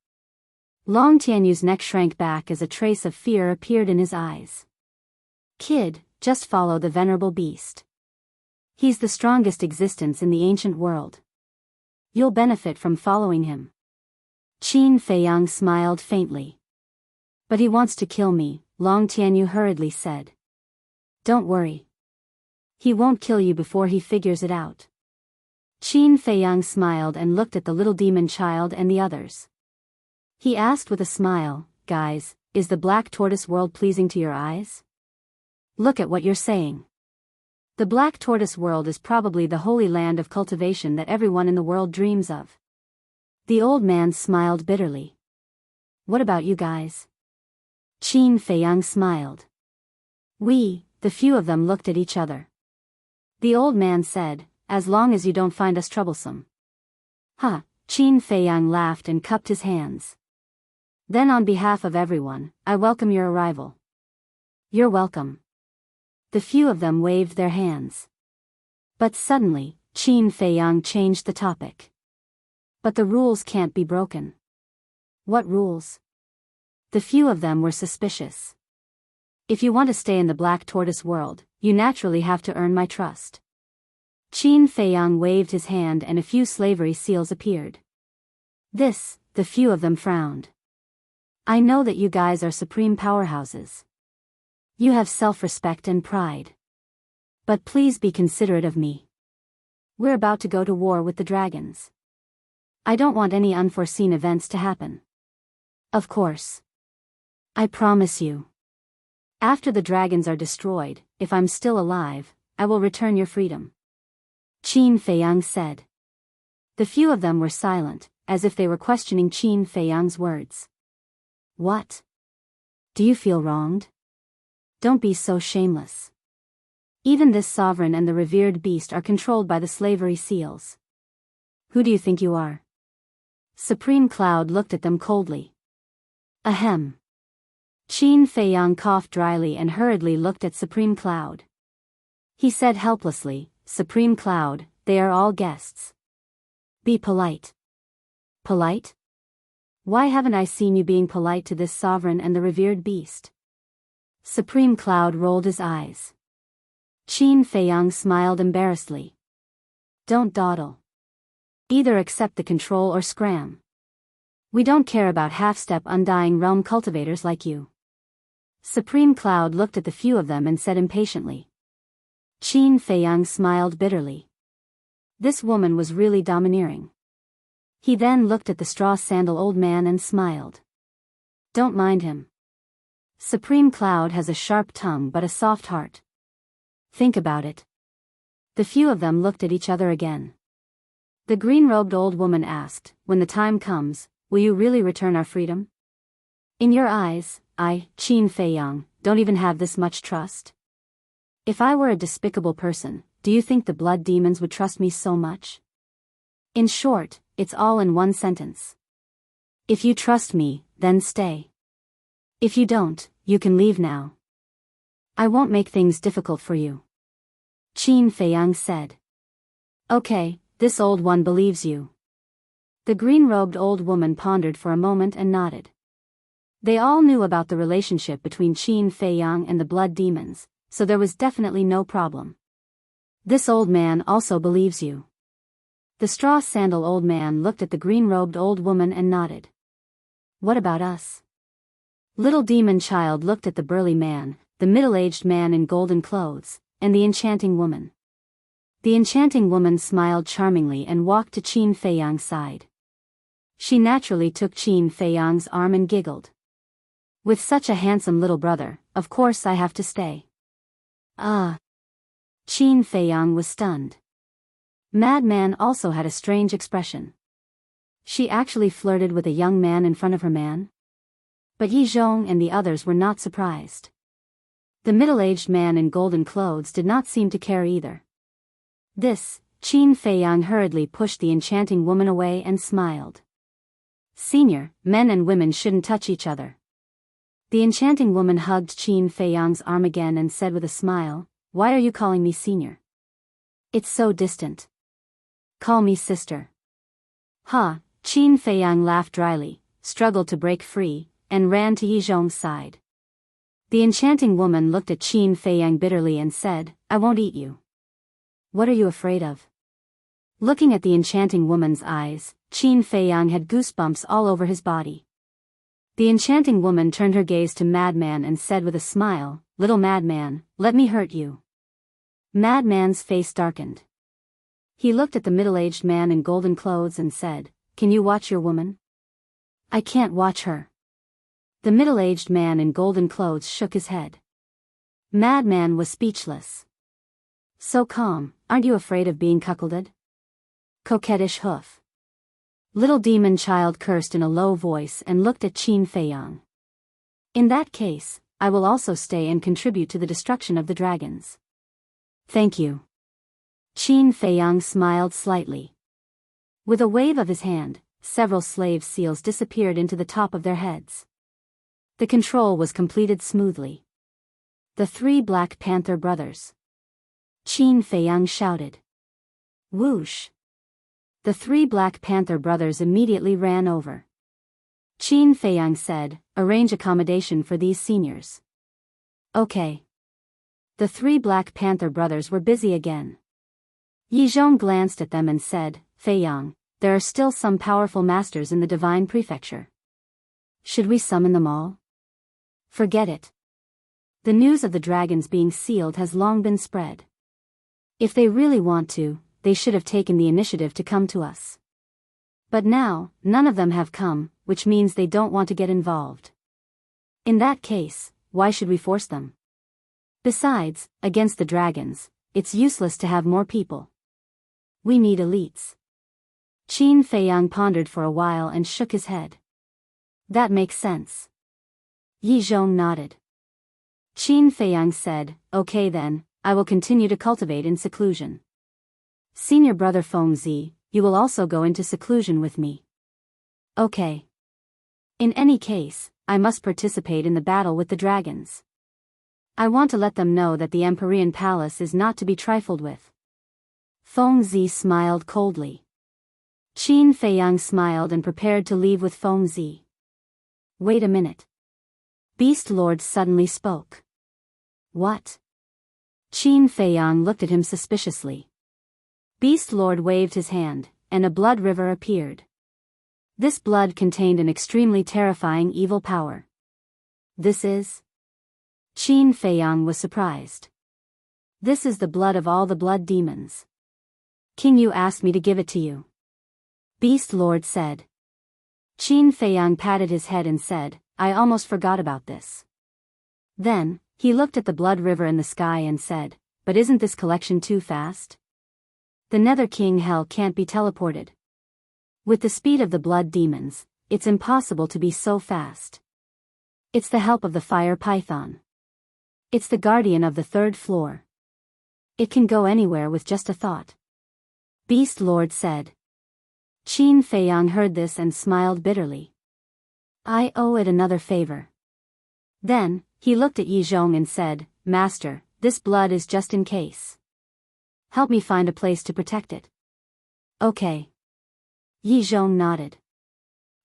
Long Tianyu's neck shrank back as a trace of fear appeared in his eyes. Kid, just follow the venerable beast. He's the strongest existence in the ancient world. You'll benefit from following him. Qin Feiyang smiled faintly. But he wants to kill me, Long Tianyu hurriedly said. Don't worry. He won't kill you before he figures it out. Qin Feiyang smiled and looked at the little demon child and the others. He asked with a smile, Guys, is the Black Tortoise world pleasing to your eyes? Look at what you're saying. The Black Tortoise world is probably the holy land of cultivation that everyone in the world dreams of. The old man smiled bitterly. What about you guys? Qin Feiyang smiled. We, the few of them, looked at each other. The old man said, As long as you don't find us troublesome. Qin Feiyang laughed and cupped his hands. Then on behalf of everyone, I welcome your arrival. You're welcome. The few of them waved their hands. But suddenly, Qin Feiyang changed the topic. But the rules can't be broken. What rules? The few of them were suspicious. If you want to stay in the Black Tortoise world, you naturally have to earn my trust. Qin Feiyang waved his hand and a few slavery seals appeared. The few of them frowned. I know that you guys are supreme powerhouses. You have self-respect and pride. But please be considerate of me. We're about to go to war with the dragons. I don't want any unforeseen events to happen. Of course. I promise you. After the dragons are destroyed, if I'm still alive, I will return your freedom. Qin Feiyang said. The few of them were silent, as if they were questioning Qin Feiyang's words. What? Do you feel wronged? Don't be so shameless. Even this sovereign and the revered beast are controlled by the slavery seals. Who do you think you are? Supreme Cloud looked at them coldly. Ahem. Qin Feiyang coughed dryly and hurriedly looked at Supreme Cloud. He said helplessly, Supreme Cloud, they are all guests. Be polite. Polite? Why haven't I seen you being polite to this sovereign and the revered beast? Supreme Cloud rolled his eyes. Qin Feiyang smiled embarrassedly. Don't dawdle. Either accept the control or scram. We don't care about half-step undying realm cultivators like you. Supreme Cloud looked at the few of them and said impatiently. Qin Feiyang smiled bitterly. This woman was really domineering. He then looked at the straw-sandal old man and smiled. Don't mind him. Supreme Cloud has a sharp tongue but a soft heart. Think about it. The few of them looked at each other again. The green-robed old woman asked, when the time comes, will you really return our freedom? In your eyes, I, Qin Feiyang, don't even have this much trust? If I were a despicable person, do you think the blood demons would trust me so much? In short, it's all in one sentence. If you trust me, then stay. If you don't, you can leave now. I won't make things difficult for you. Qin Feiyang said. Okay, this old one believes you. The green-robed old woman pondered for a moment and nodded. They all knew about the relationship between Qin Feiyang and the blood demons, so there was definitely no problem. This old man also believes you. The straw-sandal old man looked at the green-robed old woman and nodded. What about us? Little demon child looked at the burly man, the middle-aged man in golden clothes, and the enchanting woman. The enchanting woman smiled charmingly and walked to Qin Feiyang's side. She naturally took Qin Feiyang's arm and giggled. With such a handsome little brother, of course I have to stay. Ah. Qin Feiyang was stunned. Madman also had a strange expression. She actually flirted with a young man in front of her man? But Yi Zhong and the others were not surprised. The middle-aged man in golden clothes did not seem to care either. Qin Feiyang hurriedly pushed the enchanting woman away and smiled. Senior, men and women shouldn't touch each other. The enchanting woman hugged Qin Feiyang's arm again and said with a smile, Why are you calling me senior? It's so distant. Call me sister. Ha, Qin Feiyang laughed dryly, struggled to break free, and ran to Yi Zhong's side. The enchanting woman looked at Qin Feiyang bitterly and said, I won't eat you. What are you afraid of? Looking at the enchanting woman's eyes, Qin Feiyang had goosebumps all over his body. The enchanting woman turned her gaze to Madman and said with a smile, Little Madman, let me hurt you. Madman's face darkened. He looked at the middle-aged man in golden clothes and said, Can you watch your woman? I can't watch her. The middle-aged man in golden clothes shook his head. Madman was speechless. So calm, aren't you afraid of being cuckolded? Coquettish hoof. Little demon child cursed in a low voice and looked at Qin Feiyang. In that case, I will also stay and contribute to the destruction of the dragons. Thank you. Qin Feiyang smiled slightly. With a wave of his hand, several slave seals disappeared into the top of their heads. The control was completed smoothly. The three Black Panther brothers. Qin Feiyang shouted. Whoosh! The three Black Panther brothers immediately ran over. Qin Feiyang said, arrange accommodation for these seniors. Okay. The three Black Panther brothers were busy again. Yi Zhong glanced at them and said, Feiyang, there are still some powerful masters in the Divine Prefecture. Should we summon them all? Forget it. The news of the dragons being sealed has long been spread. If they really want to, they should have taken the initiative to come to us. But now, none of them have come, which means they don't want to get involved. In that case, why should we force them? Besides, against the dragons, it's useless to have more people. We need elites. Qin Feiyang pondered for a while and shook his head. That makes sense. Yi Zhong nodded. Qin Feiyang said, okay then, I will continue to cultivate in seclusion. Senior brother Feng Zi, you will also go into seclusion with me. Okay. In any case, I must participate in the battle with the dragons. I want to let them know that the Empyrean Palace is not to be trifled with. Feng Zi smiled coldly. Qin Feiyang smiled and prepared to leave with Feng Zi. Wait a minute. Beast Lord suddenly spoke. What? Qin Feiyang looked at him suspiciously. Beast Lord waved his hand, and a blood river appeared. This blood contained an extremely terrifying evil power. This is? Qin Feiyang was surprised. This is the blood of all the blood demons. King Yu asked me to give it to you. Beast Lord said. Qin Feiyang patted his head and said, I almost forgot about this. Then, he looked at the blood river in the sky and said, but isn't this collection too fast? The Nether King Hell can't be teleported. With the speed of the blood demons, it's impossible to be so fast. It's the help of the fire python. It's the guardian of the third floor. It can go anywhere with just a thought. Beast Lord said. Qin Feiyang heard this and smiled bitterly. I owe it another favor. Then, he looked at Yi Zhong and said, Master, this blood is just in case. Help me find a place to protect it. Okay. Yi Zhong nodded.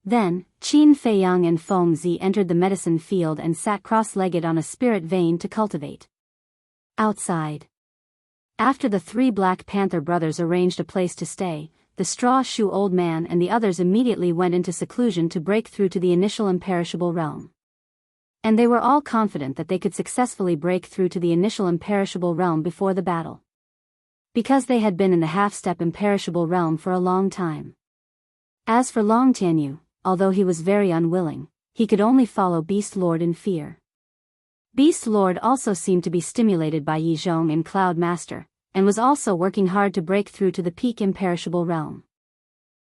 Then, Qin Feiyang and Feng Zi entered the medicine field and sat cross-legged on a spirit vein to cultivate. Outside. After the three Black Panther brothers arranged a place to stay, the straw shoe old man and the others immediately went into seclusion to break through to the initial imperishable realm. And they were all confident that they could successfully break through to the initial imperishable realm before the battle. Because they had been in the half-step imperishable realm for a long time. As for Long Tianyu, although he was very unwilling, he could only follow Beast Lord in fear. Beast Lord also seemed to be stimulated by Yi Zhong and Cloud Master, and was also working hard to break through to the peak imperishable realm.